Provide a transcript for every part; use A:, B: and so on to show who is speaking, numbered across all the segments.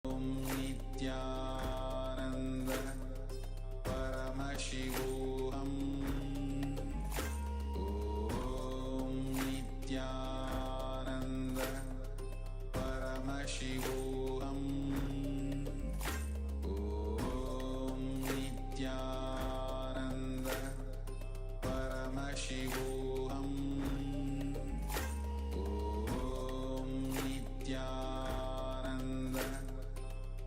A: नित्यानन्द परमशिवोऽहम् ॐ नित्यानन्द परमशिवोऽहम् ॐ नित्यानन्द परमशिवोऽहम् ॐ नित्यानन्द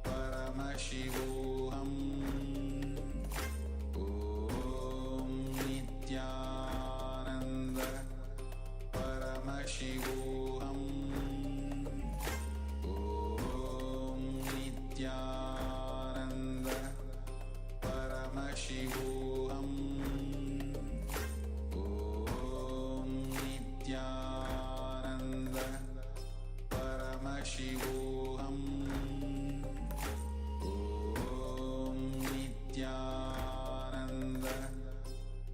A: परमशिवोऽहम् ॐ नित्यानन्द परमशिवोऽहम् ॐ नित्यानन्द परमशिवोऽहम् ॐ नित्यानन्द परमशिवोऽहम् नित्यानन्द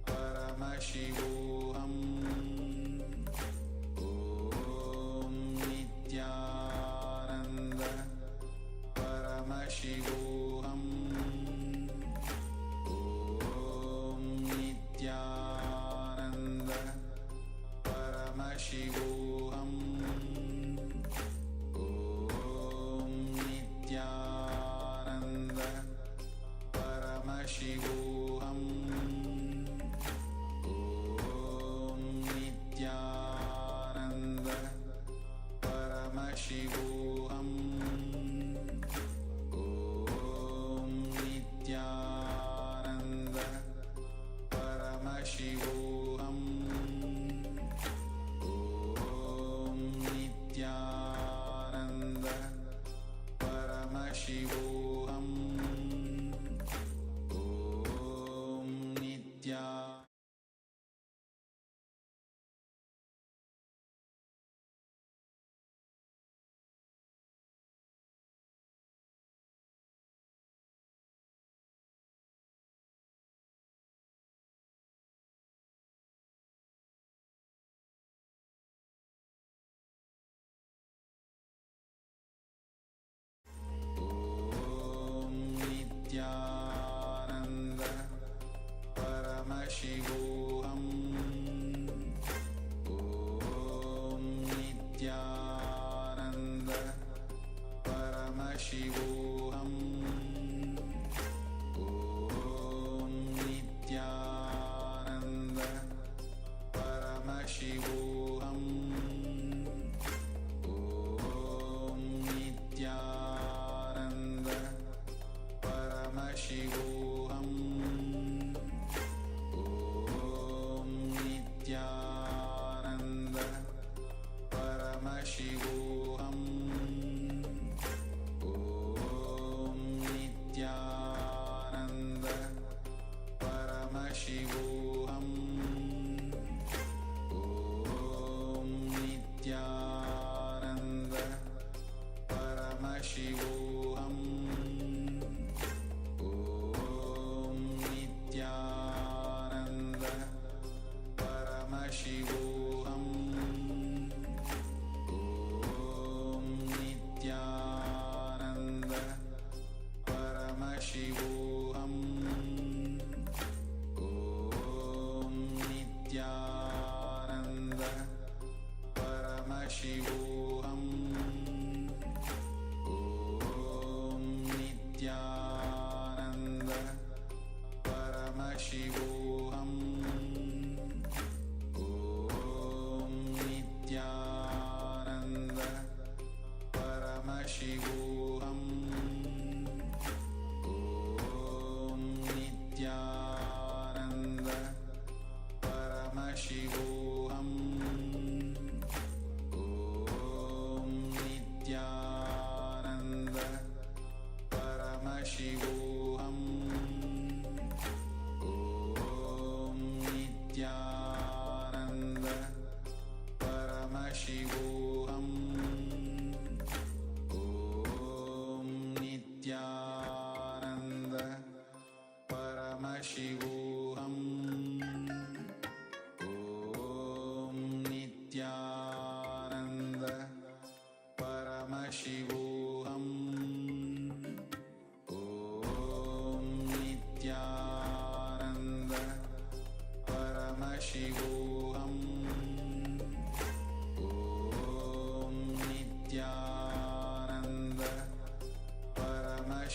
A: परमशिवोऽहम् ॐ नित्यानन्द परमशिवोऽहम् ॐ नित्यानन्द परमशिवोऽहम् ॐ नित्यानन्द परमशिवोऽहम् ॐ नित्यानन्द परमशिवोऽहम् ॐ नित्यानन्द परमशिवोऽहम् ॐ नित्यानन्द परमशिवोऽहम् नित्यानन्द परमशिवोऽहम् ॐ नित्यानन्द परमशिवोऽहम् ॐ नित्यानन्द परमशिवोऽहम् ॐ नित्यानन्द परमशिवोऽहम् ॐ नित्यानन्द परमशिवोऽहम् ॐ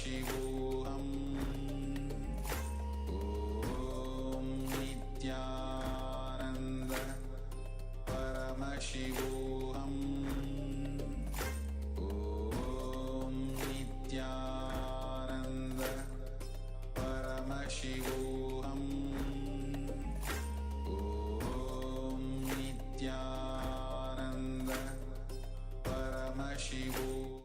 A: Paramashivoham Om Nityananda Paramashivoham Om Nityananda Paramashivoham Om Nityananda Paramashivoham.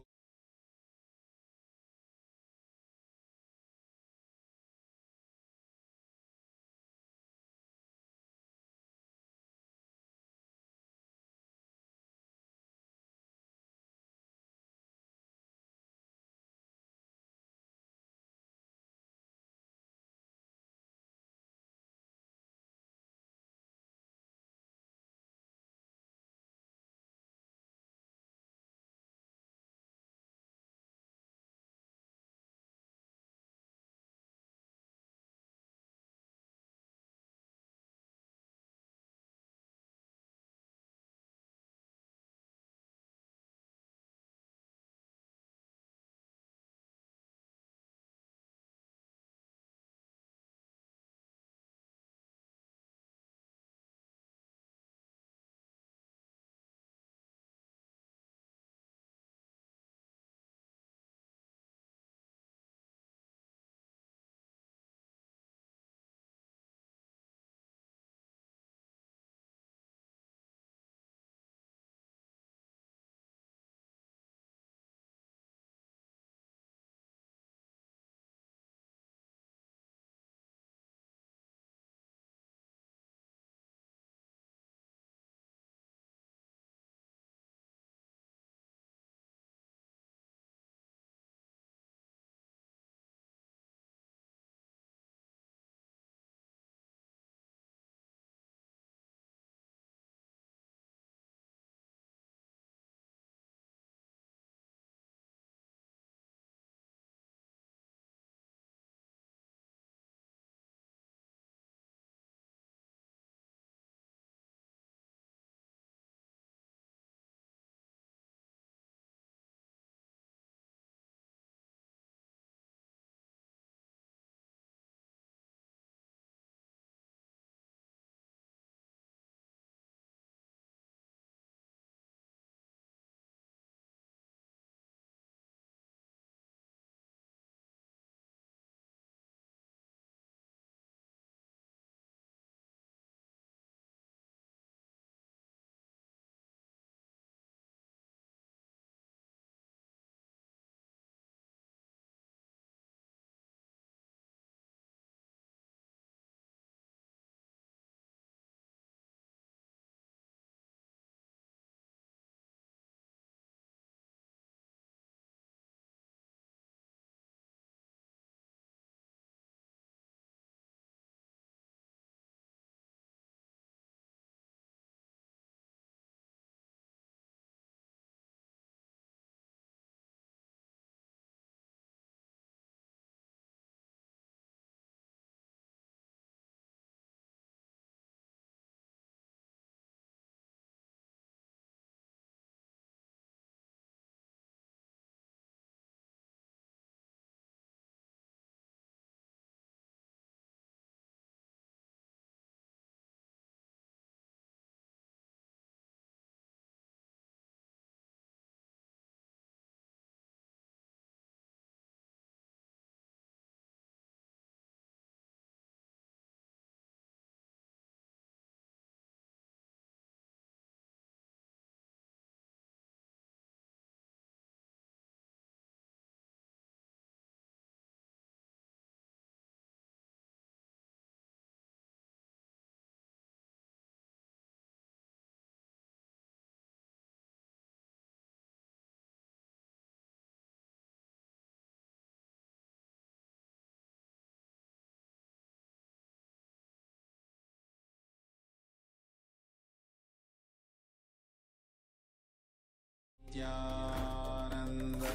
A: Nityananda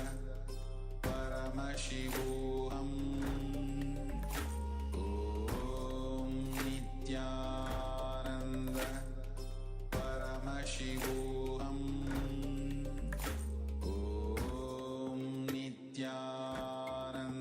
A: Paramashivoham Om Nityananda Paramashivoham Om Nityananda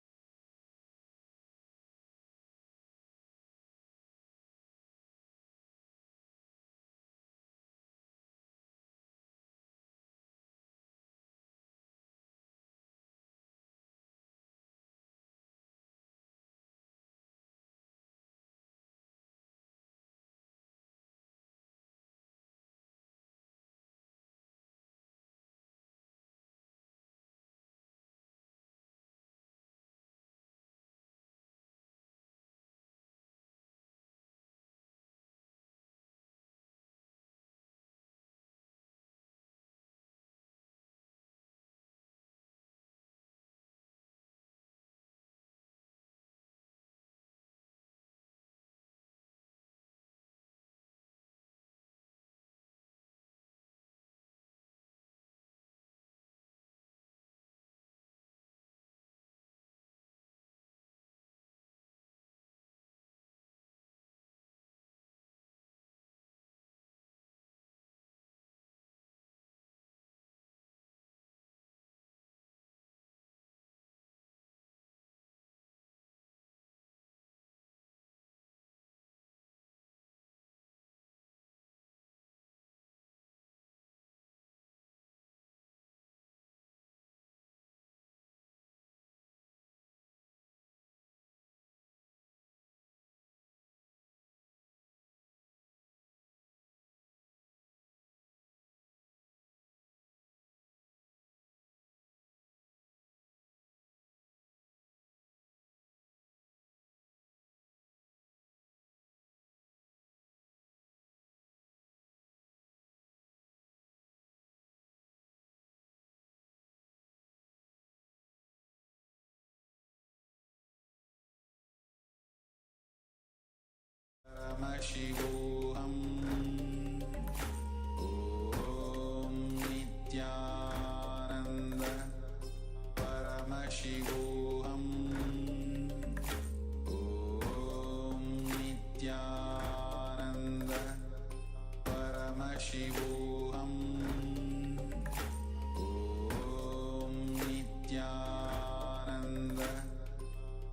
A: Paramashivoham Om Nityananda Paramashivoham Om Nityananda Paramashivoham Om Nityananda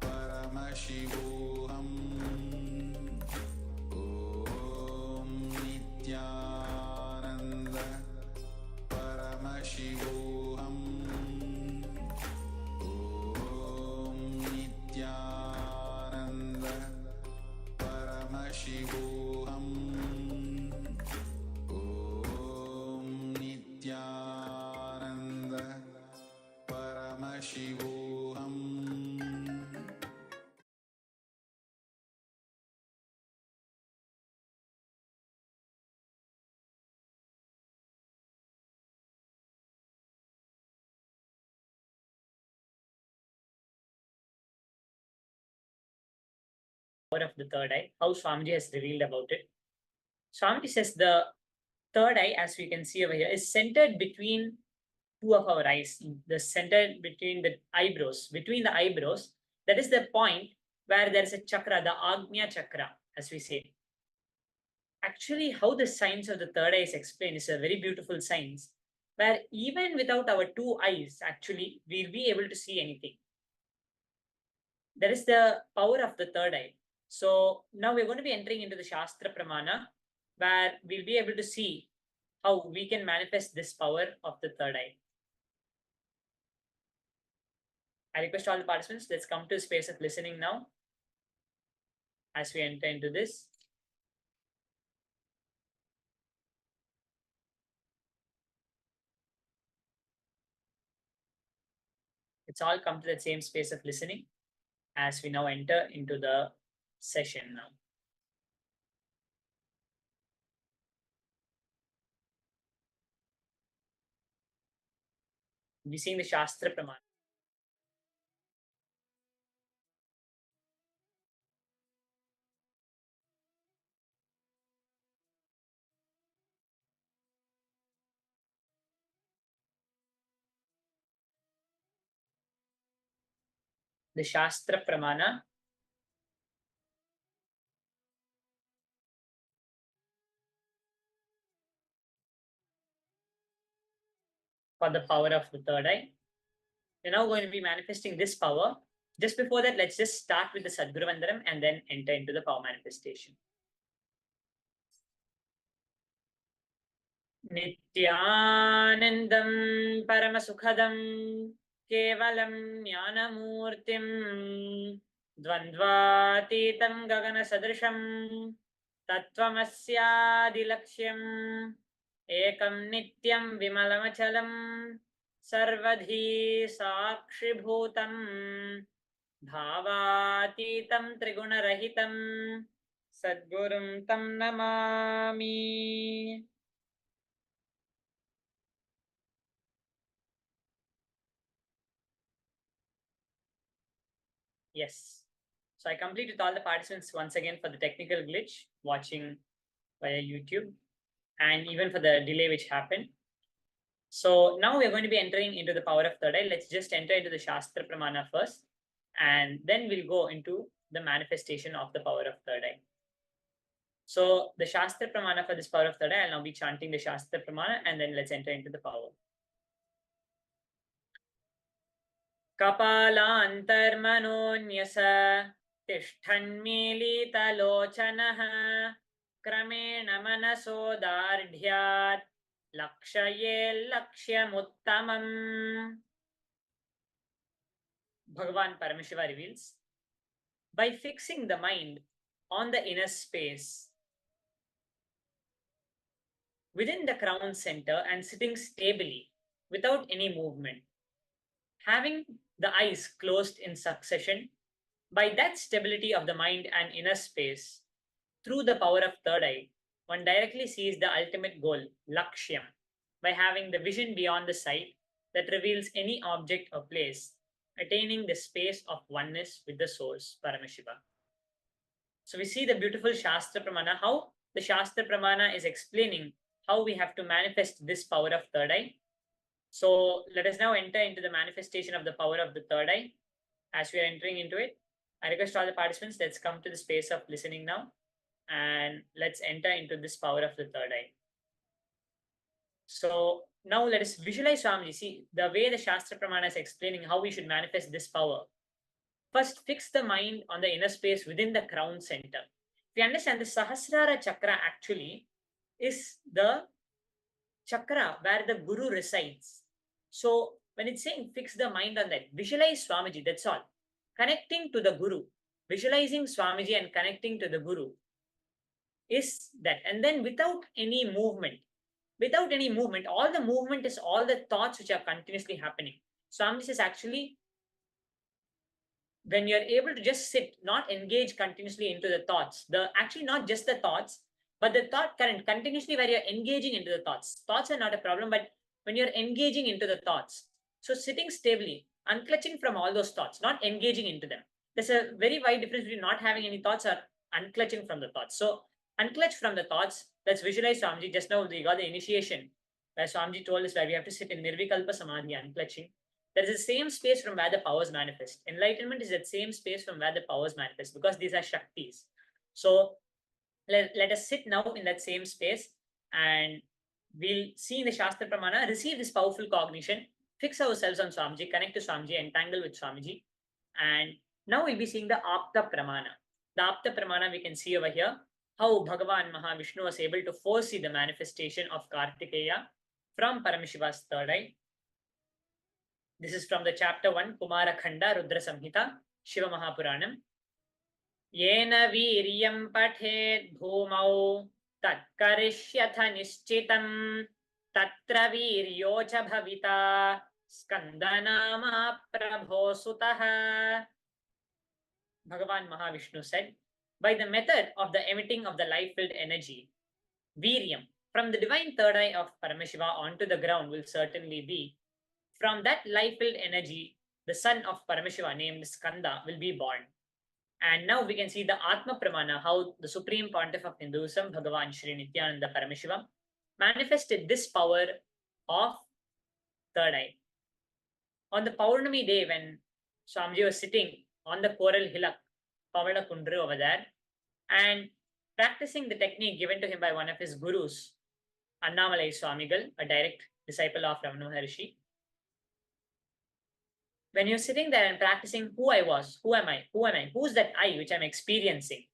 A: Paramashivoham Om Nityananda Paramashivoham Om Nityananda Paramashivoham Om Nityananda Paramashivoham.
B: Power of the third eye, how Swamiji has revealed about it. Swamiji says the third eye, as we can see over here, is centered between two of our eyes, the center between the eyebrows. Between the eyebrows, that is the point where there is a chakra, the Agnya chakra, as we say. Actually, how the science of the third eye is explained is a very beautiful science, where even without our two eyes, actually, we'll be able to see anything. That is the power of the third eye. So now we're going to be entering into the Shastra Pramana, where we'll be able to see how we can manifest this power of the third eye. I request all the participants, let's come to a space of listening now as we enter into this. Let's all come to that same space of listening as we now enter into the session now. We'll be seeing the Shastra Pramana. The Shastra Pramana for the power of the third eye. We're now going to be manifesting this power. Just before that, let's just start with the Sadguru Vandanam and then enter into the power manifestation. Nityanandam Paramasukhadam Kevalam Jnanamurtim Dvandvatitam Gagana Sadrisham Tattvamasyaadilaksham Ekam Nityam Vimalamachalam Sarvadhi Sakshibhutam Bhavatitam Trigunarahitam Sadgurum Tam Namami. Yes. So I complete with all the participants once again for the technical glitch watching via YouTube and even for the delay which happened. So now we're going to be entering into the power of third eye. Let's just enter into the Shastra Pramana first, and then we'll go into the manifestation of the power of third eye. So the Shastra Pramana for this power of third eye, I'll now be chanting the Shastra Pramana and then let's enter into the power. Kapalantarmanonyasa tishthanmilitalochanaha kramena manasodardhyat lakshaye lakshyamuttamam. Bhagavan Paramashiva reveals, by fixing the mind on the inner space within the crown center and sitting stably without any movement, having the eyes closed in succession, by that stability of the mind and inner space, through the power of third eye, one directly sees the ultimate goal, lakshyam, by having the vision beyond the sight that reveals any object or place, attaining the space of oneness with the source, Paramashiva. So we see the beautiful Shastra Pramana, how the Shastra Pramana is explaining how we have to manifest this power of third eye. So let us now enter into the manifestation of the power of the third eye. As we are entering into it, I request all the participants, let's come to the space of listening now, and let's enter into this power of the third eye. So now let us visualize Swamiji. See the way the Shastra Pramana is explaining how we should manifest this power. First, fix the mind on the inner space within the crown center. If you understand, the Sahasrara Chakra actually is the chakra where the Guru resides. So when it's saying fix the mind on that, visualize Swamiji, that's all. Connecting to the Guru, visualizing Swamiji and connecting to the Guru is that. And then without any movement, all the movement is all the thoughts which are continuously happening. Swamiji is actually, when you're able to just sit, not engage continuously into the thoughts, actually not just the thoughts, but the thought current continuously where you're engaging into the thoughts. Thoughts are not a problem, but when you're engaging into the thoughts, so sitting stably, unclutching from all those thoughts, not engaging into them. There's a very wide difference between not having any thoughts or unclutching from the thoughts. So unclutch from the thoughts. Let's visualize Swamiji. Just now we got the initiation where Swamiji told us where we have to sit in Nirvikalpa Samadhi, unclutching. There is the same space from where the powers manifest. Enlightenment is that same space from where the powers manifest, because these are Shaktis. So let us sit now in that same space, and we'll see in the Shastra Pramana, receive this powerful cognition, fix ourselves on Swamiji, connect to Swamiji, entangle with Swamiji. And now we'll be seeing the Apta Pramana. The Apta Pramana we can see over here, how Bhagavan Mahavishnu was able to foresee the manifestation of Kartikeya from Paramashiva's third eye. This is from the chapter 1, Kumara Khanda, Rudra Samhita, Shiva Mahapuranam. Yena viryam pathed bhumau tatkarishyatha nishchitam tatra viryocha bhavita skandanama prabho sutaha. Bhagavan Mahavishnu said, by the method of the emitting of the life-filled energy, viryam, from the divine third eye of Paramashiva onto the ground will certainly be. From that life-filled energy, the son of Paramashiva named Skanda will be born. And now we can see the Atma Pramana, how the Supreme Pontiff of Hinduism, Bhagavan Sri Nithyananda Paramashivamam, manifested this power of third eye. On the Paurnami day, when Swamiji was sitting on the coral hillock, Pavada Kundru over there, and practicing the technique given to him by one of his gurus, Annamalai Swamigal, a direct disciple of Ramana Maharishi. When you're sitting there and practicing who I was, who am I, who's that I which I'm experiencing?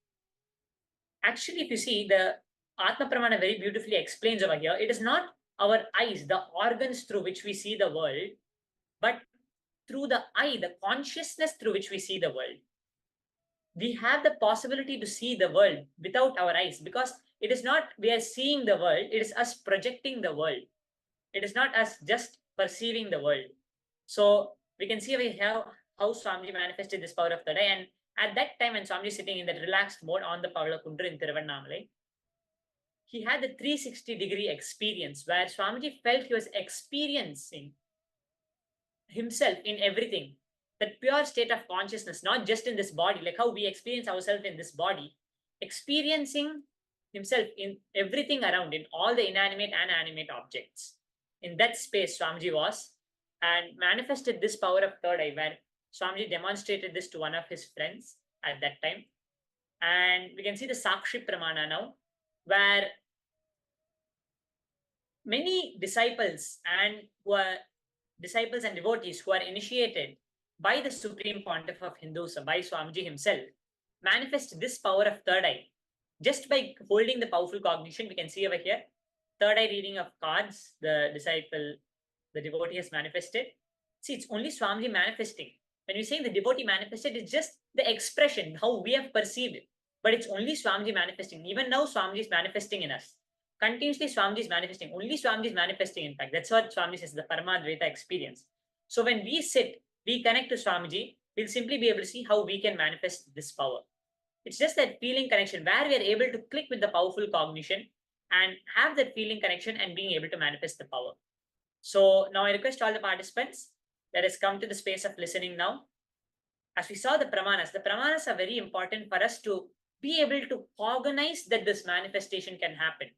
B: Actually, if you see, the Atma Pramana very beautifully explains over here, it is not our eyes, the organs through which we see the world, but through the eye, the consciousness through which we see the world. We have the possibility to see the world without our eyes, because it is not we are seeing the world, it is us projecting the world. It is not us just perceiving the world. So we can see how Swamiji manifested this power of third eye. And at that time, when Swamiji is sitting in that relaxed mode on the Pavla Kundra in Tiruvannamalai, he had the 360-degree experience where Swamiji felt he was experiencing himself in everything. That pure state of consciousness, not just in this body, like how we experience ourselves in this body, experiencing himself in everything around, in all the inanimate and animate objects. In that space, Swamiji was, and manifested this power of third eye, where Swamiji demonstrated this to one of his friends at that time. And we can see the Sakshi Pramana now, where many disciples and devotees who are initiated by the Supreme Pontiff of Hinduism, by Swamiji himself, manifest this power of third eye. Just by holding the powerful cognition, we can see over here, third eye reading of cards, the devotee has manifested. See, it's only Swamiji manifesting. When we say the devotee manifested, it's just the expression, how we have perceived it. But it's only Swamiji manifesting. Even now, Swamiji is manifesting in us. Continuously, Swamiji is manifesting. Only Swamiji is manifesting, in fact. That's what Swamiji says, the Paramadvaita experience. So when we sit, we connect to Swamiji, we'll simply be able to see how we can manifest this power. It's just that feeling connection where we are able to click with the powerful cognition and have that feeling connection and being able to manifest the power. So now I request all the participants, let us come to the space of listening now. As we saw the pramanas are very important for us to be able to organize that this manifestation can happen.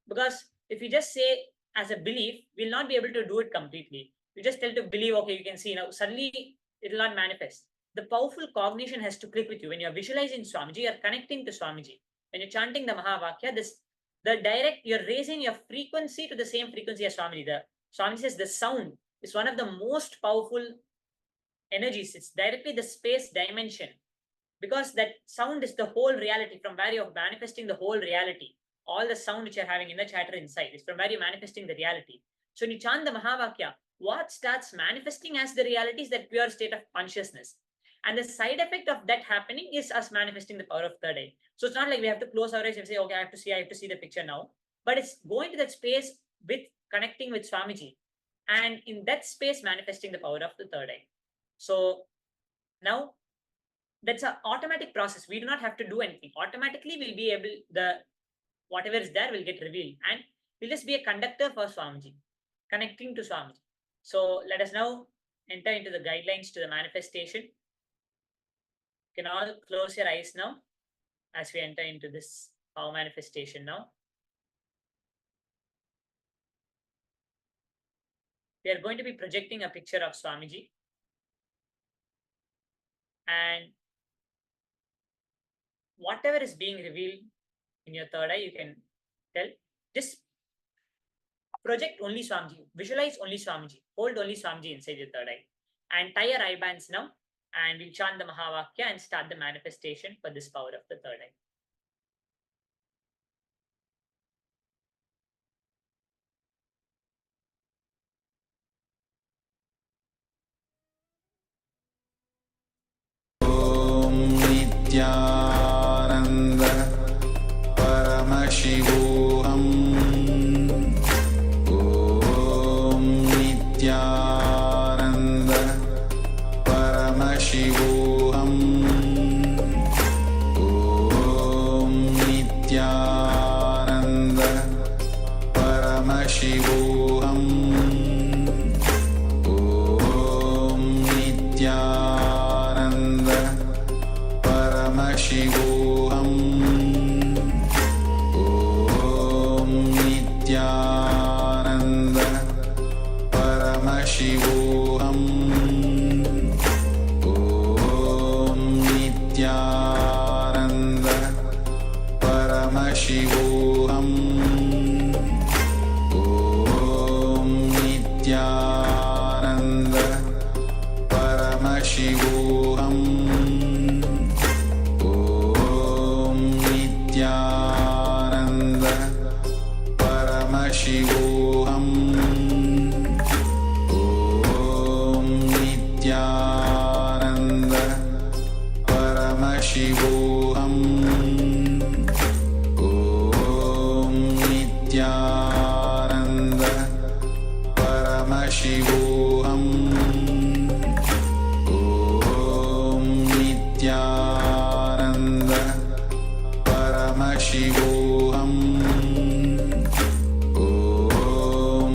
B: Because if you just say as a belief, we'll not be able to do it completely. You just tell to believe, okay, you can see now, suddenly it will not manifest. The powerful cognition has to click with you. When you're visualizing Swamiji, you're connecting to Swamiji. When you're chanting the Mahavakya, you're raising your frequency to the same frequency as Swamiji. The Swamiji says the sound is one of the most powerful energies. It's directly the space dimension, because that sound is the whole reality from where you're manifesting the whole reality. All the sound which you're having in the chatter inside is from where you're manifesting the reality. So when you chant the Mahavakya, what starts manifesting as the reality is that pure state of consciousness. And the side effect of that happening is us manifesting the power of third eye. So it's not like we have to close our eyes and say, okay, I have to see the picture now. But it's going to that space with connecting with Swamiji. And in that space, manifesting the power of the third eye. So now that's an automatic process. We do not have to do anything. Automatically, we'll be able, whatever is there will get revealed. And we'll just be a conductor for Swamiji, connecting to Swamiji. So let us now enter into the guidelines to the manifestation. You can all close your eyes now as we enter into this power manifestation now. We are going to be projecting a picture of Swamiji. And whatever is being revealed in your third eye, you can tell, just project only Swamiji, visualize only Swamiji, hold only Swamiji inside your third eye, and tie your eye bands now, and we'll chant the Mahavakya and start the manifestation for this power of the third eye.
A: Nityananda Paramashivoham Om Nityananda Paramashivoham Om Nityananda Paramashivoham Om Nityananda Paramashivoham Om Nityananda Paramashivoham Om Nityananda Paramashivoham Om Nityananda Paramashivoham Om Nityananda Paramashivoham Om Nityananda Paramashivoham Om Nityananda Paramashivoham Om Nityananda Paramashivoham Om.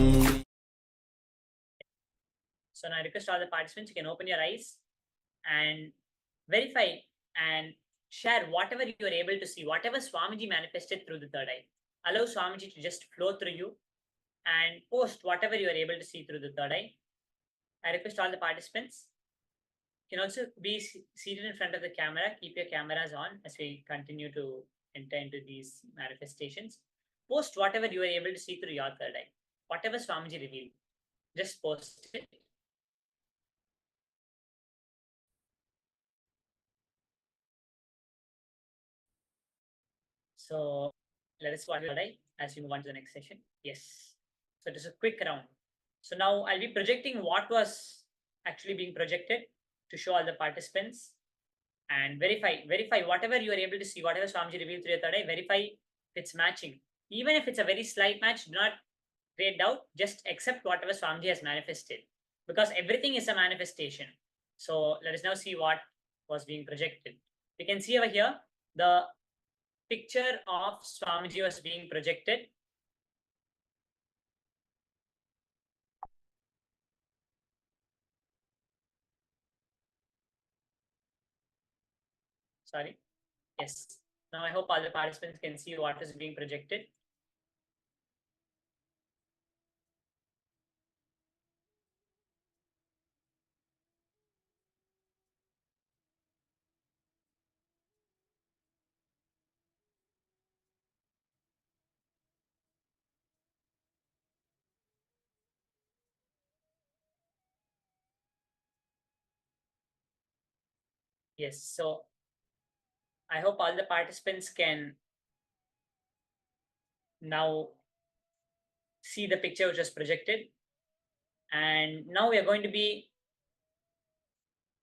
B: So now I request all the participants, you can open your eyes and verify and share whatever you are able to see, whatever Swamiji manifested through the third eye. Allow Swamiji to just flow through you and post whatever you are able to see through the third eye. I request all the participants, you can also be seated in front of the camera. Keep your cameras on as we continue to enter into these manifestations. Post whatever you are able to see through your third eye. Whatever Swamiji revealed, just post it. So let us watch it as we move on to the next session. Yes. So it is a quick round. So now I'll be projecting what was actually being projected to show all the participants, and verify whatever you are able to see, whatever Swamiji revealed through your third eye, verify if it's matching. Even if it's a very slight match, do not create doubt, just accept whatever Swamiji has manifested, because everything is a manifestation. So let us now see what was being projected. You can see over here, the picture of Swamiji was being projected. Sorry. Yes. Now I hope all the participants can see what is being projected. Yes, so I hope all the participants can now see the picture which was projected. And now we are going to be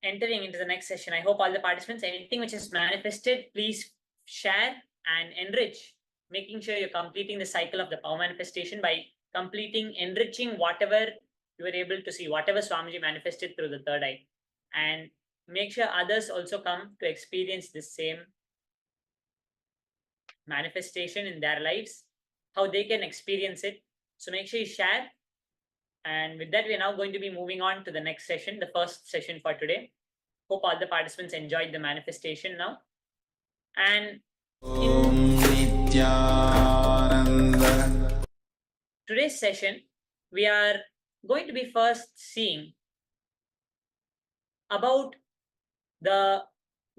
B: entering into the next session. I hope all the participants, anything which is manifested, please share and enrich, making sure you're completing the cycle of the power manifestation by completing, enriching whatever you were able to see, whatever Swamiji manifested through the third eye. And make sure others also come to experience this same manifestation in their lives, how they can experience it. So make sure you share. And with that, we are now going to be moving on to the next session, the first session for today. Hope all the participants enjoyed the manifestation now. And today's session, we are going to be first seeing about the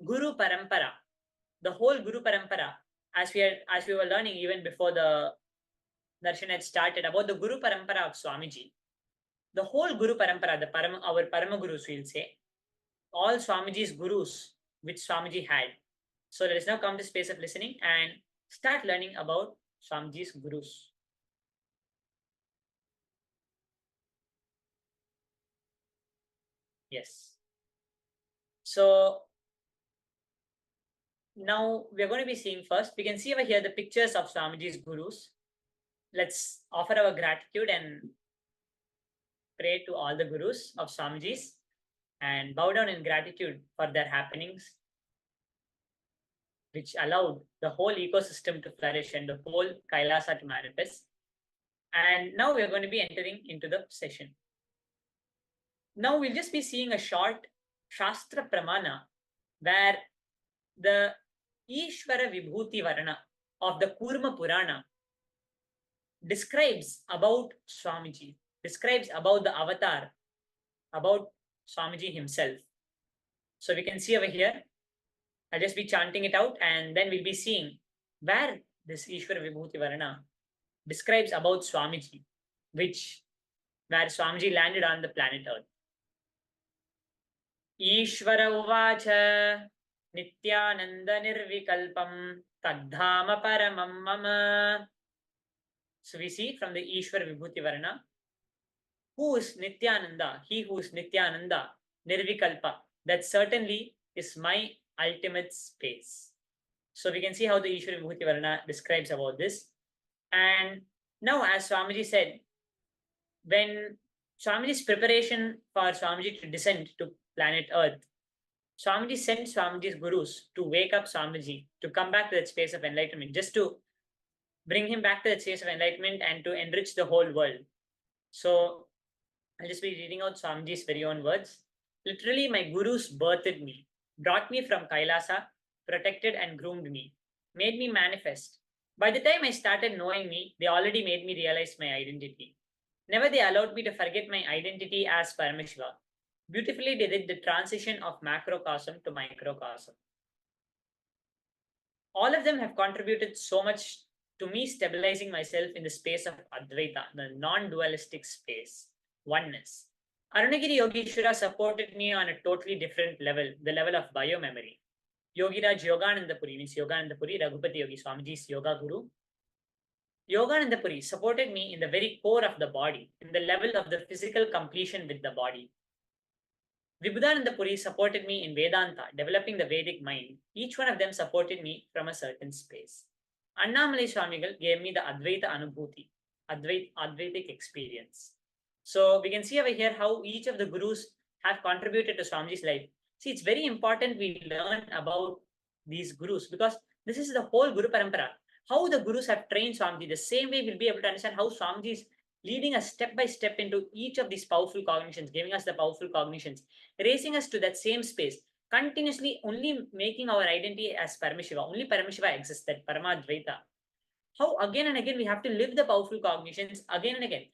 B: Guru Parampara, the whole Guru Parampara, as we were learning even before the darshan had started, about the Guru Parampara of Swamiji. The whole Guru Parampara, our Parama Gurus, we'll say, all Swamiji's Gurus which Swamiji had. So let us now come to space of listening and start learning about Swamiji's Gurus. Yes. So now we are going to be seeing first, we can see over here the pictures of Swamiji's Gurus. Let's offer our gratitude and pray to all the Gurus of Swamiji's and bow down in gratitude for their happenings, which allowed the whole ecosystem to flourish and the whole Kailasa to manifest. And now we are going to be entering into the session. Now we'll just be seeing a short Shastra Pramana where the Ishvara Vibhuti Varana of the Kurma Purana describes about Swamiji, describes about the avatar, about Swamiji himself. So we can see over here, I'll just be chanting it out and then we'll be seeing where this Ishvara Vibhuti Varana describes about Swamiji, where Swamiji landed on the planet Earth. Ishvara uvacha Nityananda Nirvikalpam Tadhama Paramam Mama. So we see from the Ishvara Vibhuti Varana, who is Nityananda, he who is Nityananda, Nirvikalpa, that certainly is my ultimate space. So we can see how the Ishvara Vibhuti Varana describes about this. And now, as Swamiji said, when Swamiji's preparation for Swamiji to descend to planet Earth, Swamiji sent Swamiji's Gurus to wake up Swamiji, to come back to that space of enlightenment, just to bring him back to that space of enlightenment and to enrich the whole world. So I'll just be reading out Swamiji's very own words. Literally, my Gurus birthed me, brought me from Kailasa, protected and groomed me, made me manifest. By the time I started knowing me, they already made me realize my identity. Never they allowed me to forget my identity as Paramashiva. Beautifully, they did the transition of macrocosm to microcosm. All of them have contributed so much to me stabilizing myself in the space of Advaita, the non-dualistic space, oneness. Arunagiri Yogeshwara supported me on a totally different level, the level of biomemory. Yogiraj Yogananda Puri, means Yogananda Puri, Raghupati Yogi, Swamiji's yoga guru. Yogananda Puri supported me in the very core of the body, in the level of the physical completion with the body. Vibhudananda Puri supported me in Vedanta, developing the Vedic mind. Each one of them supported me from a certain space. Annamalai Swamigal gave me the Advaita Anubhuti, Advaitic experience. So we can see over here how each of the Gurus have contributed to Swamiji's life. See, it's very important we learn about these Gurus because this is the whole Guru Parampara. How the Gurus have trained Swamiji, the same way we'll be able to understand how Swamiji is leading us step by step into each of these powerful cognitions, giving us the powerful cognitions, raising us to that same space. continuously only making our identity as Paramashiva. Only Paramashiva exists, that Paramadvaita. How again and again we have to live the powerful cognitions again and again.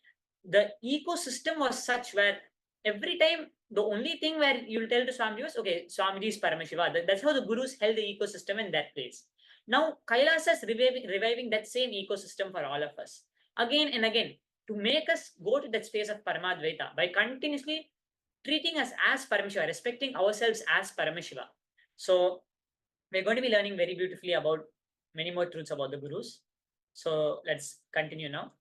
B: The ecosystem was such where every time the only thing where you'll tell to Swamiji was, okay, Swamiji is Paramashiva. That's how the gurus held the ecosystem in that place. Now Kailasa is reviving that same ecosystem for all of us again and again to make us go to that space of Paramadvaita by continuously treating us as Paramashiva, respecting ourselves as Paramashiva. So we're going to be learning very beautifully about many more truths about the gurus. So let's continue now.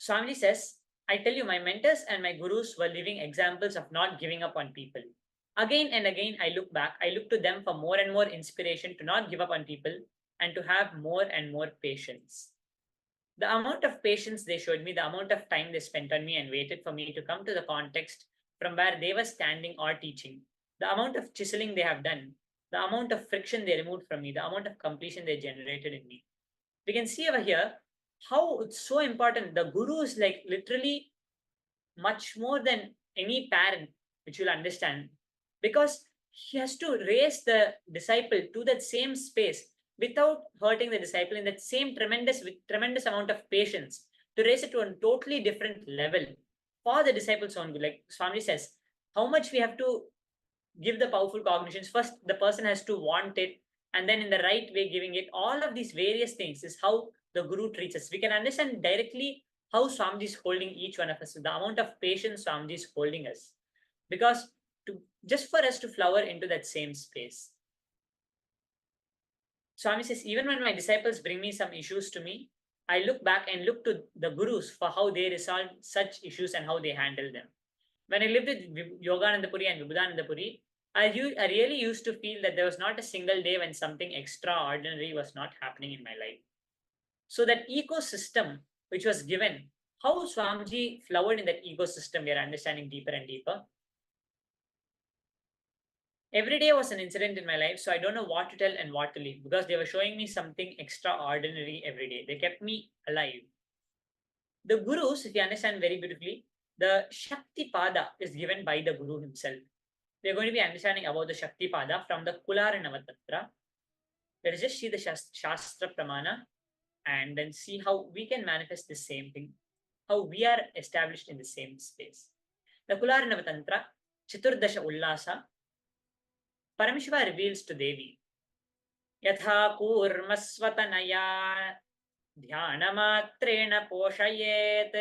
B: Swamiji says, I tell you, my mentors and my gurus were living examples of not giving up on people. Again and again, I look back, I look to them for more and more inspiration to not give up on people and to have more and more patience. The amount of patience they showed me, the amount of time they spent on me and waited for me to come to the context from where they were standing or teaching, the amount of chiseling they have done, the amount of friction they removed from me, the amount of completion they generated in me. We can see over here how it's so important. The guru is like literally much more than any parent, which you'll understand, because he has to raise the disciple to that same space without hurting the disciple in that same tremendous amount of patience to raise it to a totally different level for the disciple's own good. Like Swami says, how much we have to give the powerful cognitions. First, the person has to want it, and then in the right way giving it. All of these various things is how the guru treats us. We can understand directly how Swamiji is holding each one of us, the amount of patience Swamiji is holding us. Because just for us to flower into that same space. Swami says, even when my disciples bring me some issues to me, I look back and look to the gurus for how they resolve such issues and how they handle them. When I lived with Yogananda Puri and Vibhudananda Puri, I really used to feel that there was not a single day when something extraordinary was not happening in my life. So that ecosystem which was given, how Swamiji flowered in that ecosystem, we are understanding deeper and deeper. Every day was an incident in my life, so I don't know what to tell and what to leave because they were showing me something extraordinary every day. They kept me alive. The gurus, if you understand very beautifully, the Shakti Pada is given by the guru himself. We are going to be understanding about the Shakti Pada from the Kulara Navatantra. Let us just see the Shastra Pramana and then see how we can manifest the same thing, how we are established in the same space. The Kulara Navatantra, Chaturdasha Ullasa, Paramashiva reveals to Devi, Yatha Kurmasvatanaya Dhyanamatreena Poshayet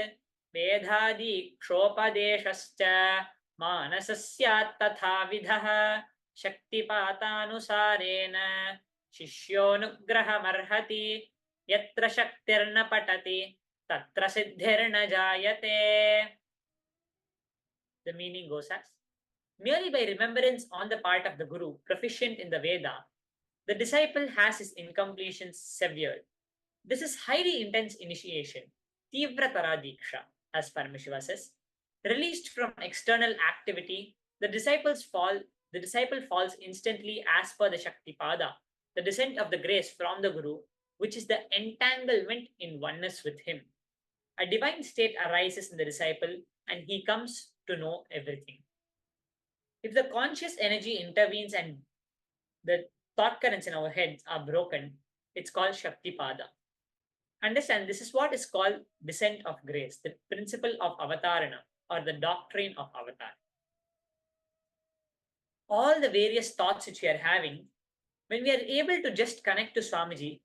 B: Vedhadi Kshopadeshascha Manasasyat Tatha Vidha Shaktipatanusarena Shishyonugrahamarhati Yatra Shaktirna Patati Tatra Siddhirna Jayate. The meaning goes as, merely by remembrance on the part of the guru proficient in the Veda, the disciple has his incompletions severed. This is highly intense initiation, Tivratara Diksha, as Paramashiva says. Released from external activity, the disciple falls instantly as per the Shaktipada, the descent of the grace from the Guru, which is the entanglement in oneness with him. A divine state arises in the disciple and he comes to know everything. If the conscious energy intervenes and the thought currents in our heads are broken, it's called Shaktipada. Understand, this is what is called descent of grace, the principle of avatarana or the doctrine of avatar. All the various thoughts which we are having, when we are able to just connect to Swamiji,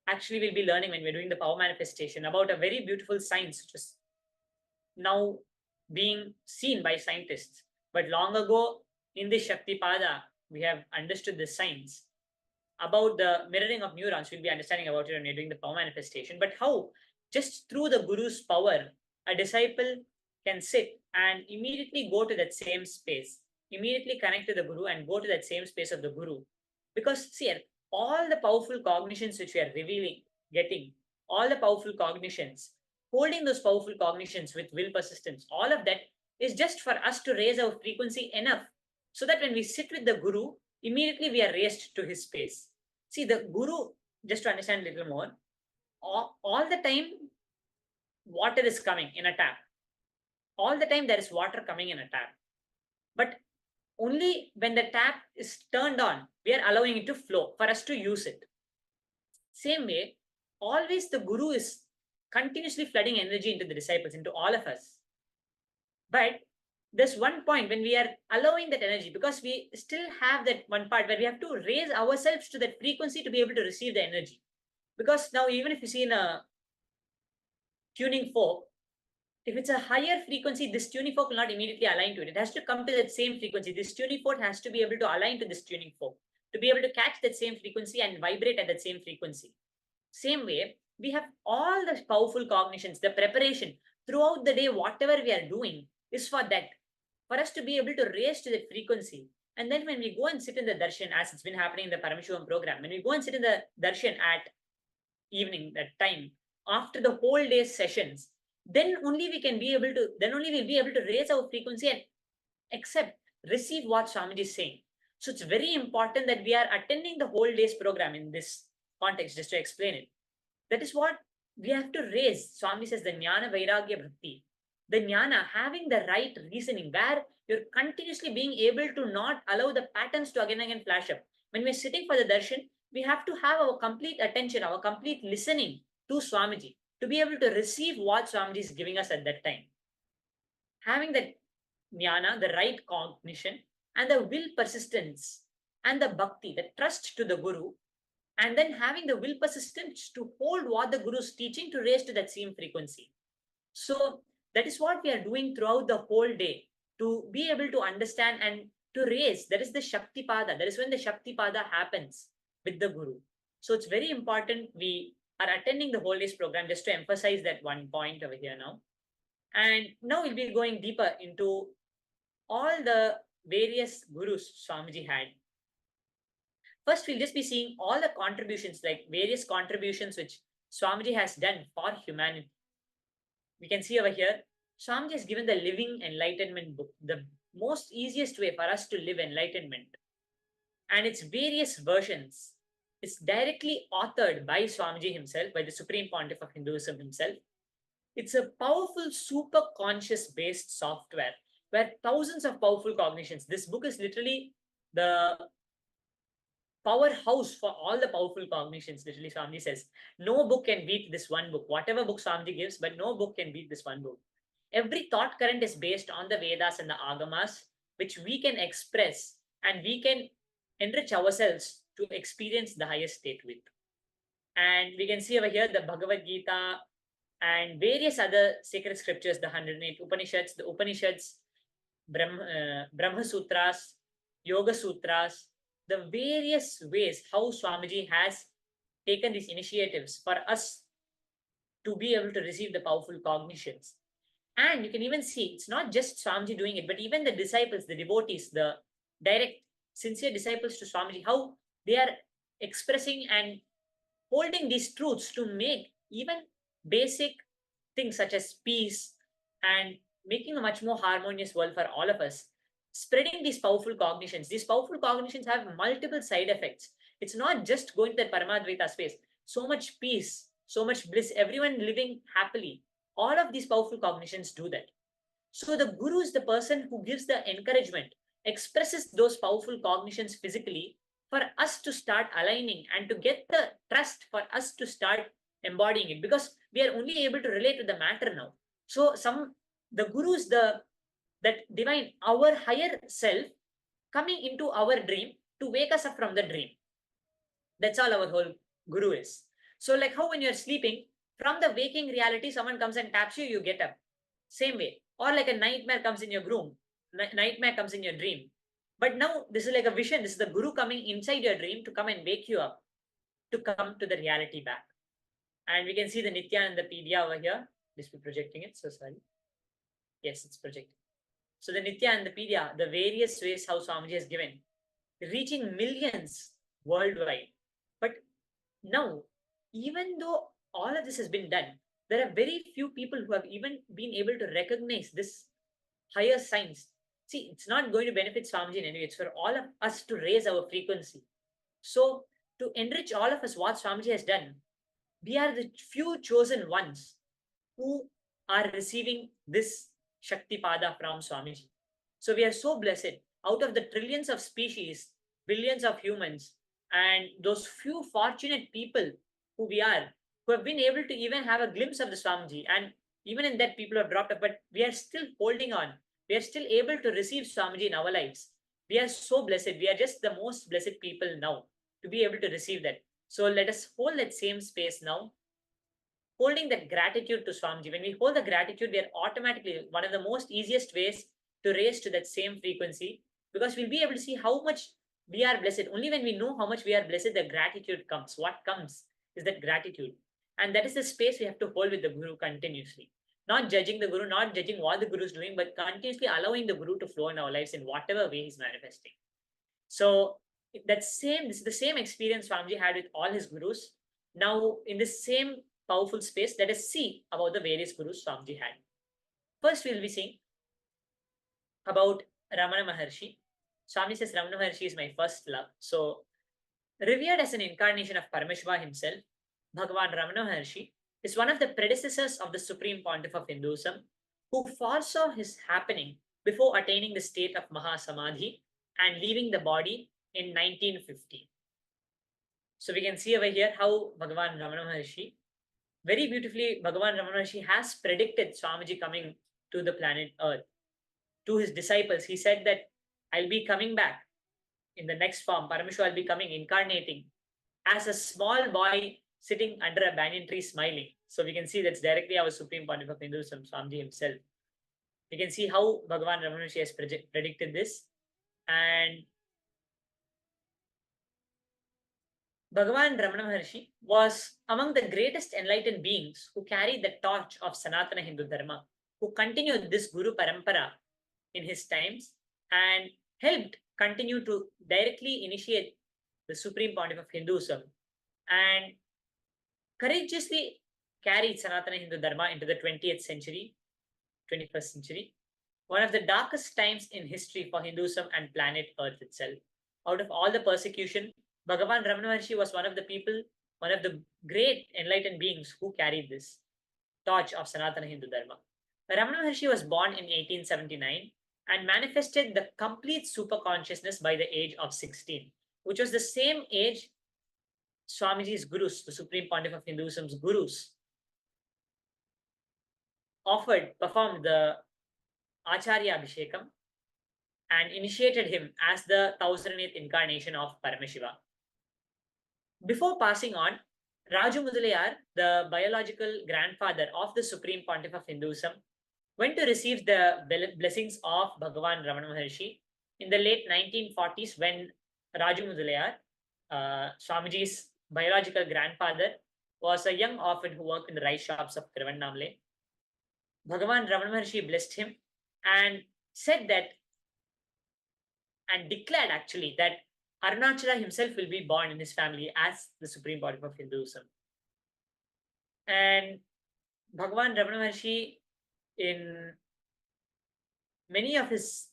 B: actually we'll be learning when we're doing the power manifestation about a very beautiful science which is now being seen by scientists. But long ago, in the Shaktipada, we have understood the science about the mirroring of neurons. We'll be understanding about it when we're doing the power manifestation. But how, just through the Guru's power, a disciple can sit and immediately go to that same space, immediately connect to the Guru and go to that same space of the Guru. Because see, all the powerful cognitions which we are getting, all the powerful cognitions, holding those powerful cognitions with will persistence, all of that is just for us to raise our frequency enough so that when we sit with the Guru, immediately we are raised to his space. See, the Guru, just to understand a little more, all the time water is coming in a tap. All the time there is water coming in a tap. But only when the tap is turned on, we are allowing it to flow for us to use it. Same way, always the Guru is continuously flooding energy into the disciples, into all of us. But there's one point when we are allowing that energy, because we still have that one part where we have to raise ourselves to that frequency to be able to receive the energy. Because now, even if you see in a tuning fork, if it's a higher frequency, this tuning fork will not immediately align to it. It has to come to that same frequency. This tuning fork has to be able to align to this tuning fork to be able to catch that same frequency and vibrate at that same frequency. Same way, we have all the powerful cognitions, the preparation throughout the day, whatever we are doing is for that, for us to be able to raise to that frequency. And then when we go and sit in the darshan, as it's been happening in the Paramashivam program, when we go and sit in the darshan at evening, that time, after the whole day's sessions, then only we can be able to, then only we'll be able to raise our frequency and accept, receive what Swamiji is saying. So it's very important that we are attending the whole day's program in this context, just to explain it. That is what we have to raise. Swami says the Jnana Vairagya Bhakti. The Jnana, having the right reasoning, where you're continuously being able to not allow the patterns to again and again flash up. When we're sitting for the darshan, we have to have our complete attention, our complete listening to Swamiji to be able to receive what Swamiji is giving us at that time. Having that Jnana, the right cognition, and the will persistence, and the bhakti, the trust to the Guru, and then having the will persistence to hold what the Guru is teaching to raise to that same frequency. So that is what we are doing throughout the whole day, to be able to understand and to raise. That is the Shakti Pada. That is when the Shakti Pada happens with the Guru. So it's very important we are attending the whole day's program, just to emphasize that one point over here now. And now we'll be going deeper into all the various Gurus Swamiji had. First, we'll just be seeing all the contributions, like various contributions which Swamiji has done for humanity. We can see over here, Swamiji has given the Living Enlightenment book, the most easiest way for us to live enlightenment. And its various versions. It's directly authored by Swamiji himself, by the Supreme Pontiff of Hinduism himself. It's a powerful super conscious based software where thousands of powerful cognitions. This book is literally the powerhouse for all the powerful cognitions. Literally, Swamiji says, no book can beat this one book. Whatever book Swamiji gives, but no book can beat this one book. Every thought current is based on the Vedas and the Agamas, which we can express and we can enrich ourselves to experience the highest state with. And we can see over here the Bhagavad Gita and various other sacred scriptures, the 108 Upanishads, the Upanishads, Brahma Sutras, Yoga Sutras, the various ways how Swamiji has taken these initiatives for us to be able to receive the powerful cognitions. And you can even see it's not just Swamiji doing it, but even the disciples, the devotees, the direct, sincere disciples to Swamiji, how they are expressing and holding these truths to make even basic things such as peace and making a much more harmonious world for all of us. Spreading these powerful cognitions. These powerful cognitions have multiple side effects. It's not just going to the Paramadvaita space. So much peace, so much bliss, everyone living happily. All of these powerful cognitions do that. So the Guru is the person who gives the encouragement, expresses those powerful cognitions physically for us to start aligning and to get the trust for us to start embodying it, because we are only able to relate to the matter now. So the Guru is that divine, our higher self coming into our dream to wake us up from the dream. That's all our whole Guru is. So like how when you're sleeping, from the waking reality, someone comes and taps you, you get up. Same way. Or like a nightmare comes in your room, nightmare comes in your dream. But now this is like a vision. This is the Guru coming inside your dream to come and wake you up, to come to the reality back. And we can see the Nithyananda Pedia over here. Just be projecting it, so sorry. Yes, it's projected. So the Nithyananda Pedia, the various ways how Swamiji has given, reaching millions worldwide. But now, even though all of this has been done, there are very few people who have even been able to recognize this higher science. See, it's not going to benefit Swamiji in any way. It's for all of us to raise our frequency. So to enrich all of us, what Swamiji has done, we are the few chosen ones who are receiving this Shakti Pada from Swamiji. So we are so blessed. out of the trillions of species, billions of humans, and those few fortunate people who we are, who have been able to even have a glimpse of the Swamiji. And even in that, people have dropped up, but we are still holding on. We are still able to receive Swamiji in our lives. We are so blessed. We are just the most blessed people now to be able to receive that. So let us hold that same space now, holding that gratitude to Swamiji. When we hold the gratitude, we are automatically one of the most easiest ways to raise to that same frequency, because we'll be able to see how much we are blessed. Only when we know how much we are blessed, the gratitude comes. What comes is that gratitude. And that is the space we have to hold with the Guru continuously. Not judging the Guru, not judging what the Guru is doing, but continuously allowing the Guru to flow in our lives in whatever way he's manifesting. So this is the same experience Swamiji had with all his Gurus. Now, in the same powerful space, let us see about the various Gurus Swamiji had. First, we'll be seeing about Ramana Maharshi. Swami says Ramana Maharshi is my first love. So, revered as an incarnation of Paramashiva himself, Bhagavan Ramana Maharshi is one of the predecessors of the Supreme Pontiff of Hinduism, who foresaw his happening before attaining the state of Mahasamadhi and leaving the body in 1950. So we can see over here how Bhagavan Ramana Maharshi, very beautifully, Bhagavan Ramana Maharshi has predicted Swamiji coming to the planet Earth. To his disciples, he said that I'll be coming back in the next form. Paramashiva will be coming, incarnating as a small boy sitting under a banyan tree smiling. So we can see that's directly our Supreme Pontiff of Hinduism, Swamiji himself. We can see how Bhagavan Ramana Maharshi has predicted this. And Bhagavan Ramana Maharshi was among the greatest enlightened beings who carried the torch of Sanatana Hindu Dharma, who continued this Guru Parampara in his times and helped continue to directly initiate the Supreme Pontiff of Hinduism and courageously carried Sanatana Hindu Dharma into the 20th century, 21st century, one of the darkest times in history for Hinduism and planet Earth itself. Out of all the persecution, Bhagavan Ramana Maharshi was one of the people, one of the great enlightened beings who carried this torch of Sanatana Hindu Dharma. Ramana Maharshi was born in 1879 and manifested the complete super consciousness by the age of 16, which was the same age Swamiji's Gurus, the Supreme Pontiff of Hinduism's Gurus, performed the Acharya Abhishekam and initiated him as the 1008th incarnation of Paramashiva. Before passing on, Raju Mudalayar, the biological grandfather of the Supreme Pontiff of Hinduism, went to receive the blessings of Bhagavan Ramana Maharshi in the late 1940s when Raju Mudalayar, Swamiji's biological grandfather, was a young orphan who worked in the rice shops of Tiruvannamale. Bhagavan Ramana Maharshi blessed him and said that, and declared actually, that Arunachala himself will be born in his family as the Supreme Pontiff of Hinduism. And Bhagavan Ramana Maharshi, in many of his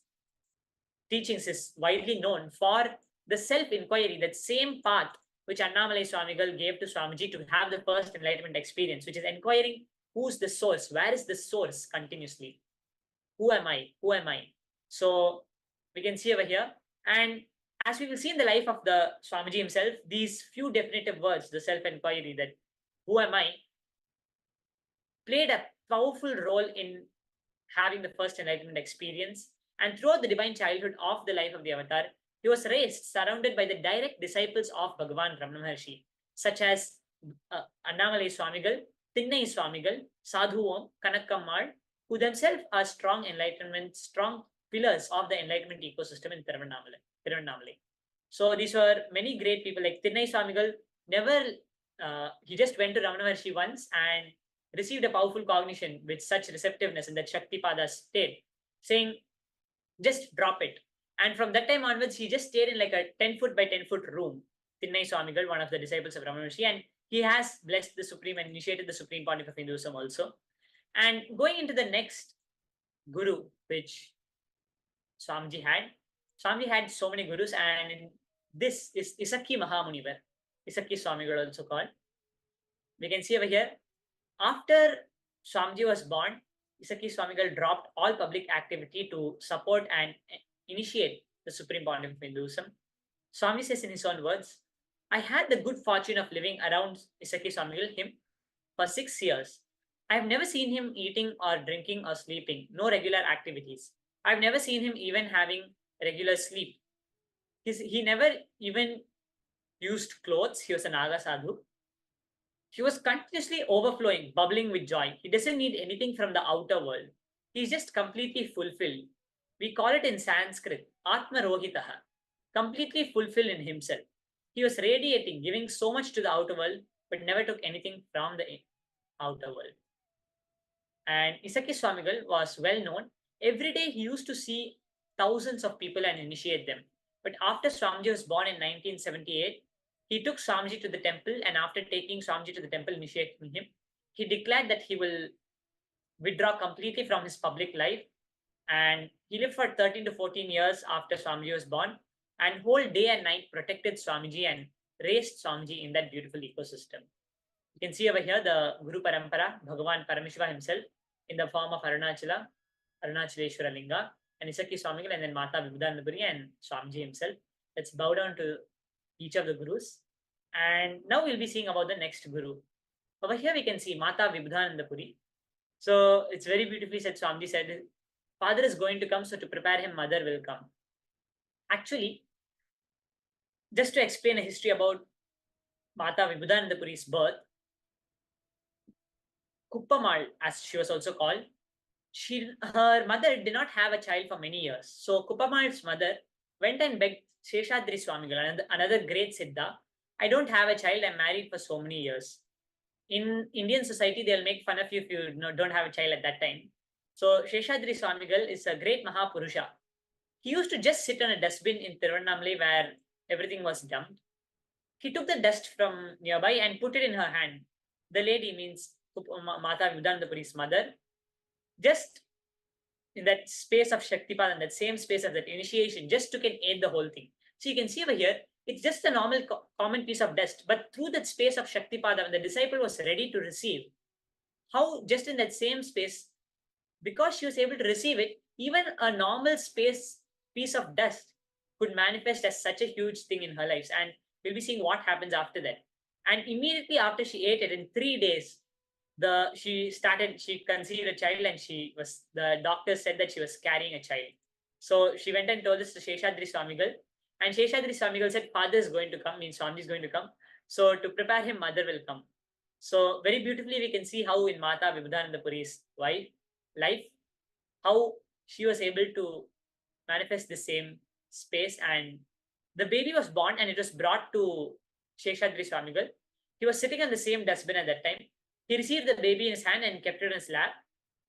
B: teachings, is widely known for the self-inquiry, that same path which Annamalai Swamigal gave to Swamiji to have the first enlightenment experience, which is inquiring who's the source, where is the source continuously, who am I, who am I? So we can see over here, and as we will see in the life of the Swamiji himself, these few definitive words, the self-inquiry, that who am I, played a powerful role in having the first enlightenment experience. And throughout the divine childhood of the life of the avatar, he was raised surrounded by the direct disciples of Bhagavan Ramana Maharshi, such as Annamalai Swamigal, Thinnai Swamigal, Sadhu Om, Kanakkammal, who themselves are strong pillars of the enlightenment ecosystem in Tiruvannamale. So these were many great people. Like Thinnai Swamigal, he just went to Ramana Maharshi once and received a powerful cognition with such receptiveness in that Shaktipada state, saying, just drop it. And from that time onwards, he just stayed in like a 10-foot by 10-foot room. Thinnai Swamigal, one of the disciples of Ramana Maharshi, and he has blessed the Supreme and initiated the Supreme Pontiff of Hinduism also. And going into the next Guru, which Swamiji had so many Gurus, and this is Isakki Mahamunivar, Isakki Swamigal also called. We can see over here, after Swamiji was born, Isakki Swamigal dropped all public activity to support and initiate the Supreme Pontiff of Hinduism. Swami says in his own words, I had the good fortune of living around Isaki Swamigal, him, for 6 years. I have never seen him eating or drinking or sleeping, no regular activities. I've never seen him even having regular sleep. He never even used clothes. He was a Naga sadhu. He was continuously overflowing, bubbling with joy. He doesn't need anything from the outer world. He's just completely fulfilled. We call it in Sanskrit, Atma Rohitaha, completely fulfilled in himself. He was radiating, giving so much to the outer world, but never took anything from the outer world. And Isaki Swamigal was well known. Every day he used to see thousands of people and initiate them. But after Swamiji was born in 1978, he took Swamiji to the temple, and after taking Swamiji to the temple, initiating him, he declared that he will withdraw completely from his public life. And he lived for 13 to 14 years after Swamiji was born, and whole day and night protected Swamiji and raised Swamiji in that beautiful ecosystem. You can see over here the Guru Parampara, Bhagavan Paramashiva himself, in the form of Arunachaleshwara Linga, and Isaki Swamigal, and then Mata Vibhudanandapuri and Swamiji himself. Let's bow down to each of the Gurus. And now we'll be seeing about the next Guru. Over here we can see Mata Vibhudanandapuri. So it's very beautifully said. Swamiji said, Father is going to come, so to prepare him, Mother will come. Actually, just to explain a history about Mata Vibhudanandapuri's birth, Kuppamal, as she was also called, her mother did not have a child for many years. So Kuppamal's mother went and begged Sheshadri Swamigal, another great Siddha, I don't have a child, I'm married for so many years. In Indian society, they'll make fun of you if you don't have a child at that time. So Sheshadri Swamigal is a great Mahapurusha. He used to just sit on a dustbin in Tiruvannamalai where everything was dumped. He took the dust from nearby and put it in her hand. The lady means Mata Vibhudanandapuri's mother, just in that space of Shaktipat and that same space of that initiation, just took and ate the whole thing. So you can see over here, it's just a normal common piece of dust, but through that space of Shaktipada, when the disciple was ready to receive, how just in that same space, because she was able to receive it, even a normal piece of dust could manifest as such a huge thing in her life. And we'll be seeing what happens after that. And immediately after she ate it, in 3 days, she conceived a child, and the doctor said that she was carrying a child. So she went and told this to Sheshadri Swamigal, and Sheshadri Swamigal said, Father is going to come, means Swami is going to come. So to prepare him, Mother will come. So very beautifully we can see how in Mata Vibhudanandapuri's life, how she was able to manifest the same space, and the baby was born and it was brought to Sheshadri Swamigal. He was sitting on the same dustbin at that time. He received the baby in his hand and kept it in his lap.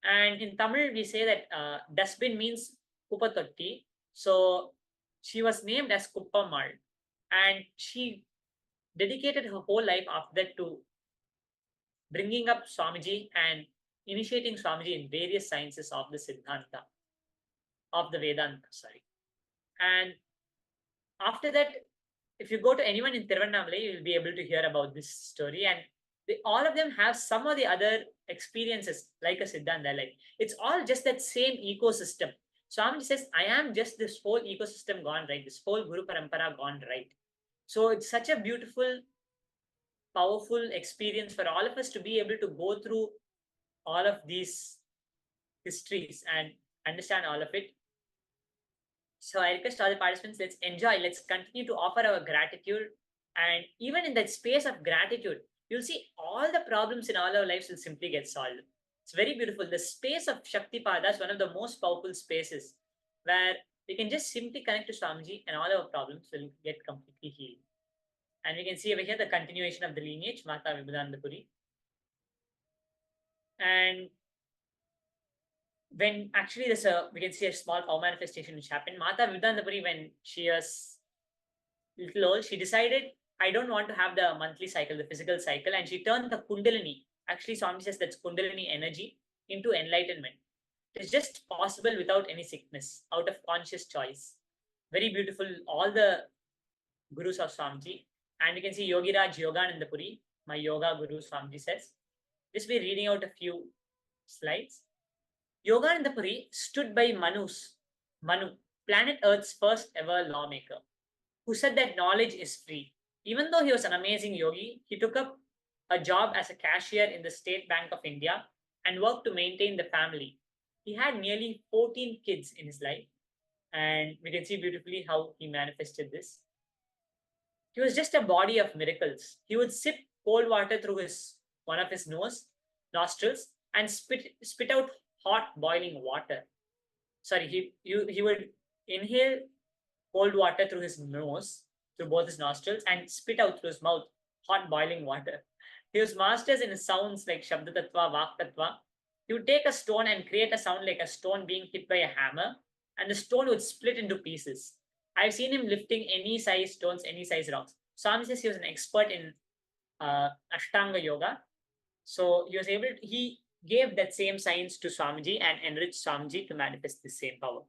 B: And in Tamil, we say that dustbin means Kupatotti. So she was named as Kuppamal. And she dedicated her whole life after that to bringing up Swamiji and initiating Swamiji in various sciences of the Siddhanta, of the Vedanta, And after that, if you go to anyone in Tiruvannamalai, you will be able to hear about this story. And all of them have some of the other experiences like a Siddha in their life. It's all just that same ecosystem. Swamiji says, I am just this whole ecosystem gone right, this whole Guru Parampara gone right. So it's such a beautiful, powerful experience for all of us to be able to go through all of these histories and understand all of it. So I request all the participants, let's enjoy, let's continue to offer our gratitude. And even in that space of gratitude, you'll see all the problems in all our lives will simply get solved. It's very beautiful. The space of Shaktipada is one of the most powerful spaces where we can just simply connect to Swamiji and all our problems will get completely healed. And we can see over here the continuation of the lineage, Mata Vibhudanandapuri. And when actually we can see a small power manifestation which happened. Mata Vibhudanandapuri, when she was little old, she decided, I don't want to have the monthly cycle, the physical cycle, and she turned the Kundalini. Actually, Swami says that's Kundalini energy into enlightenment. It's just possible without any sickness, out of conscious choice. Very beautiful, all the Gurus of Swamiji. And you can see Yogiraj Yoganandapuri, my yoga guru, Swamiji says. Just be reading out a few slides. Yoganandapuri stood by Manu. planet Earth's first ever lawmaker, who said that knowledge is free. Even though he was an amazing yogi, he took up a job as a cashier in the State Bank of India and worked to maintain the family. He had nearly 14 kids in his life, and we can see beautifully how he manifested this. He was just a body of miracles. He would sip cold water through his one of his nostrils and spit out hot boiling water. Sorry, he would inhale cold water through his nose, through both his nostrils, and spit out through his mouth hot boiling water. He was masters in sounds like Shabda Tattva, Vak Tattva. He would take a stone and create a sound like a stone being hit by a hammer, and the stone would split into pieces. I've seen him lifting any size stones, any size rocks. Swami says he was an expert in Ashtanga Yoga. So he gave that same science to Swamiji and enriched Swamiji to manifest the same power.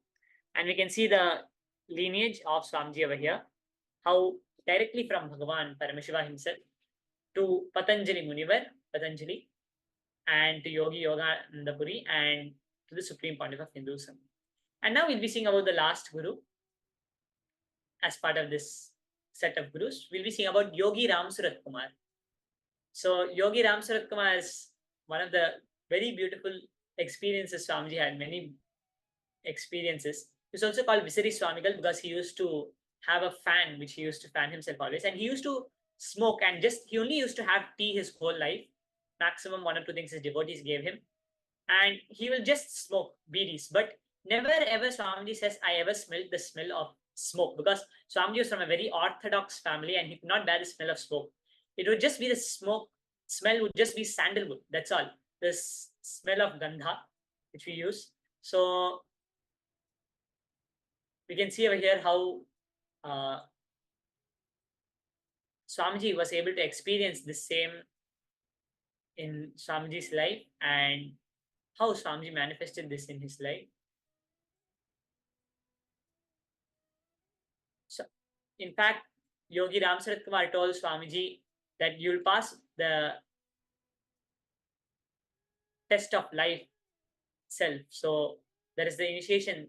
B: And we can see the lineage of Swamiji over here, how directly from Bhagavan Paramashiva himself to Patanjali Munivar, Patanjali, and to Yogi Yoganandapuri, and to the Supreme Pontiff of Hinduism. And now we'll be seeing about the last Guru as part of this set of Gurus. We'll be seeing about Yogi Ram Surat Kumar. So Yogi Ram Surat Kumar is one of the very beautiful experiences Swamiji had, many experiences. He's also called Visari Swamigal because he used to have a fan which he used to fan himself always, and he used to smoke, and he only used to have tea his whole life. Maximum 1 or 2 things his devotees gave him, and he will just smoke bidis. But never ever Swamiji says I ever smelled the smell of smoke, because Swamiji was from a very orthodox family and he could not bear the smell of smoke. It would just be the smell would just be sandalwood. That's all. This smell of gandha which we use. So we can see over here how Swamiji was able to experience the same in Swamiji's life, and how Swamiji manifested this in his life. So, in fact, Yogi Ram Sarat Kumar told Swamiji that you'll pass the test of life itself. So, there is the initiation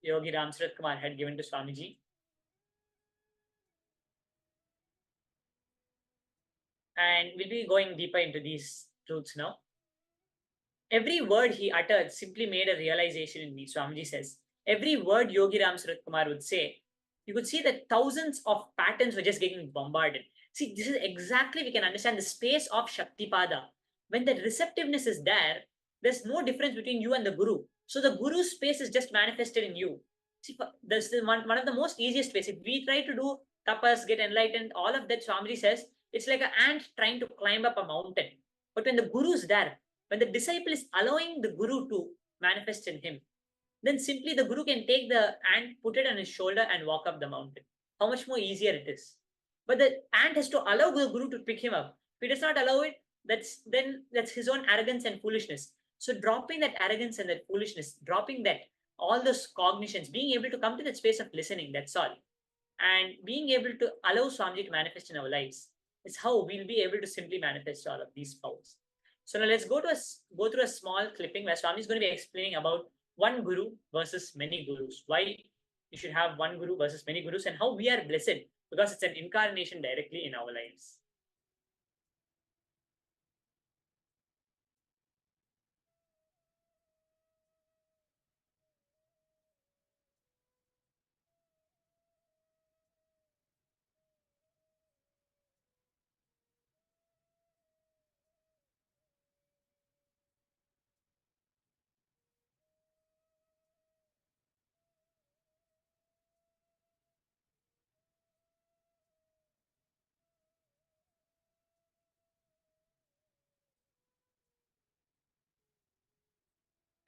B: Yogi Ram Sarat Kumar had given to Swamiji. And we'll be going deeper into these truths now. Every word he uttered simply made a realization in me, Swamiji says. Every word Yogi Ram Sarat Kumar would say, you could see that thousands of patterns were just getting bombarded. See, this is exactly, we can understand the space of Shaktipada. When the receptiveness is there, there's no difference between you and the Guru. So the Guru's space is just manifested in you. See, this is one of the most easiest ways. If we try to do tapas, get enlightened, all of that, Swamiji says, it's like an ant trying to climb up a mountain. But when the Guru is there, when the disciple is allowing the Guru to manifest in him, then simply the Guru can take the ant, put it on his shoulder, and walk up the mountain. How much more easier it is. But the ant has to allow the Guru to pick him up. If he does not allow it, that's his own arrogance and foolishness. So dropping that arrogance and that foolishness, dropping that, all those cognitions, being able to come to that space of listening, that's all. And being able to allow Swamiji to manifest in our lives is how we'll be able to simply manifest all of these powers. So now let's go through a small clipping where Swami is going to be explaining about one Guru versus many Gurus. Why you should have one Guru versus many Gurus, and how we are blessed because it's an incarnation directly in our lives.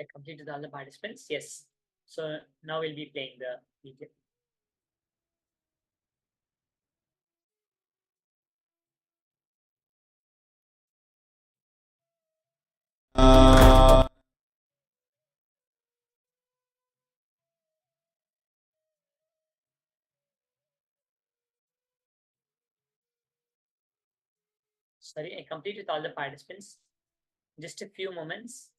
B: I completed all the participants. Yes. So now we'll be playing the video. Sorry, I completed all the participants. Just a few moments.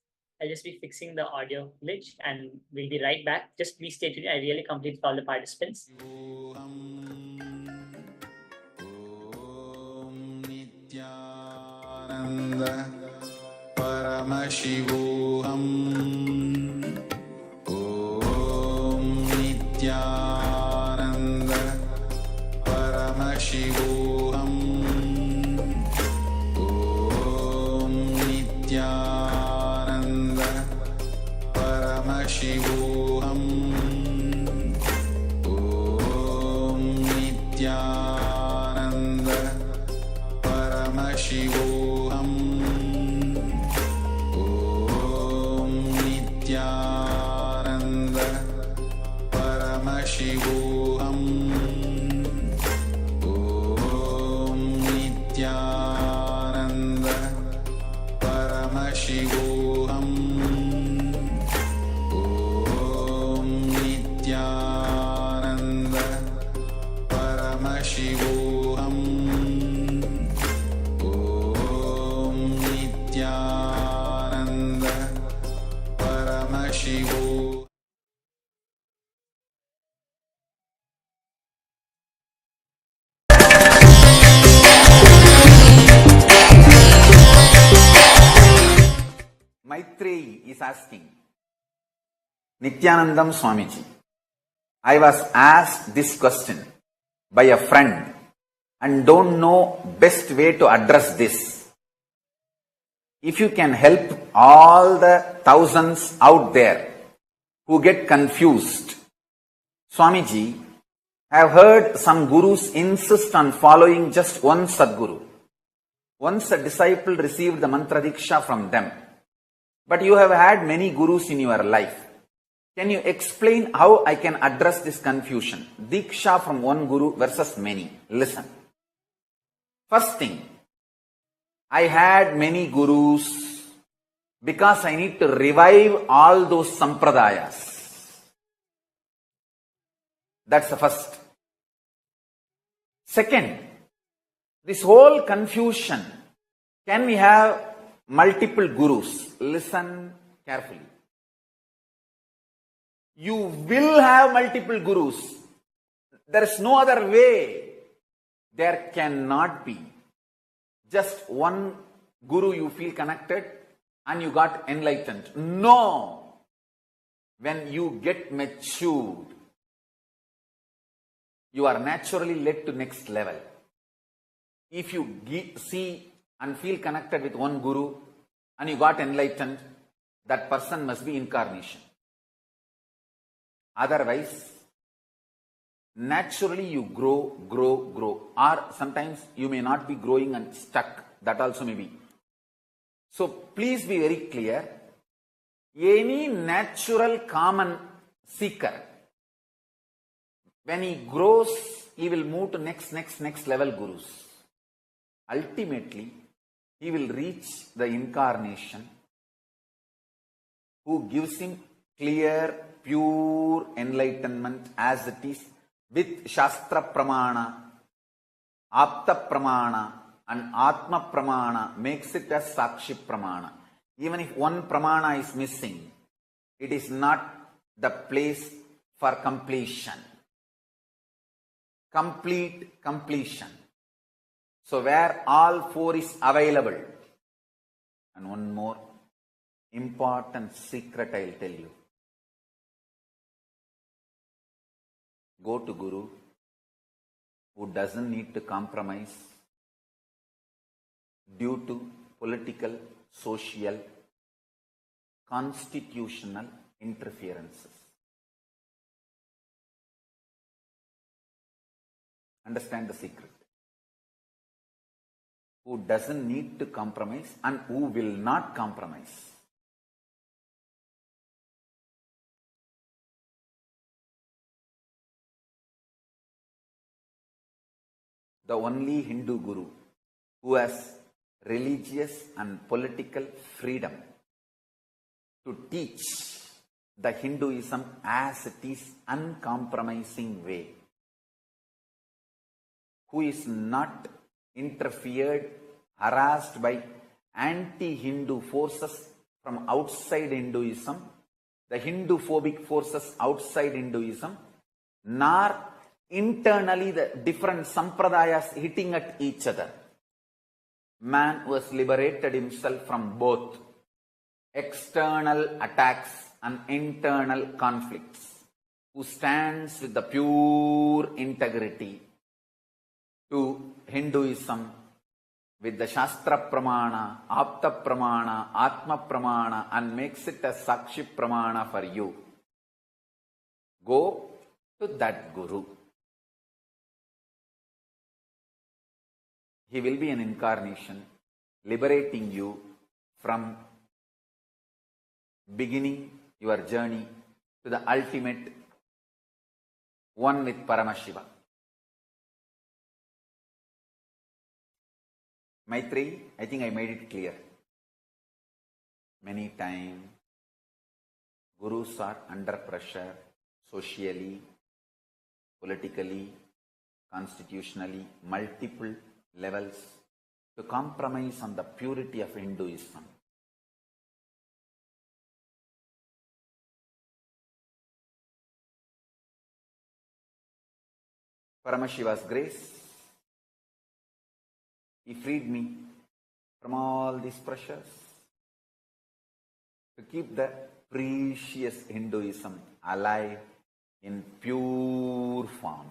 B: I'll just be fixing the audio glitch and we'll be right back. Just please stay tuned. I really completed all the participants.
A: Om Nityananda Paramashivoham Om Nityananda Paramashivoham Om Nityananda Paramashivoham Om Nityananda Paramashivoham Om Nityananda Paramashivoham Om Nityananda Paramashivoham Om Nityananda Paramashivoham Om Nityananda Paramashivoham.
C: Maitreyi is asking, Nithyanandam Swamiji, I was asked this question by a friend and don't know best way to address this. If you can help all the thousands out there who get confused. Swamiji, I have heard some gurus insist on following just one Sadguru. Once a disciple received the mantra diksha from them. But you have had many gurus in your life. Can you explain how I can address this confusion? Diksha from one guru versus many. Listen. First thing, I had many gurus because I need to revive all those sampradayas. That's the first. Second, this whole confusion, can we have multiple gurus? Listen carefully. You will have multiple gurus. There is no other way. There cannot be just one guru you feel connected and you got enlightened. No. When you get matured, you are naturally led to next level. If you see and feel connected with one guru and you got enlightened, that person must be incarnation. Otherwise, naturally you grow. Or sometimes you may not be growing and stuck. That also may be. So please be very clear. Any natural common seeker, when he grows, he will move to next level gurus. Ultimately, he will reach the incarnation who gives him clear, pure enlightenment as it is with Shastra Pramana, Apta Pramana and Atma Pramana makes it as Sakshi Pramana. Even if one Pramana is missing, it is not the place for completion. Complete completion. So where all four is available. And one more important secret I will tell you. Go to Guru who doesn't need to compromise due to political, social, constitutional interferences. Understand the secret. Who doesn't need to compromise and who will not compromise. The only Hindu guru who has religious and political freedom to teach the Hinduism as it is, uncompromising way, who is not interfered, harassed by anti-Hindu forces from outside Hinduism, the Hindu-phobic forces outside Hinduism, nor internally the different sampradayas hitting at each other. Man was liberated himself from both external attacks and internal conflicts, who stands with the pure integrity to Hinduism with the Shastra Pramana, Apta Pramana, Atma Pramana, and makes it a Sakshi Pramana for you. Go to that Guru. He will be an incarnation, liberating you from beginning your journey to the ultimate one with Paramashiva. Maitri, I think I made it clear. Many times, gurus are under pressure socially, politically, constitutionally, multiple levels to compromise on the purity of Hinduism. Paramashiva's grace, he freed me from all these pressures to keep the precious Hinduism alive in pure form.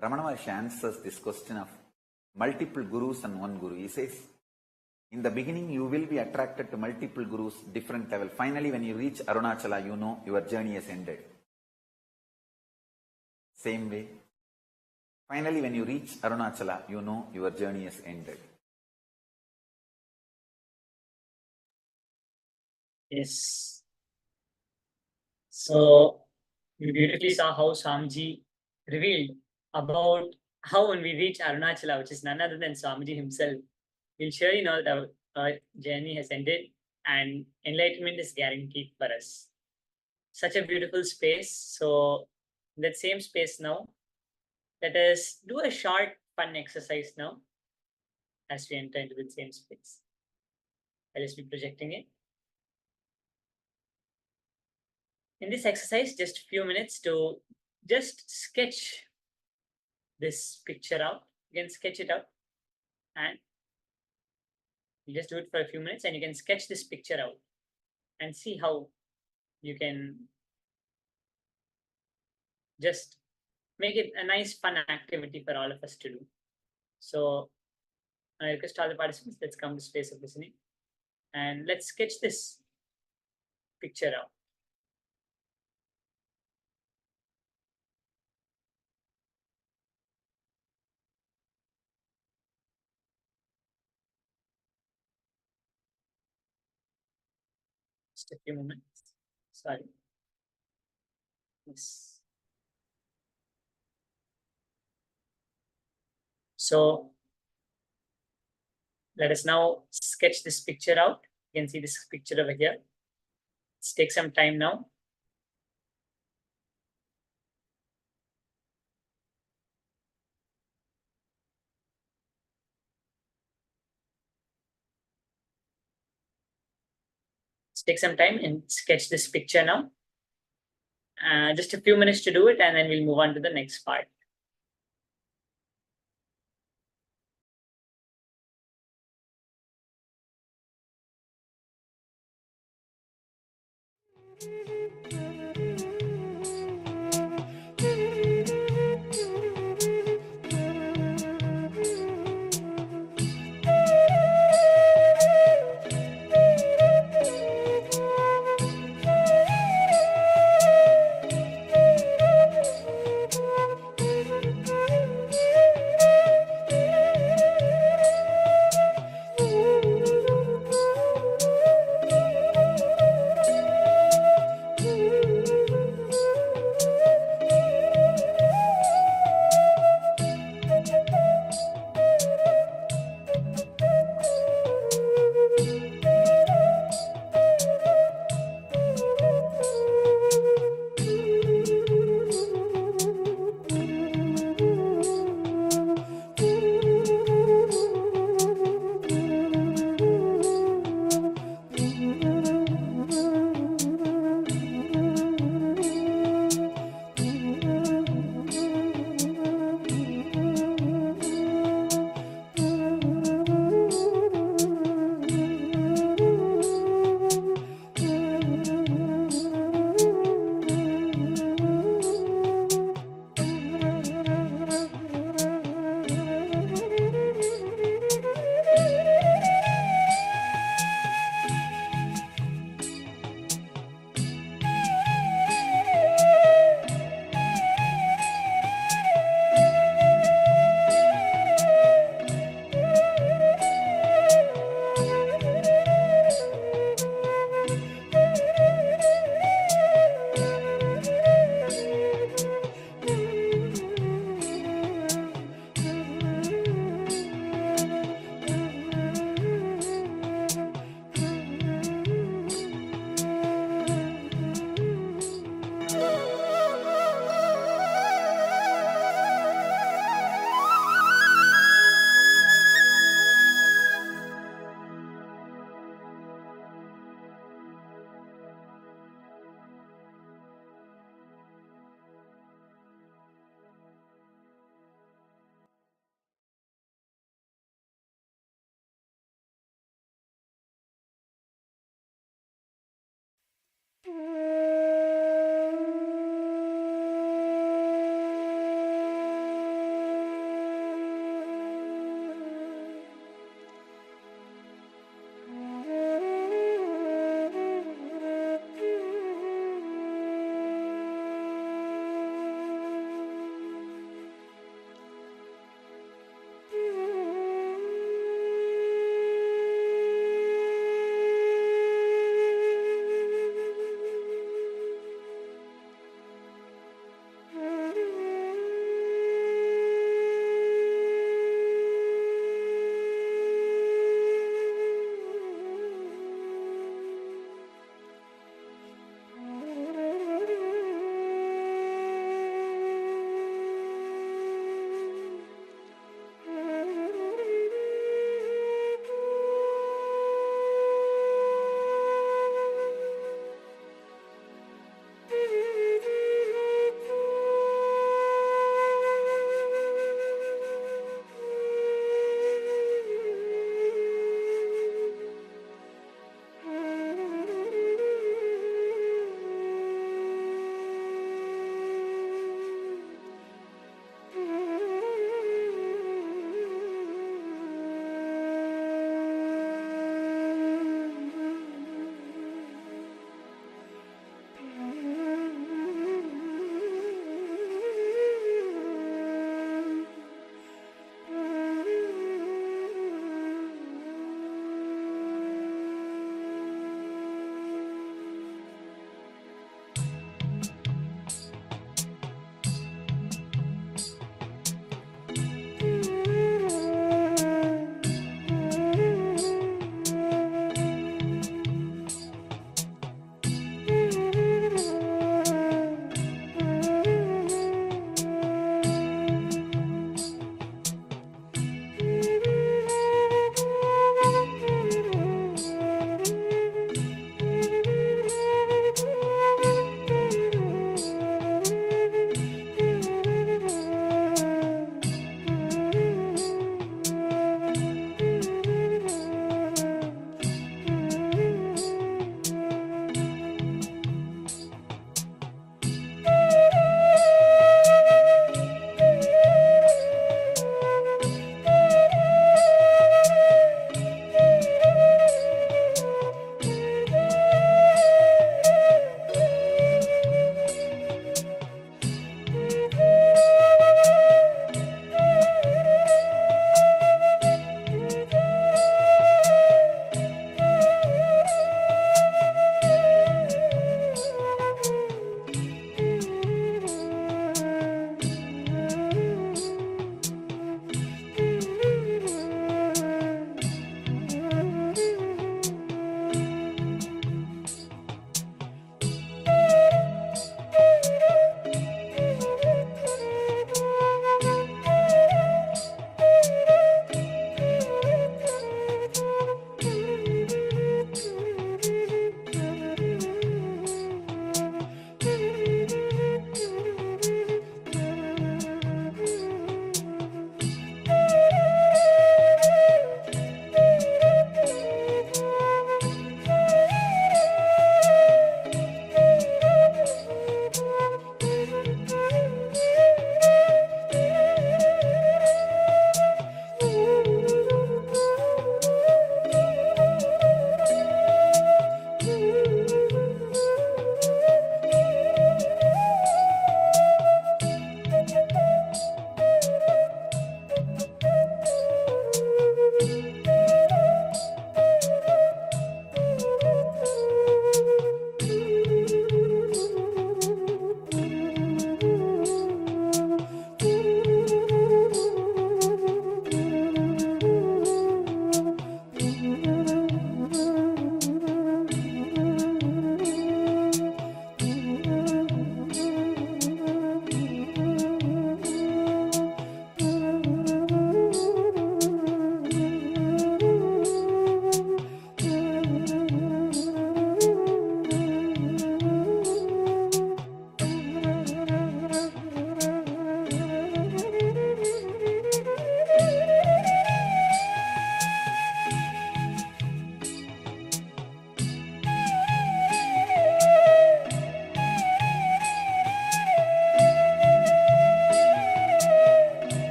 C: Ramana Maharshi answers this question of multiple gurus and one guru. He says, in the beginning, you will be attracted to multiple gurus, different level. Finally, when you reach Arunachala, you know your journey has ended. Same way. Finally, when you reach Arunachala, you know your journey has ended.
B: Yes. So, we beautifully saw how Swamiji revealed about how when we reach Arunachala, which is none other than Swamiji himself, we'll surely know that our journey has ended and enlightenment is guaranteed for us. Such a beautiful space. So, in that same space now, let us do a short fun exercise now as we enter into the same space. I'll just be projecting it. In this exercise, just a few minutes to just sketch this picture out. You can sketch it out and you just do it for a few minutes and you can sketch this picture out and see how you can just make it a nice fun activity for all of us to do. So I request all the participants, let's come to space of listening and let's sketch this picture out. Just a few moments. Sorry. Yes. So let us now sketch this picture out. You can see this picture over here. Let's take some time now. Let's take some time and sketch this picture now. Just a few minutes to do it and then we'll move on to the next part.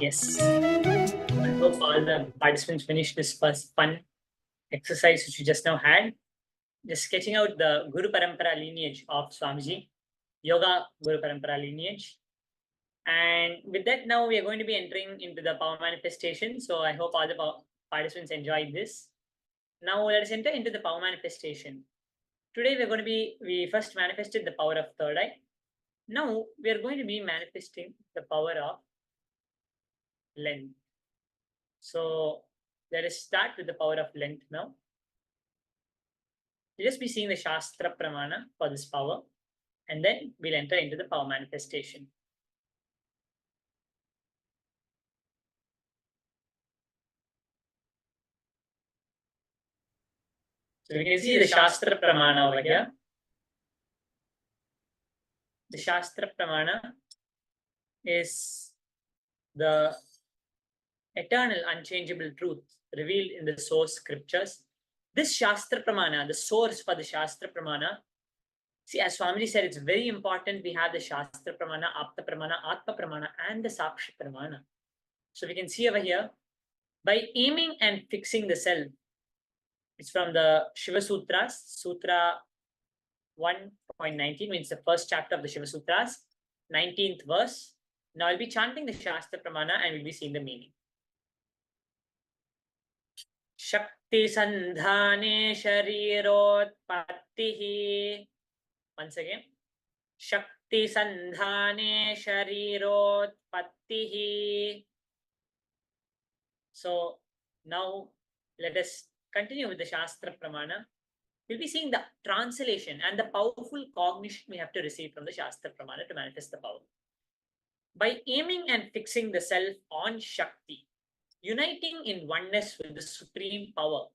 B: Yes. I hope all the participants finished this first fun exercise which we just now had. Just sketching out the Guru Parampara lineage of Swamiji, Yoga Guru Parampara lineage. And with that, now we are going to be entering into the power manifestation. So I hope all the participants enjoyed this. Now let us enter into the power manifestation. Today we first manifested the power of third eye. Now we are going to be manifesting the power of length. So let us start with the power of length now. We'll just be seeing the Shastra Pramana for this power, and then we'll enter into the power manifestation. So we can see the Shastra Pramana over here. The Shastra Pramana is the eternal unchangeable truth revealed in the source scriptures. This Shastra Pramana, the source for the Shastra Pramana, see, as Swamiji said, it's very important we have the Shastra Pramana, Apta Pramana, Atma Pramana, and the Sakshi Pramana. So we can see over here, by aiming and fixing the self, it's from the Shiva Sutras, Sutra 1.19, means the first chapter of the Shiva Sutras, 19th verse. Now I'll be chanting the Shastra Pramana and we'll be seeing the meaning. Shakti Sandhane Sharirotpattihi. Once again. Shakti Sandhane Sharirotpattihi. So now let us continue with the Shastra Pramana. We'll be seeing the translation and the powerful cognition we have to receive from the Shastra Pramana to manifest the power. By aiming and fixing the self on Shakti, uniting in oneness with the supreme power,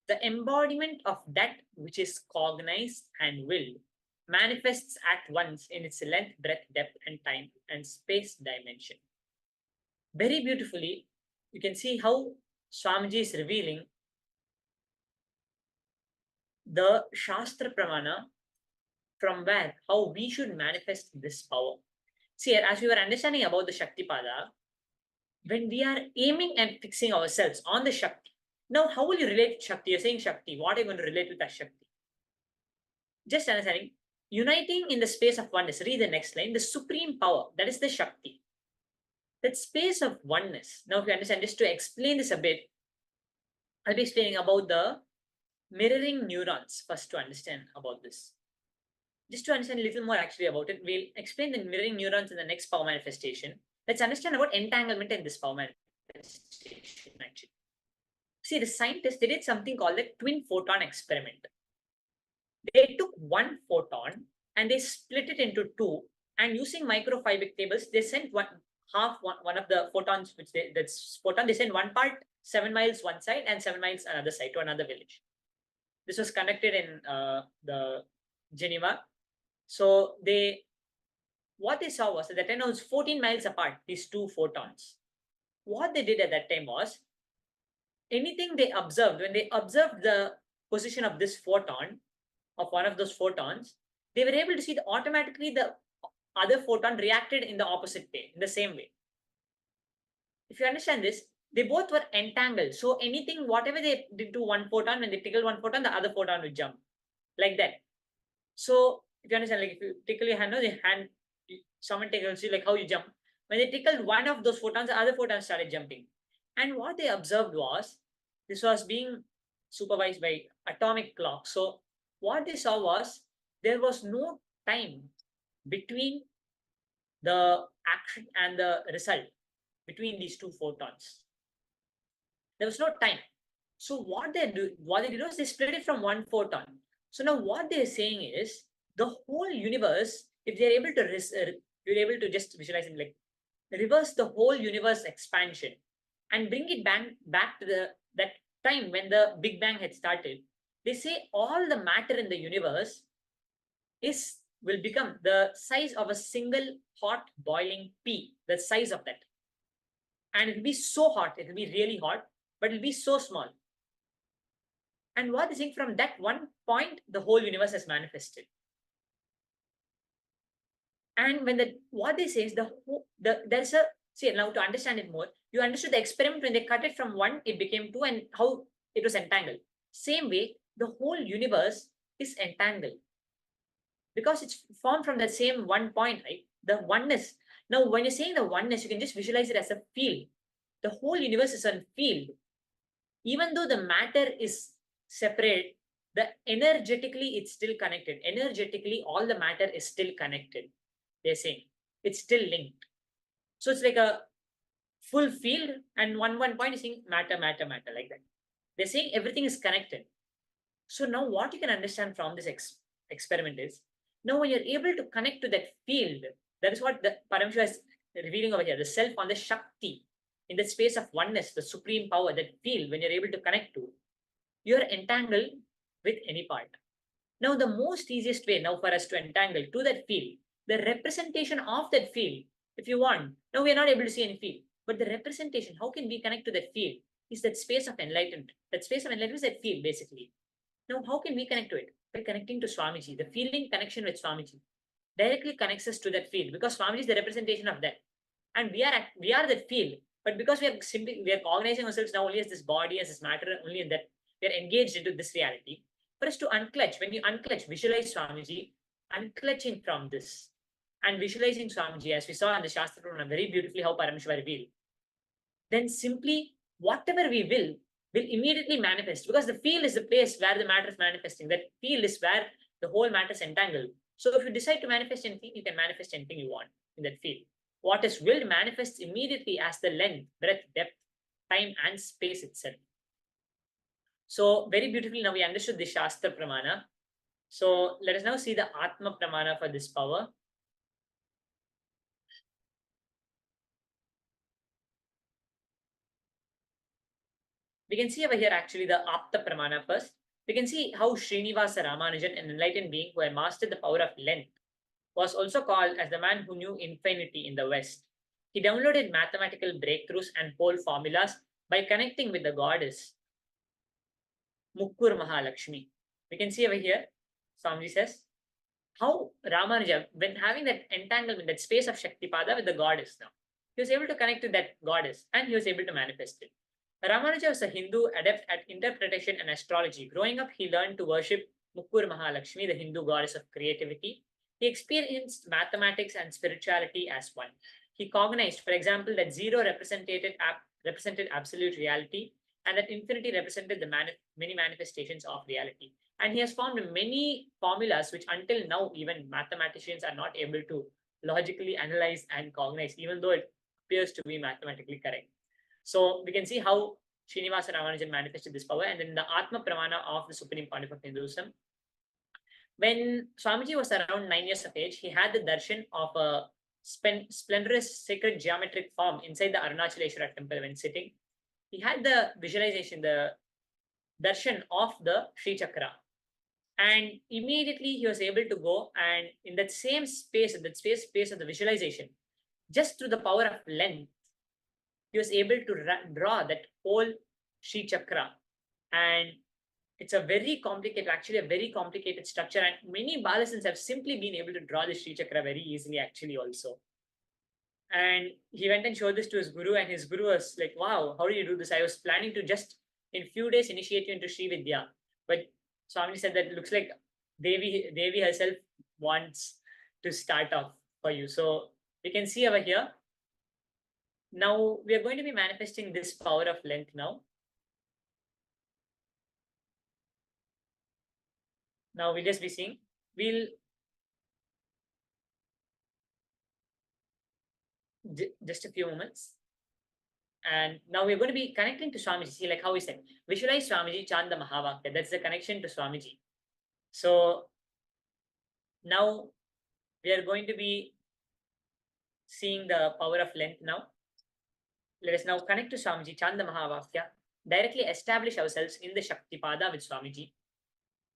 B: the embodiment of that which is cognized and willed manifests at once in its length, breadth, depth, and time and space dimension. Very beautifully, you can see how Swamiji is revealing the Shastra Pramana from where, how we should manifest this power. See, as we were understanding about the Shakti Pada, when we are aiming and fixing ourselves on the Shakti, now how will you relate to Shakti? You're saying Shakti, what are you going to relate with that Shakti? Just understanding, uniting in the space of oneness, read the next line, the supreme power, that is the Shakti. That space of oneness. Now if you understand, just to explain this a bit, I'll be explaining about the mirroring neurons first to understand about this. Just to understand a little more actually about it, we'll explain the mirroring neurons in the next power manifestation. Let's understand about entanglement in this power manifestation actually. See, the scientists, they did something called the twin photon experiment. They took one photon and they split it into two, and using microfiberic tables, they sent one of the photons, which they sent one part 7 miles one side and 7 miles another side to another village. This was conducted in the Geneva. So what they saw was that the time was 14 miles apart, these two photons. What they did at that time was, anything they observed, when they observed the position of this photon, of one of those photons, they were able to see that automatically the other photon reacted in the opposite way, in the same way. If you understand this, they both were entangled. So anything, whatever they did to one photon, when they tickle one photon, the other photon would jump. Like that. So if you understand, like if you tickle your hand, someone tickles you, like how you jump. When they tickled one of those photons, the other photons started jumping. And what they observed was, this was being supervised by atomic clock. So what they saw was, there was no time between the action and the result, between these two photons. There was no time. So what they did was they split it from one photon. So now what they're saying is, the whole universe, if they're able to you're able to just visualize it, like reverse the whole universe expansion and bring it back to that time when the Big Bang had started. They say all the matter in the universe will become the size of a single hot boiling pea, the size of that. And it will be so hot, it will be really hot, but it will be so small. And what they think, from that one point, the whole universe has manifested. And when what they say is there's a See, now to understand it more, you understood the experiment when they cut it from 1, it became 2, and how it was entangled. Same way, the whole universe is entangled because it's formed from the same one point, right? The oneness. Now, when you're saying the oneness, you can just visualize it as a field. The whole universe is a field. Even though the matter is separate, the energetically it's still connected. Energetically, all the matter is still connected. They're saying it's still linked. So it's like a full field, and one point is saying matter, matter, matter, like that. They're saying everything is connected. So now what you can understand from this experiment is, now when you're able to connect to that field, that is what the Paramashiva is revealing over here, the self on the Shakti, in the space of oneness, the supreme power, that field, when you're able to connect to, you're entangled with any part. Now, the most easiest way now for us to entangle to that field, the representation of that field, if you want, now we are not able to see any field, but the representation, how can we connect to that field, is that space of enlightenment. That space of enlightenment is that field, basically. Now, how can we connect to it? By connecting to Swamiji. The feeling connection with Swamiji directly connects us to that field, because Swamiji is the representation of that. And we are that field, but because we are organizing ourselves now only as this body, as this matter, only in that we are engaged into this reality. For us to unclutch, when you unclutch, visualize Swamiji, unclutching from this and visualizing Swamiji, as we saw in the Shastra Purana, very beautifully how Paramashiva revealed. Then simply whatever we will immediately manifest, because the field is the place where the matter is manifesting. That field is where the whole matter is entangled. So if you decide to manifest anything, you can manifest anything you want in that field. What is willed manifests immediately as the length, breadth, depth, time, and space itself. So very beautifully now we understood the Shastra Pramana. So let us now see the Atma Pramana for this power. We can see over here actually the Apta Pramana first. We can see how Srinivasa Ramanujan, an enlightened being who had mastered the power of length, was also called as the man who knew infinity in the West. He downloaded mathematical breakthroughs and whole formulas by connecting with the goddess Mukkur Mahalakshmi. We can see over here, Swamiji says, how Ramanuja, when having that entanglement, that space of Shaktipada with the goddess now, he was able to connect to that goddess and he was able to manifest it. Ramanuja was a Hindu adept at interpretation and astrology. Growing up, he learned to worship Mukkur Mahalakshmi, the Hindu goddess of creativity. He experienced mathematics and spirituality as one. He cognized, for example, that zero represented absolute reality, and that infinity represented the many manifestations of reality. And he has formed many formulas which until now even mathematicians are not able to logically analyze and cognize, even though it appears to be mathematically correct. So we can see how Srinivasa Ramanujan manifested this power. And then the Atma Pramana of the Supreme Pontiff of Hinduism. When Swamiji was around 9 years of age, he had the darshan of a splendorous sacred geometric form inside the Arunachaleshwara temple when sitting. He had the visualization, the darshan of the Sri Chakra. And immediately he was able to go and in that same space, in that space of the visualization, just through the power of length, he was able to draw that whole Sri Chakra. And it's a very complicated structure. And many Balasans have simply been able to draw the Sri Chakra very easily, actually, also. And he went and showed this to his guru, and his guru was like, wow, how do you do this? I was planning to just in few days initiate you into Sri Vidya. But Swamiji said that it looks like Devi herself wants to start off for you. So we can see over here. Now we are going to be manifesting this power of length now. Now we'll just be seeing, just a few moments. And now we're going to be connecting to Swamiji. See, like how we said, visualize Swamiji, chant the Mahavakya. That's the connection to Swamiji. So now we are going to be seeing the power of length now. Let us now connect to Swamiji, chant the Mahavakya, directly establish ourselves in the Shaktipada with Swamiji.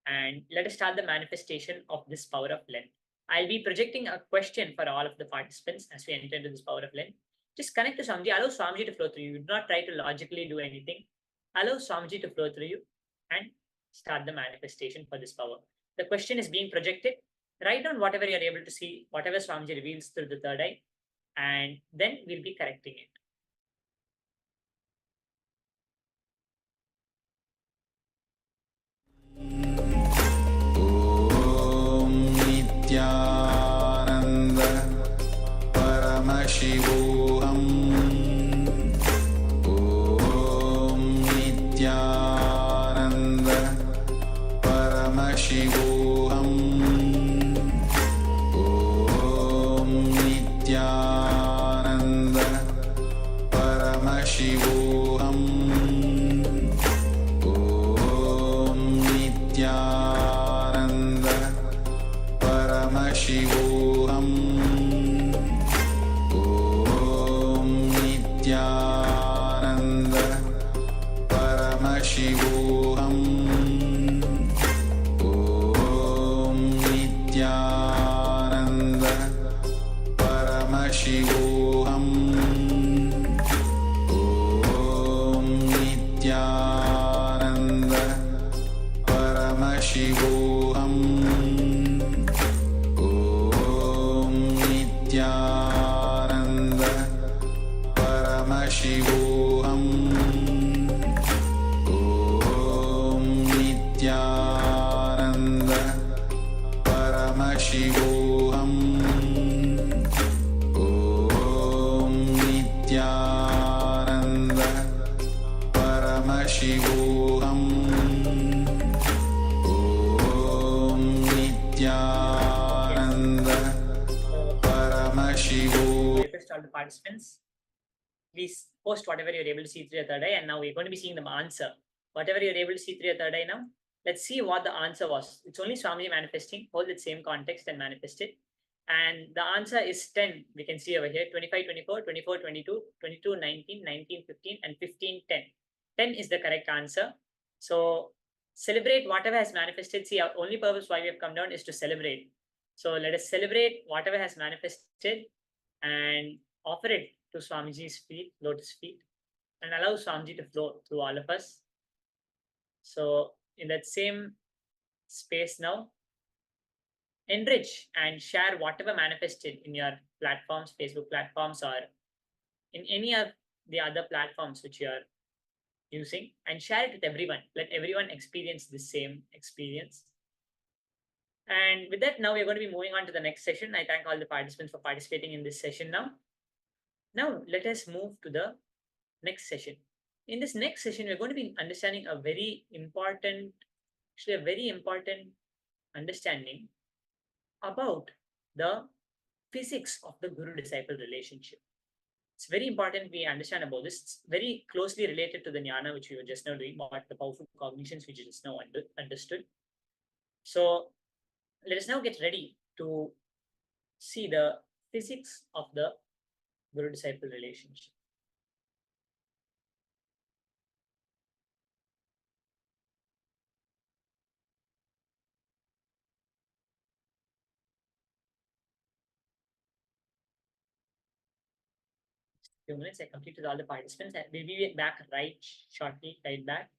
B: And let us start the manifestation of this power of length. I'll be projecting a question for all of the participants as we enter into this power of length. Just connect to Swamiji, allow Swamiji to flow through you. Do not try to logically do anything. Allow Swamiji to flow through you and start the manifestation for this power. The question is being projected. Write down whatever you're able to see, whatever Swamiji reveals through the third eye, and then we'll be correcting it.
A: Om Nityananda Paramashivoham. Om Nityananda Paramashivoham. Om Nityananda Paramashivoham. Om Nityananda Paramashivoham. Om Nityananda Paramashivoham. Om Nityananda Paramashivoham. Om Nityananda Paramashivoham. Om Nityananda Paramashivoham. Om Nityananda Paramashivoham. Om Nityananda Paramashivoham. Om Nityananda Paramashivoham.
B: Request all the participants, please post whatever you're able to see through your third eye, and now we're going to be seeing the answer. Whatever you're able to see through your third eye now, let's see what the answer was. It's only Swamiji manifesting, hold that same context and manifest it. And the answer is 10. We can see over here 25, 24, 24, 22, 22, 19, 19, 15, and 15, 10. 10 is the correct answer. So celebrate whatever has manifested. See, our only purpose why we have come down is to celebrate. So let us celebrate whatever has manifested and offer it to Swamiji's feet, lotus feet, and allow Swamiji to flow through all of us. So in that same space now, enrich and share whatever manifested in your platforms, Facebook platforms, or in any of the other platforms which you are using, and share it with everyone. Let everyone experience the same experience. And with that, now we're going to be moving on to the next session. I thank all the participants for participating in this session now. Now, let us move to the next session. In this next session, we're going to be understanding a very important understanding about the physics of the guru-disciple relationship. It's very important we understand about this. It's very closely related to the jnana which we were just now doing, about the powerful cognitions which we just now understood. So let us now get ready to see the physics of the guru-disciple relationship. Few minutes, I completed all the participants. We'll be back right back.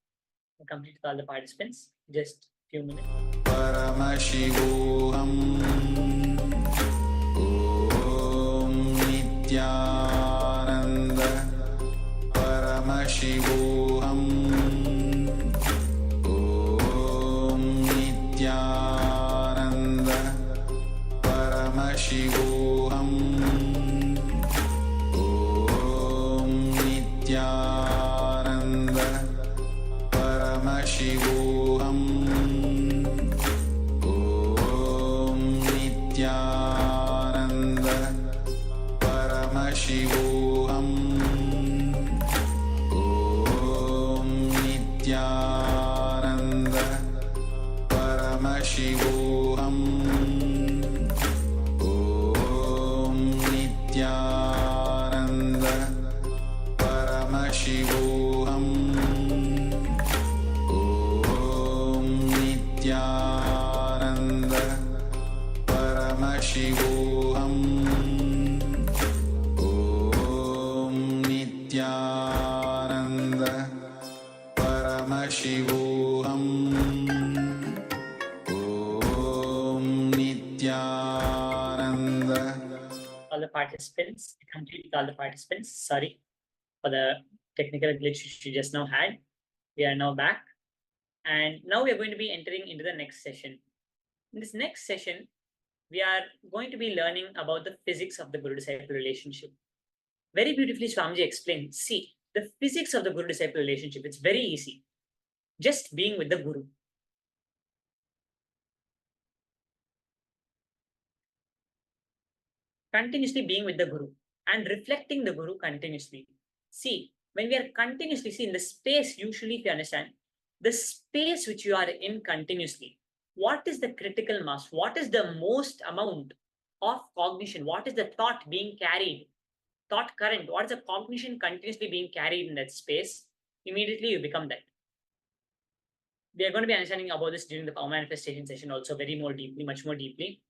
B: I completed all the participants. Just few minutes.
A: Paramashivoham. Om Nityananda Paramashivoham. Om Nityananda Paramashivoham. Om Nityananda Paramashivoham. Om Nityananda Paramashivoham. Om Nityananda Paramashivoham. Om Nityananda Paramashivoham. Om Nityananda Paramashivoham. Om Nityananda Paramashivoham. Om Nityananda.
B: All the participants. I completed all the participants. Sorry for the technical glitch which we just now had. We are now back. And now we are going to be entering into the next session. In this next session, we are going to be learning about the physics of the Guru-disciple relationship. Very beautifully, Swamiji explained. See, the physics of the Guru-disciple relationship, it's very easy. Just being with the Guru. Continuously being with the Guru and reflecting the Guru continuously. See, when we are continuously, see in the space, usually if you understand, the space which you are in continuously, what is the critical mass? What is the most amount of cognition? What is the thought being carried? Thought current, what is the cognition continuously being carried in that space? Immediately you become that. We are going to be understanding about this during the power manifestation session also very more deeply, much more deeply.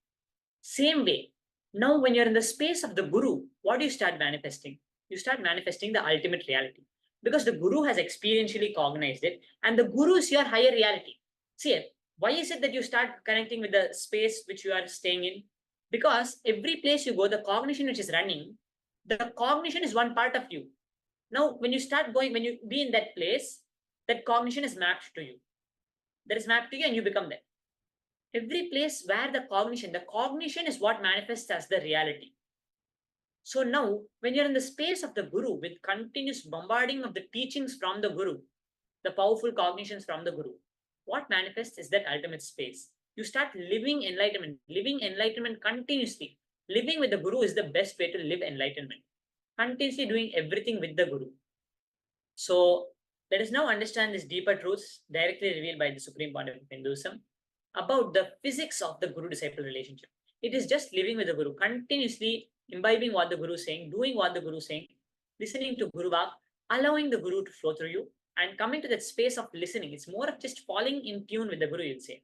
B: Same way, now when you're in the space of the Guru, what do you start manifesting? You start manifesting the ultimate reality. Because the Guru has experientially cognized it, and the Guru is your higher reality. See, why is it that you start connecting with the space which you are staying in? Because every place you go, the cognition which is running, the cognition is one part of you. Now, when you start going, when you be in that place, that cognition is mapped to you. That is mapped to you and you become that. Every place where the cognition is what manifests as the reality. So now, when you're in the space of the Guru with continuous bombarding of the teachings from the Guru, the powerful cognitions from the Guru, what manifests is that ultimate space. You start living enlightenment continuously. Living with the Guru is the best way to live enlightenment. Continuously doing everything with the Guru. So let us now understand these deeper truths directly revealed by the Supreme Pontiff of Hinduism about the physics of the Guru-disciple relationship. It is just living with the Guru, continuously imbibing what the Guru is saying, doing what the Guru is saying, listening to Guru Vak, allowing the Guru to flow through you, and coming to that space of listening. It's more of just falling in tune with the Guru, you'll say.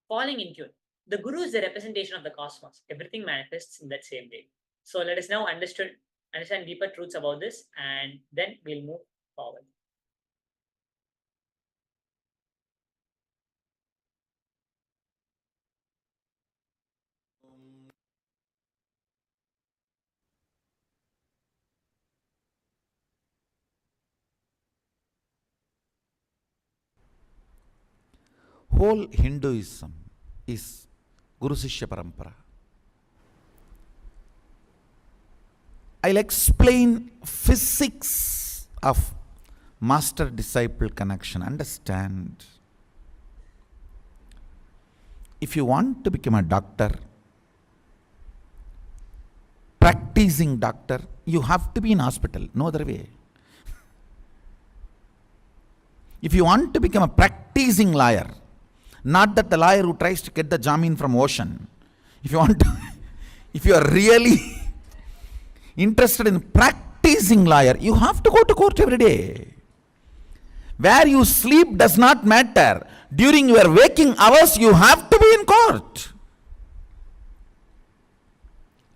B: Falling in tune. The Guru is the representation of the cosmos. Everything manifests in that same way. So let us now understand deeper truths about this, and then we'll move forward.
C: Whole Hinduism is Guru Sishya Parampara. I'll explain physics of master-disciple connection. Understand. If you want to become a doctor, practicing doctor, you have to be in hospital. No other way. If you want to become a practicing lawyer, not that the lawyer who tries to get the jamin from ocean. If you are really interested in practicing lawyer, you have to go to court every day. Where you sleep does not matter. During your waking hours, you have to be in court.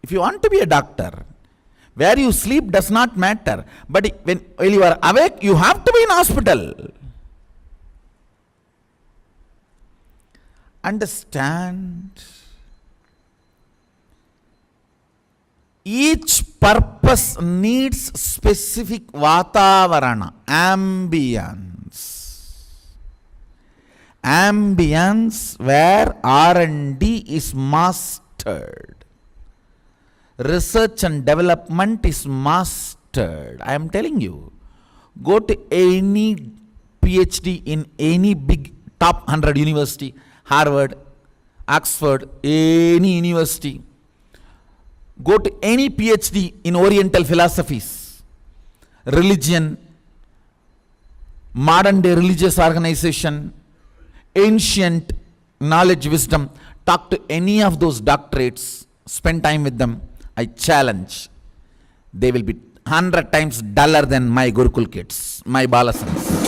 C: If you want to be a doctor, where you sleep does not matter. But while you are awake, you have to be in hospital. Understand. Each purpose needs specific vatavarana, ambience. Ambience where R&D is mastered. Research and development is mastered. I am telling you, go to any PhD in any big top 100 university, Harvard, Oxford, any university. Go to any PhD in Oriental philosophies, religion, modern day religious organization, ancient knowledge, wisdom. Talk to any of those doctorates, spend time with them. I challenge, they will be 100 times duller than my Gurukul kids, my Balasans.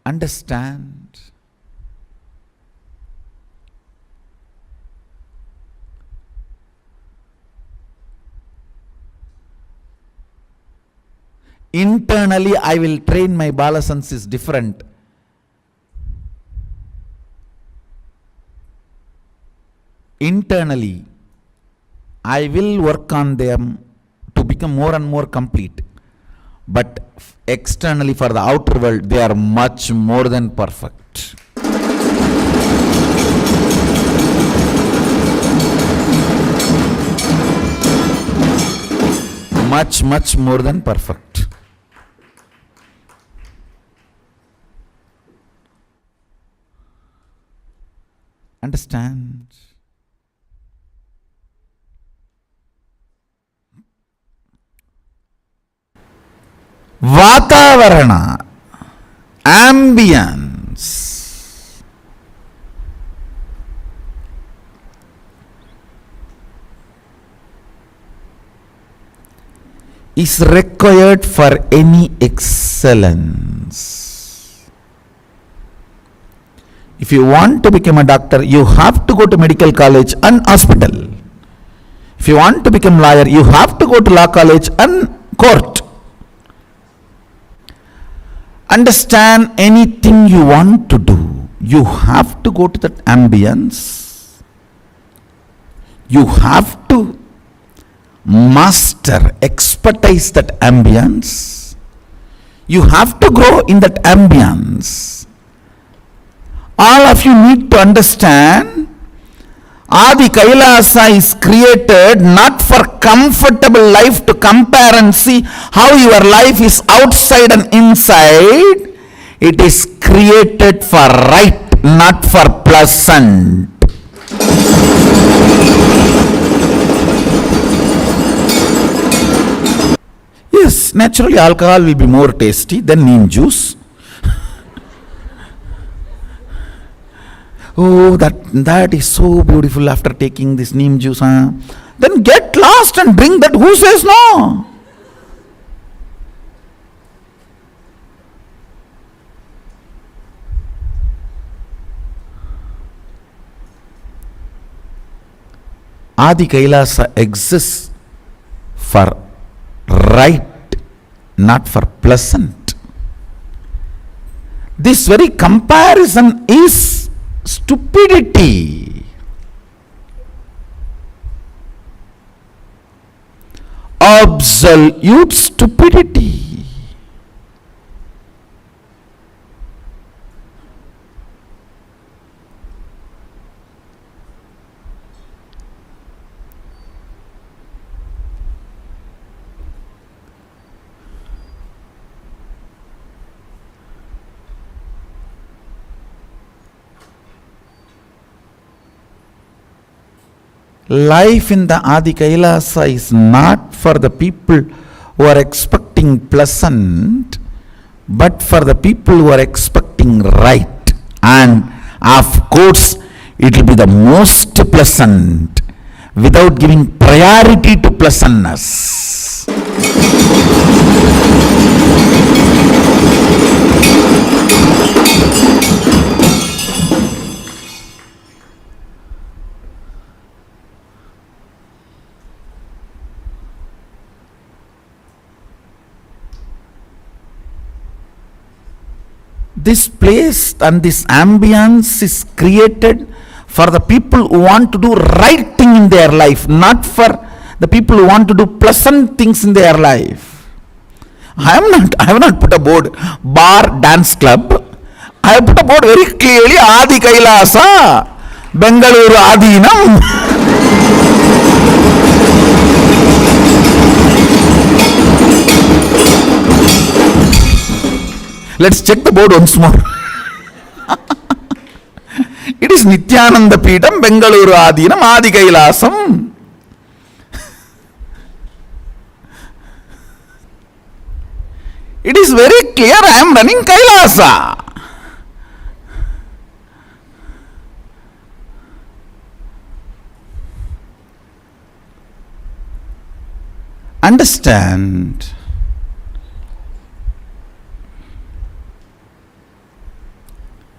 C: Understand. Internally, I will train my bala senses different. Internally, I will work on them to become more and more complete. But externally, for the outer world, they are much more than perfect. Much, much more than perfect. Understand? Vatavarana, ambience, is required for any excellence. If you want to become a doctor, you have to go to medical college and hospital. If you want to become lawyer, you have to go to law college and court. Understand, anything you want to do, you have to go to that ambience. You have to master, expertise that ambience. You have to grow in that ambience. All of you need to understand, Adi Kailasa is created not for comfortable life to compare and see how your life is outside and inside. It is created for right, not for pleasant. Yes, naturally alcohol will be more tasty than neem juice. Oh, that is so beautiful after taking this neem juice. Then get lost and drink that. Who says no? Adi Kailasa exists for right, not for pleasant. This very comparison is stupidity. Absolute stupidity. Life in the Adi Kailasa is not for the people who are expecting pleasant, but for the people who are expecting right. And of course, it will be the most pleasant without giving priority to pleasantness. This place and this ambience is created for the people who want to do right thing in their life, not for the people who want to do pleasant things in their life. I have not put a board, bar, dance club. I have put a board very clearly, Adi Kailasa, Bengaluru Adinam. Let's check the board once more. It is Nithyananda Peetham, Bengaluru Adinam, Adi Kailasam. It is very clear, I am running Kailasa. Understand.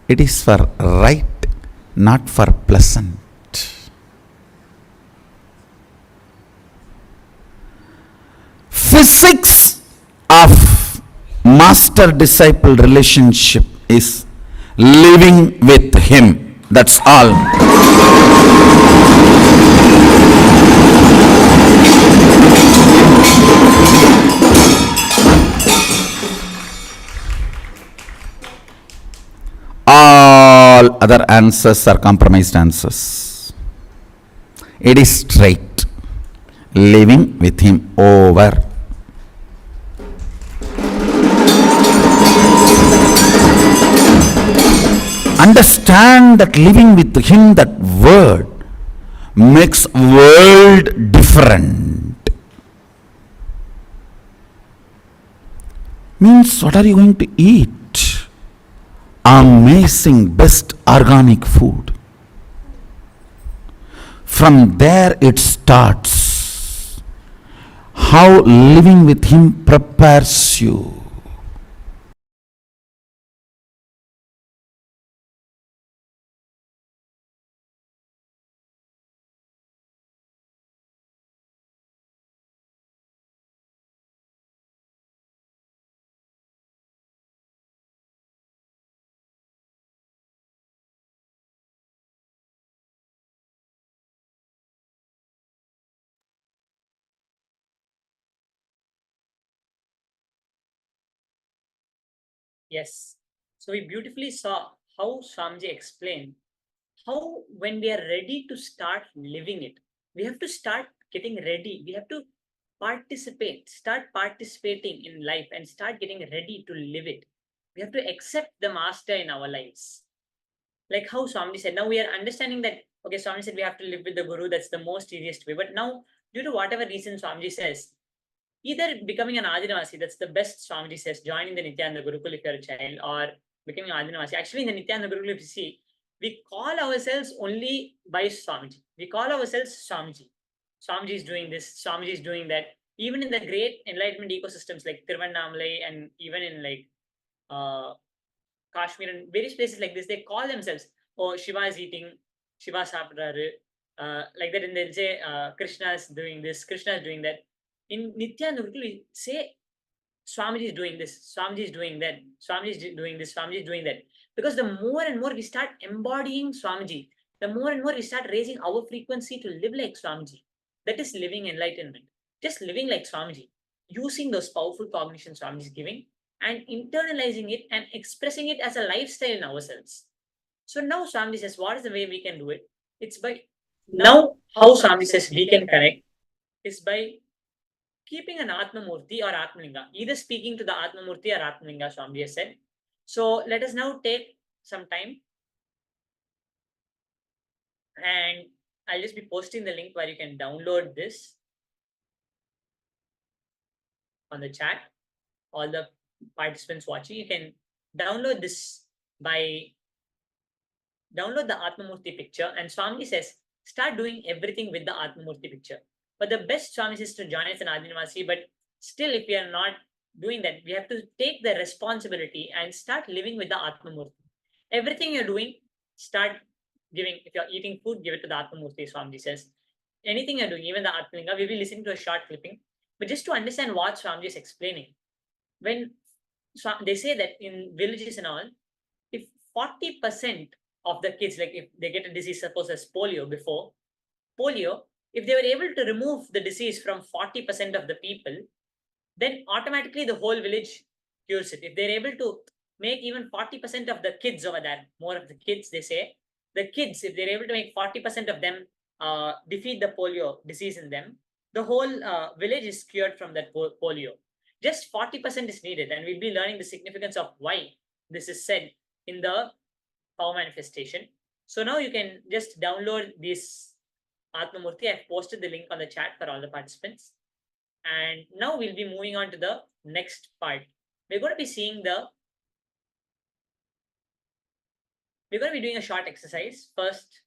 C: It is for right, not for pleasant. Physics of master-disciple relationship is living with him. That's all. All other answers are compromised answers. It is straight. Living with him, over. Understand that living with him, that word, makes world different. Means, what are you going to eat? Amazing, best organic food. From there it starts. How living with him prepares you.
B: Yes. So we beautifully saw how Swamiji explained how when we are ready to start living it, we have to start getting ready. We have to start participating in life and start getting ready to live it. We have to accept the master in our lives. Like how Swamiji said, now we are understanding that, okay, Swamiji said we have to live with the Guru, that's the most easiest way. But now, due to whatever reason Swamiji says, either becoming an Adinavasi, that's the best Swamiji says, joining the Nityananda Gurukul if you're a child, or becoming an Adinavasi. Actually, in the Nityananda Gurukul, if you see, we call ourselves only by Swamiji. We call ourselves Swamiji. Swamiji is doing this, Swamiji is doing that. Even in the great enlightenment ecosystems like Tiruvannamalai and even in like Kashmir and various places like this, they call themselves, oh, Shiva is eating, Shiva saapidararu, like that, and they'll say Krishna is doing this, Krishna is doing that. In Nityananda Gurukul, we say Swamiji is doing this, Swamiji is doing that, Swamiji is doing this, Swamiji is doing that. Because the more and more we start embodying Swamiji, the more and more we start raising our frequency to live like Swamiji. That is living enlightenment. Just living like Swamiji, using those powerful cognitions Swamiji is giving and internalizing it and expressing it as a lifestyle in ourselves. So now Swamiji says, what is the way we can do it? It's by now how Swamiji says we can connect is by keeping an Atmamurti or Atmalinga, either speaking to the Atmamurti or Atmalinga, Swamiji has said. So let us now take some time and I'll just be posting the link where you can download this on the chat. All the participants watching, you can download this by download the Atmamurti picture, and Swamiji says, start doing everything with the Atmamurti picture. But the best Swamiji is to join as an Adinavasi, but still if we are not doing that, we have to take the responsibility and start living with the Atmamurti. Everything you're doing, start giving. If you're eating food, give it to the Atmamurti, Swamiji says. Anything you're doing, even the Atmalinga, we'll be listening to a short clipping. But just to understand what Swamiji is explaining, when they say that in villages and all, if 40% of the kids, like if they get a disease, suppose as polio before, polio, if they were able to remove the disease from 40% of the people, then automatically the whole village cures it. If they're able to make even 40% of the kids over there, more of the kids, they say, the kids, if they're able to make 40% of them defeat the polio disease in them, the whole village is cured from that polio. Just 40% is needed, and we'll be learning the significance of why this is said in the power manifestation. So now you can just download this Atmamurti. I've posted the link on the chat for all the participants. And now we'll be moving on to the next part. We're going to be doing a short exercise. First,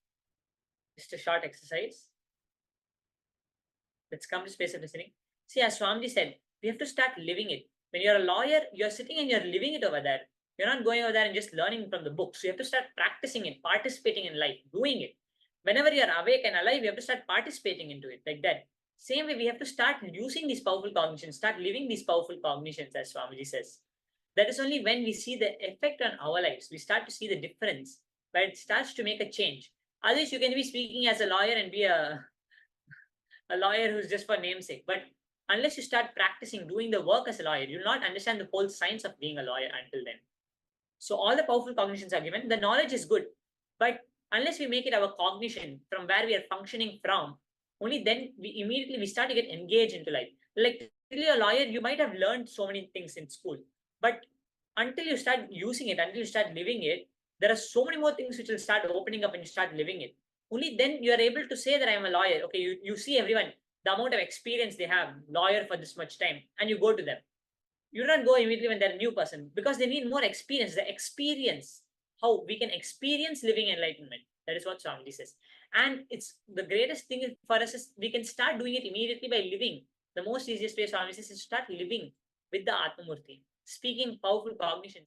B: just a short exercise. Let's come to space of listening. See, as Swamiji said, we have to start living it. When you're a lawyer, you're sitting and you're living it over there. You're not going over there and just learning from the books. You have to start practicing it, participating in life, doing it. Whenever you're awake and alive, you have to start participating into it like that. Same way, we have to start using these powerful cognitions, start living these powerful cognitions, as Swamiji says. that is only when we see the effect on our lives, we start to see the difference, where it starts to make a change. Otherwise, you can be speaking as a lawyer and be a lawyer who's just for namesake. But unless you start practicing doing the work as a lawyer, you'll not understand the whole science of being a lawyer until then. So all the powerful cognitions are given. The knowledge is good, but unless we make it our cognition from where we are functioning from, only then we immediately start to get engaged into life. Like really a lawyer, you might have learned so many things in school, but until you start using it, until you start living it, there are so many more things which will start opening up when you start living it. Only then you are able to say that I am a lawyer. Okay, you see everyone, the amount of experience they have, lawyer for this much time, and you go to them. You don't go immediately when they're a new person, because they need more experience. The experience, how we can experience living enlightenment. That is what Swamiji says. And it's the greatest thing for us is we can start doing it immediately by living. The most easiest way, Swamiji says, is to start living with the Atmamurti, speaking powerful cognition.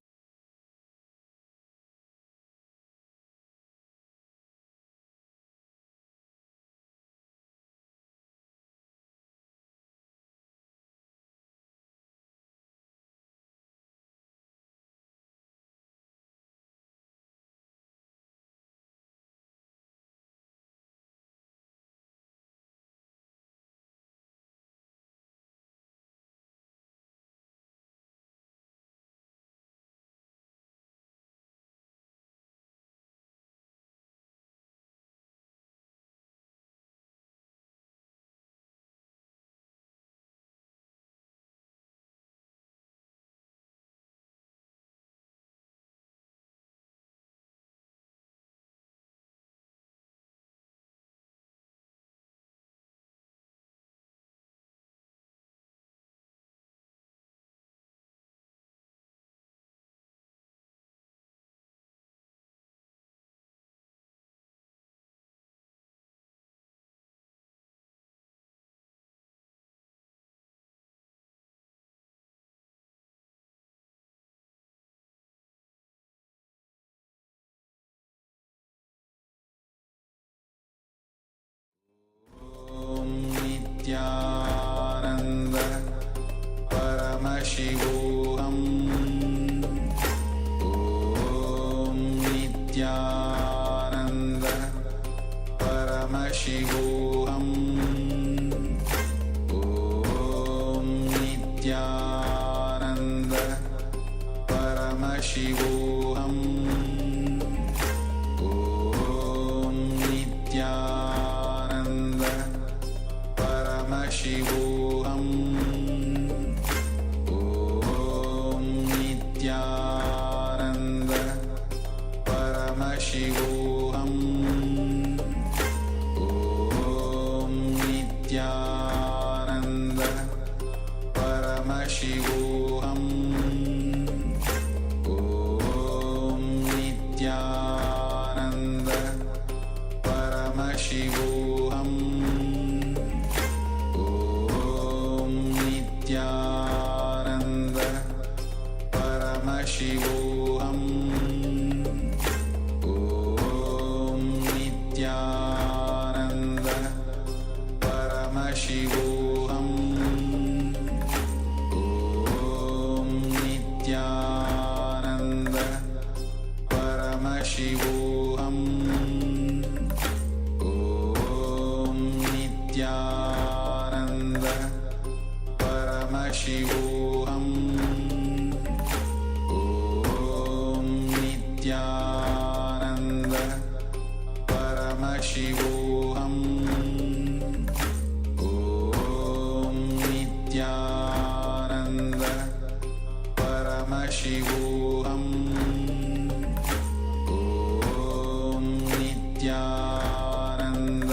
A: Nityanand परमशिवोऽहम् ॐ नित्यानन्द परमशिवोऽहम् ॐ नित्यानन्द परमशिवोऽहम् ॐ Nityanand Paramashivoham Om Nityananda Paramashivoham Om Nityananda Paramashivoham Om Nityananda Paramashivoham Nityananda Paramashivoham Om Nityananda Paramashivoham Om Nityananda Paramashivoham Om Nityananda Paramashivoham Om Nityananda Paramashivoham Om Nityananda Paramashivoham Om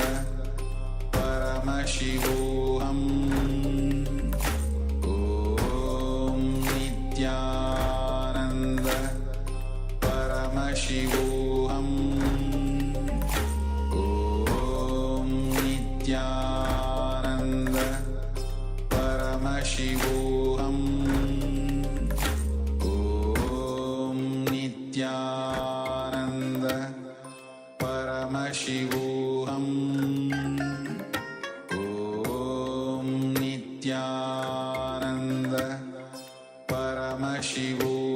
A: Nityananda Paramashivoham Nityananda Paramashivoham Om Nityananda Paramashivoham Om Nityananda Paramashivoham Om Nityananda Paramashivoham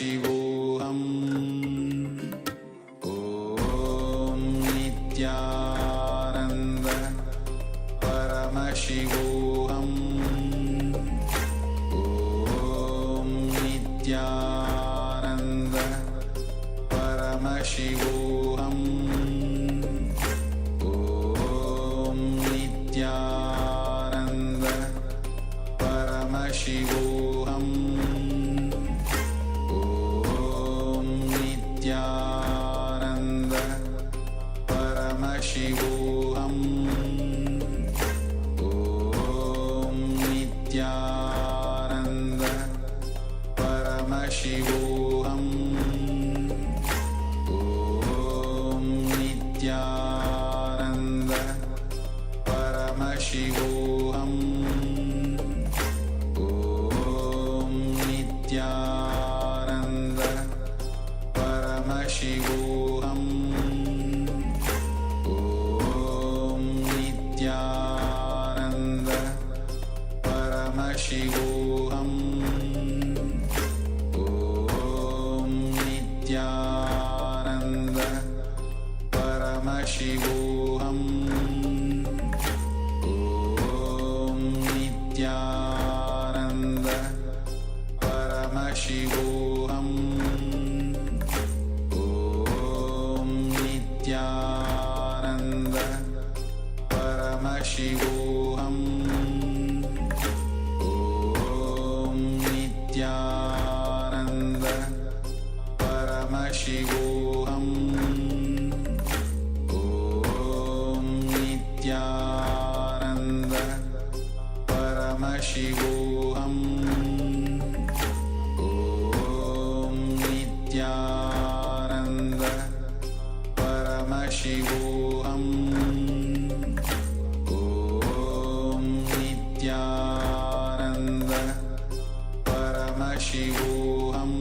A: Paramashivoham Om Nityananda Paramashivoham Om Nityananda Paramashivoham Om Nityananda Paramashivoham Om Nityananda Paramashivoham Om Nityananda Paramashivoham Om Nityananda Paramashivoham Om Nityananda Paramashivoham Om Nityananda Paramashivoham Om Nityananda Paramashivoham Om Nityananda Paramashivoham Om Nityananda Paramashivoham Om Nityananda Paramashivoham Om Nityananda Paramashivoham Om Nityananda Paramashivoham Om Nityananda Paramashivoham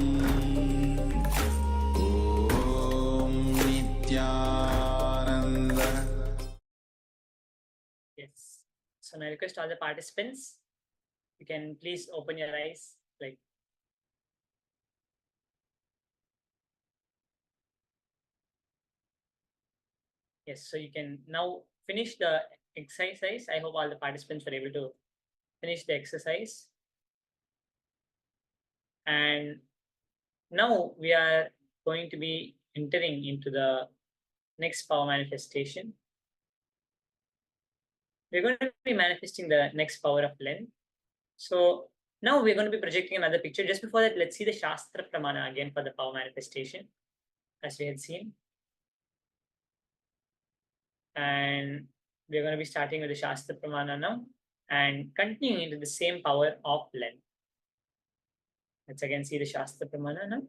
A: Om Nityananda.
B: Yes. So now I request all the participants, you can please open your eyes. Yes, so you can now finish the exercise. I hope all the participants were able to finish the exercise. And now we are going to be entering into the next power manifestation. We're going to be manifesting the next power of length. So now we're going to be projecting another picture. Just before that, let's see the Shastra Pramana again for the power manifestation, as we had seen. And we're going to be starting with the Shastra Pramana now and continuing into the same power of length. Let's again see the Shastra Pramana now.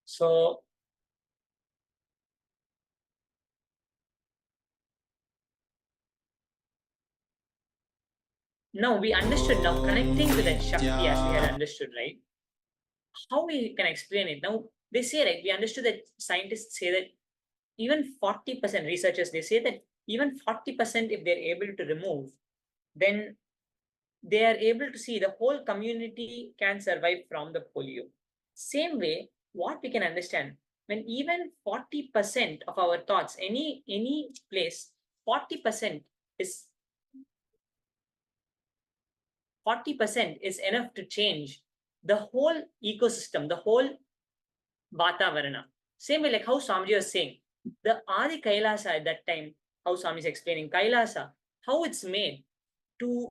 B: So now we understood, now connecting to that Shakti as we had understood, right? How we can explain it? Now they say, right, we understood that scientists say that even 40%, researchers, they say that even 40% if they're able to remove, then they are able to see the whole community can survive from the polio. Same way, what we can understand, when even 40% of our thoughts, any place, 40% is enough to change the whole ecosystem, the whole Vatavarana. Same way, like how Swamiji was saying, the Adi Kailasa at that time, how Swami is explaining Kailasa, how it's made to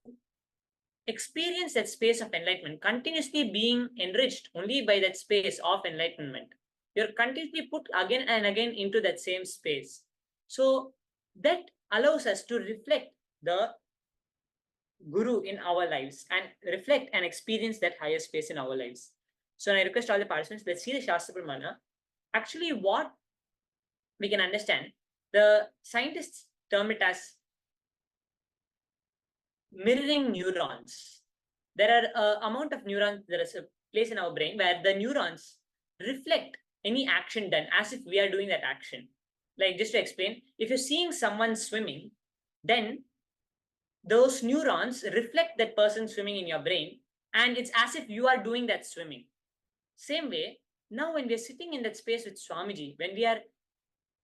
B: experience that space of enlightenment, continuously being enriched only by that space of enlightenment. You're continuously put again and again into that same space. So that allows us to reflect the Guru in our lives and reflect and experience that higher space in our lives. So I request all the participants, let's see the Shastra Pramana. Actually, what we can understand, the scientists term it as mirroring neurons. There are amount of neurons, there is a place in our brain where the neurons reflect any action done as if we are doing that action. Like, just to explain, if you're seeing someone swimming, then those neurons reflect that person swimming in your brain, and it's as if you are doing that swimming. Same way, now when we are sitting in that space with Swamiji, when we are,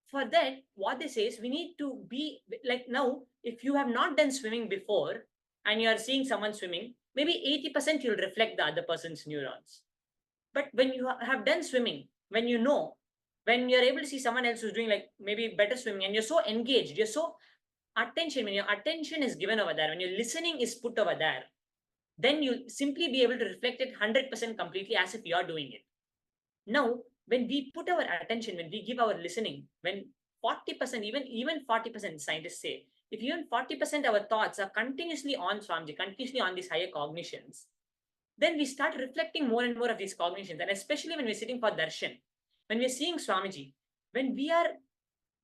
B: for that, what they say is we need to be like, now, if you have not done swimming before and you are seeing someone swimming, maybe 80% you'll reflect the other person's neurons. But when you have done swimming, when you know, when you're able to see someone else who's doing like maybe better swimming, and you're so engaged, you're so attention, when your attention is given over there, when your listening is put over there, then you'll simply be able to reflect it 100% completely as if you're doing it. Now, when we put our attention, when we give our listening, when 40%, even 40%, scientists say, if even 40% our thoughts are continuously on Swamiji, continuously on these higher cognitions, then we start reflecting more and more of these cognitions. And especially when we're sitting for darshan, when we're seeing Swamiji, when we are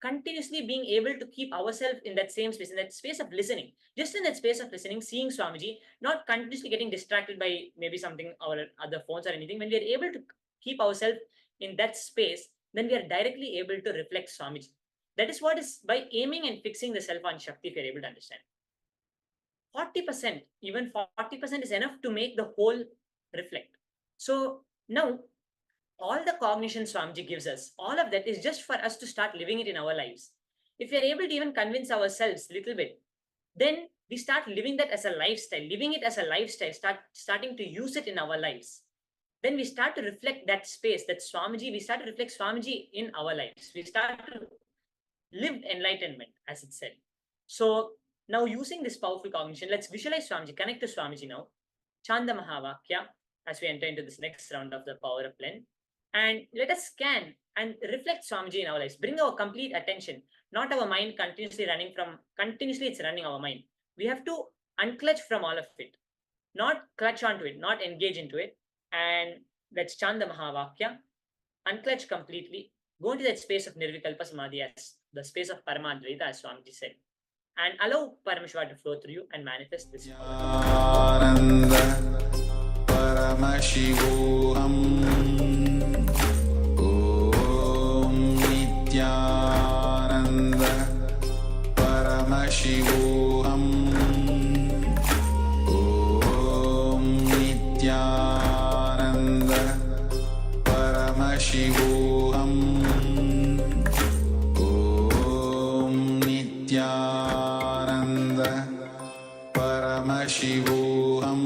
B: continuously being able to keep ourselves in that same space, in that space of listening, just in that space of listening, seeing Swamiji, not continuously getting distracted by maybe something, our other phones or anything, when we are able to keep ourselves in that space, then we are directly able to reflect Swamiji. That is what is by aiming and fixing the self on Shakti, if you're able to understand. 40%, even 40% is enough to make the whole reflect. So now, all the cognition Swamiji gives us, all of that is just for us to start living it in our lives. If we are able to even convince ourselves a little bit, then we start living that as a lifestyle, living it as a lifestyle, starting to use it in our lives. Then we start to reflect that space, that Swamiji, we start to reflect Swamiji in our lives. We start to live enlightenment, as it said. So now, using this powerful cognition, let's visualize Swamiji, connect to Swamiji now. Chanda Mahavakya, as we enter into this next round of the power of Len. And let us scan and reflect Swamiji in our lives. Bring our complete attention, not our mind continuously it's running our mind. We have to unclutch from all of it, not clutch onto it, not engage into it. And let's chant the Mahavakya, unclutch completely, go into that space of Nirvikalpa Samadhi, as the space of Paramadvaita, as Swamiji said, and allow Paramashiva to flow through you and manifest this power.
A: Paramashivoham Om Nithyananda Paramashivoham Om Nithyananda Paramashivoham Om Nithyananda Paramashivoham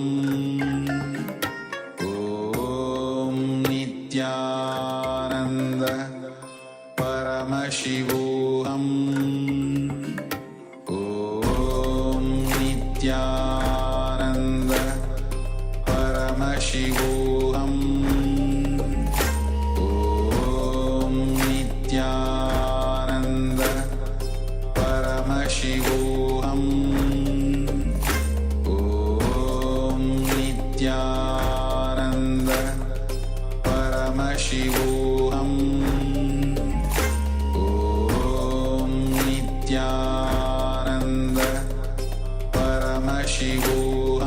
A: Nithyananda Paramashivoham Om Nithyananda Paramashivoham Om Nithyananda Paramashivoham Om Nithyananda Paramashivoham Om Nithyananda Paramashivoham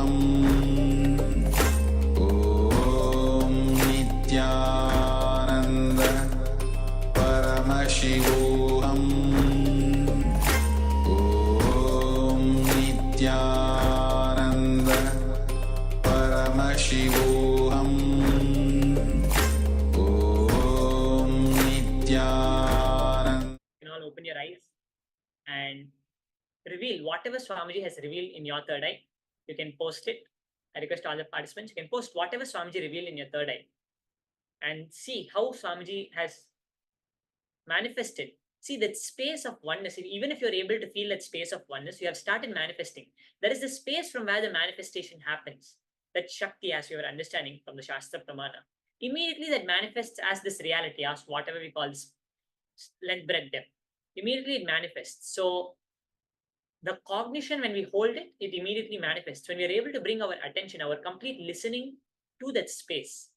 A: Om Nithyananda Paramashivoham Om Nithyananda Paramashivoham
B: You can all open your eyes and reveal whatever Swamiji has revealed in your third eye. You can post it. I request all the participants, you can post whatever Swamiji revealed in your third eye and see how Swamiji has manifested. See that space of oneness. Even if you're able to feel that space of oneness, you have started manifesting. There is the space from where the manifestation happens. That Shakti, as you are understanding from the Shastra Pramana, immediately that manifests as this reality, as whatever we call this length, breadth, depth. Immediately it manifests. So the cognition, when we hold it, it immediately manifests. When we are able to bring our attention, our complete listening to that space,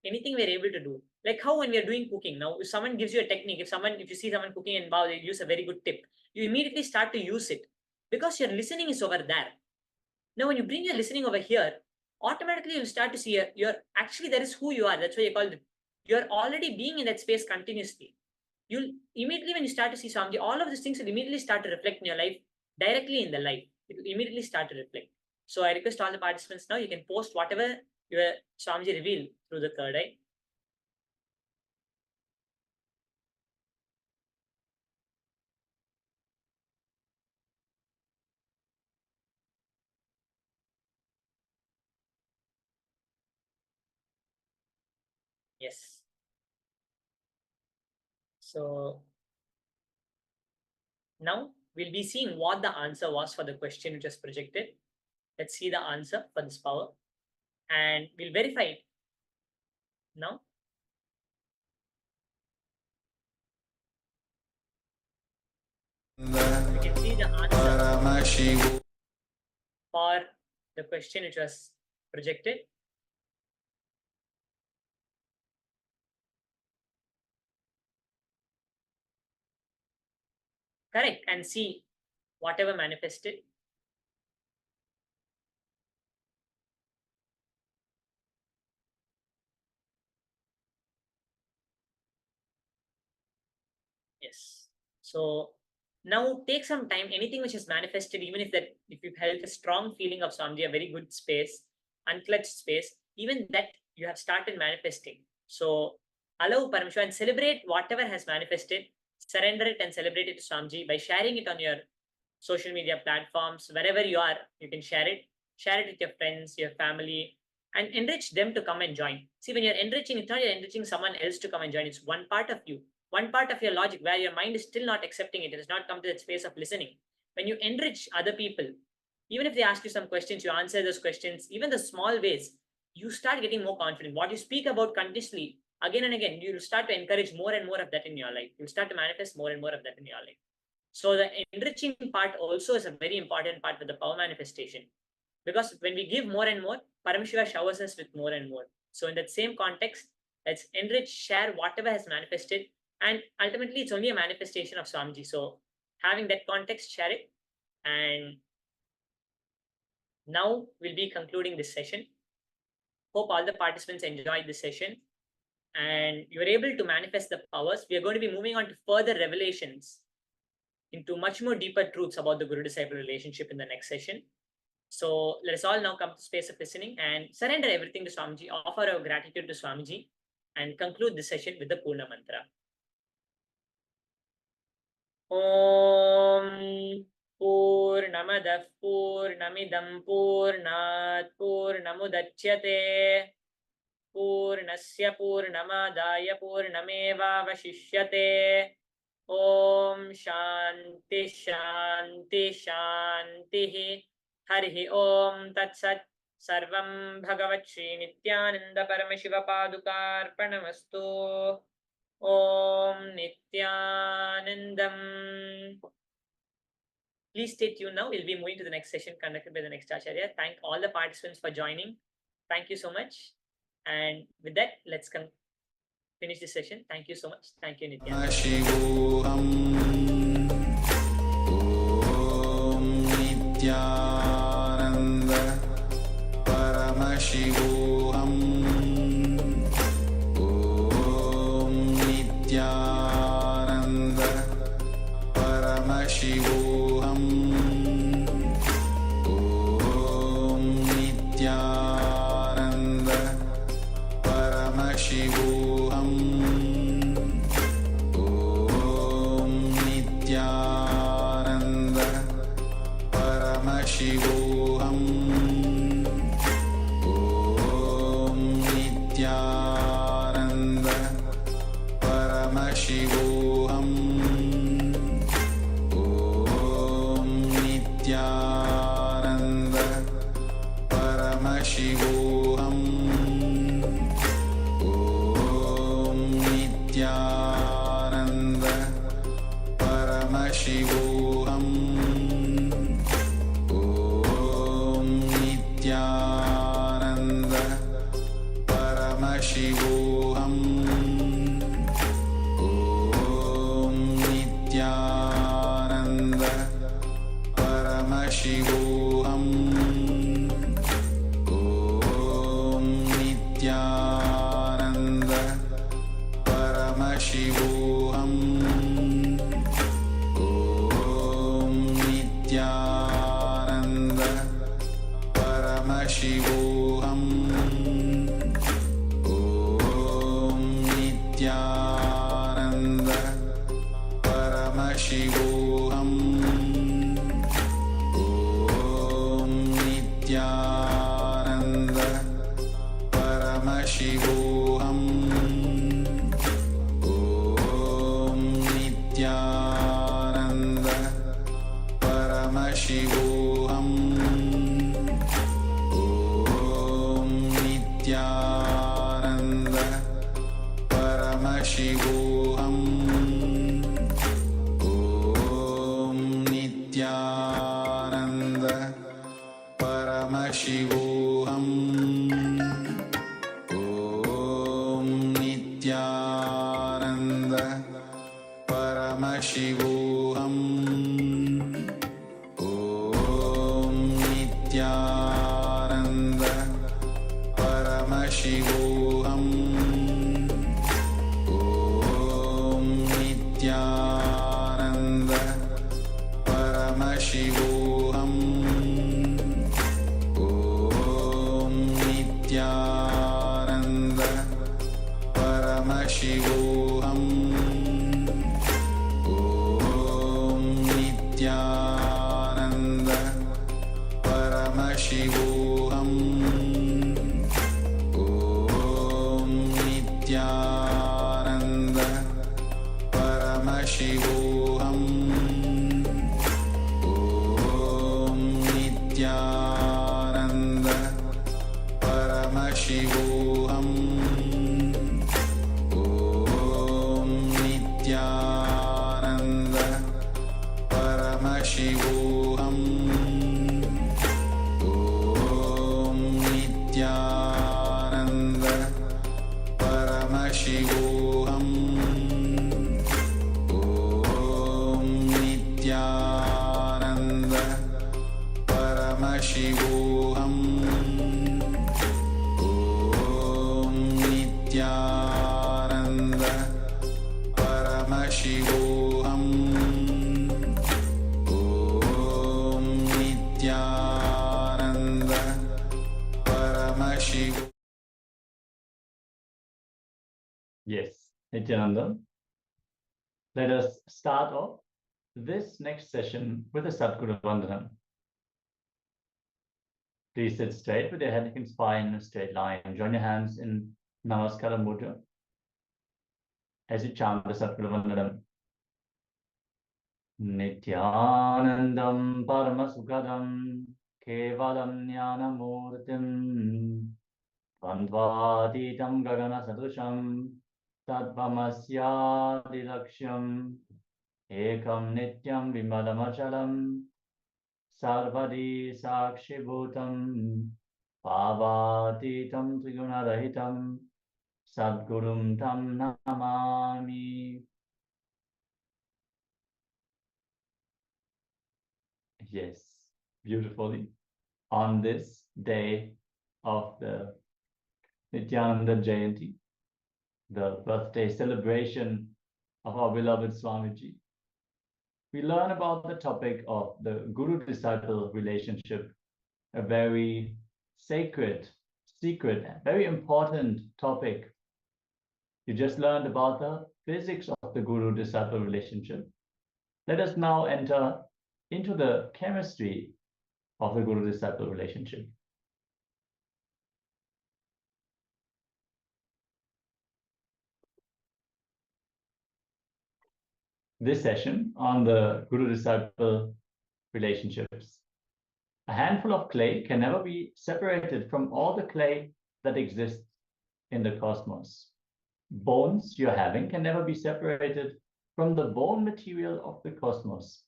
B: anything we're able to do. Like how when we are doing cooking, now if someone gives you a technique, if you see someone cooking and wow, they use a very good tip, you immediately start to use it because your listening is over there. Now when you bring your listening over here, automatically you'll start to see your actually that is who you are. That's why you call it you're already being in that space continuously. You'll immediately, when you start to see Swamiji, all of these things will immediately start to reflect in your life, directly in the life. It will immediately start to reflect. So I request all the participants now, you can post whatever your Swamiji reveal through the third eye. Yes. So now we'll be seeing what the answer was for the question which was projected. Let's see the answer for this power and we'll verify it now. We can see the answer for the question which was projected. Correct, and see whatever manifested. Yes. So now take some time, anything which is manifested, even if you've held a strong feeling of Swamiji, a very good space, unclutched space, even that you have started manifesting. So allow Paramashiva and celebrate whatever has manifested, surrender it and celebrate it to Swamiji by sharing it on your social media platforms, wherever you are, you can share it with your friends, your family, and enrich them to come and join. See, when you're enriching, it's not you're enriching someone else to come and join, it's one part of you. One part of your logic where your mind is still not accepting it. It has not come to that space of listening. When you enrich other people, even if they ask you some questions, you answer those questions, even the small ways, you start getting more confident. What you speak about continuously, again and again, you will start to encourage more and more of that in your life. You'll start to manifest more and more of that in your life. So the enriching part also is a very important part with the power manifestation. Because when we give more and more, Paramashiva showers us with more and more. So in that same context, let's enrich, share whatever has manifested. And ultimately, it's only a manifestation of Swamiji. So having that context, share it. And now we'll be concluding this session. Hope all the participants enjoyed this session. And you're able to manifest the powers. We are going to be moving on to further revelations into much more deeper truths about the Guru-disciple relationship in the next session. So let us all now come to the space of listening and surrender everything to Swamiji, offer our gratitude to Swamiji, and conclude this session with the Purna Mantra. Om Purnamadah Purnamidam Purnat Purnamudachyate Purnasya Purnamadaya Purnameva Vashishyate. Om Shanti Shanti Shanti Harihi Om Tat Sat Sarvam Bhagavat Sri Nithyananda Paramashivam Padukarpanamastu. Om Nithyanandam. Please stay tuned now. We'll be moving to the next session conducted by the next Acharya. Thank all the participants for joining. Thank you so much. And with that, let's finish this session. Thank you so much. Thank you, Nityananda.
A: Paramashivoham Om Nithyananda Paramashivoham Om Nithyananda Paramashivoham Om Nithyananda Paramashivoham Nithyananda Paramashivoham Om Nithyananda Paramashivoham Om Nithyananda Paramashivoham Om Nithyananda Paramashivoham Om Nithyananda Paramashivoham Om Nithyananda Paramashivoham Om Nityananda Paramashivoham Om Nityananda Paramashivoham Om Nityananda Paramashivoham Om Nityananda Paramashivoham Om Nityananda Paramashivoham Om Nityananda Paramashivoham Om Nityananda Paramashivoham Om Nityananda Paramashivoham Om Nityananda Paramashivoham Om Nityananda Paramashivoham Om Nityananda Paramashivoham Om Nityananda Paramashivoham Om Nityananda Paramashivoham Om Nityananda Paramashivoham Om Nityananda Paramashivoham Om Nityananda Paramashivoham Om Nityananda Paramashivoham Om Nityananda Paramashivoham.
D: Yes, Nityananda. Let us start off this next session with a Sadguru Vandanam. Please sit straight with your head and spine in a straight line. Join your hands in Namaskara Mudra as you chant the Sadguru Vandanam. Nityanandam Paramasukadam Kevalam Jnanamurtim Vandvaditam Gagana Sadusham Tadvamasyadilaksham Ekam Nityam Vimalamachalam Sarvadi Sakshibhutam Pavatitam Trigunarahitam Sadgurum Tam Namami. Yes, beautifully. On this day of the Nityananda Jayanti, the birthday celebration of our beloved Swamiji, we learn about the topic of the Guru-disciple relationship, a very sacred, secret, very important topic. You just learned about the physics of the Guru-disciple relationship. Let us now enter into the chemistry of the Guru-disciple relationship. This session on the Guru-disciple relationships. A handful of clay can never be separated from all the clay that exists in the cosmos. Bones you're having can never be separated from the bone material of the cosmos.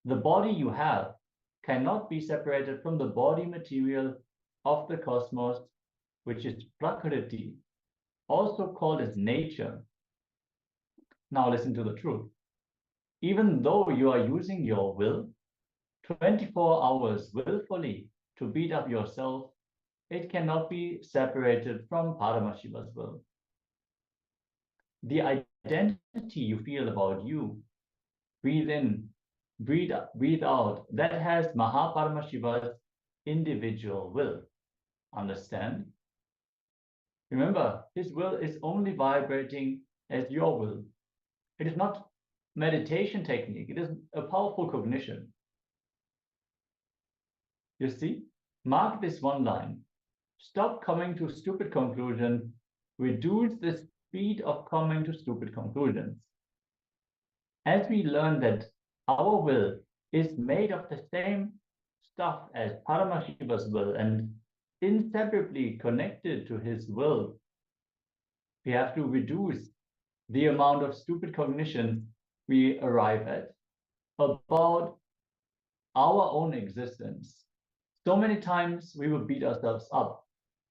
D: The body you have cannot be separated from the body material of the cosmos, which is Prakriti, also called as nature. Now listen to the truth. Even though you are using your will 24 hours willfully to beat up yourself, it cannot be separated from Paramashiva's will. The identity you feel about you. Breathe in, breathe out. That has Mahaparamashiva's individual will. Understand? Remember, his will is only vibrating as your will. It is not meditation technique. It is a powerful cognition. You see? Mark this one line. Stop coming to stupid conclusions. Reduce the speed of coming to stupid conclusions. As we learn that our will is made of the same stuff as Paramashiva's will and inseparably connected to his will, we have to reduce the amount of stupid cognition we arrive at about our own existence. So many times we will beat ourselves up,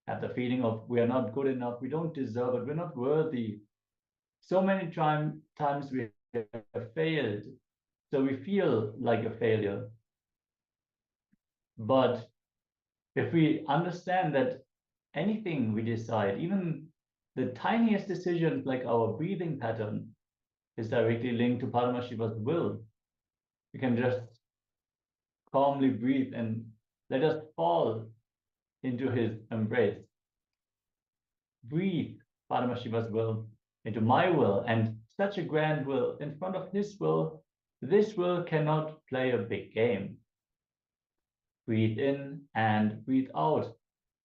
D: have the feeling of we are not good enough, we don't deserve it, we're not worthy. So many times we have failed, so we feel like a failure. But if we understand that anything we decide, even the tiniest decisions like our breathing pattern, is directly linked to Paramashiva's will, we can just calmly breathe and let us fall into his embrace. Breathe Paramashiva's will into my will, and such a grand will in front of his will, this will cannot play a big game. Breathe in and breathe out.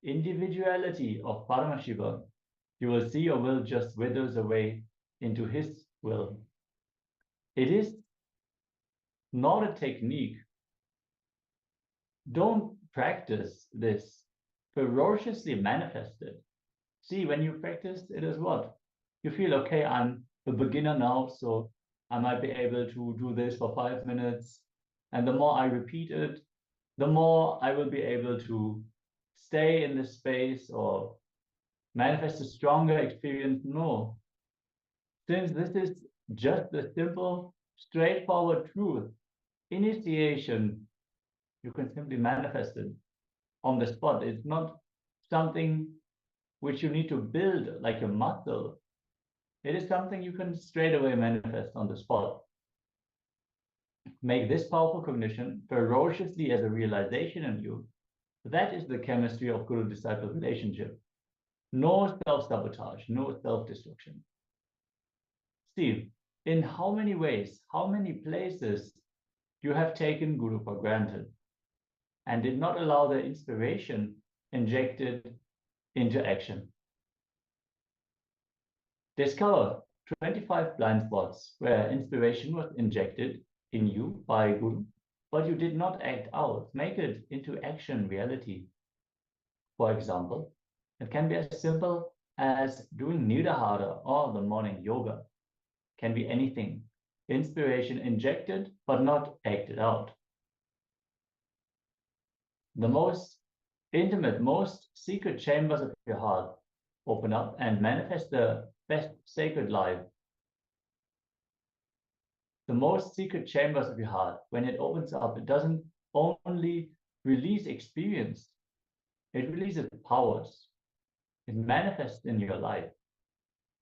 D: Individuality of Paramashiva. You will see your will just withers away into his will. It is not a technique. Don't practice this. Ferociously manifest it. See, when you practice, it is what? You feel, okay, I'm a beginner now, so I might be able to do this for 5 minutes. And the more I repeat it, the more I will be able to stay in this space or manifest a stronger experience. No. Since this is just the simple, straightforward truth, initiation, you can simply manifest it on the spot. It's not something which you need to build like a muscle. It is something you can straight away manifest on the spot. Make this powerful cognition ferociously as a realization in you. That is the chemistry of guru-disciple relationship. No self-sabotage, no self-destruction. Steve, in how many ways, how many places you have taken Guru for granted and did not allow the inspiration injected into action? Discover 25 blind spots where inspiration was injected in you by Guru, but you did not act out. Make it into action reality. For example, it can be as simple as doing Nidahara or the morning yoga. Can be anything. Inspiration injected, but not acted out. The most intimate, most secret chambers of your heart open up and manifest the best sacred life. The most secret chambers of your heart, when it opens up, it doesn't only release experience, it releases powers. It manifests in your life.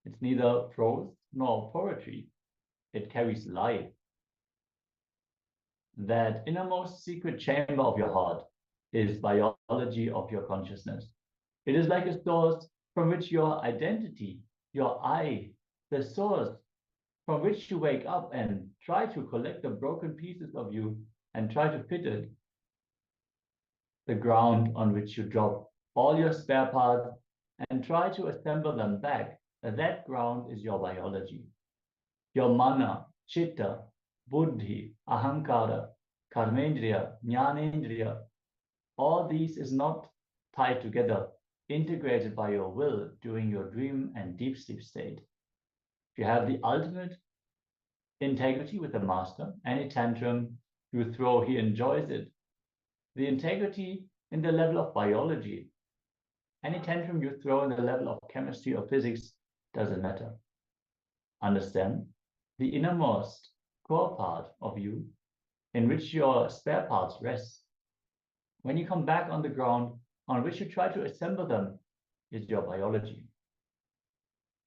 D: It's neither prose nor poetry. It carries life. That innermost secret chamber of your heart is biology of your consciousness. It is like a source from which your identity, your I, the source from which you wake up and try to collect the broken pieces of you and try to fit it. The ground on which you drop all your spare parts and try to assemble them back. That ground is your biology. Your mana, chitta, buddhi, ahankara, karmendriya, jnanendriya, all these is not tied together, integrated by your will during your dream and deep sleep state. If you have the ultimate integrity with the master, any tantrum you throw, he enjoys it. The integrity in the level of biology, any tantrum you throw in the level of chemistry or physics, doesn't matter. Understand? The innermost core part of you, in which your spare parts rest, when you come back on the ground on which you try to assemble them, is your biology.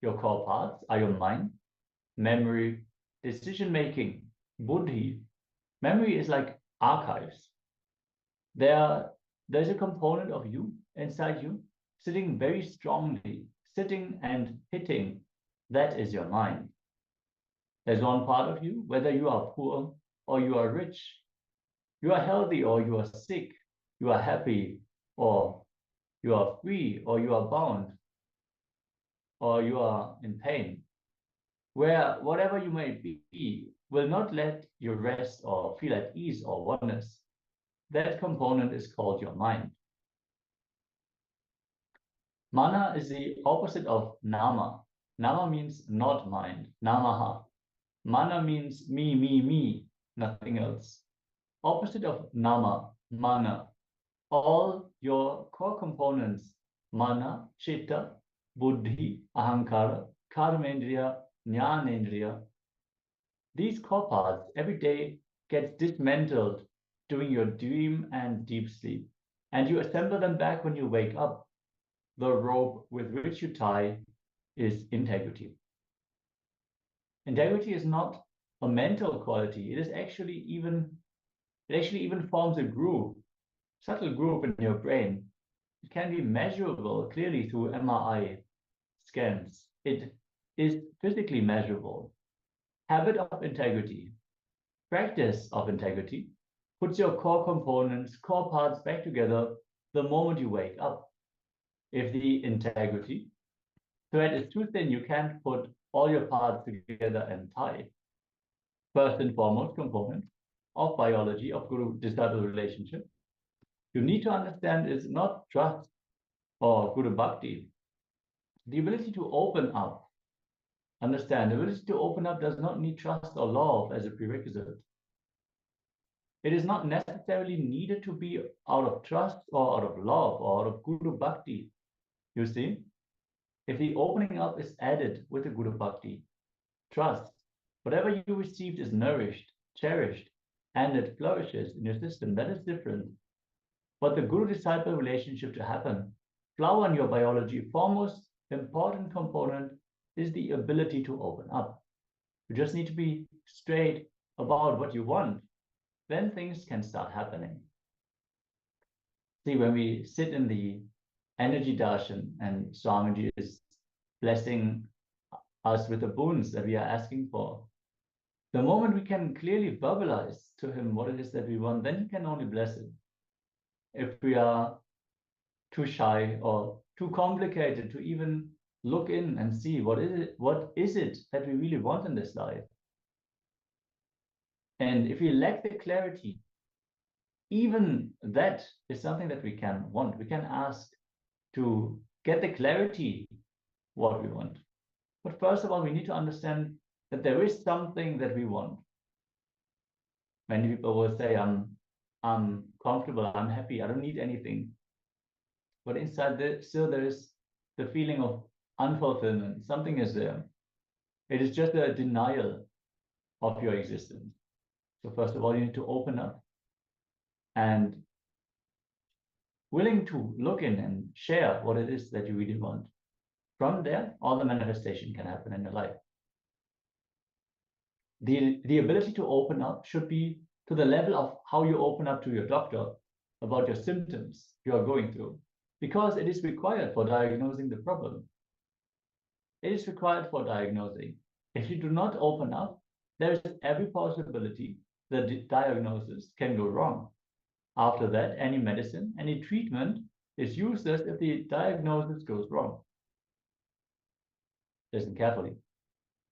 D: Your core parts are your mind, memory, decision-making, buddhi. Memory is like archives. There's a component of you inside you sitting very strongly, sitting and hitting. That is your mind. There's one part of you, whether you are poor or you are rich, you are healthy or you are sick, you are happy or you are free or you are bound or you are in pain, where whatever you may be will not let you rest or feel at ease or oneness. That component is called your mind. Mana is the opposite of nama. Nama means not mind, namaha. Mana means me, nothing else. Opposite of nama, mana. All your core components, mana, chitta, buddhi, ahankara, karmendriya, jnanendriya, these core parts every day gets dismantled during your dream and deep sleep. And you assemble them back when you wake up. The rope with which you tie is integrity. Integrity is not a mental quality. It actually even forms a groove, subtle groove in your brain. It can be measurable clearly through MRI scans. It is physically measurable. Habit of integrity, practice of integrity, puts your core components, core parts back together the moment you wake up. If the integrity thread is too thin, you can't put all your parts together and tie. First and foremost component of biology of guru-disciple relationship you need to understand is not trust or guru bhakti. The ability to open up, understand, the ability to open up does not need trust or love as a prerequisite. It is not necessarily needed to be out of trust or out of love or out of guru bhakti. You see, if the opening up is added with the guru bhakti, trust, whatever you received is nourished, cherished, and it flourishes in your system, that is different. But the guru-disciple relationship to happen, flower in your biology, foremost important component is the ability to open up. You just need to be straight about what you want. Then things can start happening. See, when we sit in the energy darshan and Swamiji is blessing us with the boons that we are asking for, the moment we can clearly verbalize to him what it is that we want, then he can only bless it. If we are too shy or too complicated to even look in and see what is it that we really want in this life, and if we lack the clarity, even that is something that we can want. We can ask to get the clarity what we want. But first of all, we need to understand that there is something that we want. Many people will say, I'm comfortable, I'm happy, I don't need anything. But inside still there is the feeling of unfulfillment. Something is there. It is just a denial of your existence. So first of all, you need to open up and willing to look in and share what it is that you really want. From there, all the manifestation can happen in your life. The ability to open up should be to the level of how you open up to your doctor about your symptoms you are going through, because it is required for diagnosing the problem. It is required for diagnosing. If you do not open up, there is every possibility that the diagnosis can go wrong. After that, any medicine, any treatment is useless if the diagnosis goes wrong. Listen carefully.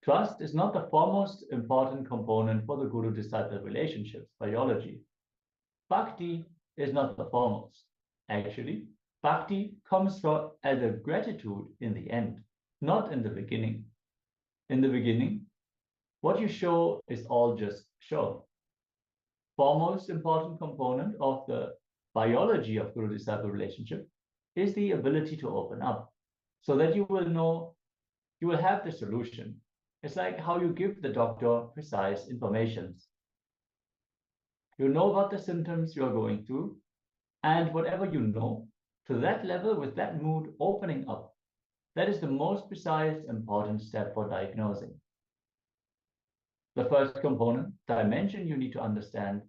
D: Trust is not the foremost important component for the guru-disciple relationships, biology. Bhakti is not the foremost. Actually, bhakti comes as a gratitude in the end, not in the beginning. In the beginning, what you show is all just show. Foremost important component of the biology of guru-disciple relationship is the ability to open up, so that you will know, you will have the solution. It's like how you give the doctor precise information. You know about the symptoms you are going through, and whatever you know, to that level, with that mood, opening up, that is the most precise, important step for diagnosing. The first component, dimension you need to understand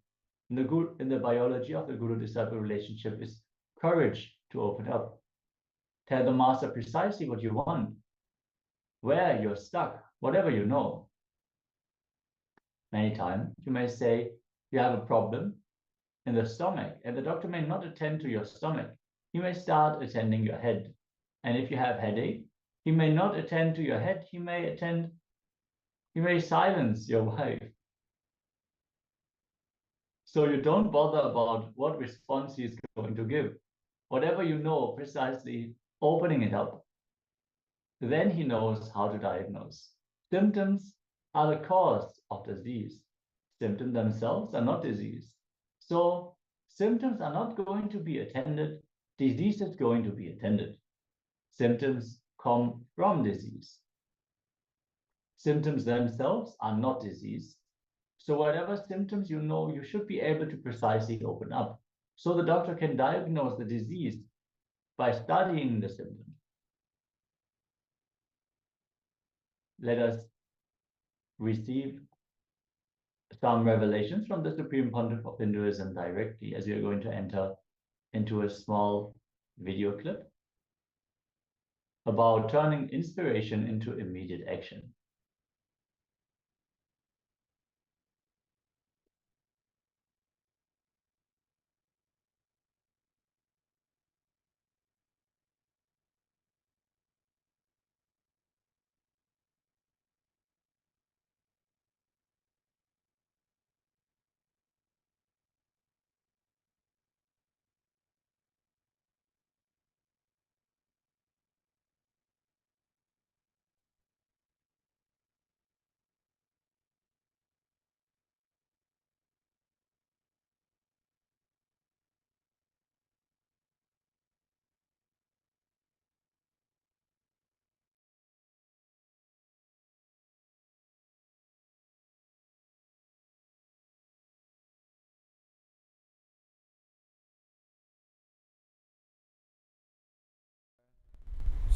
D: in the biology of the guru-disciple relationship is courage to open up. Tell the master precisely what you want, where you're stuck, whatever you know. Many times you may say you have a problem in the stomach, and the doctor may not attend to your stomach. He may start attending your head. And if you have headache, he may not attend to your head, he may silence your wife. So you don't bother about what response he's going to give. Whatever you know precisely, opening it up. Then he knows how to diagnose. Symptoms are the cause of disease. Symptoms themselves are not disease. So symptoms are not going to be attended. Disease is going to be attended. Symptoms come from disease. Symptoms themselves are not disease. So whatever symptoms you know, you should be able to precisely open up. So the doctor can diagnose the disease by studying the symptoms. Let us receive some revelations from the Supreme Pontiff of Hinduism directly, as we are going to enter into a small video clip about turning inspiration into immediate action.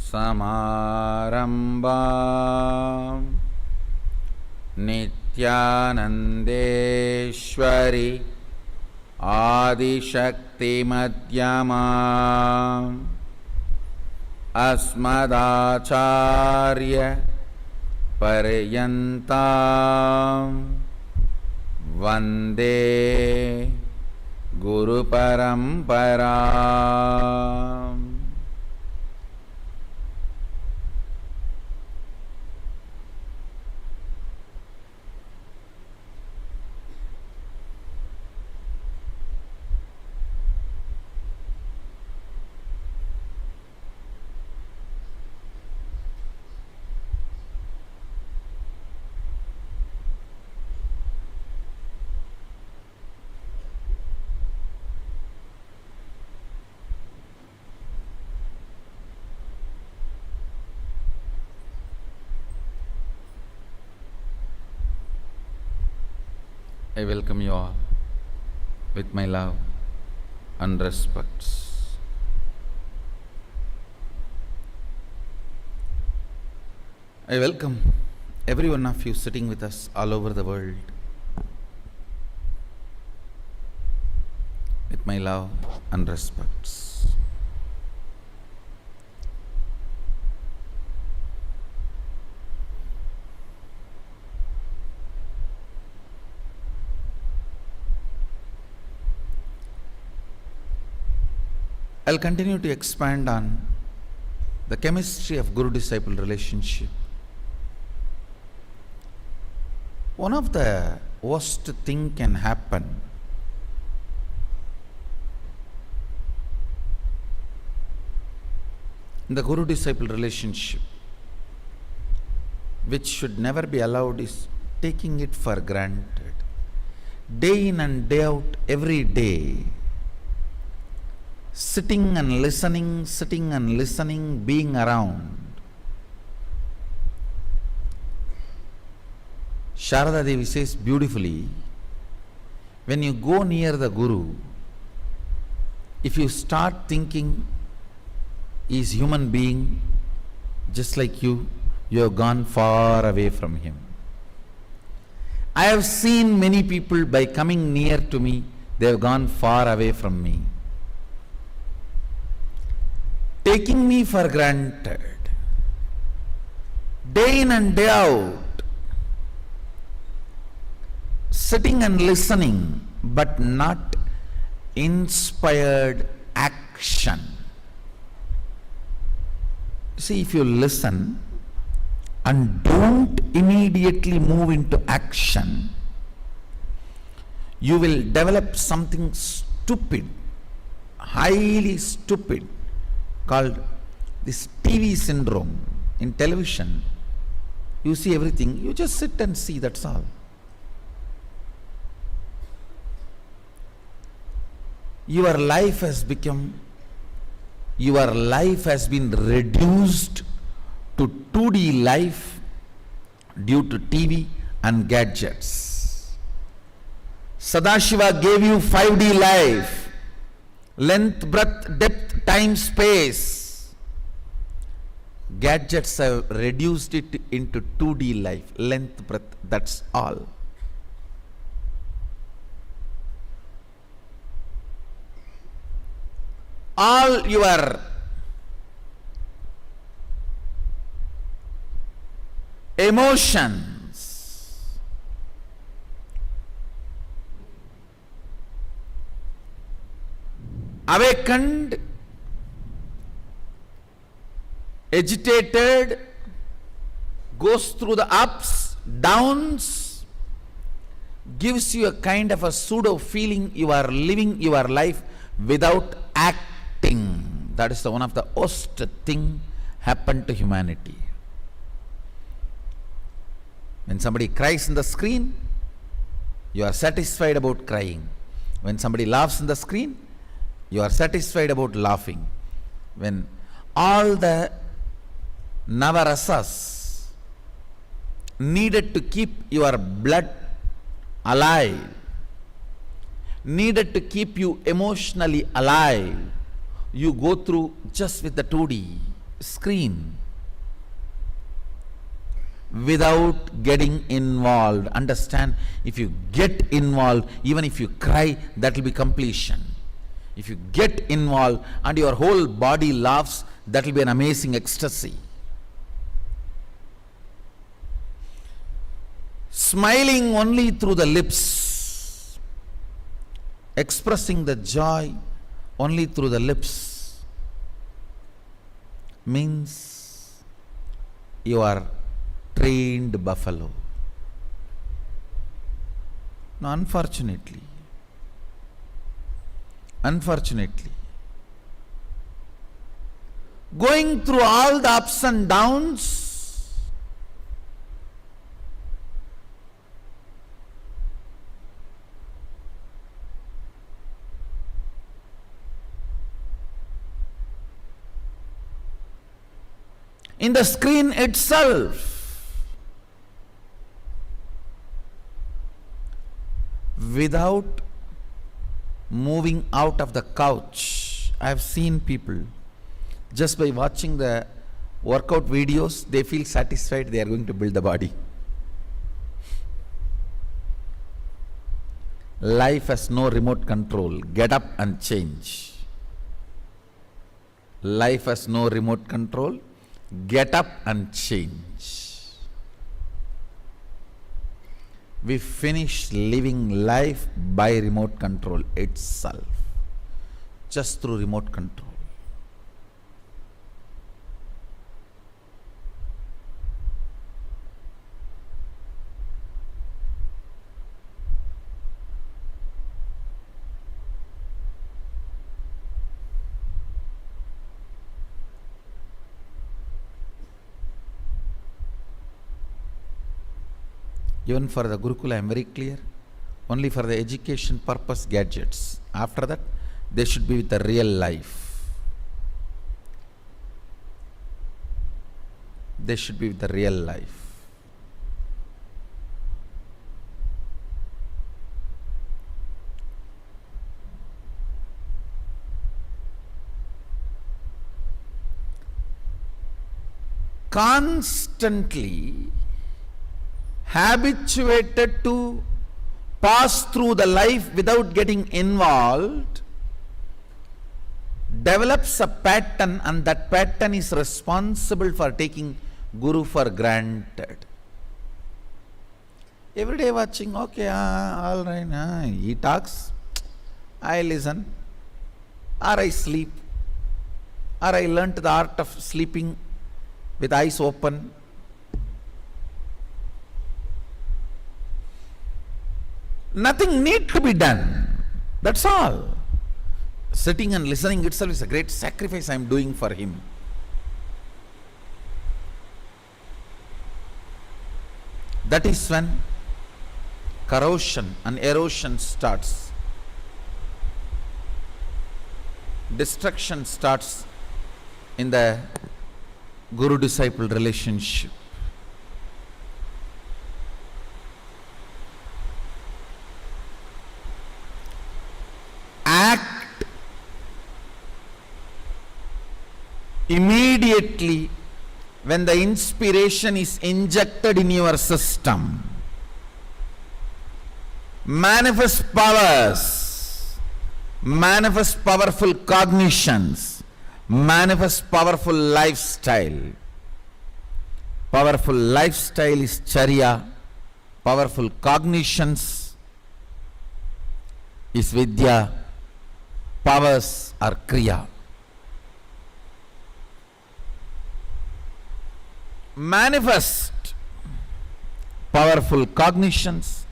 C: Samarambam Nityanandeshwari Adishakti Madhyamam Asmadacharya Paryantam Vande Guru Paramparam. I welcome you all with my love and respects. I welcome every one of you sitting with us all over the world with my love and respects. I'll continue to expand on the chemistry of Guru-disciple relationship. One of the worst thing can happen in the Guru-disciple relationship, which should never be allowed, is taking it for granted. Day in and day out, every day, sitting and listening, being around. Sharada Devi says beautifully, when you go near the Guru, if you start thinking he is human being just like you, you have gone far away from him. I have seen many people, by coming near to me, they have gone far away from me, taking me for granted, day in and day out, sitting and listening, but not inspired action. See, if you listen and don't immediately move into action, you will develop something stupid, highly stupid, called this TV syndrome. In television, you see everything, you just sit and see, that's all. Your life has been reduced to 2D life due to TV and gadgets. Sadashiva gave you 5D life, length, breadth, depth, time, space. Gadgets have reduced it into 2D life, length, breadth, that's all. All your emotions, awakened, agitated, goes through the ups, downs, gives you a kind of a pseudo feeling you are living your life without acting. That is one of the worst thing happened to humanity. When somebody cries in the screen, you are satisfied about crying. When somebody laughs in the screen, you are satisfied about laughing. When all the navarasas needed to keep your blood alive, needed to keep you emotionally alive, you go through just with the 2D screen without getting involved. Understand, if you get involved, even if you cry, that will be completion. If you get involved and your whole body laughs, that will be an amazing ecstasy. Smiling only through the lips, expressing the joy only through the lips, means you are trained buffalo. Now, unfortunately, going through all the ups and downs, in the screen itself, without moving out of the couch. I have seen people, just by watching the workout videos, they feel satisfied they are going to build the body. Life has no remote control. Get up and change. Life has no remote control. Get up and change. We finish living life by remote control itself, just through remote control. Even for the Gurukula, I am very clear. Only for the education purpose, gadgets. After that, they should be with the real life. They should be with the real life. Constantly habituated to pass through the life without getting involved, develops a pattern, and that pattern is responsible for taking Guru for granted. Every day watching, okay, all right, he talks, I listen, or I sleep, or I learnt the art of sleeping with eyes open. Nothing need to be done. That's all. Sitting and listening itself is a great sacrifice I am doing for him. That is when corrosion and erosion starts. Destruction starts in the Guru-disciple relationship. Act immediately when the inspiration is injected in your system. Manifest powers, manifest powerful cognitions, manifest powerful lifestyle. Powerful lifestyle is charya, powerful cognitions is vidya, powers are kriya. Manifest powerful cognitions,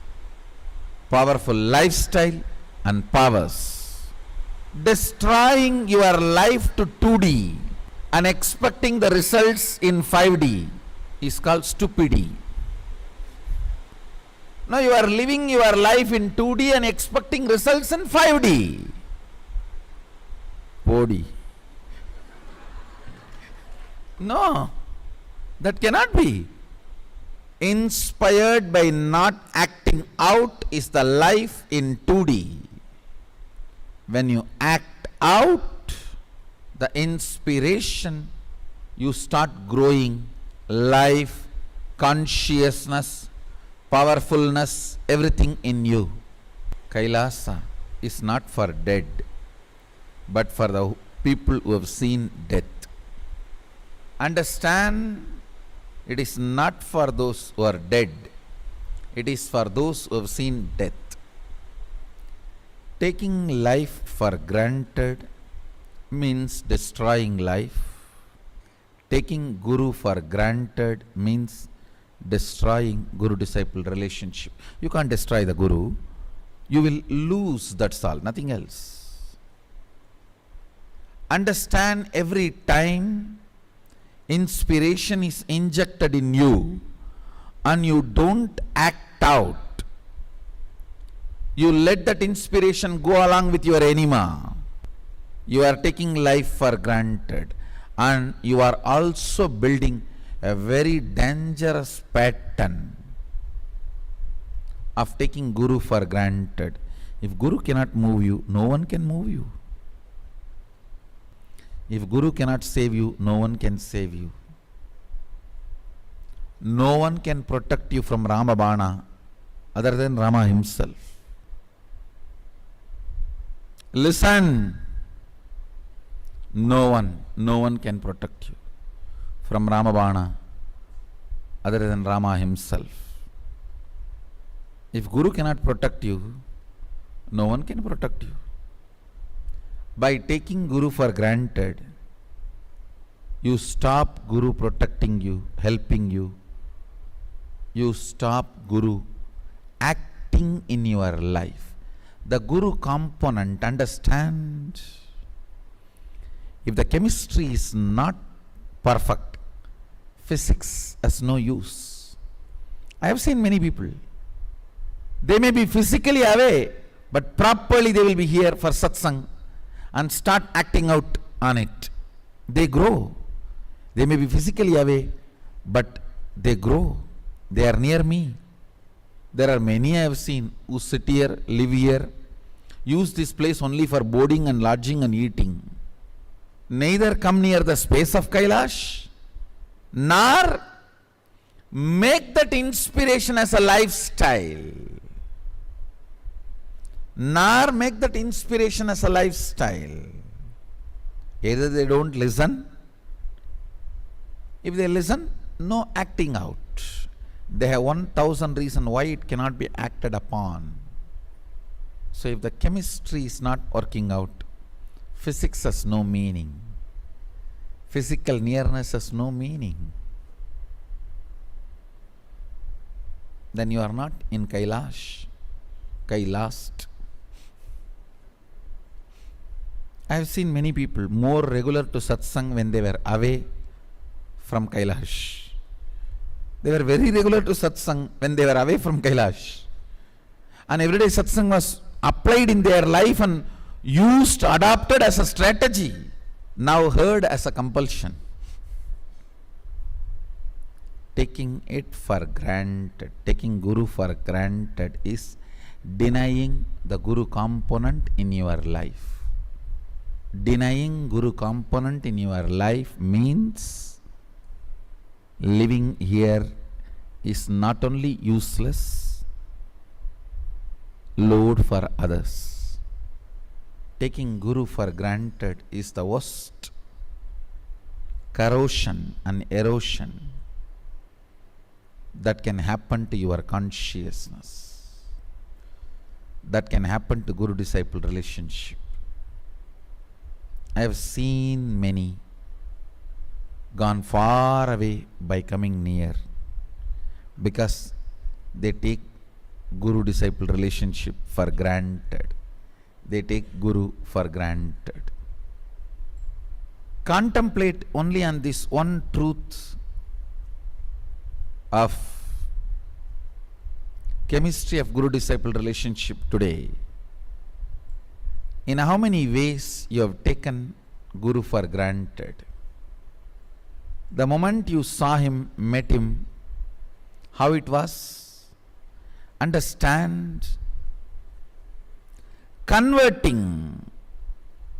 C: powerful lifestyle and powers. Destroying your life to 2D and expecting the results in 5D is called stupidity. Now you are living your life in 2D and expecting results in 5D. 4D. No, that cannot be. Inspired by not acting out is the life in 2D. When you act out the inspiration, you start growing life, consciousness, powerfulness, everything in you. Kailasa is not for dead, but for the people who have seen death. Understand, it is not for those who are dead. It is for those who have seen death. Taking life for granted means destroying life. Taking Guru for granted means destroying Guru-disciple relationship. You can't destroy the Guru. You will lose, that's all, nothing else. Understand, every time inspiration is injected in you and you don't act out, you let that inspiration go along with your anima. You are taking life for granted, and you are also building a very dangerous pattern of taking Guru for granted. If Guru cannot move you, no one can move you. If Guru cannot save you, no one can save you. No one can protect you from Rama Bana other than Rama himself. Listen, no one can protect you from Rama Bana other than Rama himself. If Guru cannot protect you, no one can protect you. By taking Guru for granted, you stop Guru protecting you, helping you. You stop Guru acting in your life. The Guru component, understand, if the chemistry is not perfect, physics has no use. I have seen many people. They may be physically away, but properly they will be here for satsang and start acting out on it. They grow. They may be physically away, but they grow. They are near me. There are many I have seen who sit here, live here, use this place only for boarding and lodging and eating. Neither come near the space of Kailash, nor make that inspiration as a lifestyle, nor make that inspiration as a lifestyle. Either they don't listen. If they listen, no acting out. They have 1,000 reasons why it cannot be acted upon. So if the chemistry is not working out, physics has no meaning. Physical nearness has no meaning. Then you are not in Kailash, Kailast. I have seen many people more regular to satsang when they were away from Kailash. They were very regular to satsang when they were away from Kailash. And everyday satsang was applied in their life and used, adopted as a strategy, now heard as a compulsion. Taking it for granted, taking Guru for granted is denying the Guru component in your life. Denying Guru component in your life means living here is not only useless, load for others. Taking Guru for granted is the worst corrosion and erosion that can happen to your consciousness, that can happen to Guru-disciple relationship. I have seen many gone far away by coming near because they take Guru-disciple relationship for granted. They take Guru for granted. Contemplate only on this one truth of chemistry of Guru-disciple relationship today. In how many ways you have taken Guru for granted? The moment you saw him, met him, how it was? Understand. Converting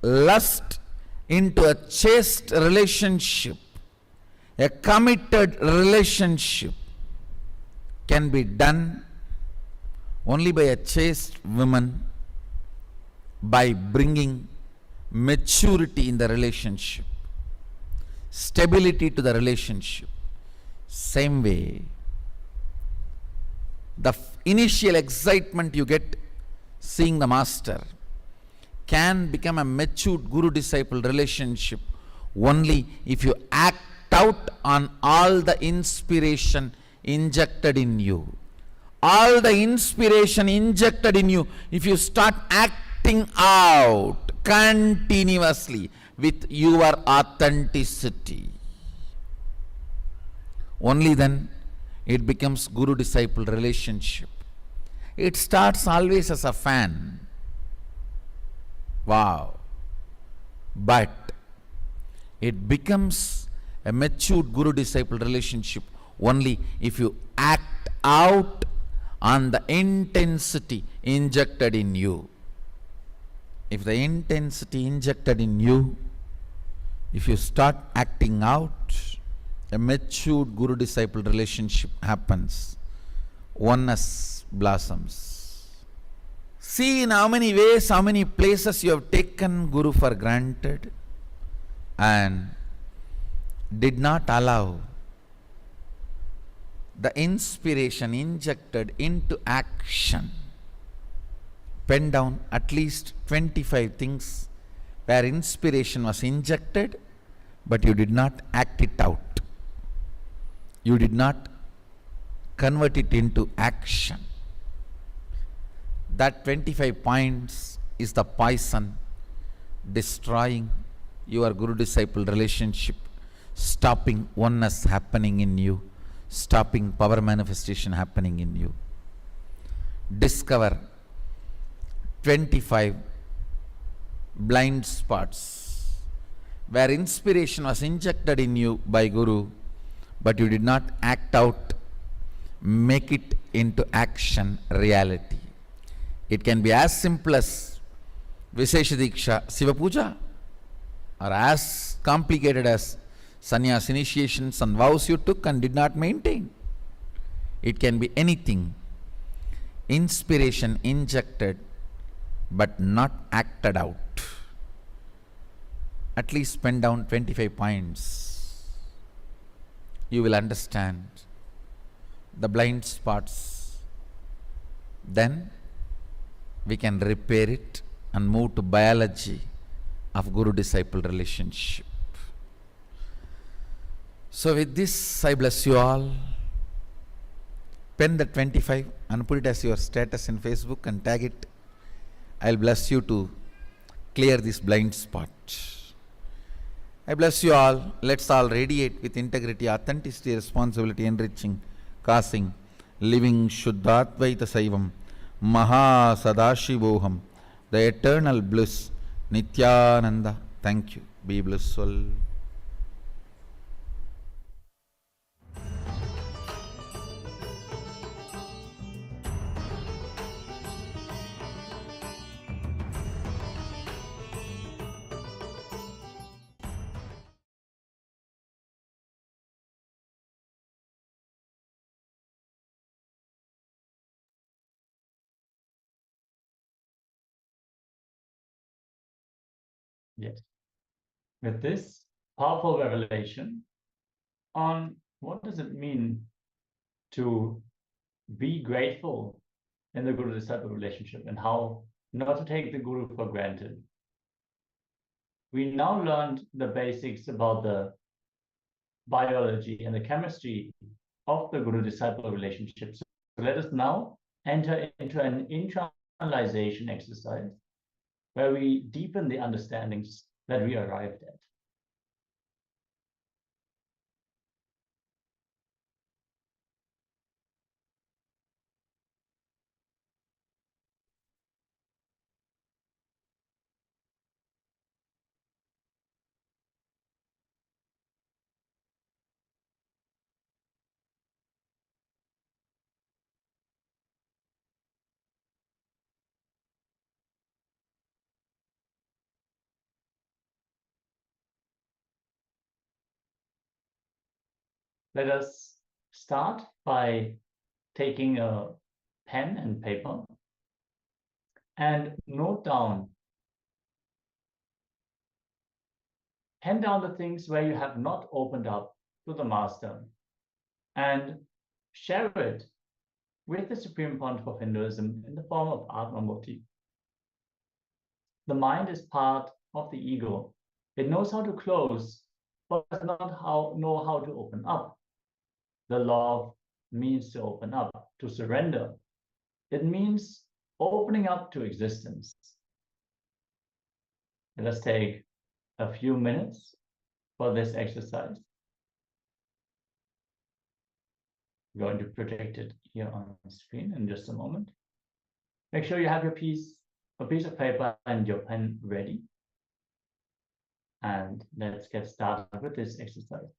C: lust into a chaste relationship, a committed relationship, can be done only by a chaste woman, by bringing maturity in the relationship, stability to the relationship. Same way, the initial excitement you get seeing the master can become a matured Guru-disciple relationship only if you act out on all the inspiration injected in you. All the inspiration injected in you, if you start acting out continuously with your authenticity, only then it becomes Guru-disciple relationship. It starts always as a fan. Wow. But it becomes a matured Guru-disciple relationship only if you act out on the intensity injected in you. If the intensity injected in you, if you start acting out, a matured Guru-disciple relationship happens. Oneness blossoms. See in how many ways, how many places you have taken Guru for granted and did not allow the inspiration injected into action. Pen down at least 25 things where inspiration was injected, but you did not act it out. You did not convert it into action. That 25 points is the poison destroying your Guru-disciple relationship, stopping oneness happening in you, stopping power manifestation happening in you. Discover 25 blind spots where inspiration was injected in you by Guru, but you did not act out, make it into action, reality. It can be as simple as Vishesha Diksha, Siva Puja, or as complicated as sannyas initiations and vows you took and did not maintain. It can be anything. Inspiration injected but not acted out. At least pen down 25 points. You will understand the blind spots. Then we can repair it and move to biology of guru-disciple relationship. So with this, I bless you all. Pen the 25 and put it as your status in Facebook and tag it. I'll bless you to clear this blind spot. I bless you all. Let's all radiate with integrity, authenticity, responsibility, enriching, causing, living Shuddhatvaita Saivam, Maha Sadashivoham, the eternal bliss, Nithyananda. Thank you. Be blissful.
D: Yes. With this powerful revelation on what does it mean to be grateful in the guru-disciple relationship and how not to take the guru for granted. We now learned the basics about the biology and the chemistry of the guru-disciple relationship. So let us now enter into an internalization exercise where we deepen the understandings that we arrived at. Let us start by taking a pen and paper and pen down the things where you have not opened up to the Master and share it with the Supreme Pontiff of Hinduism in the form of Atmamurti. The mind is part of the ego. It knows how to close, but does not know how to open up. The love means to open up, to surrender. It means opening up to existence. Let us take a few minutes for this exercise. I'm going to project it here on the screen in just a moment. Make sure you have a piece of paper and your pen ready. And let's get started with this exercise.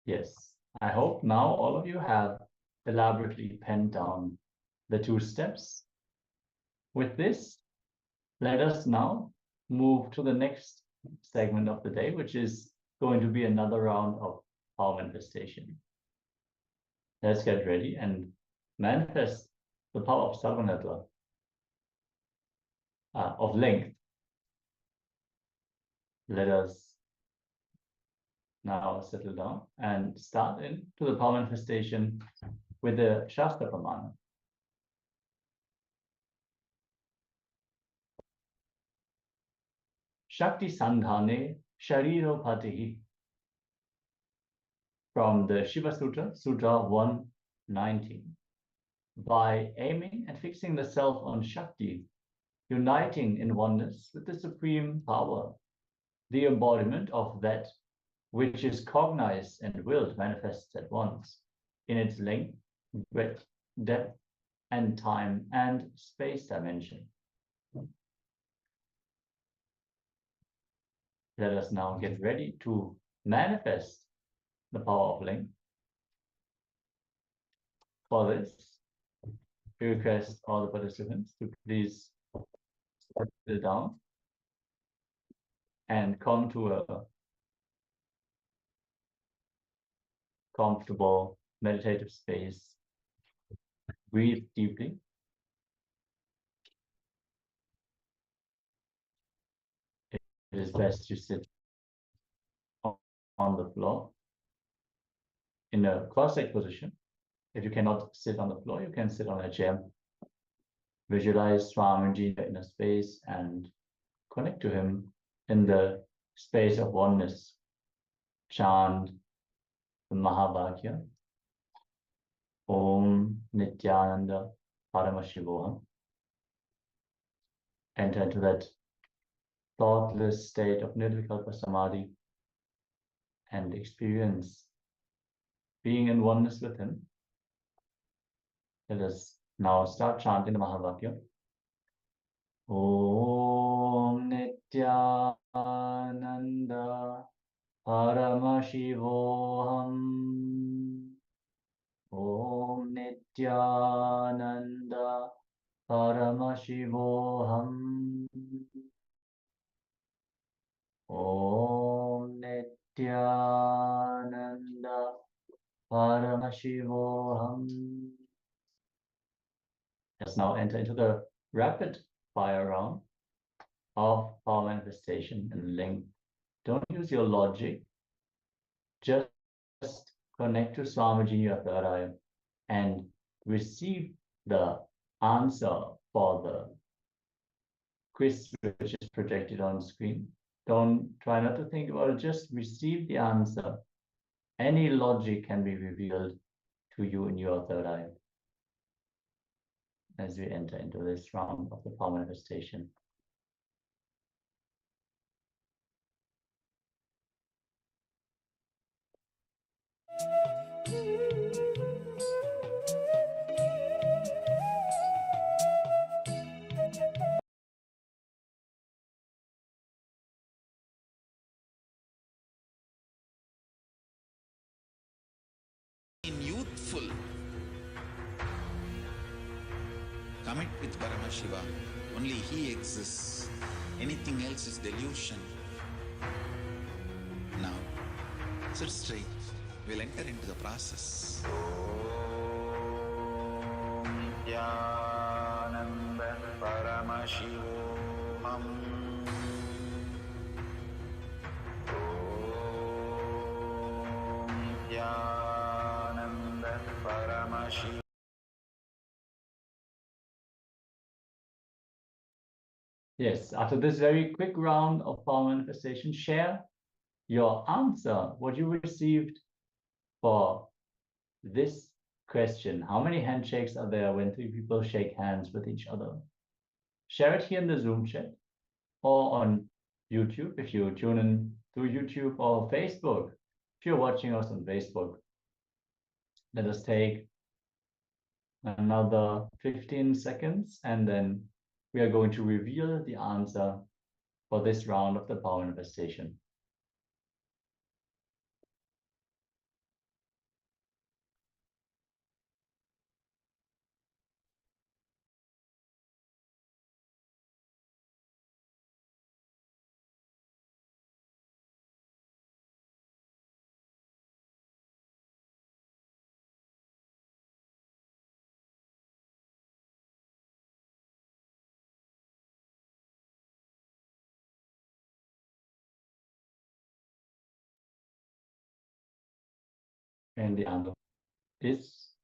D: Yes, I hope now all of you have elaborately penned down the 2 steps. With this, let us now move to the next segment of the day, which is going to be another round of power manifestation. Let's get ready and manifest the power of Savanatva, of length. Let us now settle down and start into the power manifestation with the Shastra Pramana. Shakti Sandhane Shariro Patihi, from the Shiva Sutra, Sutra 119. By aiming and fixing the self on Shakti, uniting in oneness with the supreme power, the embodiment of that which is cognized and willed manifests at once in its length, breadth, depth, and time and space dimension. Let us now get ready to manifest the power of length. For this, we request all the participants to please settle down and come to a comfortable meditative space. Breathe deeply. It is best to sit on the floor in a cross-legged position. If you cannot sit on the floor, you can sit on a chair. Visualize Swamiji in a space and connect to him in the space of oneness. Chant the Mahavakya. Om Nityananda Paramashivoham. Enter into that thoughtless state of Nirvikalpa Samadhi and experience being in oneness with him. Let us now start chanting the Mahavakya. Om Nityananda Paramashivoham. Om Nityananda Paramashivoham. Om Nityananda Paramashivoham. Let's now enter into the rapid fire round of power manifestation and length. Don't use your logic. Just connect to Swamiji in your third eye and receive the answer for the quiz which is projected on screen. Try not to think about it, just receive the answer. Any logic can be revealed to you in your third eye as we enter into this round of the power manifestation.
A: Youthful. Commit with Paramashiva. Only he exists. Anything else is delusion. Now, sit straight. We'll enter into the process. Om Nityananda Paramashivoham. Om Nityananda Paramashivam.
D: Yes, after this very quick round of power manifestation, share your answer, what you received for this question. How many handshakes are there when 3 people shake hands with each other? Share it here in the Zoom chat or on YouTube if you tune in through YouTube, or Facebook if you're watching us on Facebook. Let us take another 15 seconds and then we are going to reveal the answer for this round of the power manifestation. and the answer is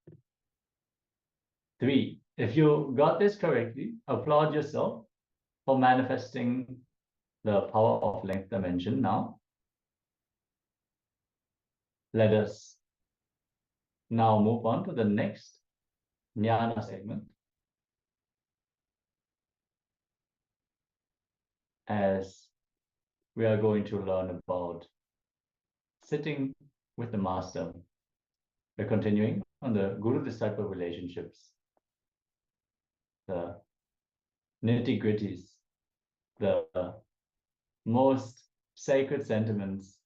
D: 3. If you got this correctly, applaud yourself for manifesting the power of length dimension now. Let us now move on to the next Jnana segment, as we are going to learn about sitting with the Master. We're continuing on the Guru-disciple relationships, the nitty-gritties, the most sacred sentiments.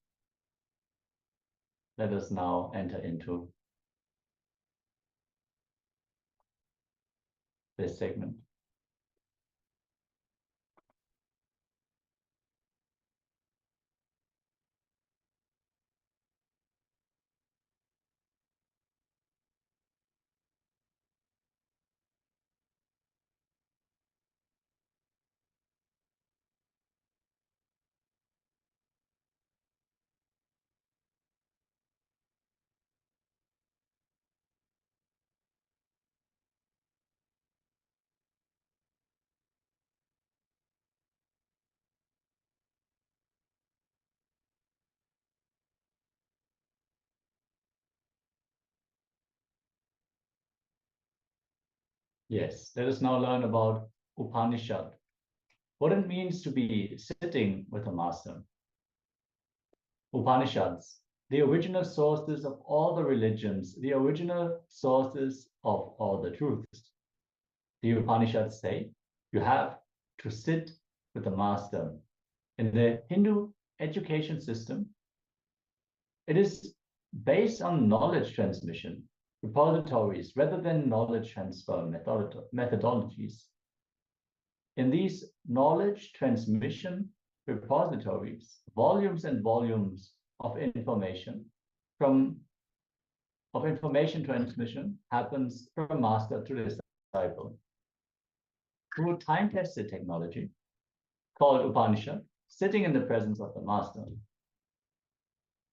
D: Let us now enter into this segment. Yes, let us now learn about Upanishad, what it means to be sitting with a Master. Upanishads, the original sources of all the religions, the original sources of all the truths. The Upanishads say you have to sit with the Master. In the Hindu education system, it is based on knowledge transmission, repositories, rather than knowledge transfer methodologies. In these knowledge transmission repositories, volumes and volumes of information transmission happens from Master to disciple. Through time-tested technology called Upanishad, sitting in the presence of the Master.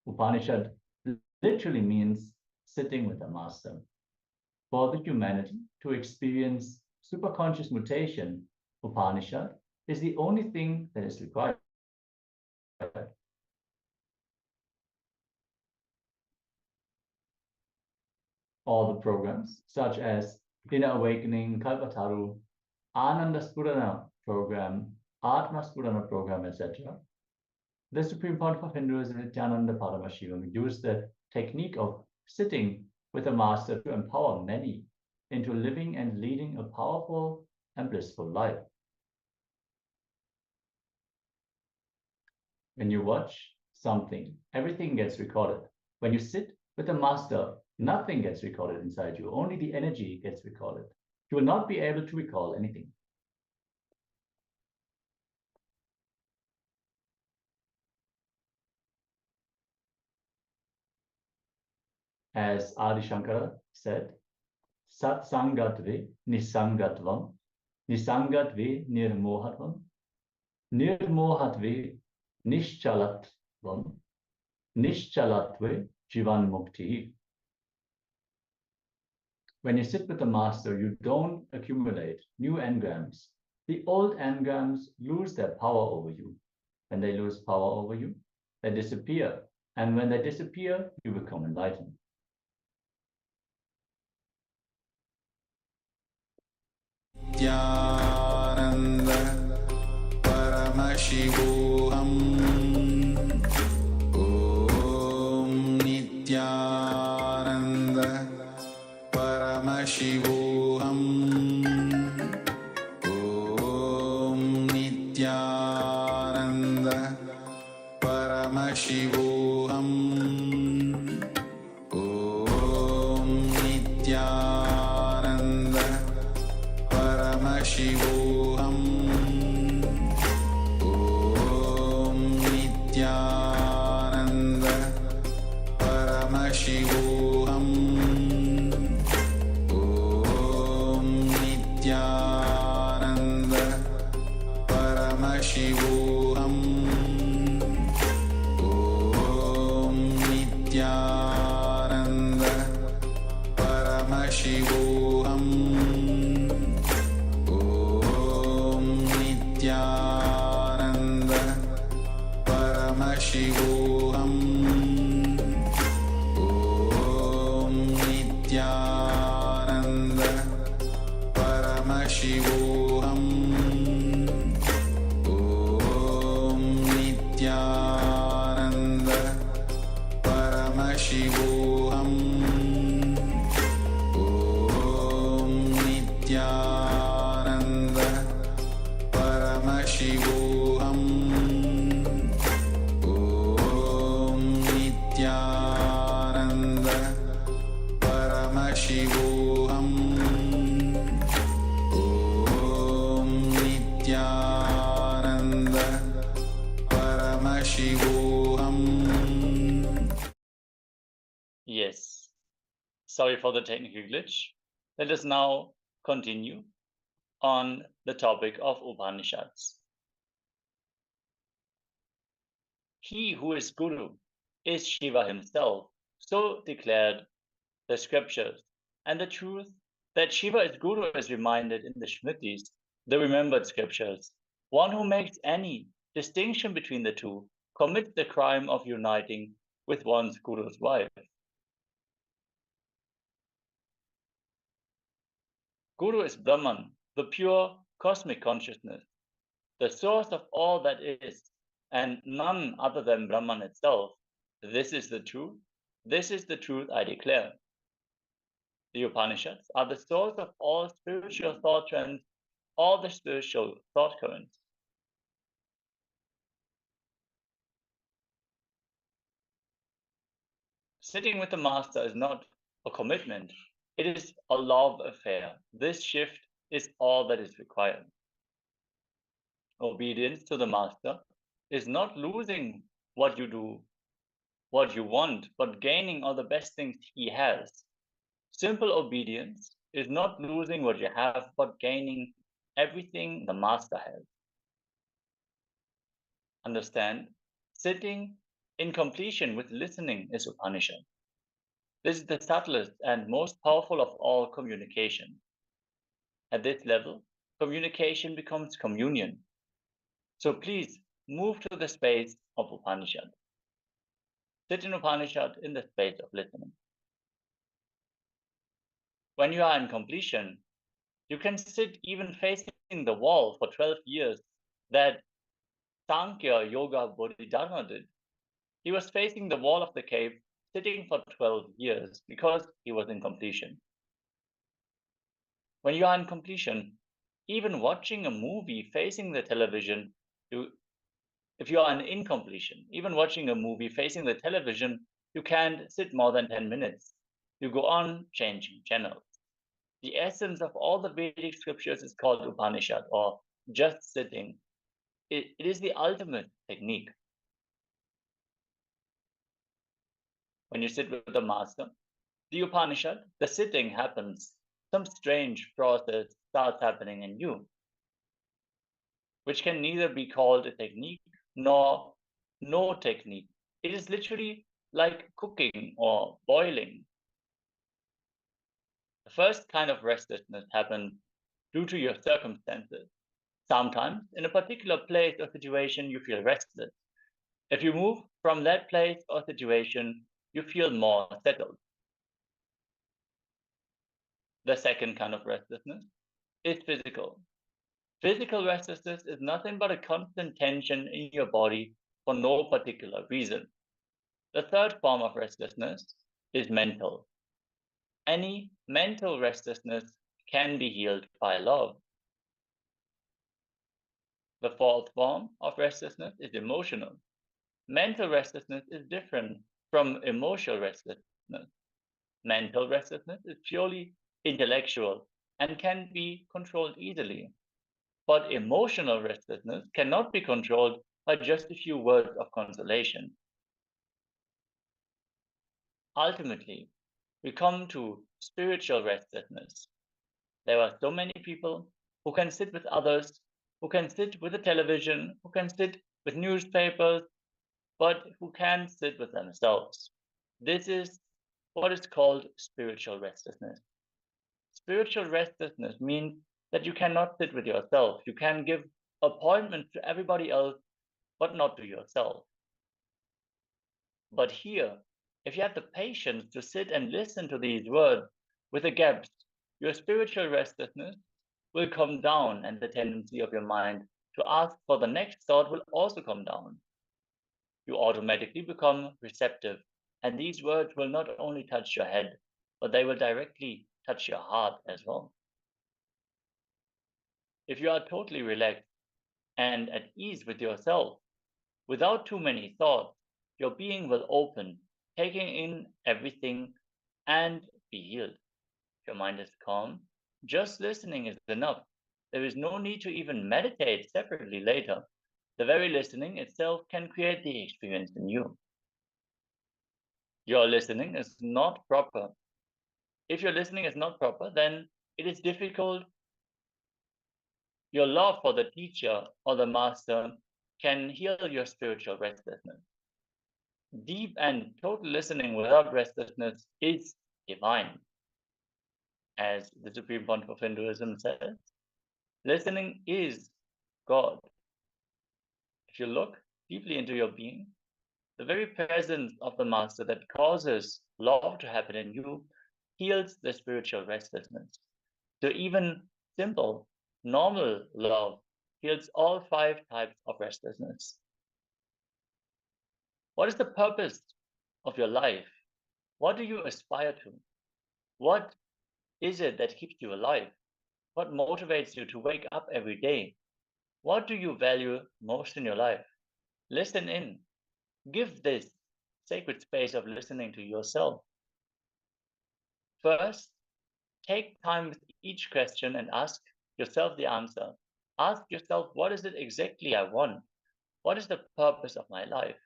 D: Upanishad literally means sitting with the Master. For the humanity to experience superconscious mutation, Upanishad is the only thing that is required. All the programs, such as Inner Awakening, Kalpataru, Ananda Spurana program, Atma Spurana program, etc. The Supreme Pontiff of Hinduism, Nithyananda Paramashivami, used the technique of sitting with a Master to empower many into living and leading a powerful and blissful life. When you watch something, everything gets recorded. When you sit with a Master, nothing gets recorded inside you, only the energy gets recorded. You will not be able to recall anything. As Adi Shankara said, Satsangatve nisangatvam, nisangatve nirmohatvam, nirmohatve nishchalatvam, nishchalatve jivan mukti. When you sit with the Master, you don't accumulate new engrams. The old engrams lose their power over you. When they lose power over you, they disappear. And when they disappear, you become enlightened.
A: Nithyananda Paramashivoham Om Nithyananda Paramashivoham Om Nithyananda Paramashivoham Om Nithyananda Paramashivoham Om Nithyananda Paramashivoham Om Nithyananda Paramashivoham Om Nithyananda Paramashivoham Om Nityananda Paramashivoham Om Nityananda Paramashivoham Om Nityananda Paramashivoham Om Nityananda Paramashivoham Om Nityananda Paramashivoham Om Nityananda Paramashivoham.
D: Yes. Sorry for the technical glitch. Let us now continue on the topic of Upanishads. He who is Guru is Shiva himself, so declared the scriptures. And the truth that Shiva is Guru is reminded in the Smritis, the remembered scriptures. One who makes any distinction between the two commits the crime of uniting with one's Guru's wife. Guru is Brahman, the pure cosmic consciousness, the source of all that is, and none other than Brahman itself. This is the truth. This is the truth I declare. The Upanishads are the source of all spiritual thought trends, all the spiritual thought currents. Sitting with the master is not a commitment. It is a love affair. This shift is all that is required. Obedience to the master is not losing what you do, what you want, but gaining all the best things he has. Simple obedience is not losing what you have, but gaining everything the master has. Understand, sitting in completion with listening is Upanishad. This is the subtlest and most powerful of all communication. At this level, communication becomes communion. So please move to the space of Upanishad. Sit in Upanishad in the space of listening. When you are in completion, you can sit even facing the wall for 12 years that Sankhya Yoga Bodhidharma did. He was facing the wall of the cave, sitting for 12 years because he was in completion. When you are in completion, even watching a movie facing the television, if you are in incompletion, even watching a movie facing the television, you can't sit more than 10 minutes. You go on changing channels. The essence of all the Vedic scriptures is called Upanishad, or just sitting. It is the ultimate technique. When you sit with the master, the Upanishad, the sitting happens. Some strange process starts happening in you, which can neither be called a technique nor no technique. It is literally like cooking or boiling. The first kind of restlessness happens due to your circumstances. Sometimes, in a particular place or situation, you feel restless. If you move from that place or situation, you feel more settled. The second kind of restlessness is physical. Physical restlessness is nothing but a constant tension in your body for no particular reason. The third form of restlessness is mental. Any mental restlessness can be healed by love. The fourth form of restlessness is emotional. Mental restlessness is different from emotional restlessness. Mental restlessness is purely intellectual and can be controlled easily. But emotional restlessness cannot be controlled by just a few words of consolation. Ultimately, we come to spiritual restlessness. There are so many people who can sit with others, who can sit with the television, who can sit with newspapers, but who can't sit with themselves. This is what is called spiritual restlessness. spiritual restlessness means that you cannot sit with yourself. You can give appointments to everybody else, but not to yourself. But here, if you have the patience to sit and listen to these words with the gaps, your spiritual restlessness will come down, and the tendency of your mind to ask for the next thought will also come down. You automatically become receptive, and these words will not only touch your head, but they will directly touch your heart as well. If you are totally relaxed and at ease with yourself, without too many thoughts, your being will open, taking in everything and be healed. If your mind is calm, just listening is enough. There is no need to even meditate separately later. The very listening itself can create the experience in you. Your listening is not proper. If your listening is not proper, then it is difficult. Your love for the teacher or the master can heal your spiritual restlessness. Deep and total listening without restlessness is divine. As the Supreme Pontiff of Hinduism says, listening is God. If you look deeply into your being, the very presence of the master that causes love to happen in you heals the spiritual restlessness. So even simple, normal love heals all 5 types of restlessness. What is the purpose of your life? What do you aspire to? What is it that keeps you alive? What motivates you to wake up every day? What do you value most in your life? Listen in. Give this sacred space of listening to yourself. First, take time with each question and ask yourself the answer. Ask yourself, what is it exactly I want? What is the purpose of my life?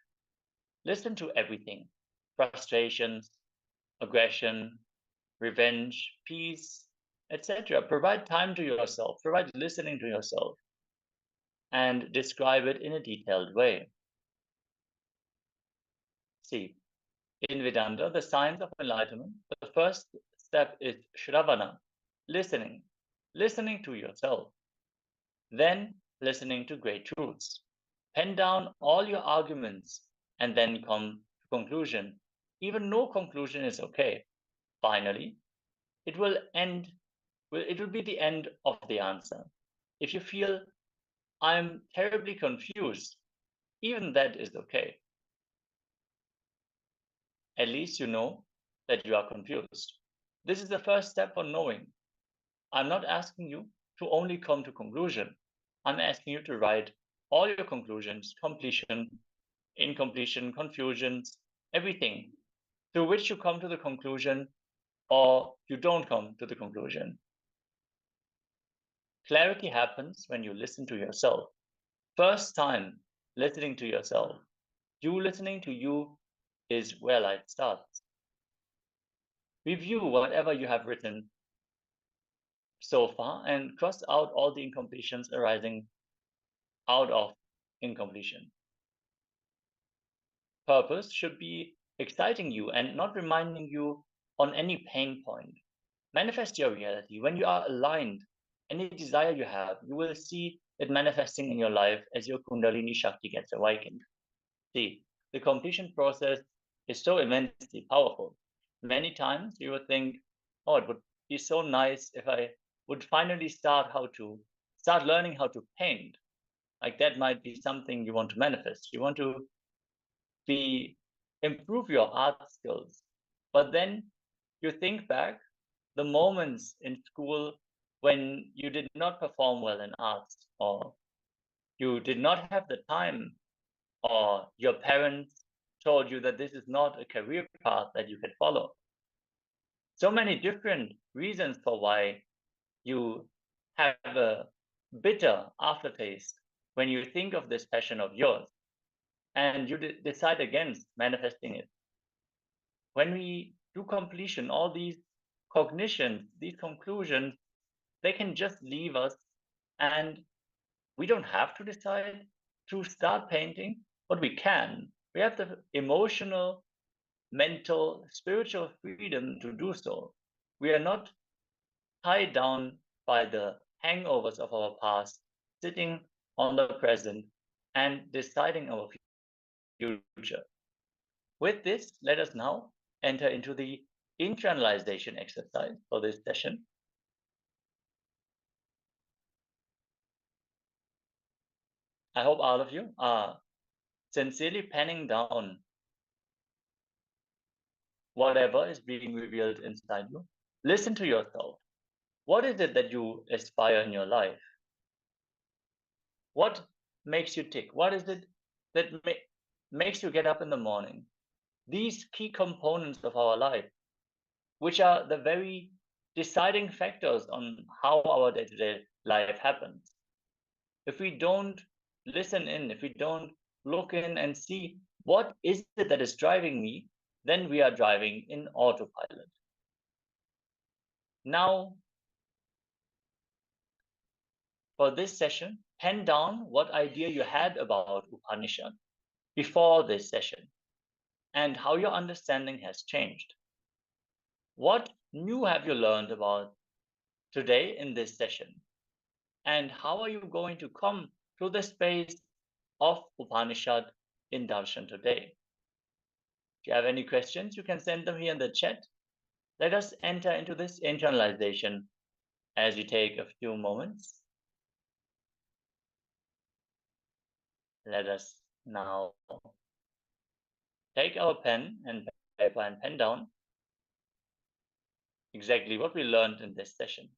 D: Listen to everything: frustrations, aggression, revenge, peace, etc. Provide time to yourself, provide listening to yourself, and describe it in a detailed way. See, in Vedanta, the science of enlightenment, the first step is Shravana, listening to yourself. Then listening to great truths. Pen down all your arguments and then come to conclusion. Even no conclusion is okay. Finally, it will be the end of the answer. If you feel I'm terribly confused, even that is okay. At least you know that you are confused. This is the first step for knowing. I'm not asking you to only come to conclusion. I'm asking you to write all your conclusions, completion, incompletion, confusions, everything through which you come to the conclusion or you don't come to the conclusion. Clarity happens when you listen to yourself. First time listening to yourself. You listening to you is where light starts. Review whatever you have written so far and cross out all the incompletions arising out of incompletion. Purpose should be exciting you and not reminding you on any pain point. Manifest your reality. When you are aligned, any desire you have, you will see it manifesting in your life as your Kundalini Shakti gets awakened. See, the completion process is so immensely powerful. Many times you would think, oh, it would be so nice if I would finally start learning how to paint. Like that might be something you want to manifest. You want to improve your art skills. But then you think back the moments in school when you did not perform well in arts, or you did not have the time, or your parents told you that this is not a career path that you can follow. So many different reasons for why you have a bitter aftertaste when you think of this passion of yours, and you decide against manifesting it. When we do completion, all these cognitions, these conclusions, they can just leave us, and we don't have to decide to start painting, but we can. We have the emotional, mental, spiritual freedom to do so. We are not tied down by the hangovers of our past, sitting on the present and deciding our future. With this, let us now enter into the internalization exercise for this session. I hope all of you are sincerely penning down whatever is being revealed inside you. Listen to yourself. What is it that you aspire in your life? What makes you tick? What is it that makes you get up in the morning? These key components of our life, which are the very deciding factors on how our day-to-day life happens. If we don't listen in, if we don't look in and see what is it that is driving me, then we are driving in autopilot. Now, for this session, pen down what idea you had about Upanishad before this session and how your understanding has changed. What new have you learned about today in this session? And how are you going to come to the space of Upanishad in Darshan today? If you have any questions, you can send them here in the chat. Let us enter into this internalization as we take a few moments. Let us now take our pen and paper and pen down exactly what we learned in this session.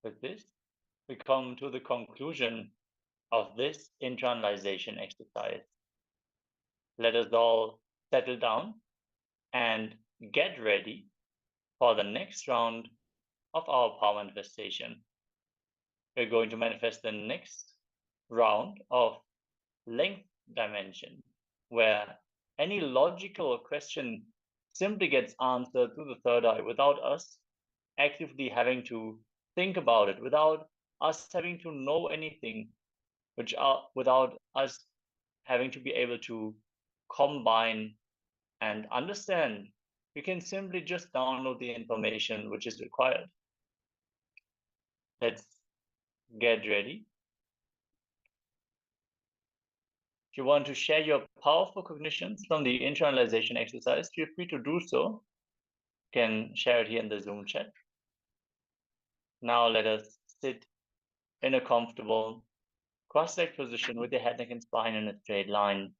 D: With this, we come to the conclusion of this internalization exercise. Let us all settle down and get ready for the next round of our power manifestation. We're going to manifest the next round of length dimension, where any logical question simply gets answered through the third eye without us actively having to think about it, without us having to know anything, without us having to be able to combine and understand. We can simply just download the information which is required. Let's get ready. If you want to share your powerful cognitions from the internalization exercise, feel free to do so. You can share it here in the Zoom chat. Now let us sit in a comfortable cross-legged position with your head, neck, and spine in a straight line.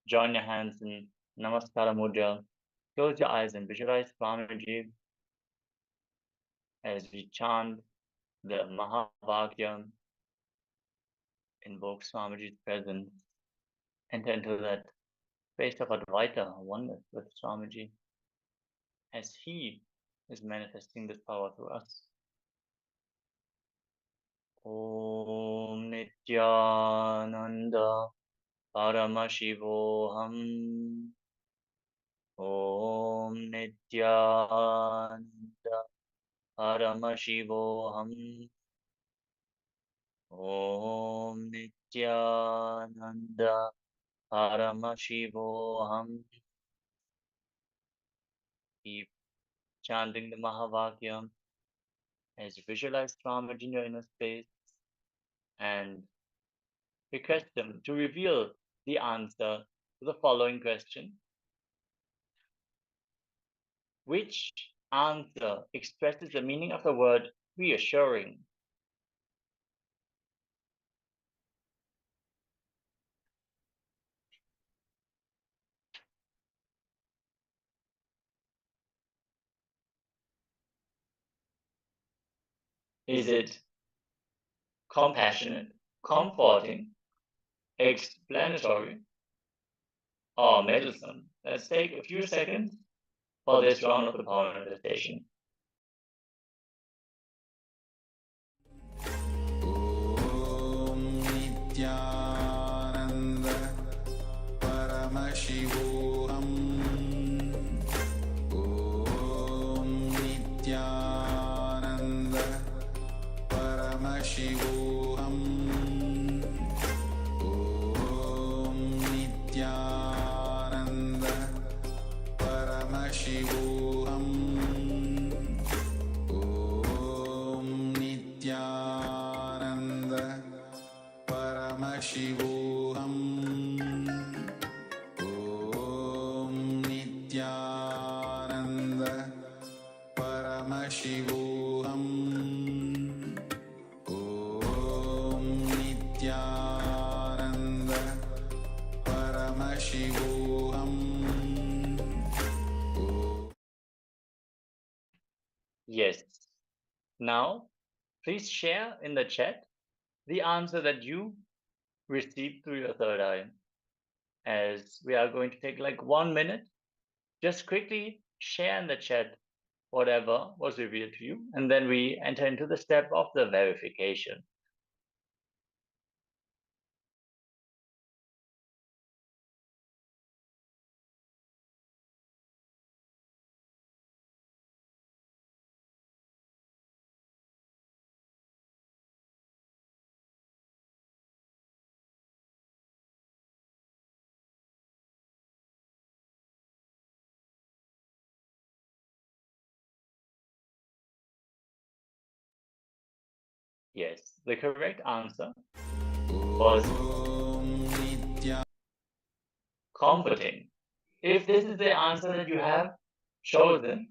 D: Join your hands in Namaskara Mudra. Close your eyes and visualize Swamiji as we chant the Mahavakya. Invoke Swamiji's presence. Enter into that space of Advaita, oneness with Swamiji, as he is manifesting this power through us. Om Nityananda Paramashivoham. Om Nityananda Paramashivoham. Om Nityananda Paramashivoham. Keep chanting the Mahavakya as you visualize Swamiji in your inner space and request them to reveal the answer to the following question. Which answer expresses the meaning of the word reassuring? Is it compassionate, comforting, explanatory, or meddlesome? Let's take a few seconds for this round of the power manifestation.
A: Om Nityananda Paramashivoham. Om Nityananda Paramashivoham. Om Nityananda Paramashivoham. Om Nityananda Paramashivoham. Om Nityananda Paramashivoham. Om Nityananda Paramashivoham.
D: Yes. Now, please share in the chat the answer that you received through your third eye. As we are going to take like 1 minute, just quickly share in the chat whatever was revealed to you, and then we enter into the step of the verification. Yes, the correct answer was comforting. If this is the answer that you have chosen,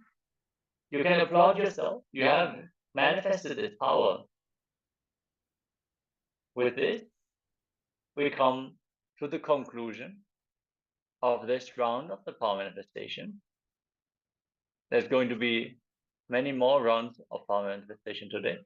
D: you can applaud yourself. You have manifested this power. With this, we come to the conclusion of this round of the power manifestation. There's going to be many more rounds of power manifestation today.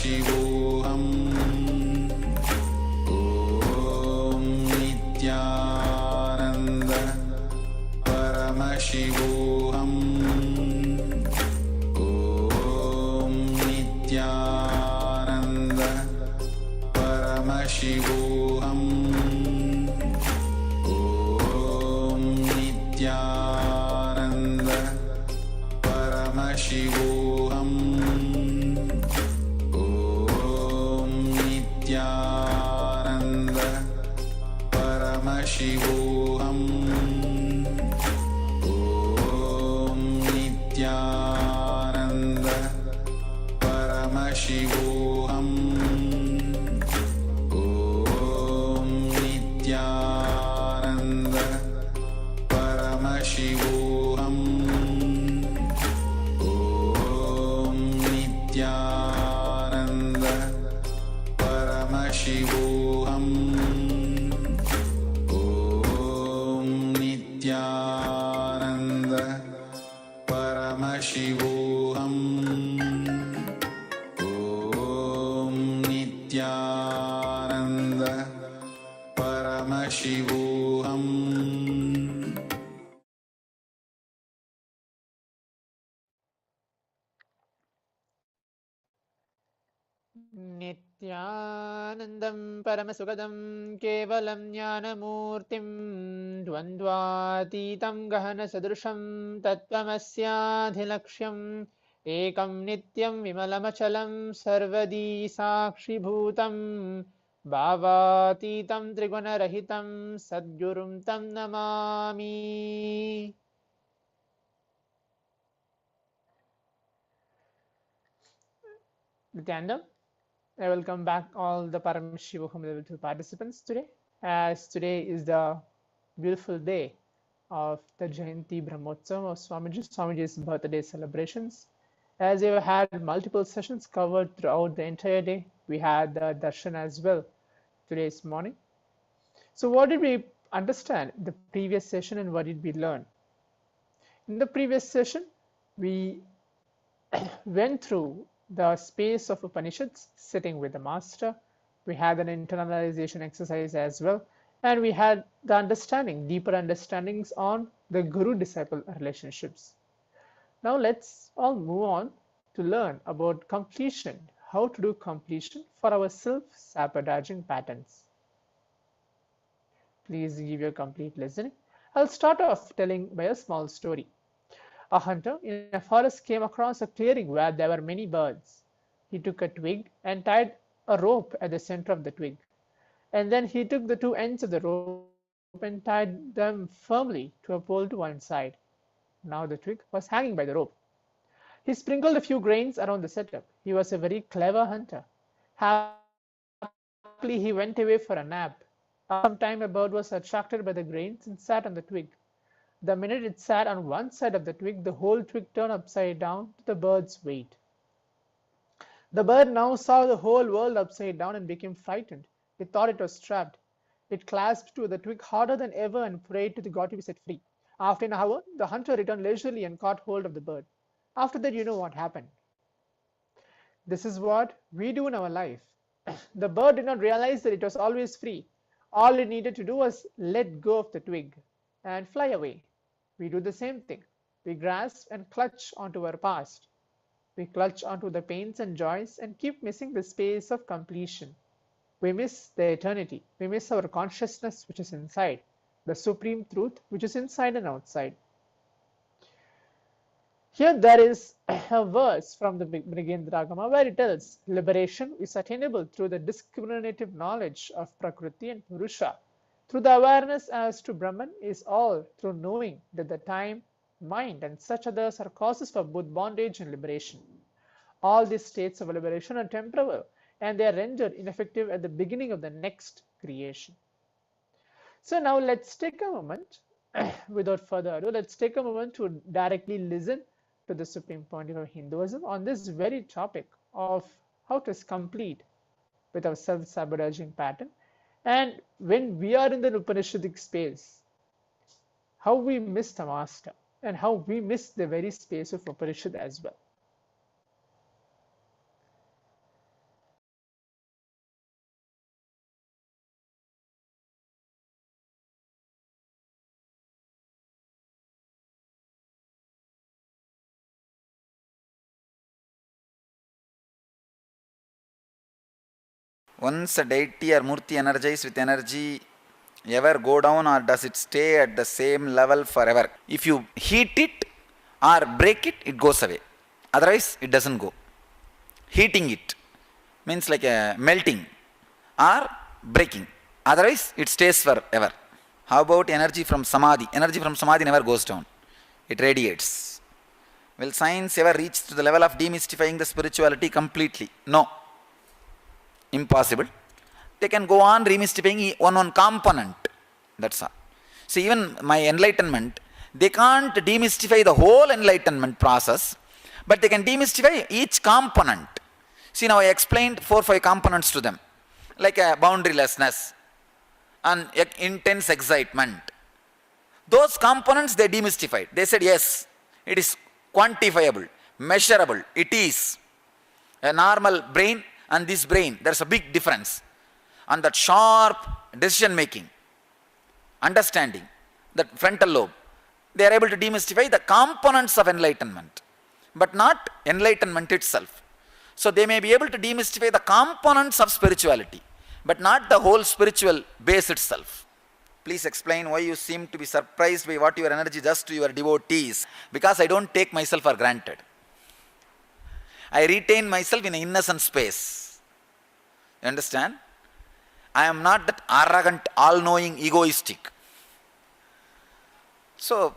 A: Paramashivoham Om Nityananda Paramashivoham Om Nityananda Paramashivoham Om Nityananda Paramashivoham Om Nityananda Paramashivoham Om Nityananda Paramashivoham Om Nityananda Paramashivoham Om Nityananda Paramashivoham Om Nityananda Paramashivoham Om Nityananda Paramashivoham
E: नित्यानन्दं परमसुखदं केवलं ज्ञानमूर्तिं द्वन्द्वातीतं गहनसदृशं तत्त्वमस्याधिलक्ष्यम् एकं नित्यं विमलमचलं सर्वदी साक्षिभूतं भावातीतं त्रिगुणरहितं सद्गुरुं तं Namami. Nityanandam, I welcome back all the Paramashivoham Level-2 participants today, as today is the beautiful day of the Jayanti Brahmotsavam of Swamiji's birthday celebrations. As we have had multiple sessions covered throughout the entire day, we had the darshan as well today's morning. So what did we understand in the previous session and what did we learn? In the previous session, we went through the space of Upanishads sitting with the master. We had an internalization exercise as well, and we had the understanding, deeper understandings on the guru-disciple relationships. Now let's all move on to learn about completion, how to do completion for our self-sabotaging patterns. Please give your complete listening. I'll start off telling by a small story. A hunter in a forest came across a clearing where there were many birds. He took a twig and tied a rope at the center of the twig. And then he took the two ends of the rope and tied them firmly to a pole to one side. Now the twig was hanging by the rope. He sprinkled a few grains around the setup. He was a very clever hunter. Happily, he went away for a nap. After some time, a bird was attracted by the grains and sat on the twig. The minute it sat on one side of the twig, the whole twig turned upside down to the bird's weight. The bird now saw the whole world upside down and became frightened. It thought it was trapped. It clasped to the twig harder than ever and prayed to the god to be set free. After an hour, the hunter returned leisurely and caught hold of the bird. After that, you know what happened. This is what we do in our life. The bird did not realize that it was always free. All it needed to do was let go of the twig and fly away. We do the same thing. We grasp and clutch onto our past. We clutch onto the pains and joys and keep missing the space of completion. We miss the eternity. We miss our consciousness which is inside, the supreme truth which is inside and outside. Here there is a verse from the Brigendragama where it tells liberation is attainable through the discriminative knowledge of Prakriti and Purusha. Through the awareness as to Brahman is all through knowing that the time, mind and such others are causes for both bondage and liberation. All these states of liberation are temporal and they are rendered ineffective at the beginning of the next creation. So now let's take a moment, without further ado, let's take a moment to directly listen to the Supreme Pontiff of Hinduism on this very topic of how to complete with our self-sabotaging pattern. And when we are in the Upanishadic space, how we miss the master and how we miss the very space of Upanishad as well.
C: Once a deity or murti energized with energy, ever go down, or does it stay at the same level forever? If you heat it or break it, it goes away. Otherwise, it doesn't go. Heating it means like a melting or breaking. Otherwise, it stays forever. How about energy from samadhi? Energy from samadhi never goes down. It radiates. Will science ever reach to the level of demystifying the spirituality completely? No. Impossible. They can go on remystifying one component. That's all. See, even my enlightenment, they can't demystify the whole enlightenment process, but they can demystify each component. See, now I explained 4-5 components to them, like a boundarylessness and intense excitement. Those components they demystified. They said, yes, it is quantifiable, measurable. It is a normal brain and this brain. There's a big difference. And that sharp decision making, understanding, that frontal lobe, they are able to demystify the components of enlightenment, but not enlightenment itself. So they may be able to demystify the components of spirituality, but not the whole spiritual base itself. Please explain why you seem to be surprised by what your energy does to your devotees. Because I don't take myself for granted. I retain myself in an innocent space. You understand? I am not that arrogant, all-knowing, egoistic. So,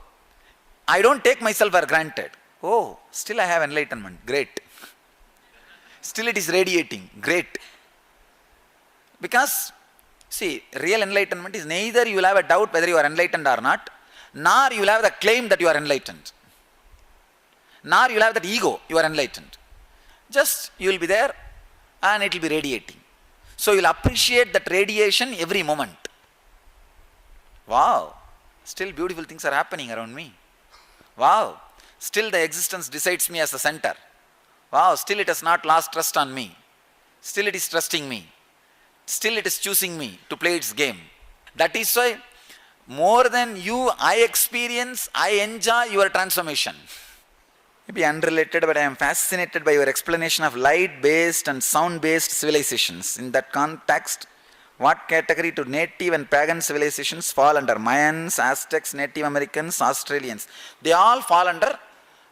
C: I don't take myself for granted. Oh, still I have enlightenment. Great. Still it is radiating. Great. Because, see, real enlightenment is neither you will have a doubt whether you are enlightened or not, nor you will have the claim that you are enlightened, nor you will have that ego, you are enlightened. Just, you will be there and it will be radiating. So, you will appreciate that radiation every moment. Wow, still beautiful things are happening around me. Wow, still the existence decides me as a center. Wow, still it has not lost trust on me. Still it is trusting me. Still it is choosing me to play its game. That is why more than you, I experience, I enjoy your transformation. Maybe unrelated, but I am fascinated by your explanation of light-based and sound-based civilizations. In that context, what category do native and pagan civilizations fall under? Mayans, Aztecs, Native Americans, Australians. They all fall under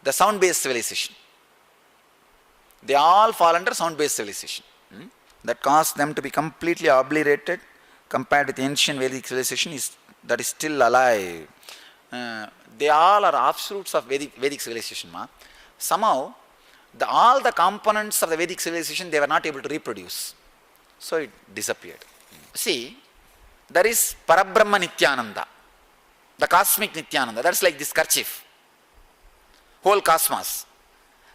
C: the sound-based civilization. They all fall under sound-based civilization. That caused them to be completely obliterated compared with ancient Vedic civilization that is still alive. They all are offshoots of Vedic civilization. Somehow, all the components of the Vedic civilization, they were not able to reproduce. So it disappeared. See, there is Parabrahma Nityananda, the cosmic Nityananda. That's like this kerchief, whole cosmos.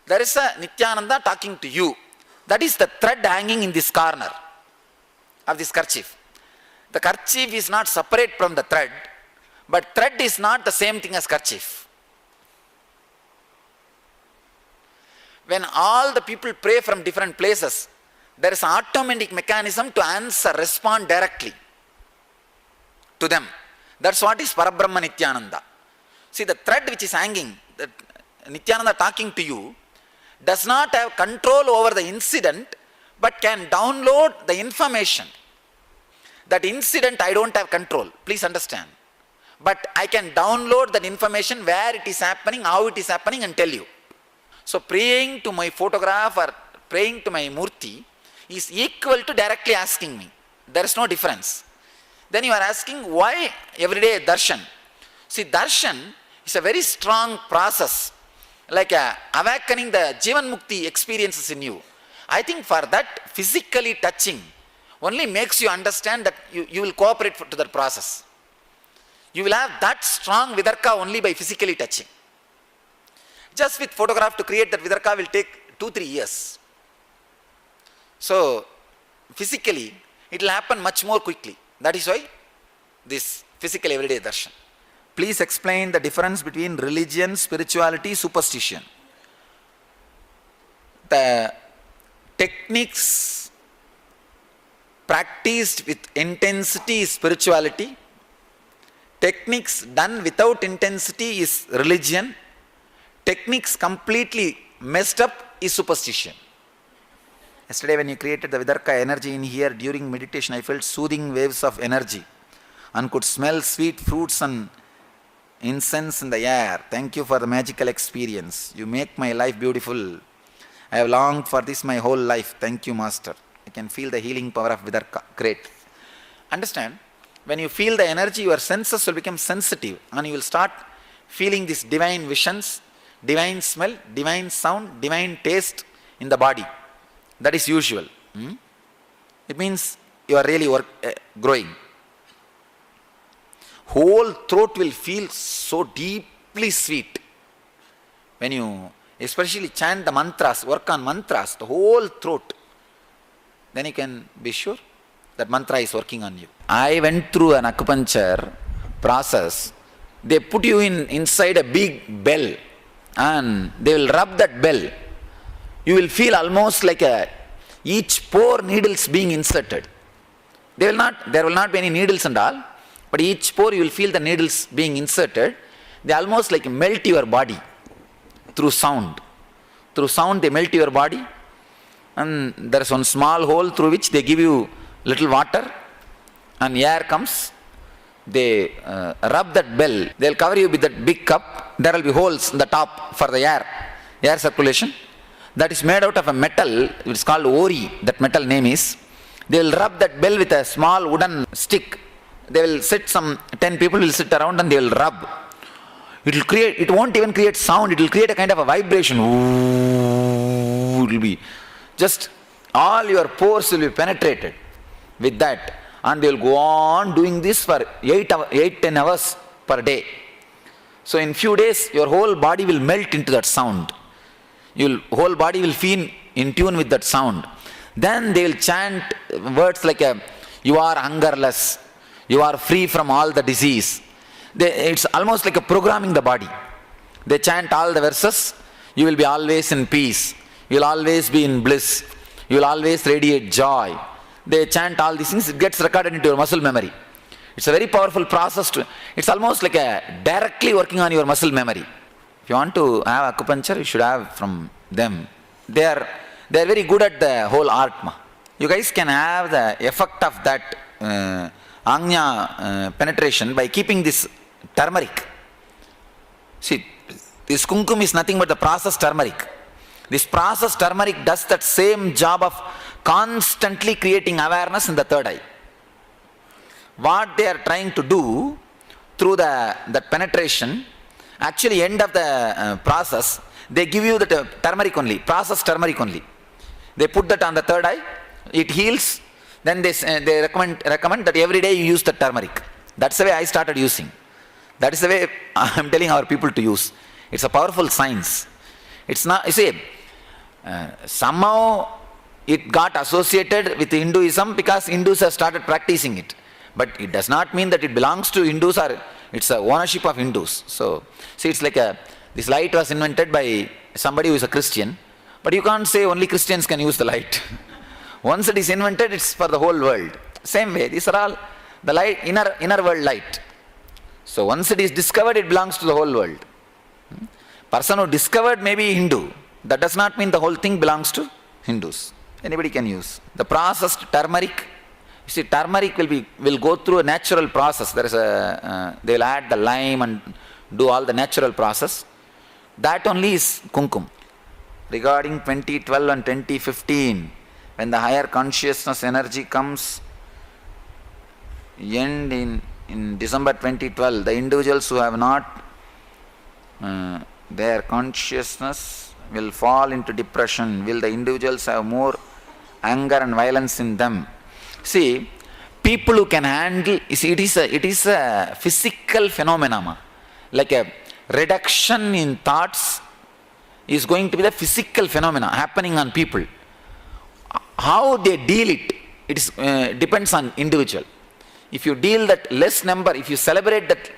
C: There is a Nityananda talking to you. That is the thread hanging in this corner of this kerchief. The kerchief is not separate from the thread, but thread is not the same thing as kerchief. When all the people pray from different places, there is an automatic mechanism to answer, respond directly to them. That's what is Parabrahma Nityananda. See, the thread which is hanging, the Nityananda talking to you, does not have control over the incident, but can download the information. That incident I don't have control, please understand. But I can download that information, where it is happening, how it is happening, and tell you. So praying to my photograph or praying to my murti is equal to directly asking me. There is no difference. Then you are asking why everyday darshan. See, darshan is a very strong process, like awakening the Jivan Mukti experiences in you. I think for that, physically touching only makes you understand that you will cooperate to that process. You will have that strong vidarka only by physically touching. Just with photograph to create that vidarka will take 2-3 years. So, physically, it will happen much more quickly. That is why this physical everyday darshan. Please explain the difference between religion, spirituality, superstition. The techniques practiced with intensity is spirituality. Techniques done without intensity is religion. Techniques completely messed up is superstition. Yesterday when you created the Vidarka energy in here during meditation, I felt soothing waves of energy and could smell sweet fruits and incense in the air. Thank you for the magical experience. You make my life beautiful. I have longed for this my whole life. Thank you, Master. I can feel the healing power of Vidarka. Great. Understand? When you feel the energy, your senses will become sensitive and you will start feeling these divine visions, divine smell, divine sound, divine taste in the body. That is usual. It means you are really growing. Whole throat will feel so deeply sweet. When you especially chant the mantras, work on mantras, the whole throat, then you can be sure that mantra is working on you. I went through an acupuncture process. They put you inside a big bell and they will rub that bell. You will feel almost like each pore needles being inserted. There will not be any needles and all, but each pore you will feel the needles being inserted. They almost like melt your body through sound. Through sound they melt your body, and there is one small hole through which they give you little water and air comes. They rub that bell. They will cover you with that big cup. There will be holes in the top for the air circulation. That is made out of a metal. It is called ori. That metal name is. They will rub that bell with a small wooden stick. They will sit, 10 people will sit around and they will rub. It won't even create sound. It will create a kind of a vibration. Ooh, it will be just all your pores will be penetrated with that. And they will go on doing this for 8-10 hours per day. So in few days, your whole body will melt into that sound. Your whole body will feel in tune with that sound. Then they will chant words like you are hungerless, you are free from all the disease. It's almost like a programming the body. They chant all the verses. You will be always in peace. You will always be in bliss. You will always radiate joy. They chant all these things. It gets recorded into your muscle memory. It's a very powerful process. It's almost like directly working on your muscle memory. If you want to have acupuncture, you should have from them. They are very good at the whole art. You guys can have the effect of that Agnya penetration by keeping this turmeric. See, this kumkum is nothing but the processed turmeric. This processed turmeric does that same job of constantly creating awareness in the third eye. What they are trying to do through that penetration, actually end of the process, they give you the turmeric only, processed turmeric only. They put that on the third eye, it heals, then they recommend that every day you use the turmeric. That's the way I started using. That is the way I am telling our people to use. It's a powerful science. It's not, you see, somehow it got associated with Hinduism because Hindus have started practicing it. But it does not mean that it belongs to Hindus or it's a ownership of Hindus. So, see, it's like this light was invented by somebody who is a Christian, but you can't say only Christians can use the light. Once it is invented, it's for the whole world. Same way, these are all the light, inner world light. So once it is discovered, it belongs to the whole world. Person who discovered may be Hindu. That does not mean the whole thing belongs to Hindus. Anybody can use. The processed turmeric, you see, turmeric will go through a natural process. There is they will add the lime and do all the natural process. That only is kumkum. Regarding 2012 and 2015, when the higher consciousness energy comes, end in December 2012, the individuals who have not, their consciousness will fall into depression. Will the individuals have more anger and violence in them? See, people who can handle, you see, it is a physical phenomenon. Like a reduction in thoughts is going to be the physical phenomena happening on people. How they deal it depends on individual. If you deal that less number, if you celebrate that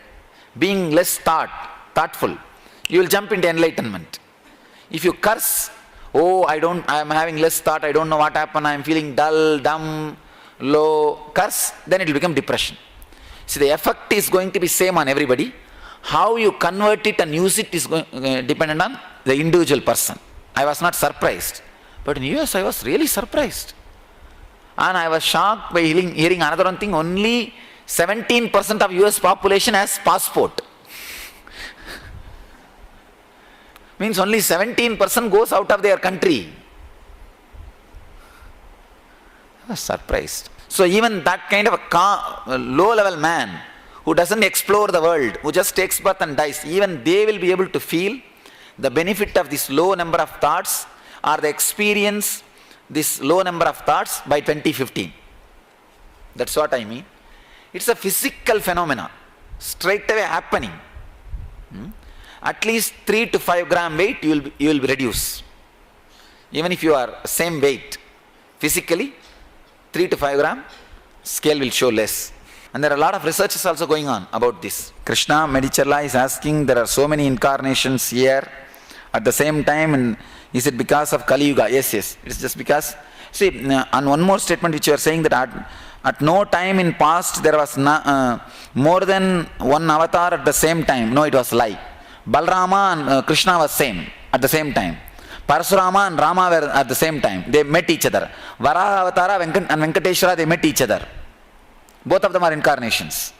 C: being less thoughtful, you will jump into enlightenment. If you curse, oh, I am having less thought, I don't know what happened, I am feeling dull, dumb, low, curse, then it will become depression. See, the effect is going to be same on everybody. How you convert it and use it is dependent on the individual person. I was not surprised. But in US, I was really surprised. And I was shocked by hearing another one thing, only 17% of US population has passport. Means only 17% goes out of their country. I was surprised. So even that kind of a low-level man who doesn't explore the world, who just takes birth and dies, even they will be able to feel the benefit of this low number of thoughts or the experience this low number of thoughts by 2015. That's what I mean. It's a physical phenomena, straight away happening. At least 3 to 5 gram weight you will reduce. Even if you are same weight, physically 3 to 5 gram, scale will show less. And there are a lot of researches also going on about this. Krishna Medichella is asking, there are so many incarnations here at the same time, and is it because of Kali Yuga? Yes, it's just because. See, and one more statement which you are saying, that at no time in past there was more than one avatar at the same time. No, it was lie. Balrama and Krishna was same at the same time. Parasurama and Rama were at the same time. They met each other. Varaha Avatara and Venkateshwara, they met each other. Both of them are incarnations.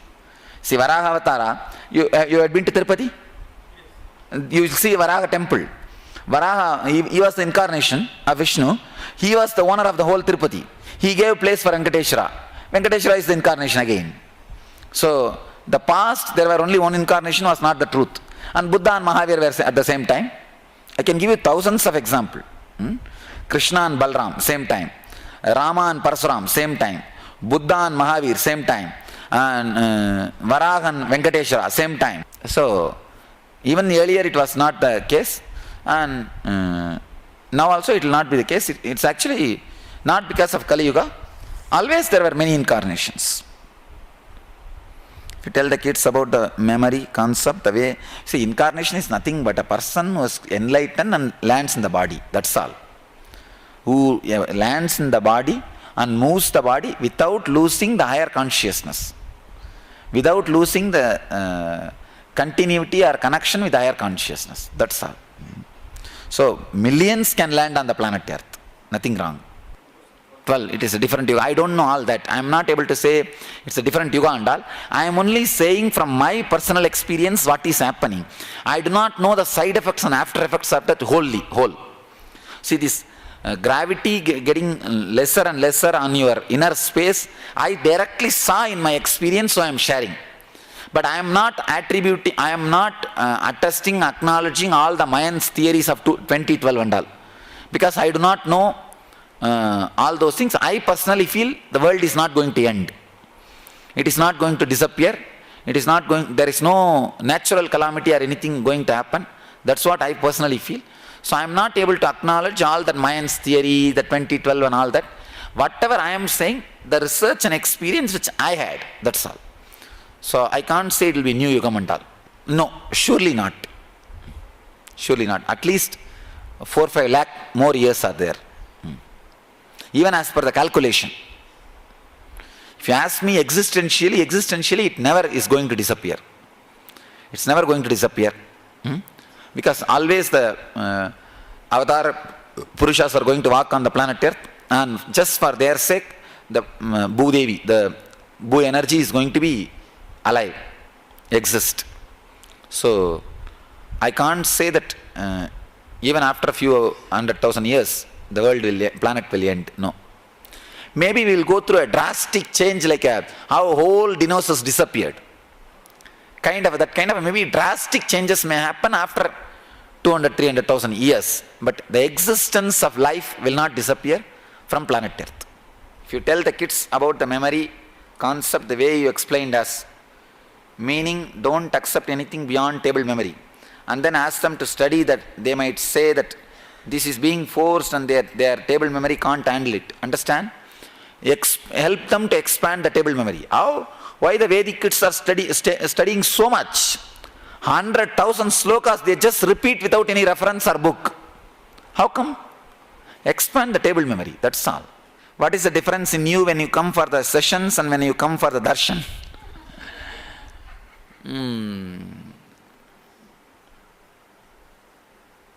C: See, Varaha Avatara, you had been to Tirupati? You will see Varaha temple. Varaha, he was the incarnation of Vishnu. He was the owner of the whole Tirupati. He gave place for Venkateshwara. Venkateshwara is the incarnation again. So, the past, there were only one incarnation, was not the truth. And Buddha and Mahavir were at the same time. I can give you thousands of examples. Krishna and Balram, same time. Rama and Parasuram, same time. Buddha and Mahavir, same time. And Varaha and Venkateshwara, same time. So, even earlier it was not the case. And now also it will not be the case. It's actually not because of Kali Yuga. Always there were many incarnations. If you tell the kids about the memory concept, the way, see, incarnation is nothing but a person who is enlightened and lands in the body. That's all. Who lands in the body and moves the body without losing the higher consciousness, without losing the continuity or connection with the higher consciousness. That's all. So, millions can land on the planet Earth. Nothing wrong. Well, it is a different yuga. I don't know all that. I am not able to say it's a different yuga and all. I am only saying from my personal experience what is happening. I do not know the side effects and after effects of that whole. See, this gravity getting lesser and lesser on your inner space, I directly saw in my experience, so I am sharing. But I am not attributing, I am not attesting, acknowledging all the Mayans theories of 2012 and all. Because I do not know all those things. I personally feel the world is not going to end. It is not going to disappear. It is not going, there is no natural calamity or anything going to happen. That's what I personally feel. So I am not able to acknowledge all that Mayans theory, the 2012 and all that. Whatever I am saying, the research and experience which I had, that's all. So I can't say it will be new Yuga Mandal. No, surely not. Surely not. At least 4-5 lakh more years are there. Even as per the calculation. If you ask me existentially it never is going to disappear. It's never going to disappear. Because always the avatar Purushas are going to walk on the planet Earth, and just for their sake, the Bhudevi, the Bhu energy is going to be alive, exist. So, I can't say that even after a few 100,000 years, the planet will end. No. Maybe we will go through a drastic change, like how whole Dinosaurs disappeared. That kind of maybe drastic changes may happen after 200,000-300,000 years. But the existence of life will not disappear from planet Earth. If you tell the kids about the memory concept the way you explained us, meaning don't accept anything beyond table memory, and then ask them to study that, they might say that this is being forced and their table memory can't handle it. Understand? Help them to expand the table memory. How? Why the Vedic kids are studying so much? 100,000 slokas they just repeat without any reference or book. How come? Expand the table memory, that's all. What is the difference in you when you come for the sessions and when you come for the darshan?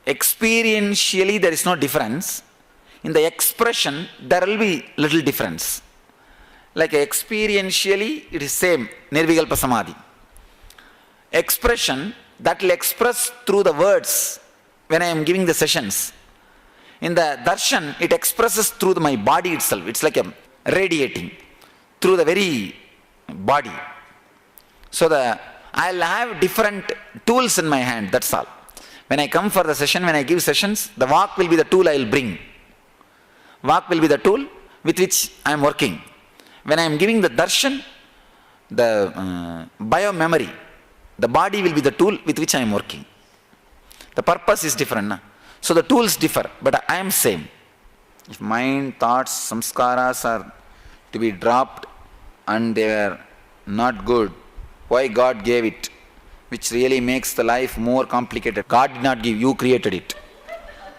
C: Experientially there is no difference. In the expression, there will be little difference. Like experientially, it is same, Nirvikalpa Samadhi. Expression, that will express through the words when I am giving the sessions. In the darshan, it expresses through my body itself. It's like a radiating through the very body. So I'll have different tools in my hand, that's all. When I come for the session, when I give sessions, the walk will be the tool I will bring. Walk will be the tool with which I am working. When I am giving the darshan, the bio-memory, the body will be the tool with which I am working. The purpose is different. Na? So the tools differ, but I am same. If mind, thoughts, samskaras are to be dropped and they were not good, why God gave it? Which really makes the life more complicated. God did not give, you created it.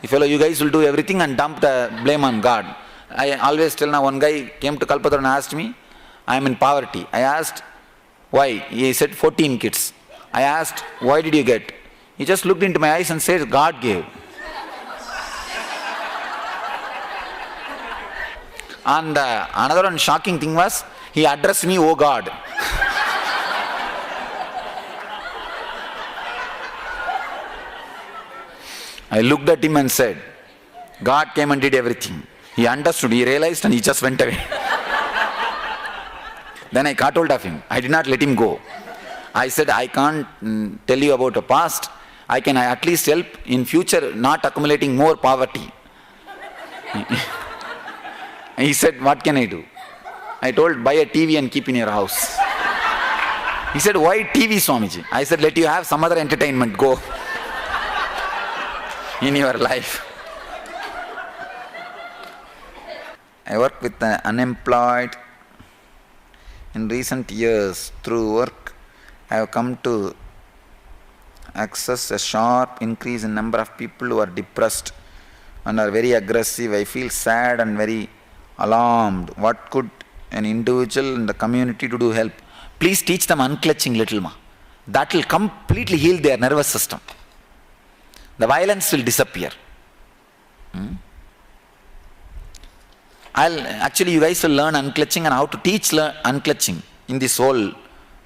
C: If you guys will do everything and dump the blame on God. I always tell now, one guy came to Kalpataru and asked me, I am in poverty. I asked, why? He said 14 kids. I asked, why did you get? He just looked into my eyes and said, God gave. And another one shocking thing was, he addressed me, oh God. I looked at him and said, God came and did everything. He understood, he realized, and he just went away. Then I caught hold of him. I did not let him go. I said, I can't tell you about the past. I can at least help in future not accumulating more poverty. He said, what can I do? I told, buy a TV and keep in your house. He said, why TV, Swamiji? I said, let you have some other entertainment, go in your life. I work with the unemployed. In recent years, through work, I have come to access a sharp increase in number of people who are depressed and are very aggressive. I feel sad and very alarmed. What could an individual in the community to do help? Please teach them unclutching little ma. That will completely heal their nervous system. The violence will disappear. Actually, you guys will learn unclutching and how to teach unclutching in this whole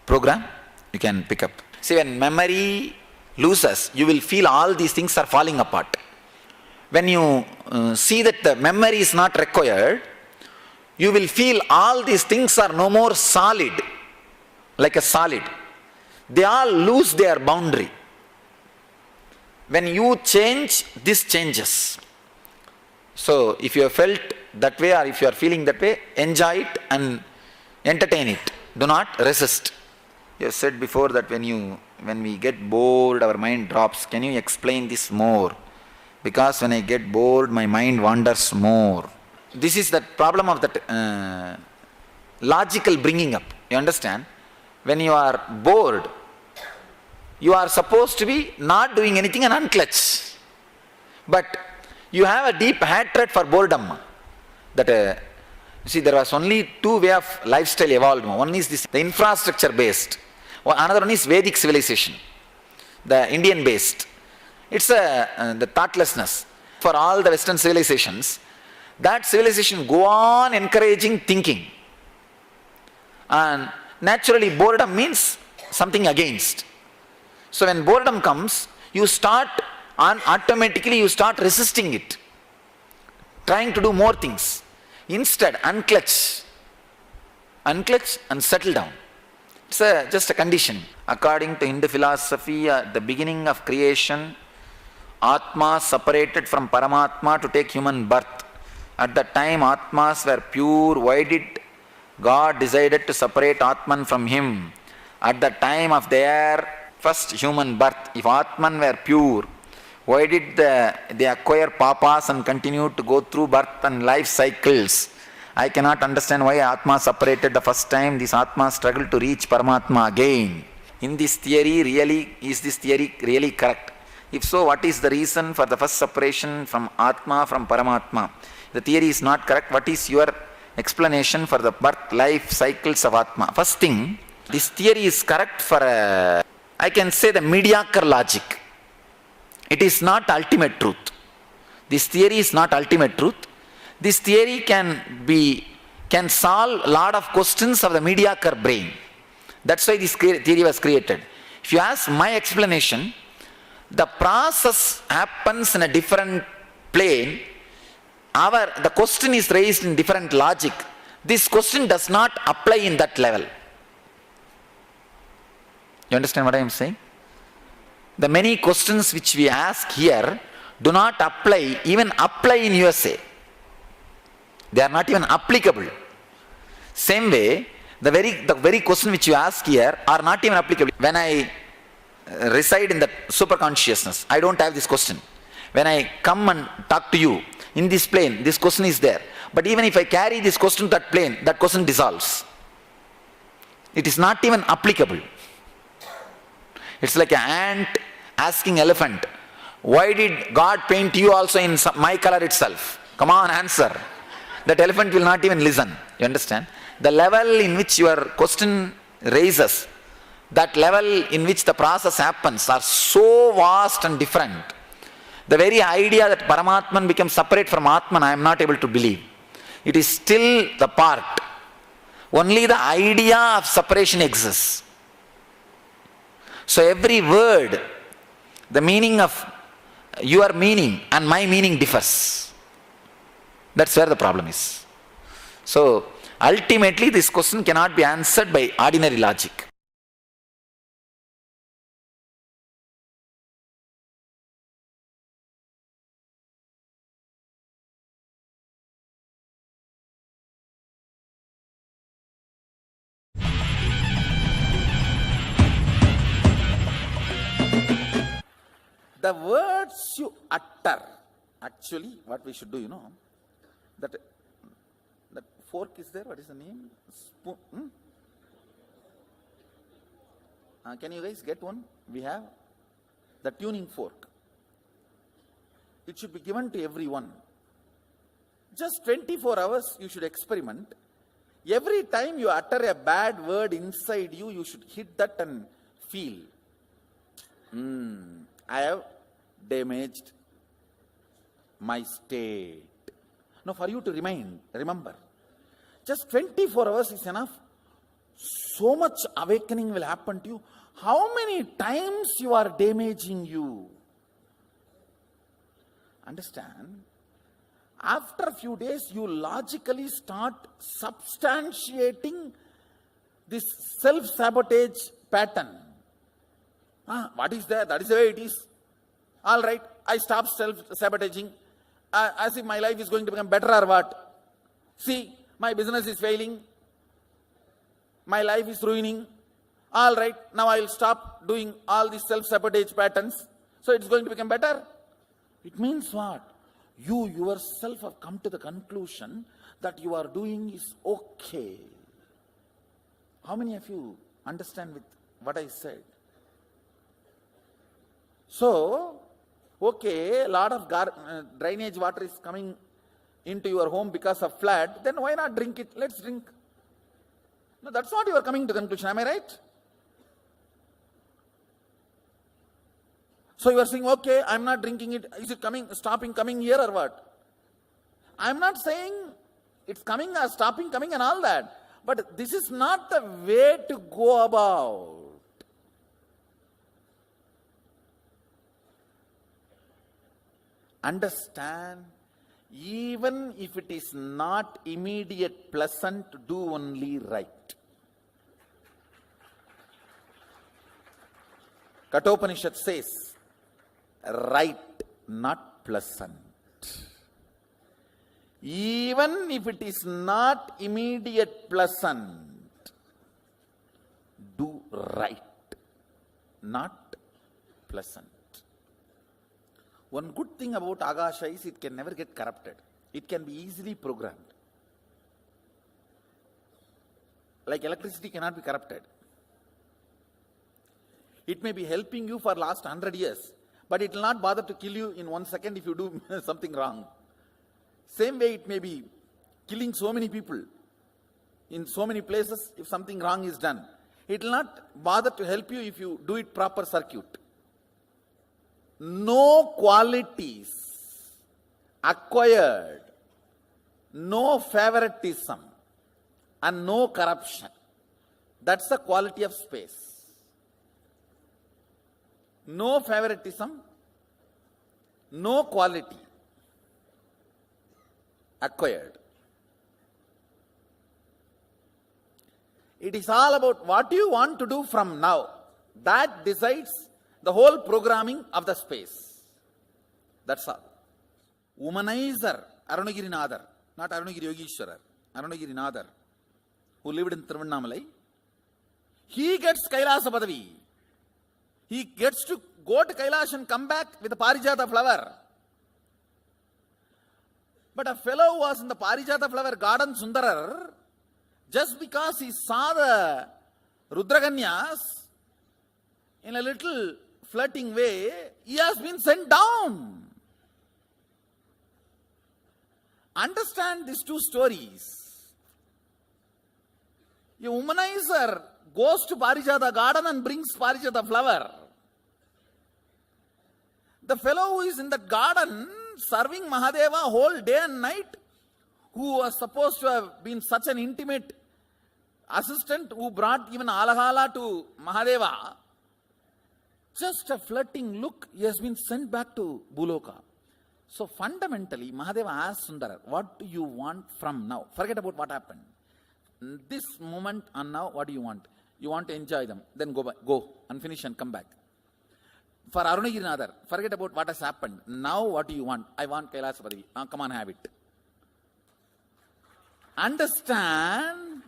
C: program. You can pick up. See, when memory loses, you will feel all these things are falling apart. When you see that the memory is not required, you will feel all these things are no more solid, like a solid. They all lose their boundary. When you change, this changes. So, if you have felt that way or if you are feeling that way, enjoy it and entertain it. Do not resist. You have said before that when we get bored, our mind drops. Can you explain this more? Because when I get bored, my mind wanders more. This is the problem of that logical bringing up. You understand? When you are bored, you are supposed to be not doing anything and unclutch. But you have a deep hatred for boredom. That see, there was only two ways of lifestyle evolved. One is this, the infrastructure based. Another one is Vedic civilization, the Indian based. It's the thoughtlessness. For all the Western civilizations, that civilization go on encouraging thinking. And naturally boredom means something against. So when boredom comes, you start, automatically you start resisting it, trying to do more things. Instead, unclutch and settle down. It's just a condition. According to Hindu philosophy, at the beginning of creation, Atma separated from Paramatma to take human birth. At that time, Atmas were pure. Why did God decided to separate Atman from him? At the time of their first human birth, if Atman were pure, why did they acquire papas and continue to go through birth and life cycles? I cannot understand why Atma separated the first time. This Atma struggled to reach Paramatma again. In this theory, is this theory really correct? If so, what is the reason for the first separation from Atma from Paramatma? The theory is not correct. What is your explanation for the birth life cycles of Atma? First thing, this theory is correct for I can say the mediocre logic. It is not ultimate truth. This theory is not ultimate truth. This theory can solve a lot of questions of the mediocre brain. That's why this theory was created. If you ask my explanation, the process happens in a different plane. The question is raised in different logic. This question does not apply in that level. You understand what I am saying? The many questions which we ask here do not even apply in USA. They are not even applicable. Same way, the very question which you ask here are not even applicable. When I reside in the superconsciousness, I don't have this question. When I come and talk to you, in this plane, this question is there. But even if I carry this question to that plane, that question dissolves. It is not even applicable. It's like an ant asking elephant, why did God paint you also in my color itself? Come on, answer. That elephant will not even listen. You understand? The level in which your question raises, that level in which the process happens are so vast and different. The very idea that Paramatman becomes separate from Atman, I am not able to believe. It is still the part. Only the idea of separation exists. So every word, the meaning of your meaning and my meaning differs. That's where the problem is. So ultimately this question cannot be answered by ordinary logic. The words you utter, actually what we should do, that fork is there, what is the name? Spoon? Can you guys get one? We have the tuning fork. It should be given to everyone. Just 24 hours you should experiment. Every time you utter a bad word inside you, you should hit that and feel. I have damaged my state. Now for you to remember, just 24 hours is enough. So much awakening will happen to you. How many times you are damaging you? Understand? After a few days, you logically start substantiating this self-sabotage pattern. What is there? That is the way it is. All right, I stop self-sabotaging as if my life is going to become better or what. See, my business is failing. My life is ruining. All right, now I will stop doing all these self-sabotage patterns. So it's going to become better. It means what? You yourself have come to the conclusion that you are doing is okay. How many of you understand with what I said? So, okay, a lot of drainage water is coming into your home because of flood, then why not drink it? Let's drink. No, that's not you are coming to conclusion, am I right? So you are saying, okay, I'm not drinking it. Is it stopping coming here or what? I'm not saying it's coming or stopping coming and all that. But this is not the way to go about. Understand, even if it is not immediate pleasant, do only right. Kathopanishad says, right, not pleasant. Even if it is not immediate pleasant, do right, not pleasant. One good thing about Agasha is it can never get corrupted. It can be easily programmed. Like electricity cannot be corrupted. It may be helping you for last 100 years, but it will not bother to kill you in 1 second if you do something wrong. Same way it may be killing so many people in so many places if something wrong is done. It will not bother to help you if you do it proper circuit. No qualities acquired no favoritism, and no corruption. That's the quality of space. No favoritism, no quality acquired. It is all about what you want to do from now. That decides the whole programming of the space. That's all. Womanizer, Arunagirinadar, not Arunagiri Yogishwarar, Arunagirinadar, who lived in Tiruvannamalai, he gets Kailasa Padavi. He gets to go to Kailash and come back with a Parijata flower. But a fellow who was in the Parijata flower garden, Sundarar, just because he saw the Rudraganyas in a little flirting way, he has been sent down. Understand these two stories. A womanizer goes to Parijata garden and brings Parijata flower. The fellow who is in that garden serving Mahadeva whole day and night, who was supposed to have been such an intimate assistant who brought even Alahala to Mahadeva, just a flirting look, he has been sent back to Buloka. So fundamentally, Mahadeva asked Sundara, what do you want from now? Forget about what happened. This moment and now, what do you want? You want to enjoy them, then go and finish and come back. For Arunagirinadar, forget about what has happened. Now what do you want? I want Kailasa Padavi. Come on, have it. Understand,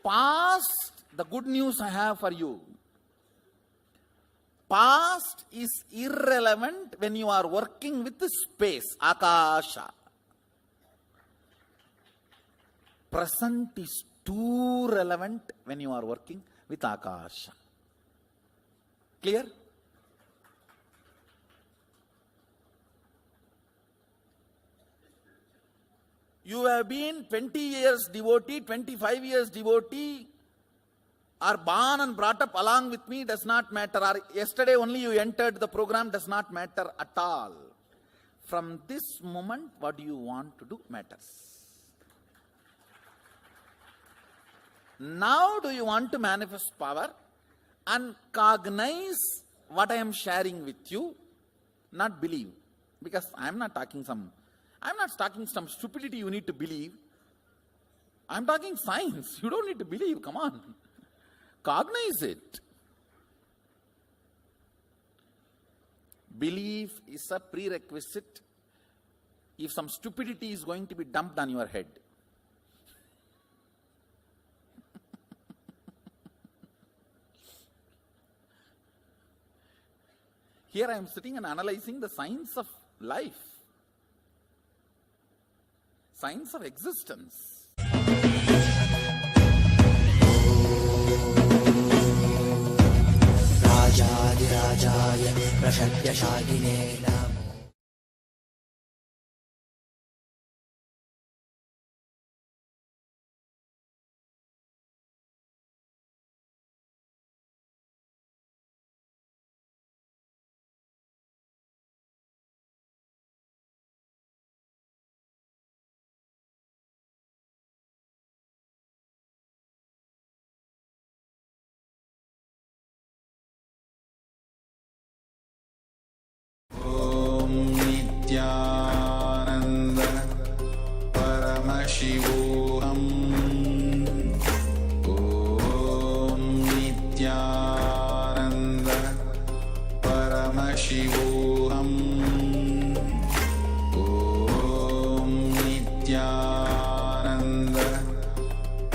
C: past, the good news I have for you. Past is irrelevant when you are working with the space, Akasha. Present is too relevant when you are working with Akasha. Clear? You have been 20 years devotee, 25 years devotee, or born and brought up along with me, does not matter. Or yesterday only you entered the program, does not matter at all. From this moment, what do you want to do matters. Now do you want to manifest power and cognize what I am sharing with you, not believe. Because I am not talking some stupidity you need to believe. I am talking science. You don't need to believe. Come on. Cognize it. Belief is a prerequisite if some stupidity is going to be dumped on your head. Here I am sitting and analyzing the science of life, science of existence.
F: राजाधिराजाय प्रशक्यशालिने नमः।
A: नित्यानंद परमशिवोहम ओम नित्यानंद परमशिवोहम ओम नित्यानंद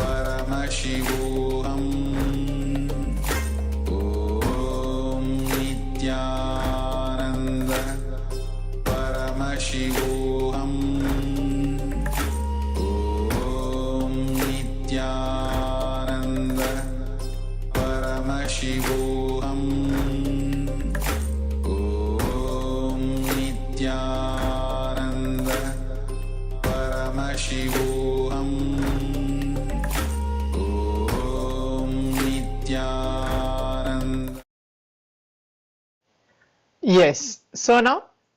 A: परमशिवोहम ओम Nityanand Paramashivoham Om Nityananda Paramashivoham Om Nityananda Paramashivoham Om Nityananda.
E: Yes. So now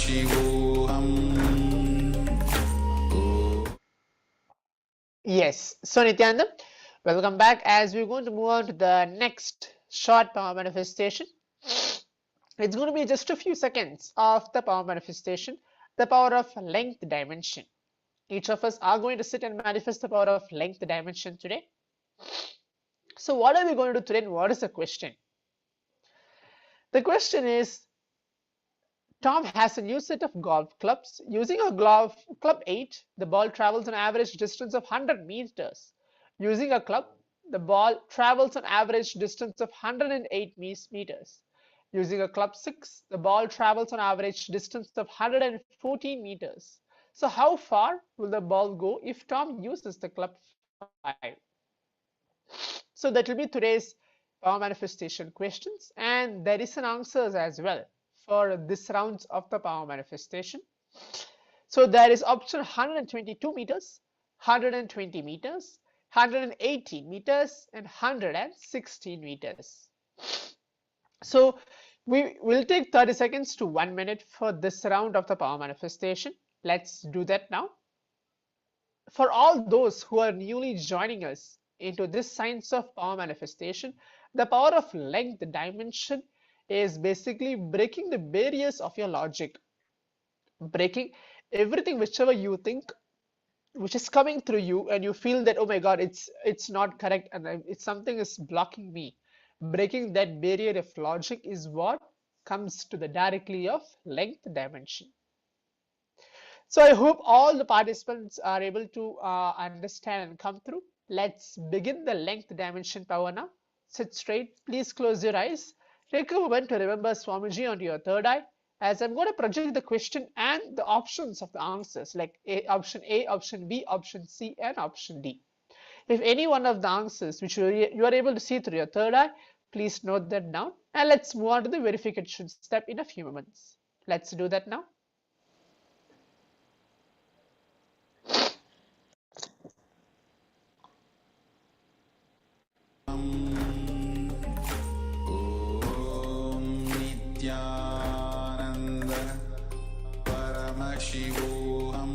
A: Paramashivoham.
E: Yes, so Nityananda, welcome back as we're going to move on to the next short power manifestation. It's going to be just a few seconds of the power manifestation, the power of length dimension. Each of us are going to sit and manifest the power of length dimension today. So what are we going to do today and what is the question? The question is, Tom has a new set of golf clubs. Using a club 8, the ball travels an average distance of 100 meters. Using a club, the ball travels an average distance of 108 meters. Using a club 6, the ball travels an average distance of 114 meters. So how far will the ball go if Tom uses the club 5? So that will be today's power manifestation questions, and there is an answers as well for this rounds of the power manifestation. So there is option 122 meters, 120 meters, 118 meters, and 116 meters. So we will take 30 seconds to 1 minute for this round of the power manifestation. Let's do that now. For all those who are newly joining us into this science of power manifestation, the power of length dimension is basically breaking the barriers of your logic, breaking everything whichever you think which is coming through you and you feel that, oh my god, it's not correct and it's something is blocking me. Breaking that barrier of logic is what comes to the directly of length dimension. So I hope all the participants are able to understand and come through. Let's begin the length dimension power now. Sit straight, please close your eyes. Take a moment to remember Swamiji onto your third eye, as I'm going to project the question and the options of the answers, like option A, option B, option C, and option D. If any one of the answers which you are able to see through your third eye, please note that down, and let's move on to the verification step in a few moments. Let's do that now.
A: Nityananda Paramashivoham.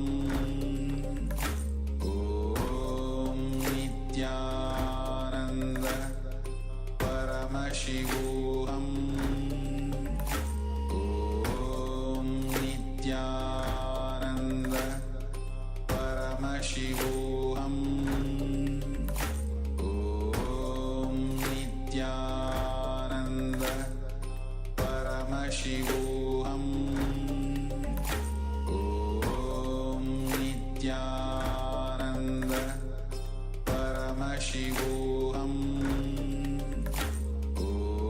A: Om Nityananda Paramashivoham. Om Nityananda Paramashivoham. Om Nityananda Paramashivoham. Om Nityananda Paramashivoham.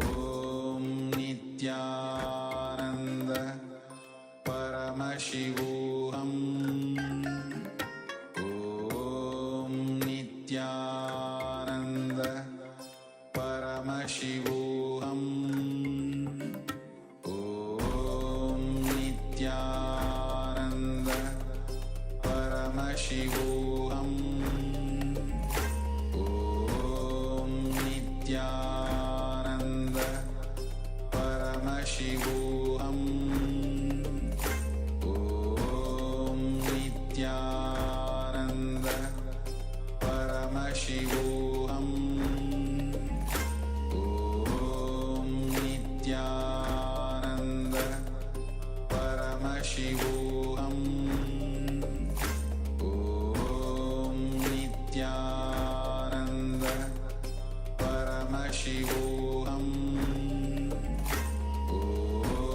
A: Om Nityananda Paramashivoham. Om Nityananda Paramashivoham. Om Nityananda Paramashivoham. Om Nityananda Paramashivoham. Om Nityananda Paramashivoham. Om Nityananda Paramashivoham. Om Nityananda Paramashivoham. Om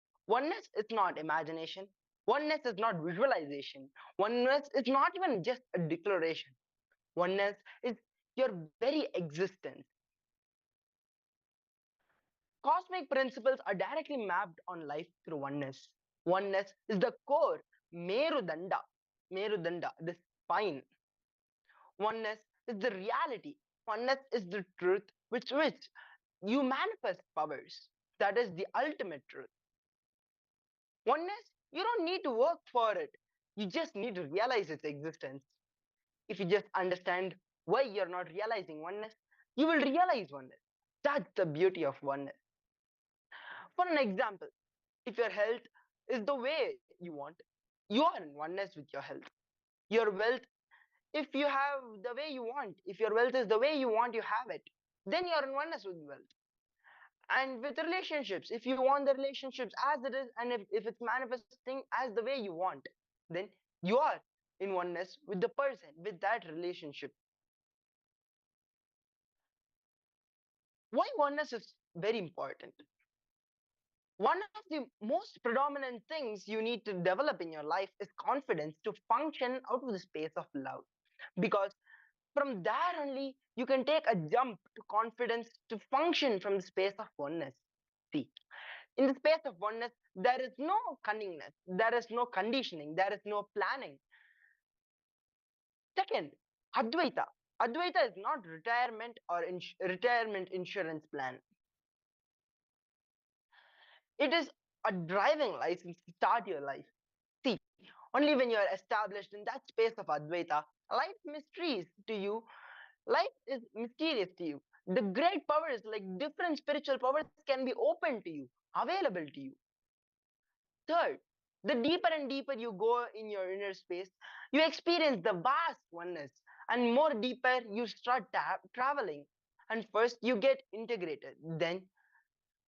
G: Oneness is not imagination. Oneness is not visualization. Oneness is not even just a declaration. Oneness is your very existence. Cosmic principles are directly mapped on life through oneness. Oneness is the core, Merudanda, the spine. Oneness is the reality. Oneness is the truth which you manifest powers. That is the ultimate truth. Oneness, you don't need to work for it. You just need to realize its existence. If you just understand why you're not realizing oneness, you will realize oneness. That's the beauty of oneness. For an example, if your health is the way you want, you are in oneness with your health. Your wealth, if you have the way you want, if your wealth is the way you want, you have it, then you're in oneness with wealth. And with relationships, if you want the relationships as it is, and if it's manifesting as the way you want, then you are in oneness with the person, with that relationship. Why oneness is very important? One of the most predominant things you need to develop in your life is confidence to function out of the space of love. Because from there only, you can take a jump to confidence to function from the space of oneness. See, in the space of oneness, there is no cunningness, there is no conditioning, there is no planning. Second, Advaita. Advaita is not retirement or retirement insurance plan. It is a driving license to start your life. See, only when you are established in that space of Advaita, life mysteries to you, life is mysterious to you. The great powers, like different spiritual powers, can be open to you, available to you. Third, the deeper and deeper you go in your inner space, you experience the vast oneness, and more deeper you start traveling. And first you get integrated, then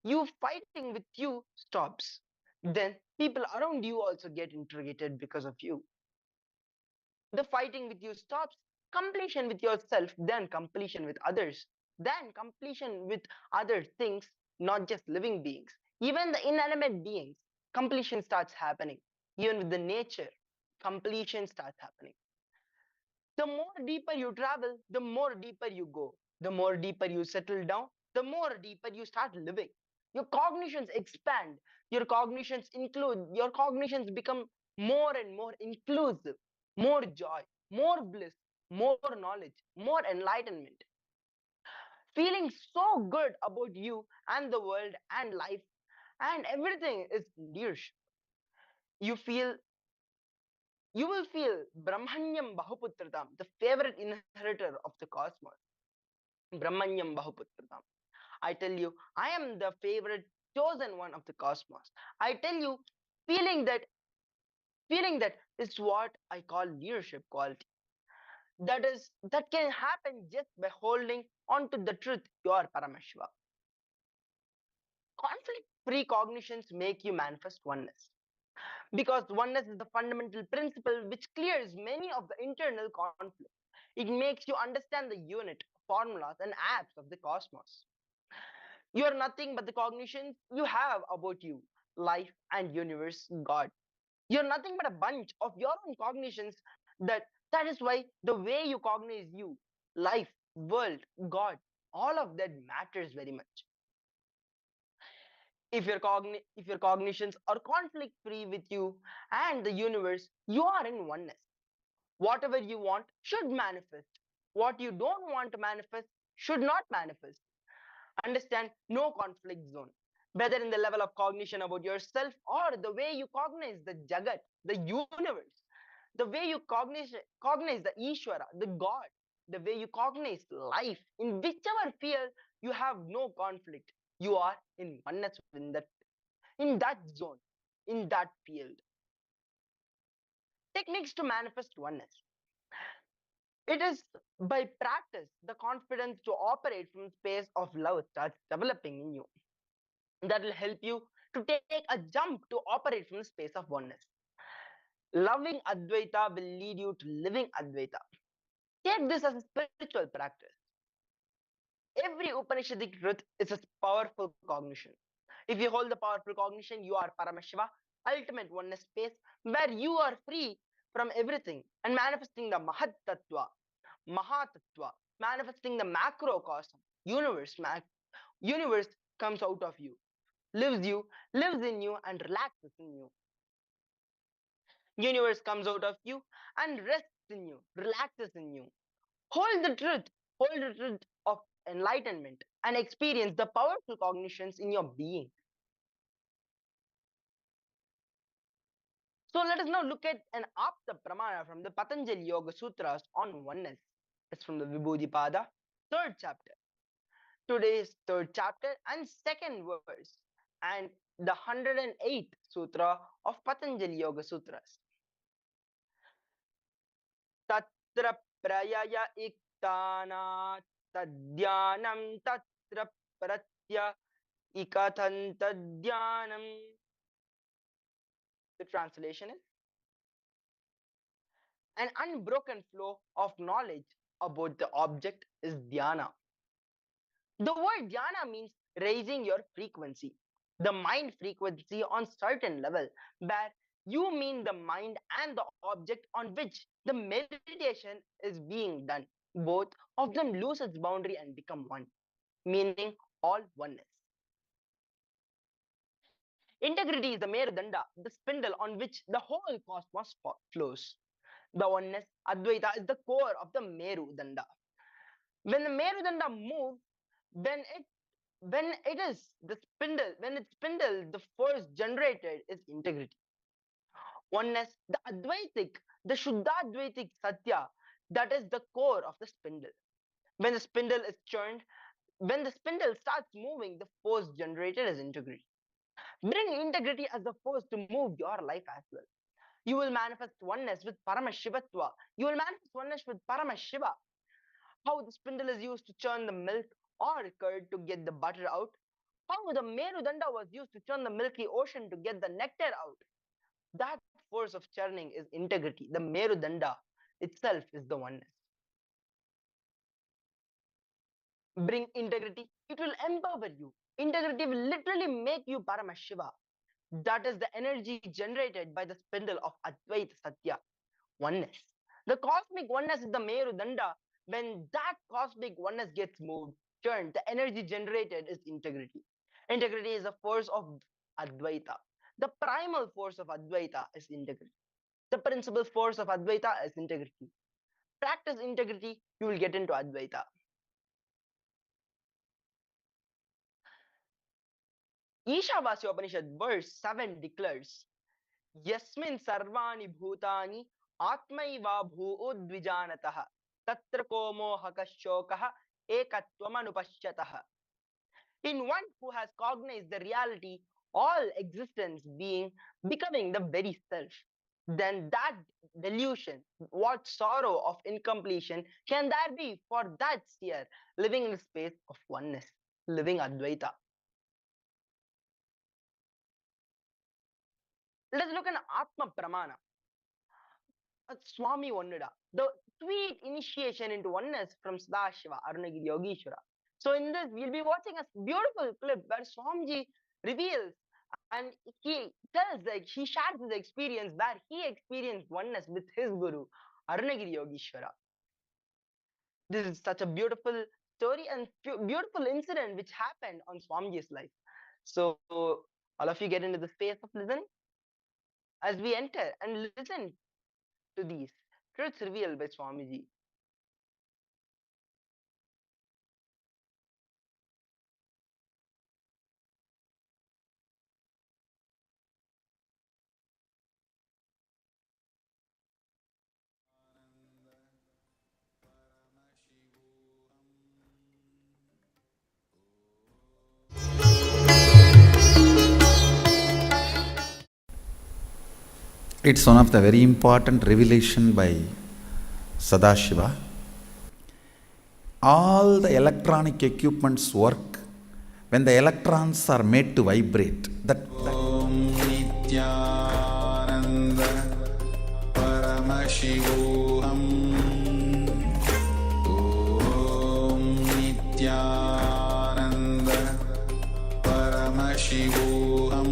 G: you fighting with you stops. Then people around you also get integrated because of you. The fighting with you stops, completion with yourself, then completion with others, then completion with other things, not just living beings, even the inanimate beings. Completion starts happening. Even with the nature, completion starts happening. The more deeper you travel, the more deeper you go. The more deeper you settle down, the more deeper you start living. Your cognitions expand. Your cognitions become more and more inclusive, more joy, more bliss, more knowledge, more enlightenment. Feeling so good about you and the world and life and everything is leadership. You feel you will feel Brahmanyam Bahuputratam, the favorite inheritor of the cosmos. Brahmanyam Bahuputratam. I tell you, I am the favorite chosen one of the cosmos. I tell you, feeling that is what I call leadership quality. That can happen just by holding on to the truth, your Paramashiva. Conflict-free cognitions make you manifest oneness. Because oneness is the fundamental principle which clears many of the internal conflicts. It makes you understand the unit, formulas, and apps of the cosmos. You are nothing but the cognitions you have about you, life, and universe, God. You're nothing but a bunch of your own cognitions. That is why the way you cognize you, life, world, God, all of that matters very much. If your cognitions are conflict free with you and the universe, you are in oneness. Whatever you want should manifest. What you don't want to manifest should not manifest. Understand, no conflict zone, whether in the level of cognition about yourself or the way you cognize the Jagat, the universe, the way you cognize the Ishvara, the God, the way you cognize life, in whichever field you have no conflict, you are in oneness in that zone, in that field. Techniques to manifest oneness. It is by practice the confidence to operate from space of love starts developing in you. That will help you to take a jump to operate from the space of oneness. Loving Advaita will lead you to living Advaita. Take this as a spiritual practice. Every Upanishadic truth is a powerful cognition. If you hold the powerful cognition, you are Paramashiva, ultimate oneness space, where you are free from everything and manifesting the Mahat Tattva, Mahatattva, manifesting the macrocosm, universe. Universe comes out of you, lives in you, and relaxes in you. Universe comes out of you and rests in you, relaxes in you. Hold the truth of enlightenment and experience the powerful cognitions in your being. So let us now look at an Apta Pramana from the Patanjali Yoga Sutras on oneness. It's from the Vibhudipada, 3rd chapter. Today's 3rd chapter and 2nd verse, and the 108th sutra of Patanjali Yoga Sutras. Tatra prayaya iktana tadyanam tatra pratya ikatantadyanam. The translation is an unbroken flow of knowledge about the object is dhyana. The word dhyana means raising your frequency, the mind frequency on certain level, where you mean the mind and the object on which the meditation is being done. Both of them lose its boundary and become one, meaning all oneness. Integrity is the Merudanda, the spindle on which the whole cosmos flows. The oneness, Advaita, is the core of the Merudanda. When the Merudanda moves, when it's spindle, the force generated is integrity. Oneness, the Advaitic, the Shuddhadvaitic Satya, that is the core of the spindle. When the spindle is churned, when the spindle starts moving, the force generated is integrity. Bring integrity as the force to move your life as well. You will manifest oneness with Paramashivatva. You will manifest oneness with Paramashiva. How the spindle is used to churn the milk or curd to get the butter out. How the Merudanda was used to churn the milky ocean to get the nectar out. That force of churning is integrity. The Merudanda itself is the oneness. Bring integrity, it will empower you. Integrity will literally make you Paramashiva. That is the energy generated by the spindle of Advaita Satya, oneness. The cosmic oneness is the Merudanda. When that cosmic oneness gets moved, churned, the energy generated is integrity. Integrity is the force of Advaita. The primal force of Advaita is integrity. The principal force of Advaita is integrity. Practice integrity, you will get into Advaita. Ishavasya Upanishad verse 7 declares, Yasmin sarvani bhutani atmaiva bhuudvijanataha tatra komo hakashokaha ekatvamanupashyataha. In one who has cognized the reality, all existence being becoming the very self, then that delusion, what sorrow of incompletion can there be for that seer living in the space of oneness, living Advaita? Let us look at Atma Pramana. Swami Onnada, the sweet initiation into oneness from Sadashiva, Arunagiri Yogeshwara. So in this, we'll be watching a beautiful clip where Swamiji reveals and he tells, like, he shares his experience where he experienced oneness with his guru, Arunagiri Yogeshwara. This is such a beautiful story and beautiful incident which happened on Swamiji's life. So all of you get into the space of listening as we enter and listen to these truths revealed by Swamiji.
A: It's one of the very important revelation by Sadashiva. All the electronic equipments work when the electrons are made to vibrate. Om Nityananda Paramashivoham. Om Nityananda Paramashivam. Paramashivoham.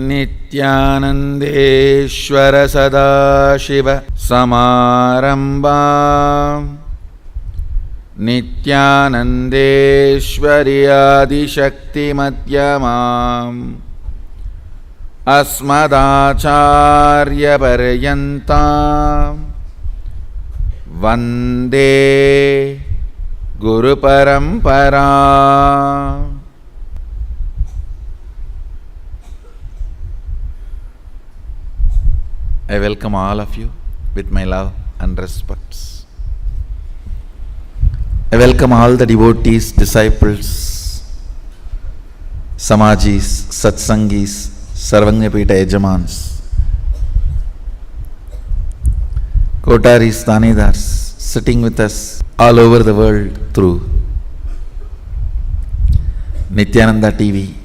A: नित्यानन्देश्वर Sadashiv समारम्भाम् नित्यानन्देश्वरि आदिशक्तिमध्यमाम् अस्मदाचार्यपर्यन्ताम् वन्दे गुरुपरम्पराम्. I welcome all of you with my love and respects. I welcome all the devotees, disciples, Samajis, Satsangis, Sarvanyapita Yajamans, Kotaris, Tanidars, sitting with us all over the world through Nithyananda TV,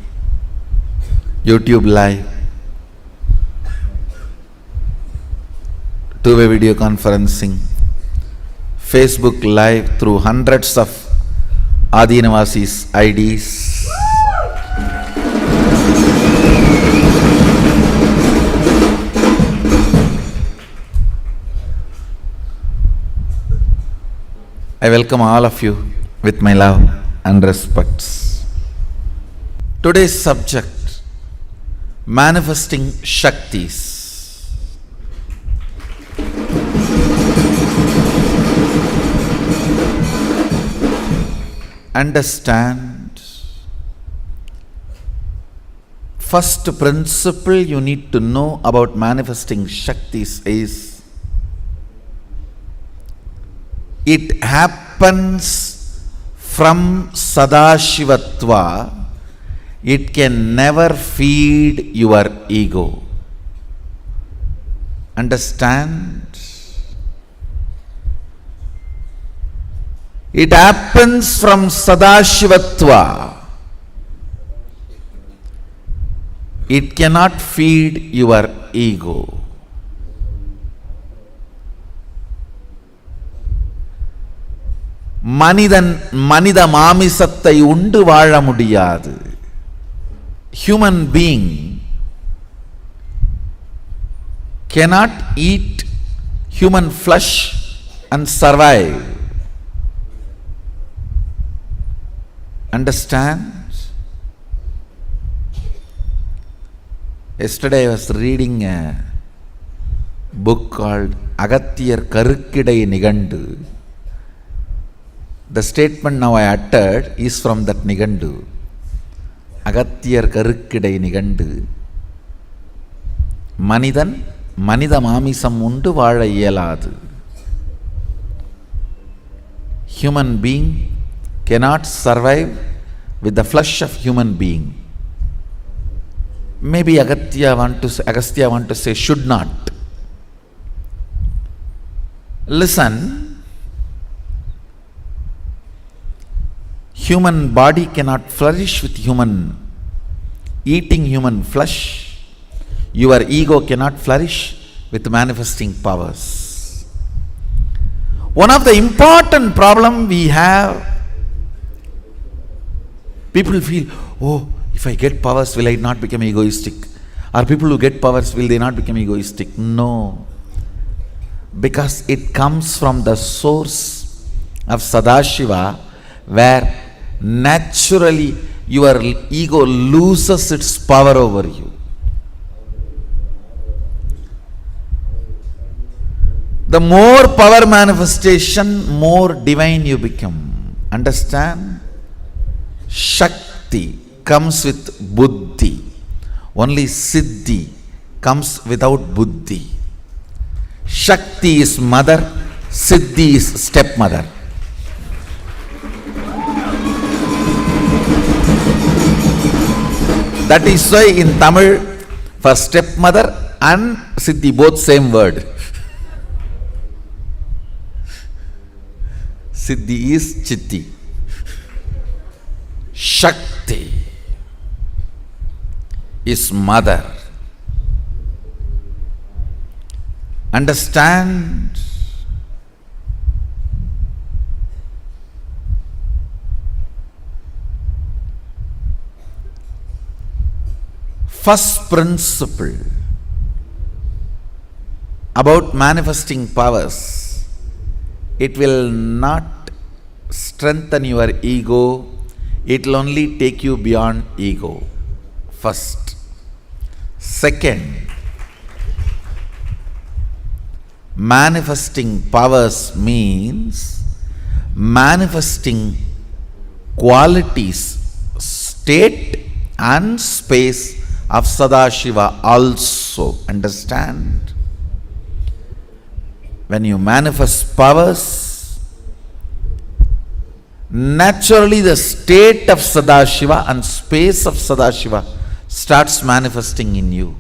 A: YouTube Live, two-way video conferencing, Facebook Live through hundreds of Adinavasis IDs. I welcome all of you with my love and respects. Today's subject, manifesting Shaktis. Understand, first principle you need to know about manifesting Shaktis is, it happens from Sadashivatva. It can never feed your ego. Understand? It happens from Sadashivatva. It cannot feed your ego. மனித மாமிசத்தை உண்டு வாழ முடியாது. Human being cannot eat human flesh and survive. Understand? Yesterday I was reading a book called Agathiyar Karukkidai Nigandu. The statement now I uttered is from that Nigandu. Agathiyar Karukkidai Nigandu. மனித மாமிசம் உண்டு வாழ இயலாது. Human being cannot survive with the flesh of human being. Maybe Agastya want to say should not. Listen, human body cannot flourish with eating human flesh. Your ego cannot flourish with manifesting powers. One of the important problem we have, people feel, oh, if I get powers, will I not become egoistic? Or people who get powers, will they not become egoistic? No. Because it comes from the source of Sadashiva, where naturally your ego loses its power over you. The more power manifestation, more divine you become. Understand? Shakti comes with buddhi. Only siddhi comes without buddhi. Shakti is mother, siddhi is stepmother. That is why in Tamil, for stepmother and siddhi, both same word.
C: Siddhi is Chitti. Shakti is mother. Understand? First principle about manifesting powers, it will not strengthen your ego, it will only take you beyond ego. First. Second, manifesting powers means manifesting qualities, state and space of Sadashiva also. Understand? When you manifest powers, naturally the state of Sadashiva and space of Sadashiva starts manifesting in you.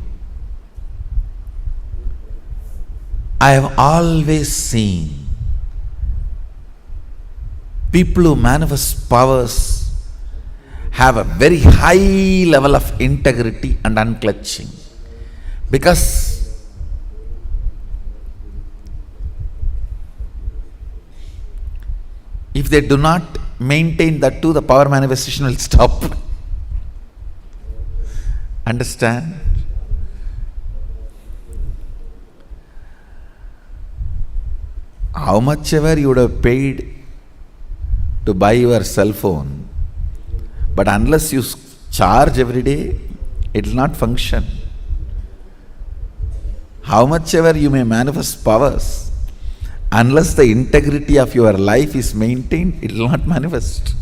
C: I have always seen people who manifest powers have a very high level of integrity and unclutching, because if they do not maintain that too, the power manifestation will stop. Understand? How much ever you would have paid to buy your cell phone, but unless you charge every day, it will not function. How much ever you may manifest powers, unless the integrity of your life is maintained, it will not manifest.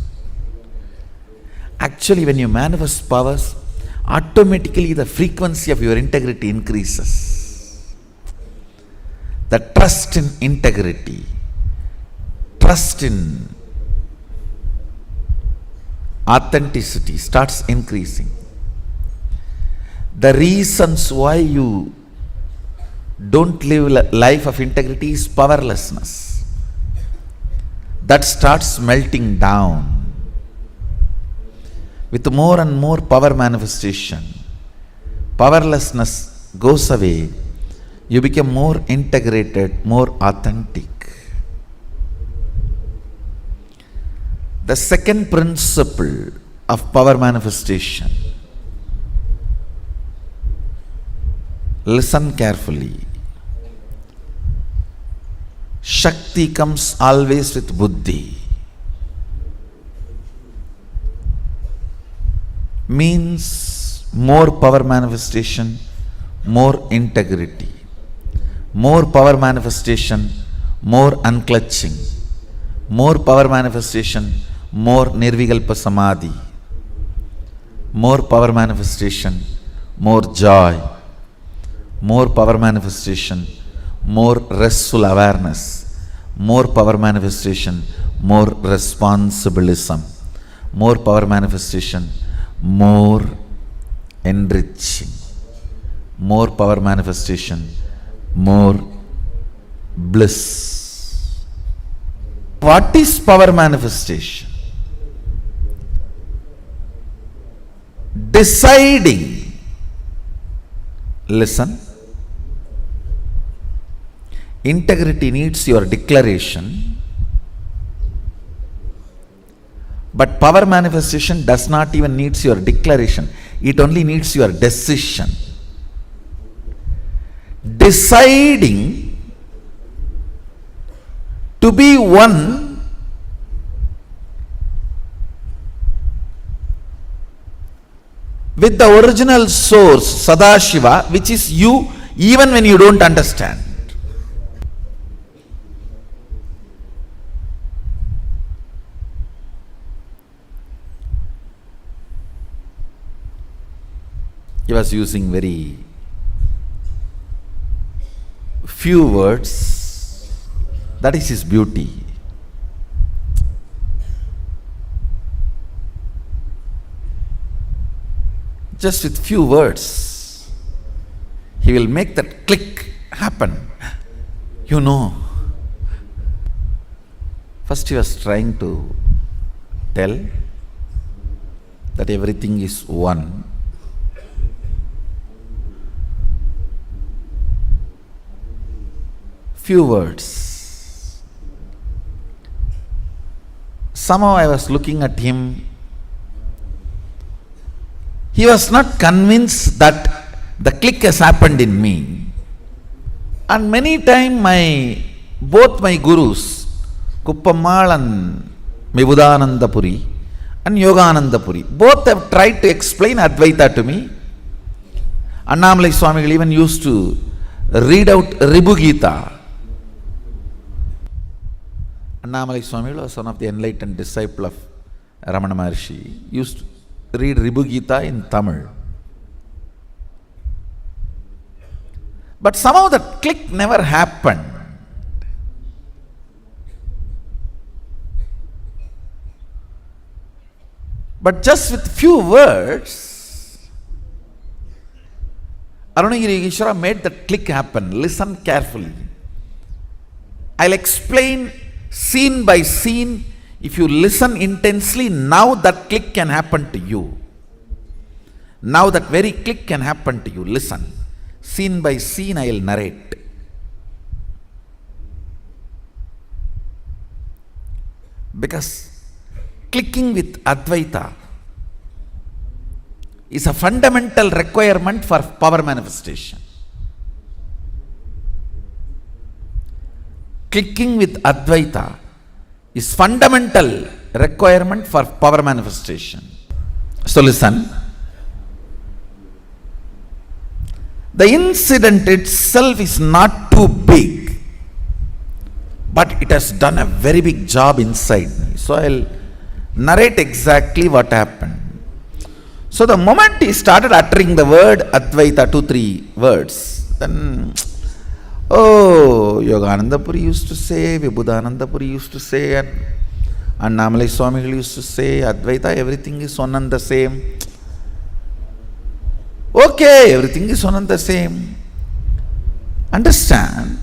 C: Actually, when you manifest powers, automatically the frequency of your integrity increases. The trust in integrity, trust in authenticity starts increasing. The reasons why you don't live a life of integrity is powerlessness. That starts melting down. With more and more power manifestation, powerlessness goes away. You become more integrated, more authentic. The second principle of power manifestation, listen carefully. Shakti comes always with buddhi. Means more power manifestation, more integrity. More power manifestation, more unclutching. More power manifestation, more nirvikalpa samadhi. More power manifestation, more joy. More power manifestation, more restful awareness. More power manifestation, more responsibilism. More power manifestation, more enriching. More power manifestation, more bliss. What is power manifestation? Deciding. Listen. Integrity needs your declaration, but power manifestation does not even need your declaration. It only needs your decision. Deciding to be one with the original source, Sadashiva, which is you, even when you don't understand. He was using very few words. That is his beauty. Just with few words, he will make that click happen. You know. First he was trying to tell that everything is one. Few words. Somehow I was looking at him. He was not convinced that the click has happened in me. And many times both my gurus, Kuppammal and Vibhudananda Puri and Yogananda Puri, both have tried to explain Advaita to me. Annamalai Swamigal even used to read out Ribu Gita. Annamalai Swamigal was one of the enlightened disciple of Ramana Maharshi. He used to read Ribu Gita in Tamil. But somehow that click never happened. But just with few words, Arunagiri Yogeshwara made that click happen. Listen carefully. I'll explain scene by scene. If you listen intensely, now that click can happen to you. Now that very click can happen to you. Listen. Scene by scene I'll narrate. Because clicking with Advaita is a fundamental requirement for power manifestation. Clicking with Advaita is fundamental requirement for power manifestation. So listen. The incident itself is not too big, but it has done a very big job inside me. So I'll narrate exactly what happened. So the moment he started uttering the word Advaita, 2-3 words, then, Yogananda Puri used to say, Vibhudananda Puri used to say, and Annamalai Swamigal used to say, Advaita, everything is one and the same. Okay, everything is one and the same. Understand?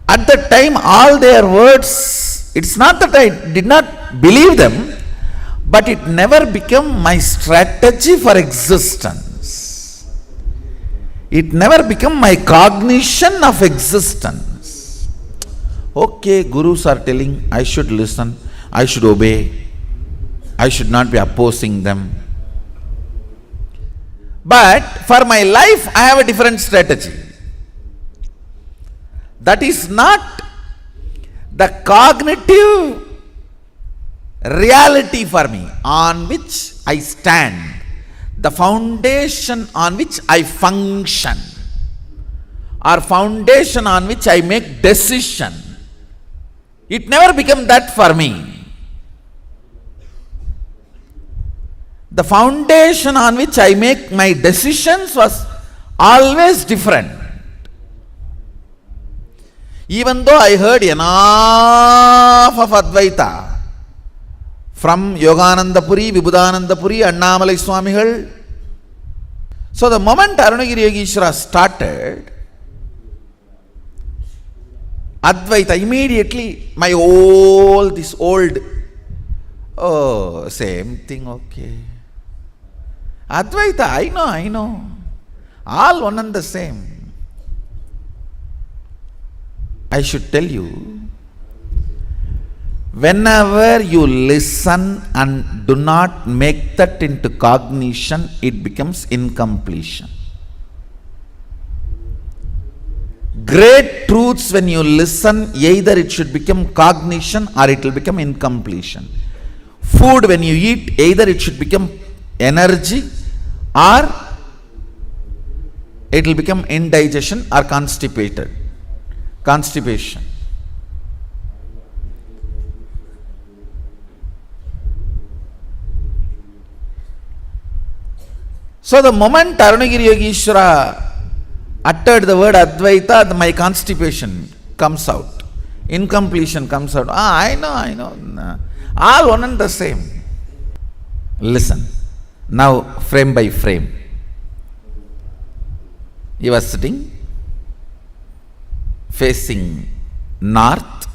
C: At that time, all their words, it's not that I did not believe them, but it never became my strategy for existence. It never became my cognition of existence. Okay, gurus are telling I should listen, I should obey, I should not be opposing them. But for my life, I have a different strategy. That is not the cognitive reality for me on which I stand, the foundation on which I function, or foundation on which I make decision. It never became that for me. The foundation on which I make my decisions was always different. Even though I heard enough of Advaita from Yogananda Puri, Vibhudananda Puri, Annamalai Swamigal. So the moment Arunagiri Yogeshwara started Advaita, immediately my old, same thing, okay. Advaita, I know. All one and the same. I should tell you, whenever you listen and do not make that into cognition, it becomes incompletion. Great truths, when you listen, either it should become cognition or it will become incompletion. Food, when you eat, either it should become energy or it will become indigestion or constipation. So the moment Arunagiri Yogeshwara uttered the word Advaita, my constipation comes out. Incompletion comes out. I know. All one and the same. Listen. Now, frame by frame. He was sitting facing north.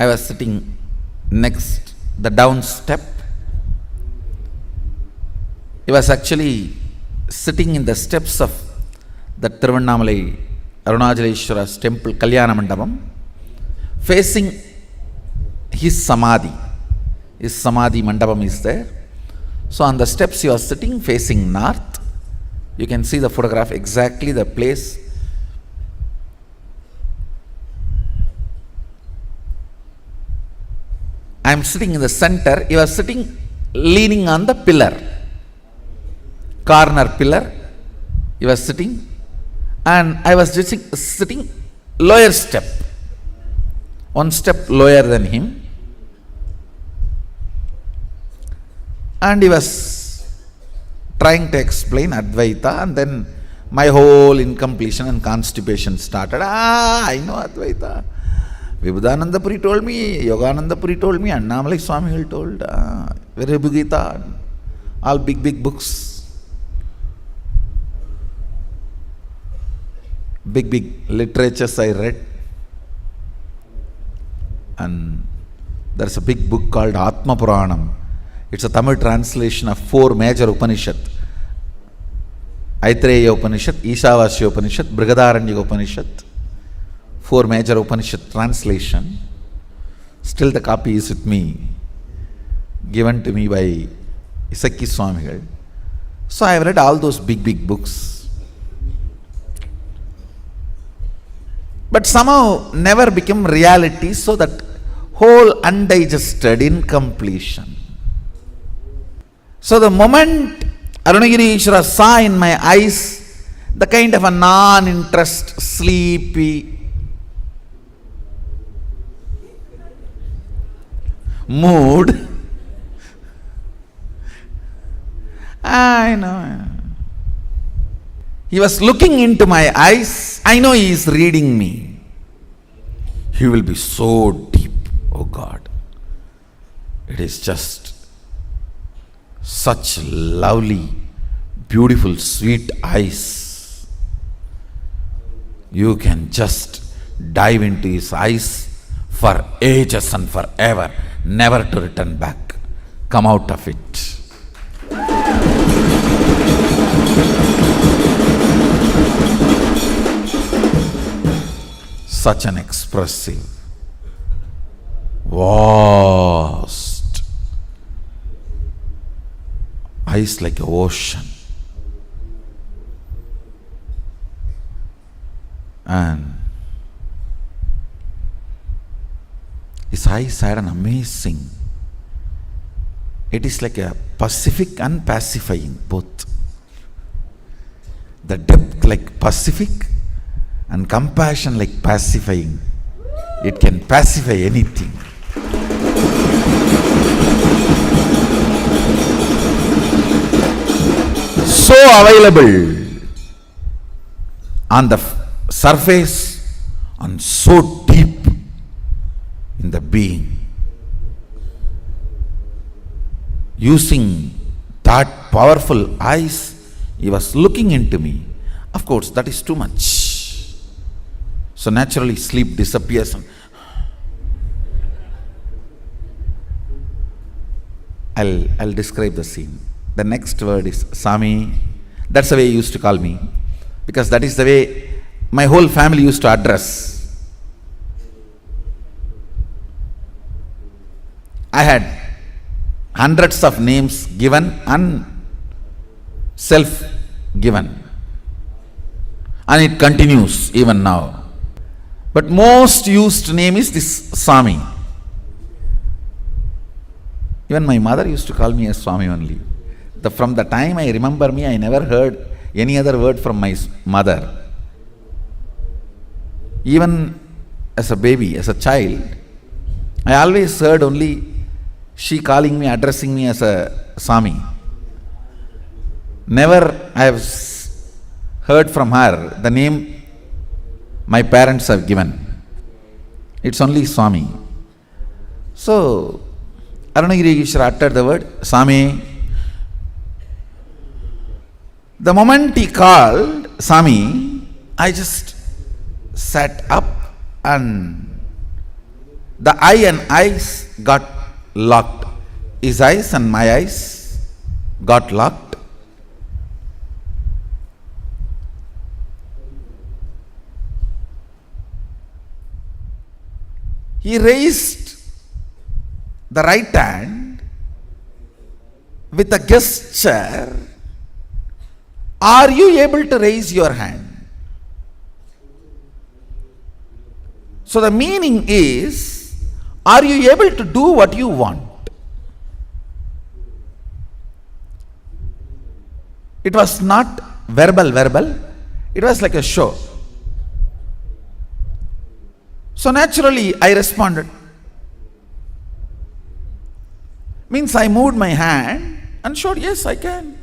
C: I was sitting next the down step. He was actually sitting in the steps of the Tiruvannamalai Arunachaleshwara's temple, Kalyana Mandapam, facing his Samadhi. His Samadhi Mandapam is there. So on the steps he was sitting facing north. You can see the photograph, exactly the place. I am sitting in the center. He was sitting leaning on the pillar, corner pillar. He was sitting, and I was just sitting lower step, one step lower than him. And he was trying to explain Advaita, and then my whole incompletion and constipation started. I know Advaita. Vibhudananda Puri told me, Yogananda Puri told me, Annamalai Swami told, Virabhugita, all big books. Big literatures I read. And there's a big book called Atma Puranam. It's a Tamil translation of 4 major Upanishad. Aitareya Upanishad, Ishavasya Upanishad, Brihadaranyaka Upanishad. 4 major Upanishad translation. Still the copy is with me, given to me by Isakki Swamigal. So I have read all those big books. But somehow never became reality, so that whole undigested incompletion. So the moment Arunagiri Ishvara saw in my eyes the kind of a non-interest, sleepy mood, I know. He was looking into my eyes. I know he is reading me. He will be so deep. Oh God. It is just such lovely, beautiful, sweet eyes. You can just dive into his eyes for ages and forever, never to return back. Come out of it. Such an expressive, vast eyes like an ocean. And his eyes had an amazing, it is like a Pacific and pacifying both. The depth like Pacific and compassion like pacifying. It can pacify anything. So available on the surface and so deep in the being. Using that powerful eyes, he was looking into me. Of course, that is too much. So naturally sleep disappears. I'll describe the scene. The next word is Sami. That's the way he used to call me, because that is the way my whole family used to address. I had hundreds of names given and self-given. And it continues even now. But most used name is this Swami. Even my mother used to call me as Swami only. From the time I remember me, I never heard any other word from my mother. Even as a baby, as a child, I always heard only she calling me, addressing me as a Swami. Never I have heard from her the name my parents have given. It's only Swami. So, Arunagiri Ishvara uttered the word Swami. The moment he called Swami, I just sat up and the eye and eyes got locked. His eyes and my eyes got locked. He raised the right hand with a gesture. Are you able to raise your hand? So the meaning is, are you able to do what you want? It was not verbal, it was like a show. So naturally I responded. Means I moved my hand and showed, yes, I can.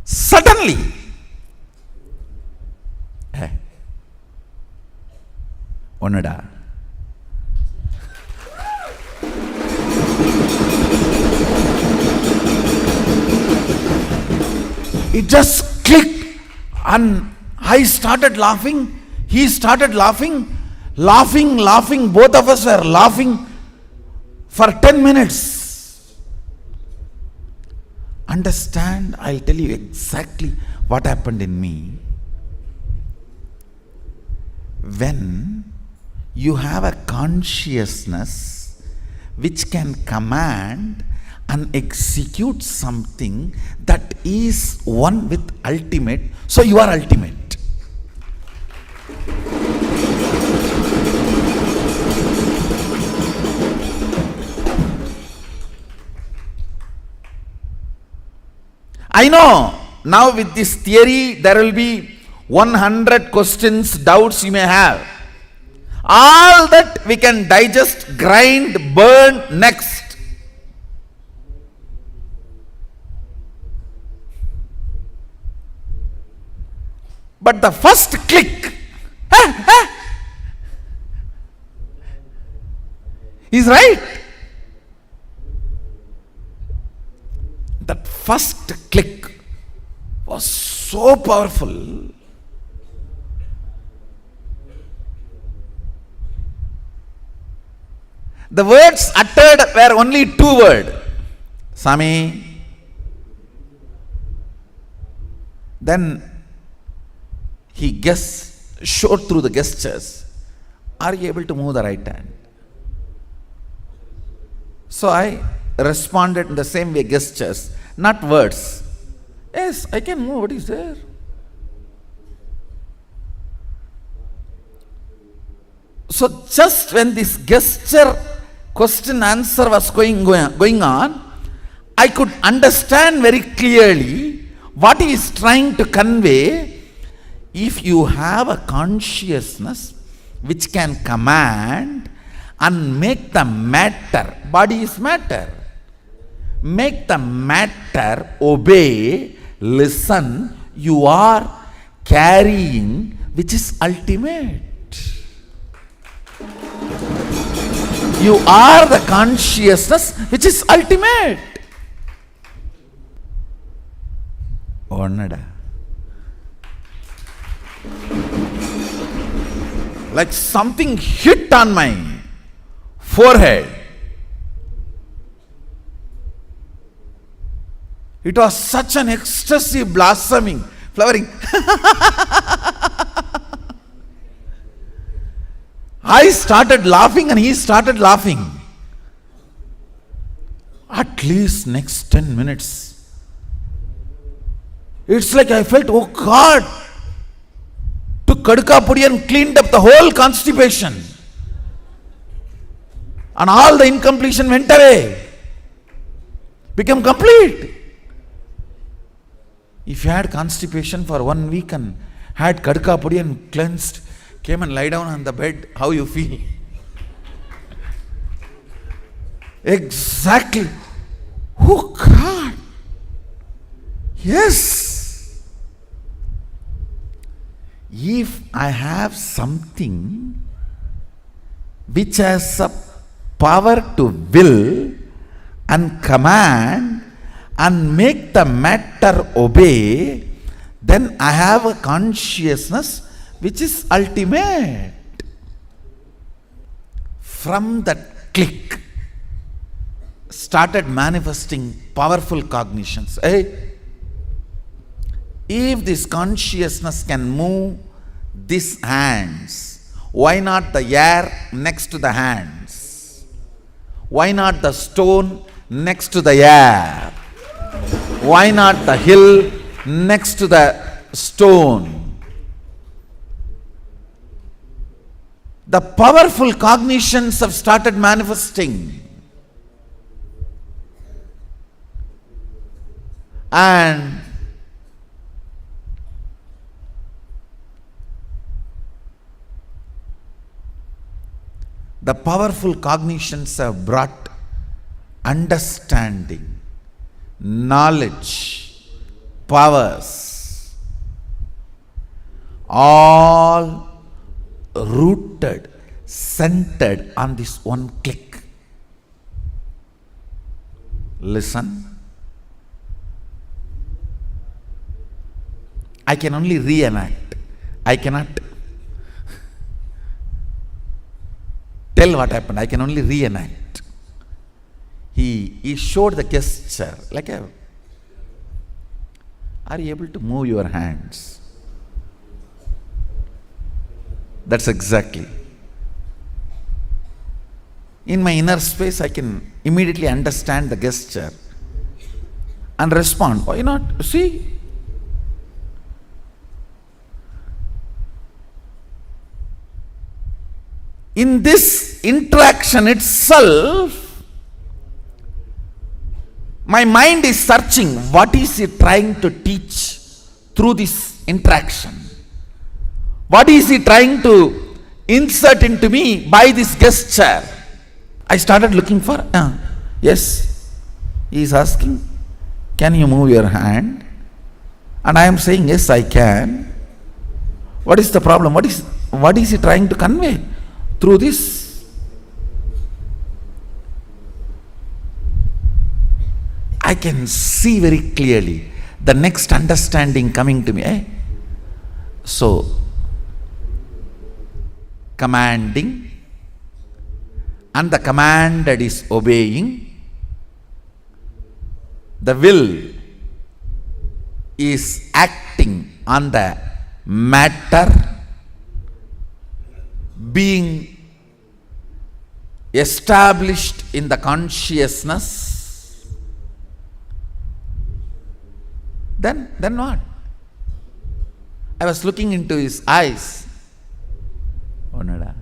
C: Suddenly, Onada. It just clicked and I started laughing. He started laughing. Laughing. Both of us were laughing for 10 minutes. Understand? I'll tell you exactly what happened in me. When you have a consciousness which can command and execute something that is one with ultimate, so you are ultimate. I know now with this theory there will be 100 questions, doubts you may have. All that we can digest, grind, burn next. But the first click is right. That first click was so powerful. The words uttered were only 2 words. Swami. Then he showed through the gestures. Are you able to move the right hand? So I responded in the same way, gestures, not words. Yes, I can move. What is there? So just when this gesture question answer was going on, I could understand very clearly what he is trying to convey. If you have a consciousness which can command and make the matter, body is matter, make the matter obey, listen, you are carrying, which is ultimate. You are the consciousness which is ultimate. Onada. Like something hit on my forehead. It was such an ecstasy, blossoming, flowering. I started laughing and he started laughing. At least next 10 minutes. It's like I felt, oh God, took Kadka Pudi and cleaned up the whole constipation. And all the incompletion went away. Became complete. If you had constipation for 1 week and had Kadka Pudi and cleansed, came and lie down on the bed, how you feel? Exactly. Oh God. Yes. If I have something which has a power to will and command and make the matter obey, then I have a consciousness which is ultimate. From that click, started manifesting powerful cognitions. Hey, if this consciousness can move these hands, why not the air next to the hands? Why not the stone next to the air? Why not the hill next to the stone? The powerful cognitions have started manifesting. And the powerful cognitions have brought understanding, knowledge, powers, all rooted, centered on this one click. Listen. I can only reenact. I cannot tell what happened. I can only reenact. He showed the gesture like a, are you able to move your hands? That's exactly. In my inner space, I can immediately understand the gesture and respond. Why not? See? In this interaction itself, my mind is searching what is he trying to teach through this interaction. What is he trying to insert into me by this gesture? I started looking for, yes, he is asking, can you move your hand? And I am saying, yes, I can. What is the problem? What is he trying to convey through this? I can see very clearly the next understanding coming to me. So, commanding, and the commanded is obeying. The will is acting on the matter, being established in the consciousness. Then what? I was looking into his eyes. Oh, nada.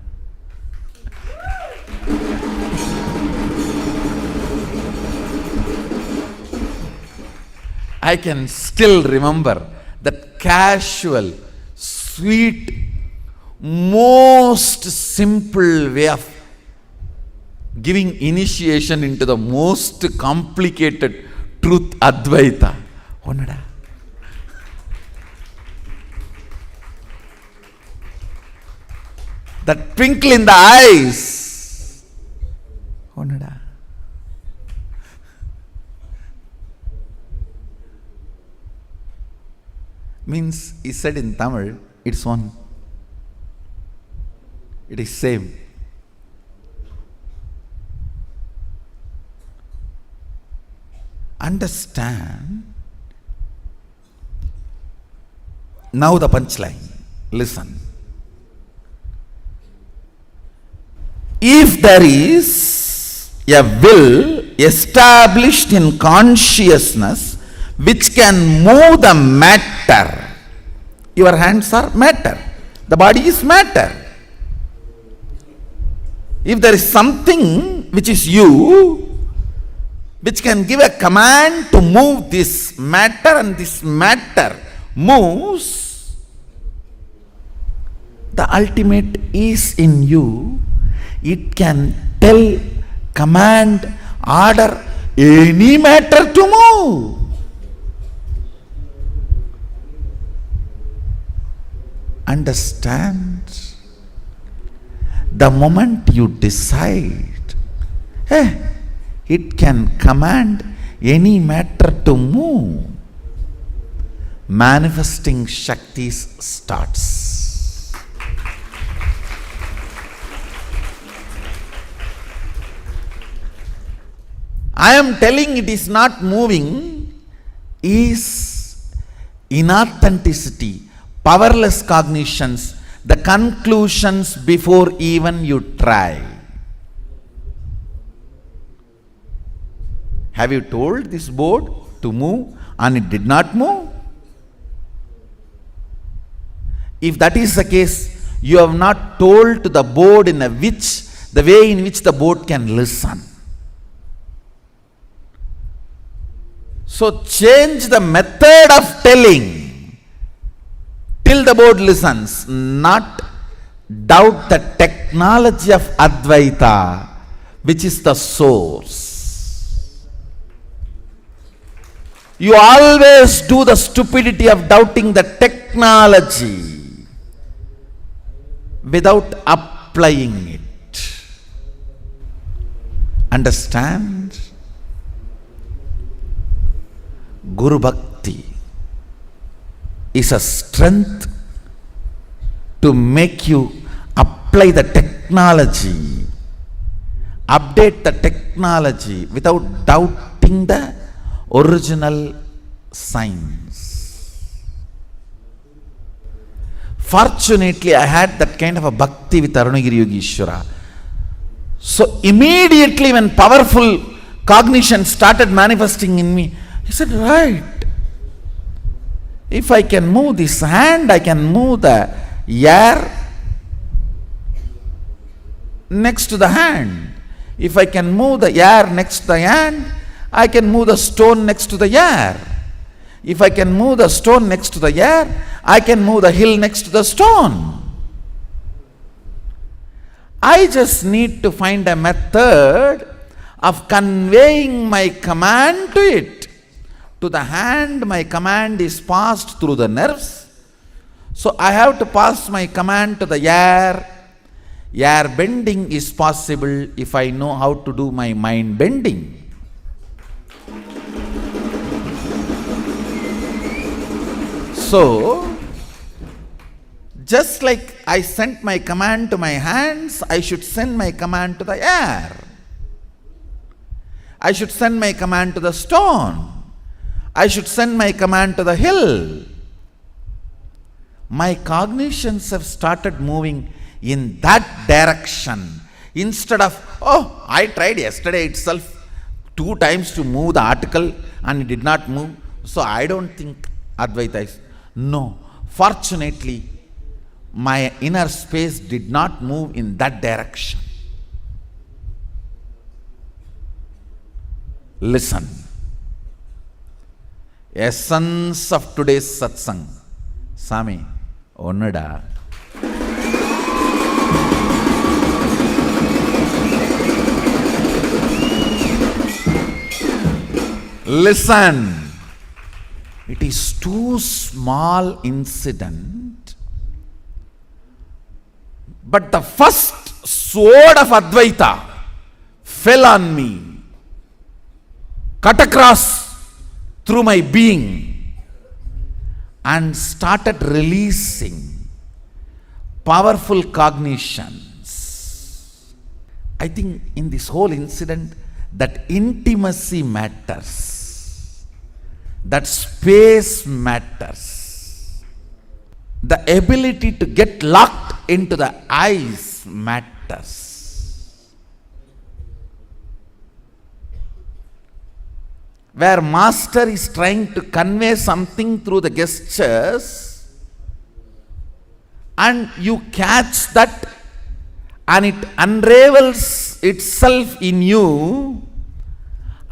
C: I can still remember that casual, sweet, most simple way of giving initiation into the most complicated truth, Advaita. Oh, nada. That twinkle in the eyes. Oh, nada. Means, he said in Tamil, it's one. It is same. Understand. Now the punchline. Listen. If there is a will established in consciousness which can move the matter, your hands are matter, the body is matter. If there is something which is you, which can give a command to move this matter, and this matter moves, the ultimate is in you. It can tell, command, order any matter to move. Understand? The moment you decide, it can command any matter to move, manifesting Shaktis starts. I am telling it is not moving is inauthenticity, powerless cognitions, the conclusions before even you try. Have you told this board to move and it did not move? If that is the case, you have not told to the board in the way in which the board can listen. So change the method of telling till the board listens, not doubt the technology of Advaita, which is the source. You always do the stupidity of doubting the technology without applying it. Understand? Guru Bhakti is a strength to make you apply the technology, update the technology without doubting the original science. Fortunately, I had that kind of a bhakti with Arunagiri Yogeshwara. So immediately when powerful cognition started manifesting in me, I said, right, if I can move this hand, I can move the air next to the hand. If I can move the air next to the hand, I can move the stone next to the air. If I can move the stone next to the air, I can move the hill next to the stone. I just need to find a method of conveying my command to it. To the hand, my command is passed through the nerves. So I have to pass my command to the air. Air bending is possible if I know how to do my mind bending. So, just like I sent my command to my hands, I should send my command to the air. I should send my command to the stone. I should send my command to the hill. My cognitions have started moving in that direction. Instead of, oh, I tried yesterday itself 2 times to move the article and it did not move, so I don't think Advaita is. No, fortunately, my inner space did not move in that direction. Listen. Essence of today's satsang. Sami, onnada. Listen. It is too small incident, but the first sword of Advaita fell on me, cut across through my being, and started releasing powerful cognitions. I think in this whole incident, that intimacy matters. That space matters. The ability to get locked into the eyes matters. Where master is trying to convey something through the gestures, and you catch that and it unravels itself in you,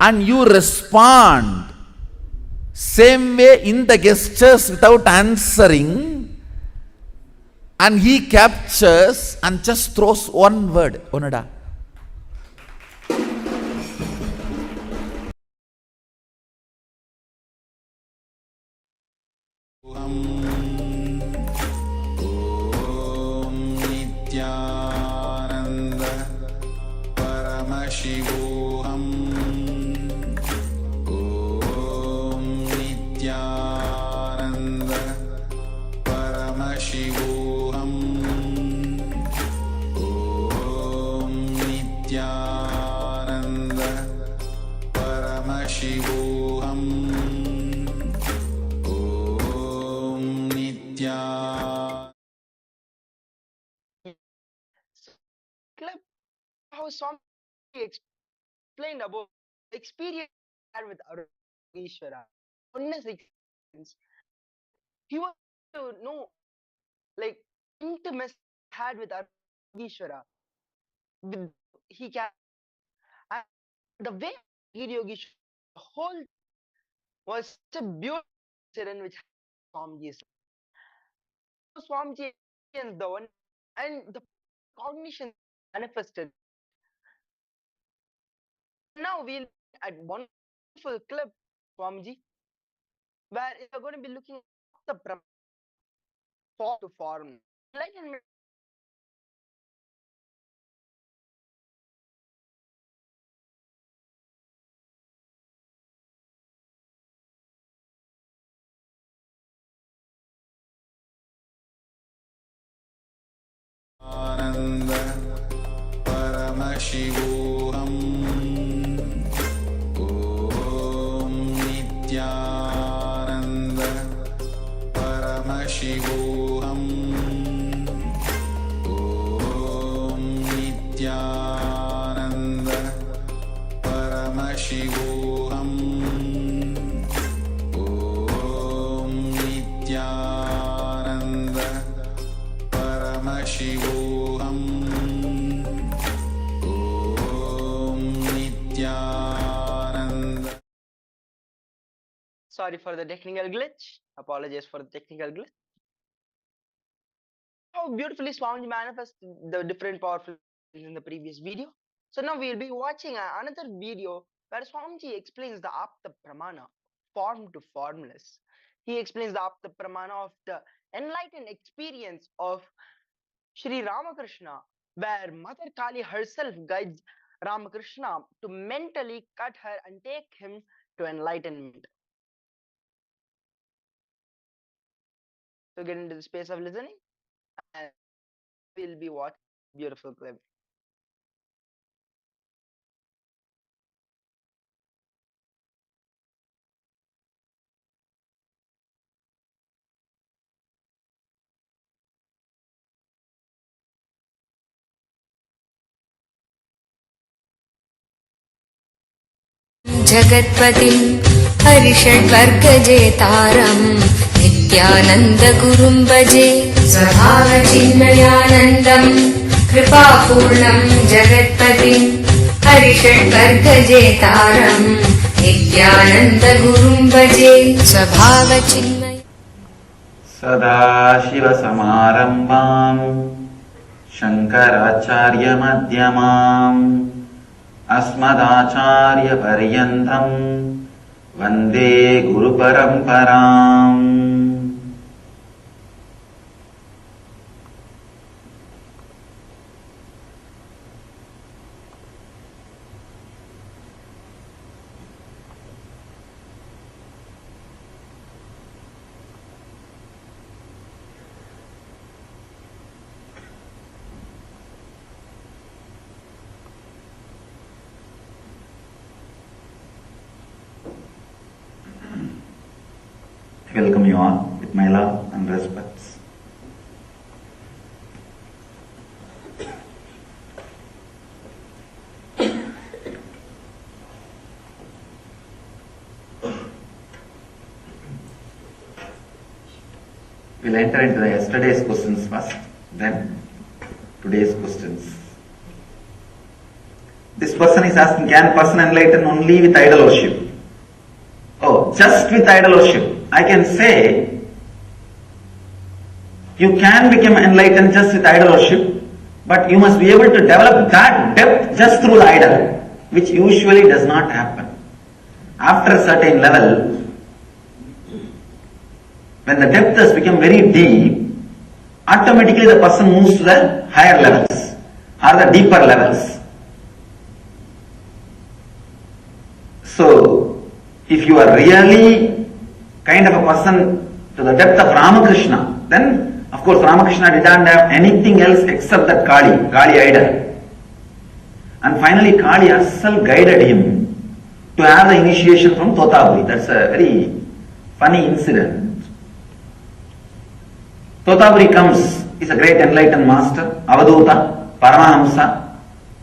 C: and you respond same way in the gestures without answering, and he captures and just throws one word, Onada.
A: Om Nithyananda Paramashivoham. Om Nithyananda Paramashivoham. Om Nithyananda
G: clip how Swami explained about the experience he had with Ishvara, oneness experience. He was to know like intimacy he had with Ishvara. With he can and the way Yogi the whole was such a beautiful incident which Swamiji is. Swamiji is the one and the cognition manifested. Now we'll look at one wonderful clip, Swamiji, where we're going to be looking at the form to form. Enlightenment.
A: Anand परमशिवोहम Om Nityanand परमशिवोहम Om Nityanand परमशिवोहम Om Nityanand Paramashivoham Om Nityananda.
G: Sorry for the technical glitch. Apologize for the technical glitch. How beautifully Swamiji manifested the different powerful in the previous video. So now we'll be watching another video where Swamiji explains the Apta Pramana, form to formless. He explains the Apta Pramana of the enlightened experience of Sri Ramakrishna, where Mother Kali herself guides Ramakrishna to mentally cut her and take him to enlightenment. So get into the space of listening and we'll be watching beautiful clip.
H: जगत्पतिं हरिषड्वर्गजेतारं नित्यानन्दगुरुं भजे स्वभावचिन्मयानन्दं कृपापूर्णं जगत्पतिं हरिषड्वर्गजेतारं नित्यानन्दगुरुं भजे स्वभावचिन्मय
C: सदाशिवसमारम्भाम् शङ्कराचार्यमध्यमाम् अस्मदाचार्यपर्यन्तम् वन्दे गुरुपरम्पराम्. I welcome you all with my love and respects. We'll enter into the yesterday's questions first, then today's questions. This person is asking, can person enlighten only with idol worship? Oh, just with idol worship. I can say, you can become enlightened just with idol worship, but you must be able to develop that depth just through the idol, which usually does not happen. After a certain level, when the depth has become very deep, automatically the person moves to the higher levels or the deeper levels. So, if you are really kind of a person to the depth of Ramakrishna, then of course Ramakrishna did not have anything else except that Kali idol. And finally Kali herself guided him to have the initiation from Totapuri. That's a very funny incident. Totapuri comes, is a great enlightened master, Avaduta, Paramahamsa,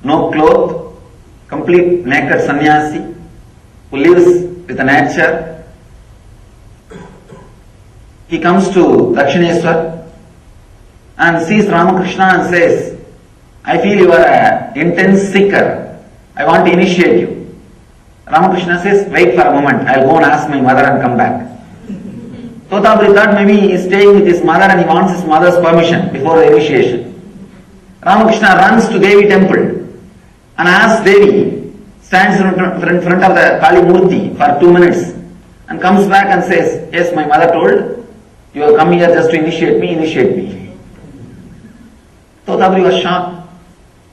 C: no cloth, complete naked sannyasi, who lives with the nature. He comes to Dakshineswar and sees Ramakrishna and says, I feel you are an intense seeker. I want to initiate you. Ramakrishna says, wait for a moment, I'll go and ask my mother and come back. Totabri thought maybe he is staying with his mother and he wants his mother's permission before the initiation. Ramakrishna runs to Devi temple and asks Devi, stands in front of the Kali Murti for 2 minutes and comes back and says, yes, my mother told, you have come here just to initiate me. Totabri was shocked.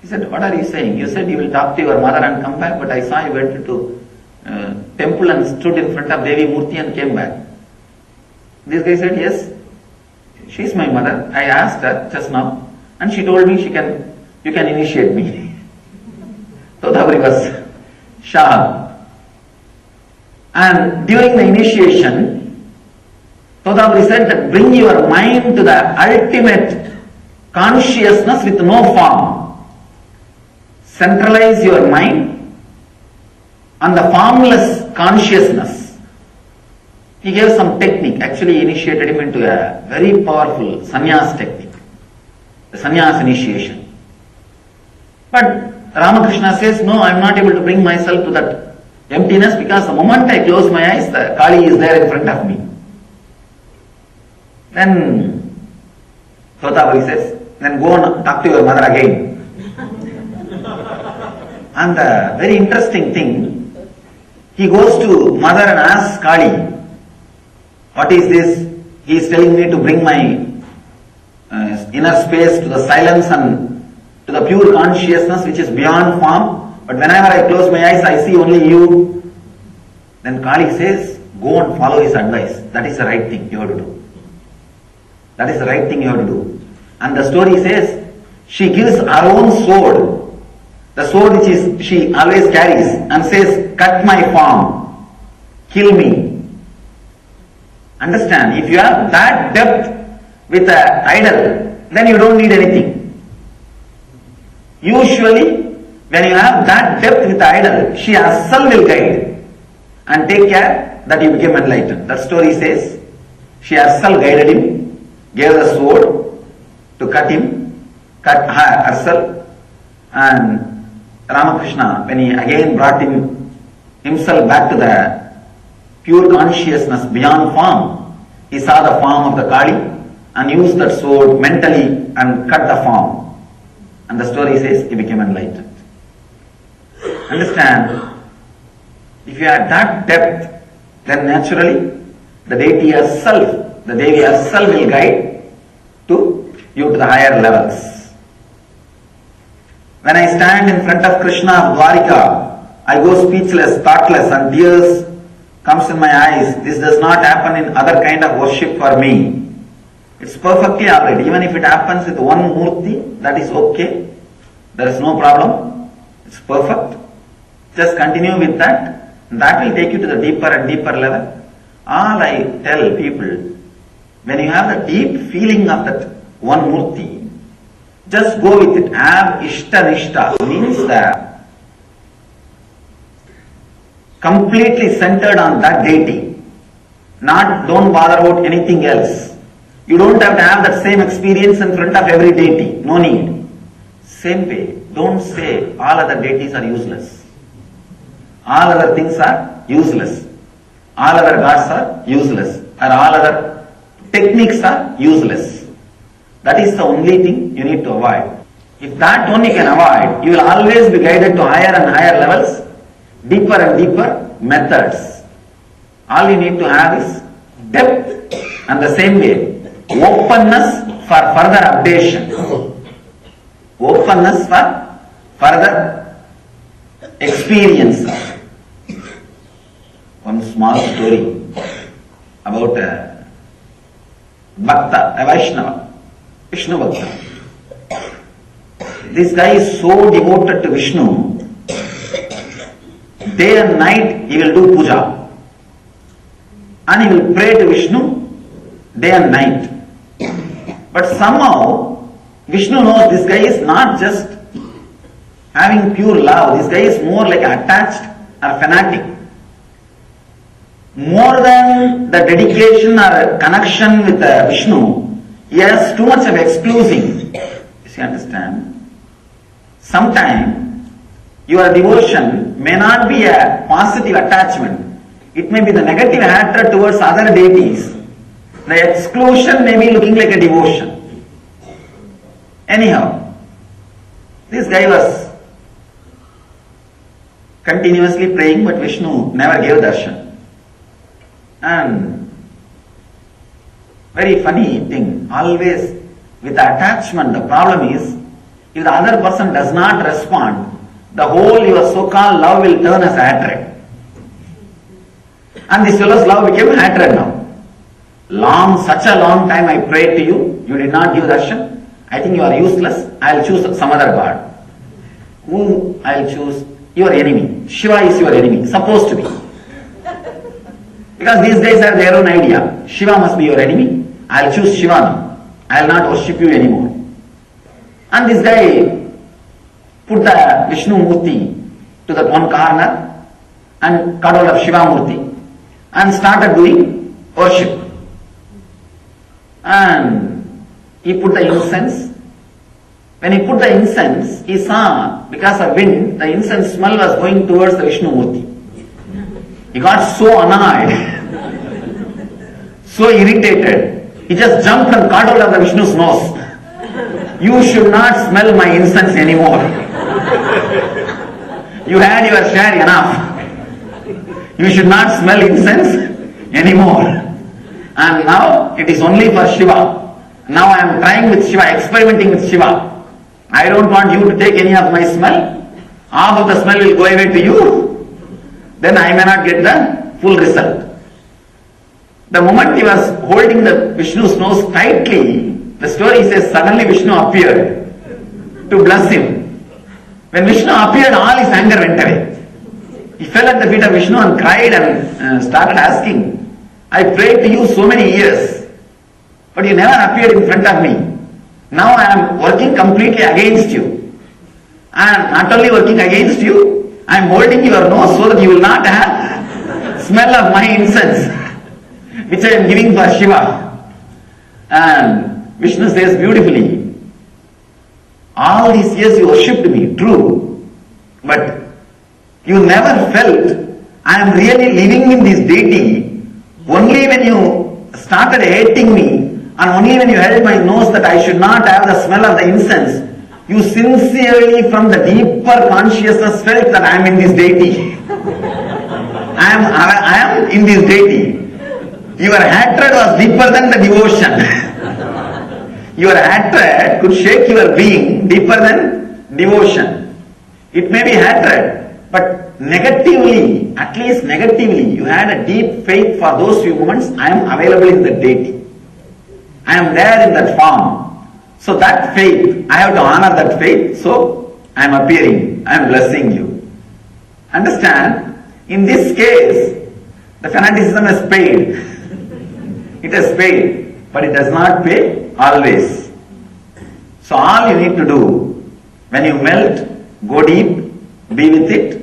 C: He said, what are you saying? You said you will talk to your mother and come back, but I saw you went to temple and stood in front of Devi Murti and came back. This guy said, yes, she is my mother. I asked her just now and she told me you can initiate me. Totabri was shocked. And during the initiation, Totabri said that bring your mind to the ultimate consciousness with no form. Centralize your mind on the formless consciousness. He gave some technique, actually initiated him into a very powerful sannyas technique, the sannyas initiation. But Ramakrishna says, no, I am not able to bring myself to that emptiness because the moment I close my eyes, the Kali is there in front of me. Then Totabri says, then go and talk to your mother again. And the very interesting thing, he goes to mother and asks Kali, what is this? He is telling me to bring my inner space to the silence and to the pure consciousness which is beyond form. But whenever I close my eyes, I see only you. Then Kali says, go and follow his advice. That is the right thing you have to do. That is the right thing you have to do. And the story says, she gives her own sword, the sword which she always carries, and says, cut my form, kill me. Understand, if you have that depth with an idol, then you don't need anything. Usually, when you have that depth with the idol, she herself will guide and take care that you become enlightened. That story says, she herself guided him, gave the sword to cut her herself, and Ramakrishna, when he again brought himself back to the pure consciousness beyond form, he saw the form of the Kali and used that sword mentally and cut the form. And the story says he became enlightened. Understand? If you have that depth, then naturally the deity herself, the Devi herself will guide you to the higher levels. When I stand in front of Krishna of Dwarika, I go speechless, thoughtless, and tears comes in my eyes. This does not happen in other kind of worship for me. It's perfectly alright. Even if it happens with one murti, that is okay. There is no problem. It's perfect. Just continue with that. That will take you to the deeper and deeper level. All I tell people, when you have the deep feeling of that one murti, just go with it. Have ishta nishta, means that completely centered on that deity. Don't bother about anything else. You don't have to have that same experience in front of every deity. No need. Same way, don't say all other deities are useless. All other things are useless. All other gods are useless. Or all other techniques are useless. That is the only thing you need to avoid. If that only can avoid, you will always be guided to higher and higher levels, deeper and deeper methods. All you need to have is depth, and the same way, openness for further updation. Openness for further experience. One small story about a Bhakta, a Vaishnava, Vishnu Bhakta. This guy is so devoted to Vishnu, day and night he will do puja. And he will pray to Vishnu day and night. But somehow Vishnu knows this guy is not just having pure love. This guy is more like attached or fanatic. More than the dedication or connection with Vishnu, he has too much of exclusing. You understand? Sometimes your devotion may not be a positive attachment. It may be the negative hatred towards other deities. The exclusion may be looking like a devotion. Anyhow, this guy was continuously praying, but Vishnu never gave darshan. And very funny thing, always with attachment, the problem is, if the other person does not respond, the whole your so-called love will turn as hatred. And this fellow's love became hatred now. Such a long time I prayed to you, you did not give darshan. I think you are useless, I'll choose some other god. Who I'll choose? Your enemy. Shiva is your enemy, supposed to be. Because these guys have their own idea. Shiva must be your enemy. I'll choose Shiva now. I'll not worship you anymore. And this guy put the Vishnu Murti to that one corner and cut hold of Shiva Murti and started doing worship. And he put the incense. When he put the incense, he saw, because of wind, the incense smell was going towards the Vishnu Murti. He got so annoyed, so irritated, he just jumped and caught hold of the Vishnu's nose. You should not smell my incense anymore. You had your share enough. You should not smell incense anymore. And now it is only for Shiva. Now I am trying with Shiva, experimenting with Shiva. I don't want you to take any of my smell. Half of the smell will go away to you. Then I may not get the full result. The moment he was holding the Vishnu's nose tightly, the story says suddenly Vishnu appeared to bless him. When Vishnu appeared, all his anger went away. He fell at the feet of Vishnu and cried and started asking, I prayed to you so many years, but you never appeared in front of me. Now I am working completely against you. I am not only working against you, I am holding your nose so that you will not have smell of my incense, which I am giving for Shiva. And Vishnu says beautifully, all these years you worshipped me, true, but you never felt I am really living with this deity only when you started hating me and only when you held my nose that I should not have the smell of the incense. You sincerely from the deeper consciousness felt that I am in this deity. I am in this deity. Your hatred was deeper than the devotion. Your hatred could shake your being deeper than devotion. It may be hatred, but negatively, at least negatively, you had a deep faith for those few moments. I am available in the deity. I am there in that form. So that faith, I have to honor that faith, so I am appearing, I am blessing you. Understand? In this case, the fanaticism has paid. It has paid, but it does not pay always. So all you need to do, when you melt, go deep, be with it,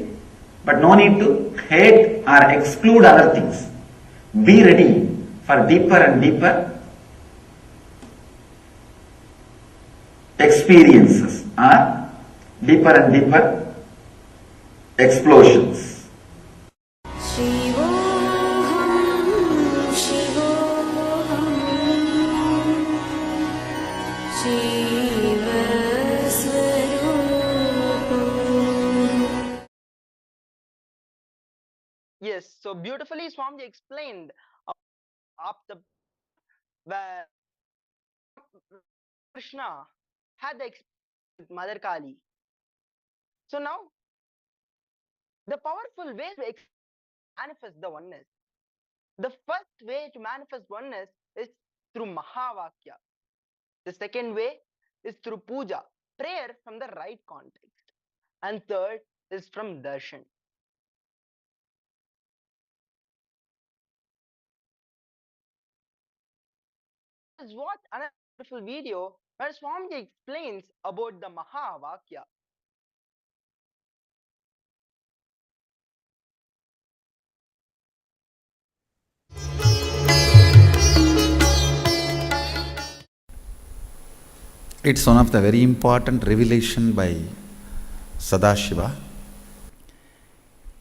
C: but no need to hate or exclude other things. Be ready for deeper and deeper experiences or deeper and deeper explosions.
H: Shivoham, Shivoham, Shivaswarupam.
G: Yes, so beautifully Swamiji explained after where Krishna had the experience with Mother Kali. So now the powerful way to manifest the oneness. The first way to manifest oneness is through Mahavakya. The second way is through puja, prayer from the right context. And third is from darshan. Let's watch another beautiful video where Swamiji explains about the Mahavakya.
C: It's one of the very important revelation by Sadashiva.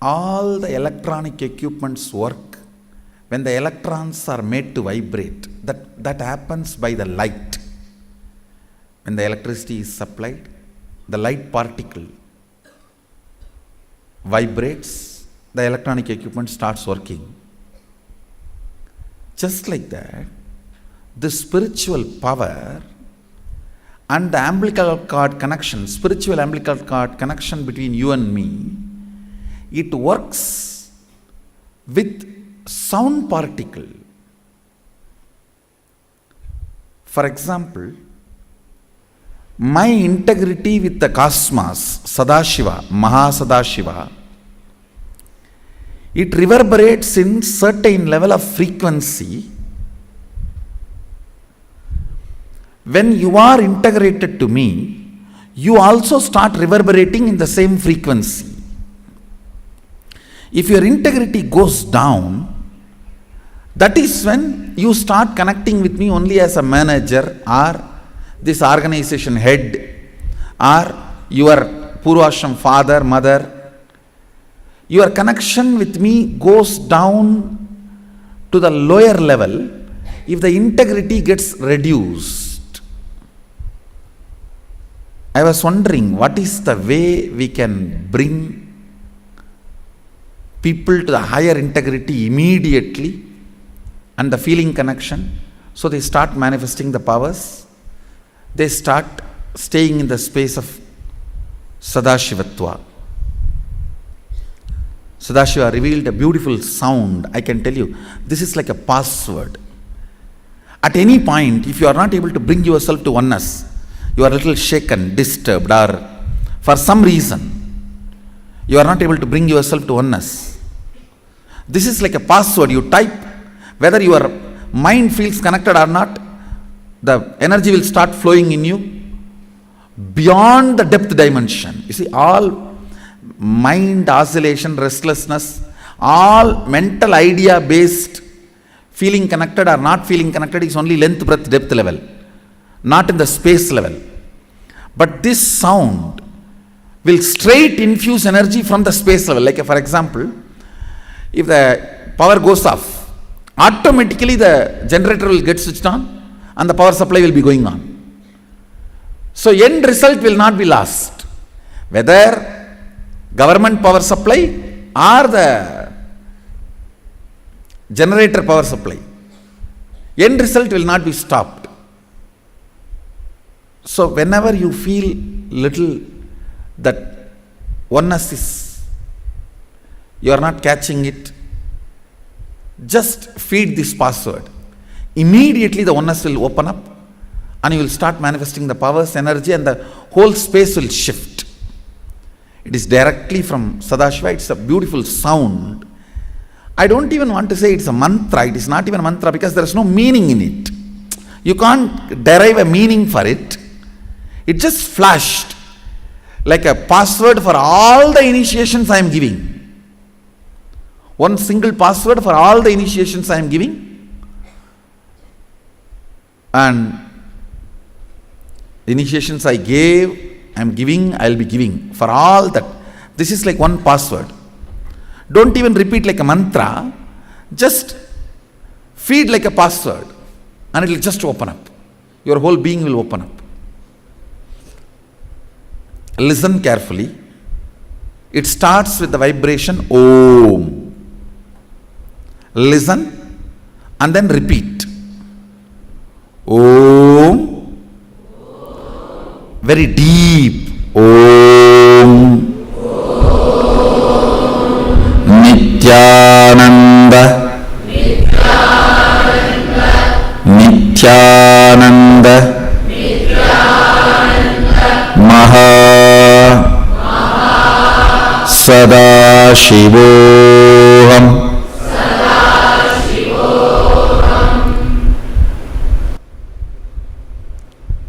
C: All the electronic equipments work when the electrons are made to vibrate. That happens by the light. When the electricity is supplied, the light particle vibrates, the electronic equipment starts working. Just like that, the spiritual power and the umbilical cord connection, spiritual umbilical cord connection between you and me, it works with sound particle. For example, my integrity with the cosmos, Sadashiva, Mahasadashiva, it reverberates in certain level of frequency. When you are integrated to me, you also start reverberating in the same frequency. If your integrity goes down, that is when you start connecting with me only as a manager or this organization head or your Purvashram father, mother. Your connection with me goes down to the lower level if the integrity gets reduced. I was wondering, what is the way we can bring people to the higher integrity immediately and the feeling connection, so they start manifesting the powers, they start staying in the space of Sadashivatva. Sadashiva revealed a beautiful sound. I can tell you, this is like a password. At any point, if you are not able to bring yourself to oneness, you are a little shaken, disturbed, or for some reason, you are not able to bring yourself to oneness. This is like a password. You type, whether your mind feels connected or not, the energy will start flowing in you beyond the depth dimension. You see, all mind oscillation, restlessness, all mental idea based feeling connected or not feeling connected is only length, breadth, depth level, not in the space level. But this sound will straight infuse energy from the space level. Like for example, if the power goes off, automatically the generator will get switched on and the power supply will be going on. So end result will not be lost. Whether government power supply or the generator power supply, end result will not be stopped. So whenever you feel little that oneness is, you are not catching it, just feed this password. Immediately the oneness will open up and you will start manifesting the powers, energy, and the whole space will shift. It is directly from Sadashiva. It's a beautiful sound. I don't even want to say it's a mantra. It is not even a mantra because there is no meaning in it. You can't derive a meaning for it. It just flashed like a password for all the initiations I am giving. One single password for all the initiations I am giving. And the initiations I gave, I am giving, I will be giving. For all that. This is like one password. Don't even repeat like a mantra. Just feed like a password and it will just open up. Your whole being will open up. Listen carefully. It starts with the vibration Om. Listen and then repeat. Om. Very deep. Om. Nithyananda. Nithyananda. Maha Sadashivoham.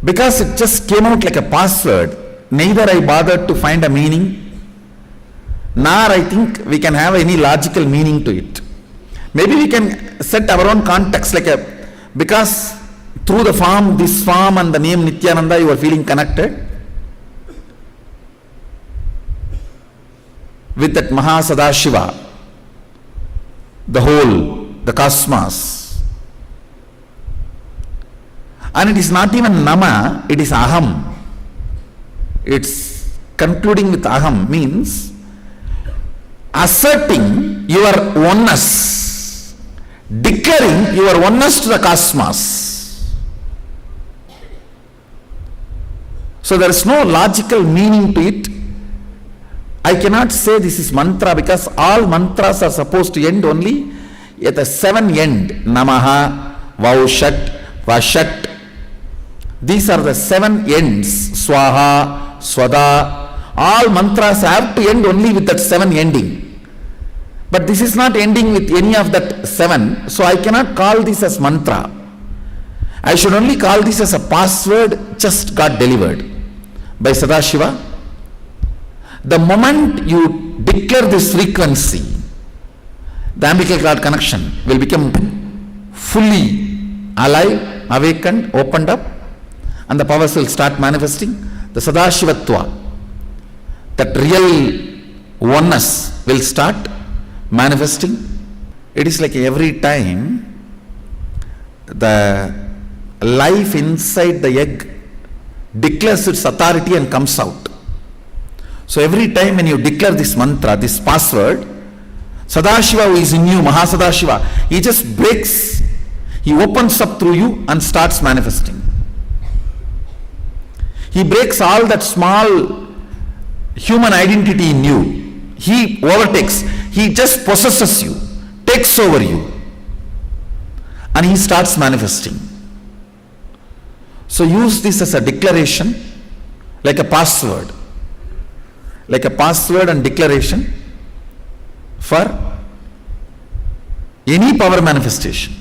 C: Because it just came out like a password, neither I bothered to find a meaning, nor I think we can have any logical meaning to it. Maybe we can set our own context, because through the form, this form and the name Nityananda, you are feeling connected with that Mahasadashiva, the whole, the cosmos. And it is not even Nama, it is Aham. It's concluding with Aham, means asserting your oneness, declaring your oneness to the cosmos. So there is no logical meaning to it. I cannot say this is mantra because all mantras are supposed to end only at the seven end. Namaha, Vaushat, Vashat. These are the seven ends. Swaha, Swada. All mantras have to end only with that seven ending. But this is not ending with any of that seven. So I cannot call this as mantra. I should only call this as a password just got delivered by Sadashiva. The moment you declare this frequency, the umbilical cord connection will become fully alive, awakened, opened up, and the powers will start manifesting. The Sadashivatva, that real oneness will start manifesting. It is like every time the life inside the egg declares its authority and comes out. So every time when you declare this mantra, this password, Sadashiva who is in you, Mahasadashiva, he just breaks, he opens up through you and starts manifesting. He breaks all that small human identity in you. He overtakes, he just possesses you, takes over you, and he starts manifesting. So use this as a declaration, like a password. Like a password and declaration for any power manifestation.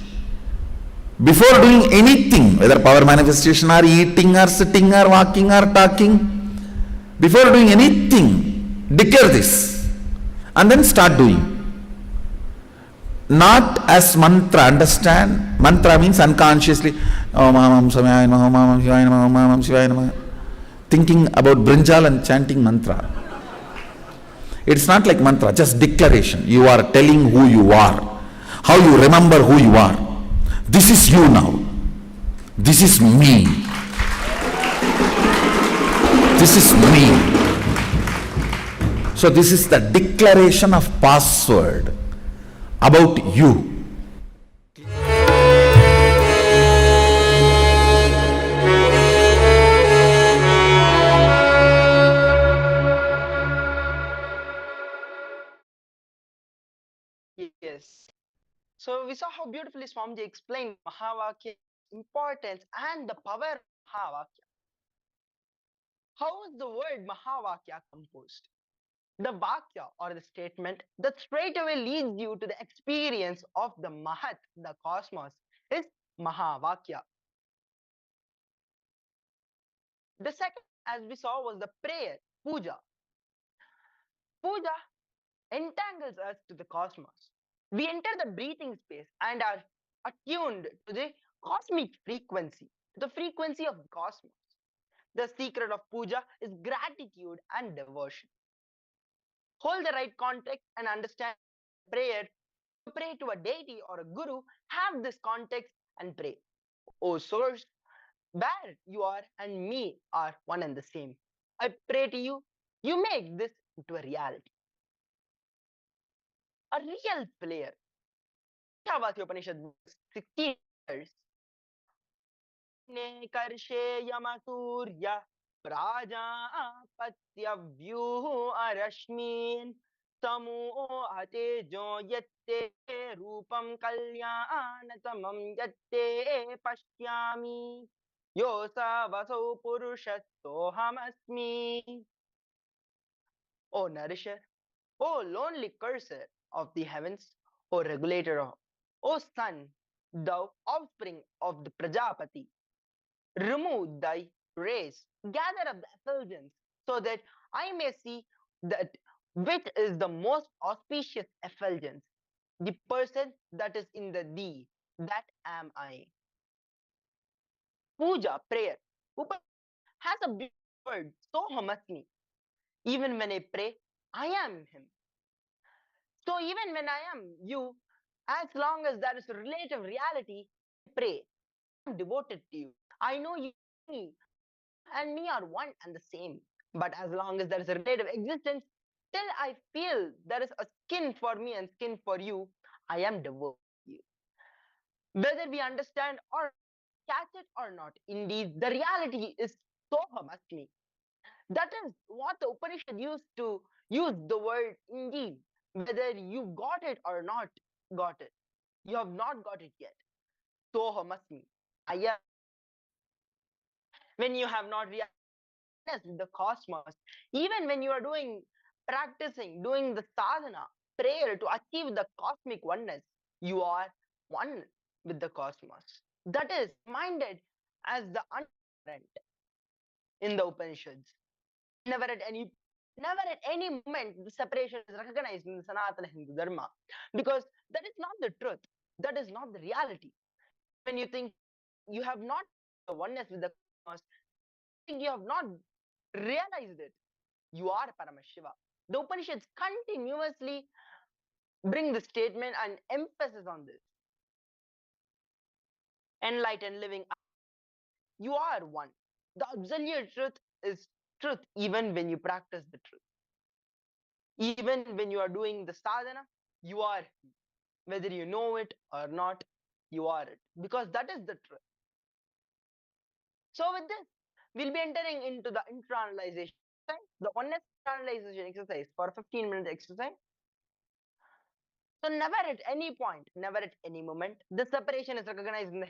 C: Before doing anything, whether power manifestation or eating or sitting or walking or talking, before doing anything, declare this and then start doing. Not as mantra, understand? Mantra means unconsciously, Om Amam Samaya Namaha, Om Amam Shivaya Namaha, Om Amam Shivaya Namaha, thinking about brinjal and chanting mantra. It's not like mantra, just declaration. You are telling who you are, how you remember who you are. This is you now. This is me. This is me. So this is the declaration of password about you.
G: Yes. So we saw how beautifully Swamiji explained Mahavakya's importance and the power of Mahavakya. How is the word Mahavakya composed? The Vakya or the statement that straight away leads you to the experience of the Mahat, the cosmos, is Mahavakya. The second, as we saw, was the prayer, Puja. Puja entangles us to the cosmos. We enter the breathing space and are attuned to the cosmic frequency, the frequency of the cosmos. The secret of puja is gratitude and devotion. Hold the right context and understand prayer. To pray to a deity or a guru, have this context and pray. O source, where you are and me are one and the same. I pray to you, you make this into a reality. A real player. Shavasya Upanishad 16 years. Ne karshe yamasurya प्राजापत्यव्यूः अरश्मीन् समूहतेजो यत्ते रूपं कल्याणतमं यत्ते पश्यामि योऽसवसौ पुरुषस्तोऽहमस्मि. O nourisher, O lonely cursor of the heavens, O regulator of, O sun, thou offspring of the Prajapati, remove thy rays, gather up the effulgence, so that I may see that which is the most auspicious effulgence, the person that is in the thee, that am I. puja, prayer. Upanishad has a beautiful word, Soham Asmi. Even when I pray, I am him. So even when I am you, as long as there is a relative reality, pray. I'm devoted to you. I know you and me are one and the same. But as long as there is a relative existence, till I feel there is a skin for me and skin for you, I am devoted to you. Whether we understand or catch it or not, indeed, the reality is Soham Asmi. That is what the Upanishad used to use the word indeed. Whether you got it or not got it, you have not got it yet. Soham Asmi. I am. When you have not realized with the cosmos, even when you are doing the sadhana, prayer to achieve the cosmic oneness, you are one with the cosmos. That is minded as the undercurrent in the Upanishads. Never at any moment the separation is recognized in the Sanatana Hindu Dharma, because that is not the truth. That is not the reality. When you think you have not the oneness with the cosmos, think you have not realized it, you are Paramashiva. The Upanishads continuously bring the statement and emphasis on this. Enlightened living, you are one. The absolute truth is truth even when you practice the truth. Even when you are doing the sadhana, you are, whether you know it or not, you are it, because that is the truth. So with this, we'll be entering into the internalization exercise, the oneness internalization exercise for a 15-minute exercise. So never at any point, never at any moment, the separation is recognized in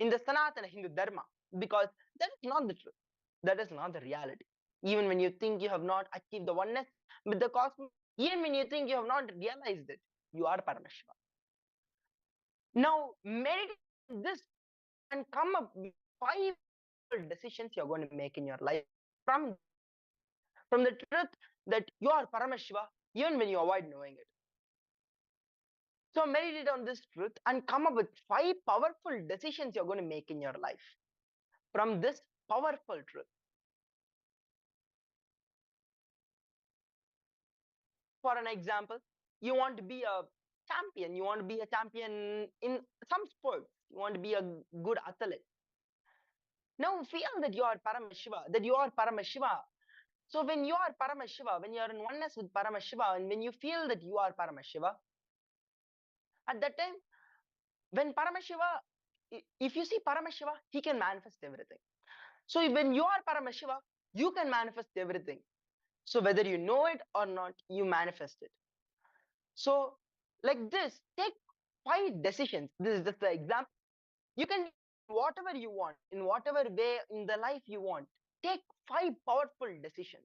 G: the Sanatana Hindu Dharma, because that is not the truth. That is not the reality. Even when you think you have not achieved the oneness with the cosmos, even when you think you have not realized it, you are Paramashiva. Now, meditate this and come up with 5 decisions you're going to make in your life from the truth that you are Paramashiva, even when you avoid knowing it. So meditate on this truth and come up with 5 powerful decisions you're going to make in your life from this powerful truth. For an example, you want to be a champion. You want to be a champion in some sports. You want to be a good athlete. Now feel that you are Paramashiva, So when you are Paramashiva, when you are in oneness with Paramashiva, and when you feel that you are Paramashiva, at that time, when Paramashiva, if you see Paramashiva, he can manifest everything. So when you are Paramashiva, you can manifest everything. So whether you know it or not, you manifest it. So like this, take 5 decisions. This is just the example. You can whatever you want, in whatever way in the life you want. Take 5 powerful decisions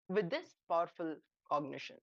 G: with this powerful cognition.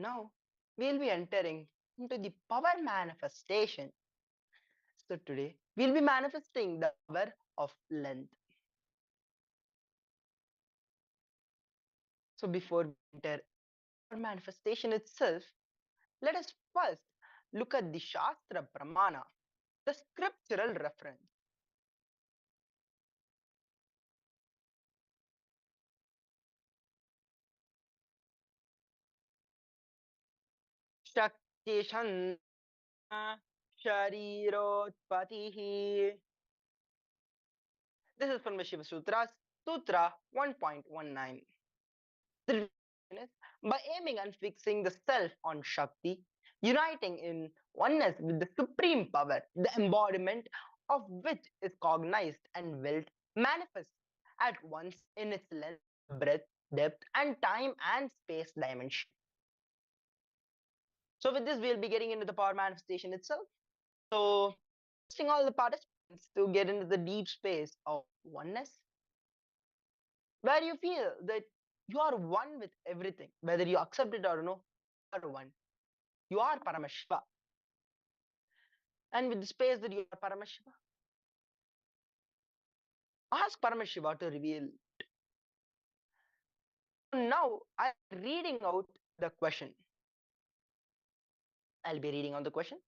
G: now we'll be entering into the power manifestation. So today we'll be manifesting the power of length. So before we enter power manifestation itself, let us first look at the Shastra Pramana, the scriptural reference. Shakti Shanna Sharirotpatihi. This is from the Shiva Sutras, Sutra 1.19. By aiming and fixing the self on Shakti, uniting in oneness with the supreme power, the embodiment of which is cognized and willed, manifests at once in its length, breadth, depth, and time and space dimension. So with this, we'll be getting into the power manifestation itself. So, requesting all the participants to get into the deep space of oneness, where you feel that you are one with everything, whether you accept it or no, you are one. You are Paramashiva. And with the space that you are Paramashiva, ask Paramashiva to reveal it. Now, I'm reading out the question. I'll be reading out the question.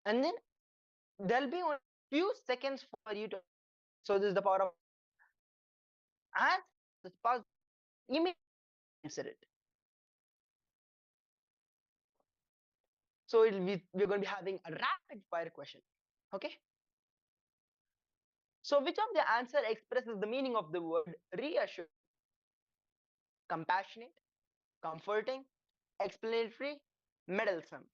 G: And then there'll be a few seconds for you to. So this is the power of. As this puzzle, immediately answer it. So we're going to be having a rapid fire question. Okay. So which of the answer expresses the meaning of the word reassure? Compassionate, comforting, explanatory, meddlesome.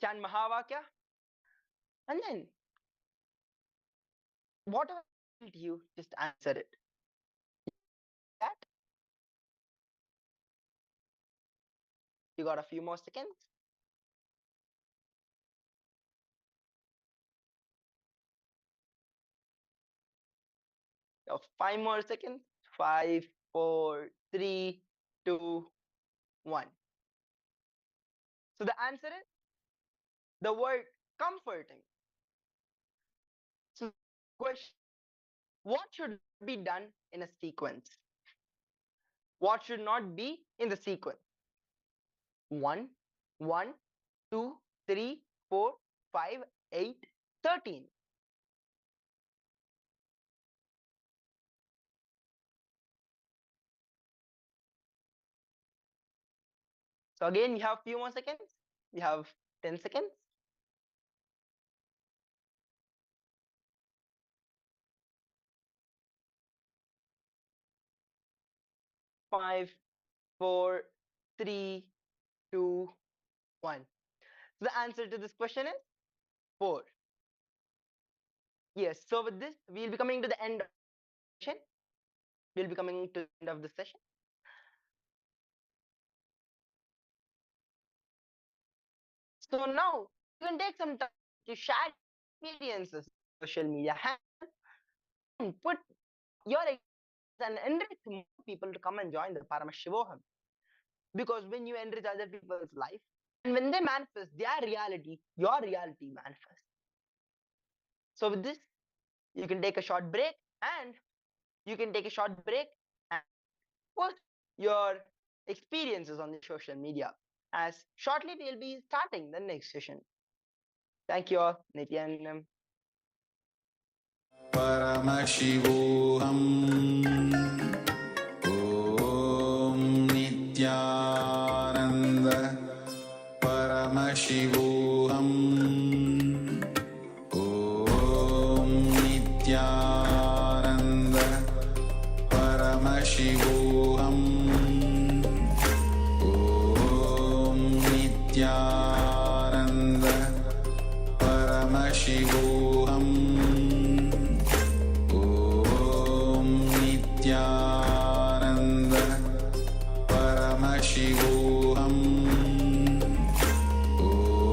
G: Chan Mahavakya. And then whatever you just answer it. That. You got a few more seconds. You have 5 more seconds. 5, 4, 3, 2, 1. So the answer is the word comforting. So question, what should be done in a sequence? What should not be in the sequence? 1, 1, 2, 3, 4, 5, 8, 13. So again, you have few more seconds. You have 10 seconds. 5, 4, 3, 2, 1. So the answer to this question is 4. Yes. So with this, we'll be coming to the end of the session. We'll be coming to the end of the session. So now you can take some time to share experiences on social media and put your and enrich more people to come and join the Paramashivoham. Because when you enrich other people's life and when they manifest their reality, your reality manifests. So with this, you can take a short break and post your experiences on the social media, as shortly we'll be starting the next session. Thank you all. Nityanam.
A: Paramashivoham Om Nityananda Paramashivoham Om Nityananda Paramashivoham Om Nityananda Paramashivoham Nityananda Paramashivoham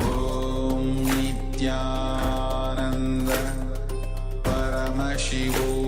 A: Om Nityananda Paramashivoham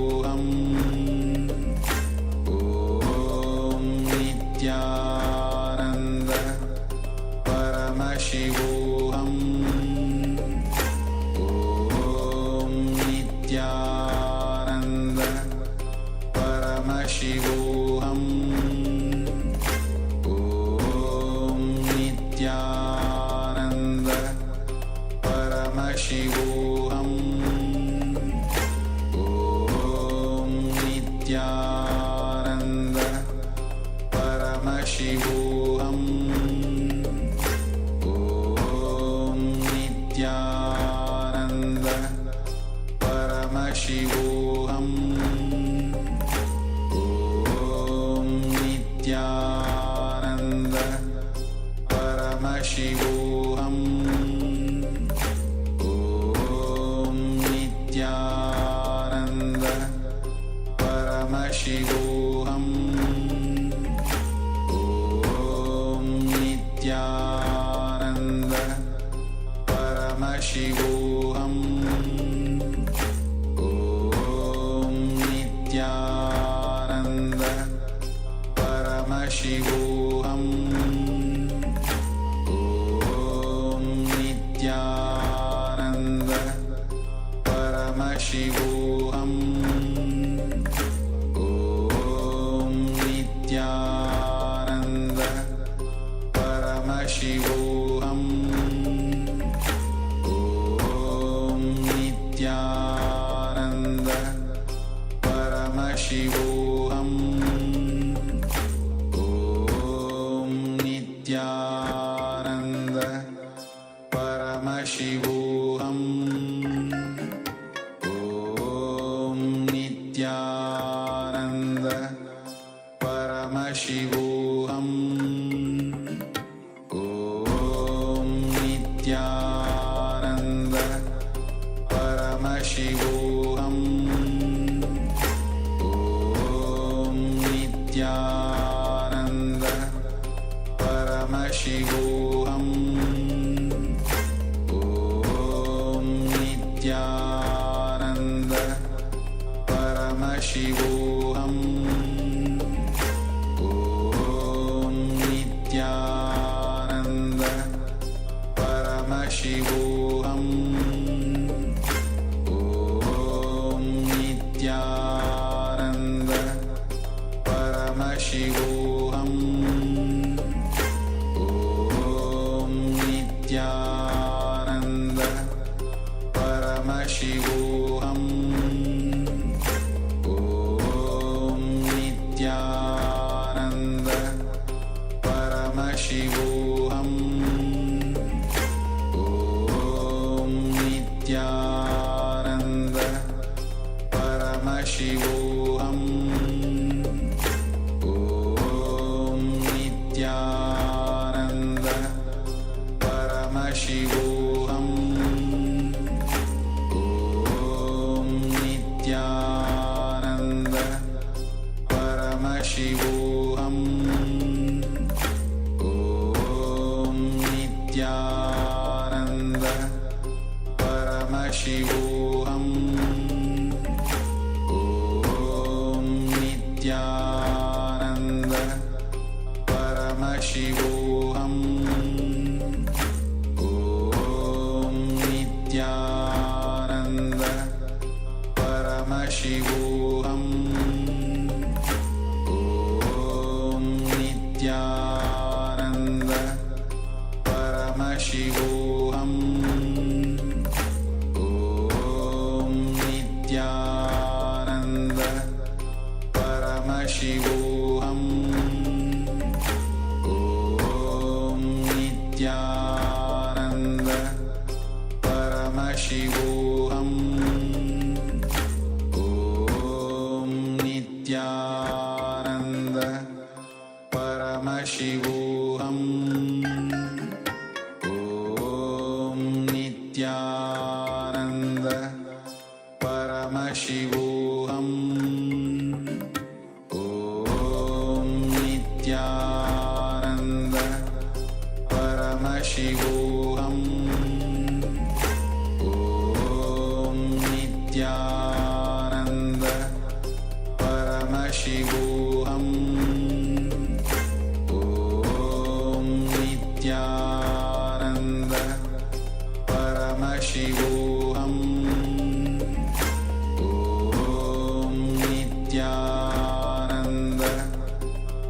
A: Nityanand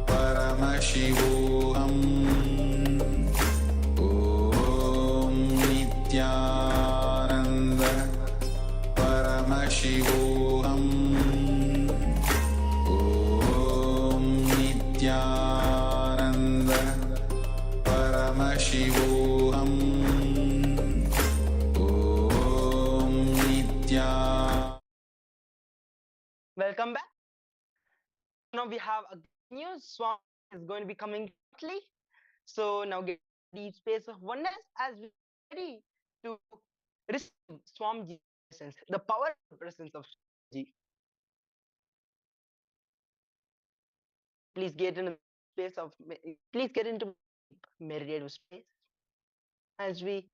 A: परमशिवोऽहम् ॐ नित्यानन्द परमशिवोऽहम् ॐ नित्यानन्द परमशिवोऽहम् ॐ नित्या
G: Welcome back. Now we have a good news. Swami is going to be coming shortly. So now get the space of oneness as we ready to receive Swamiji's presence, the powerful presence of Swamiji. Please get into space of please get into meditative space as we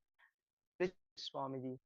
G: receive Swamiji.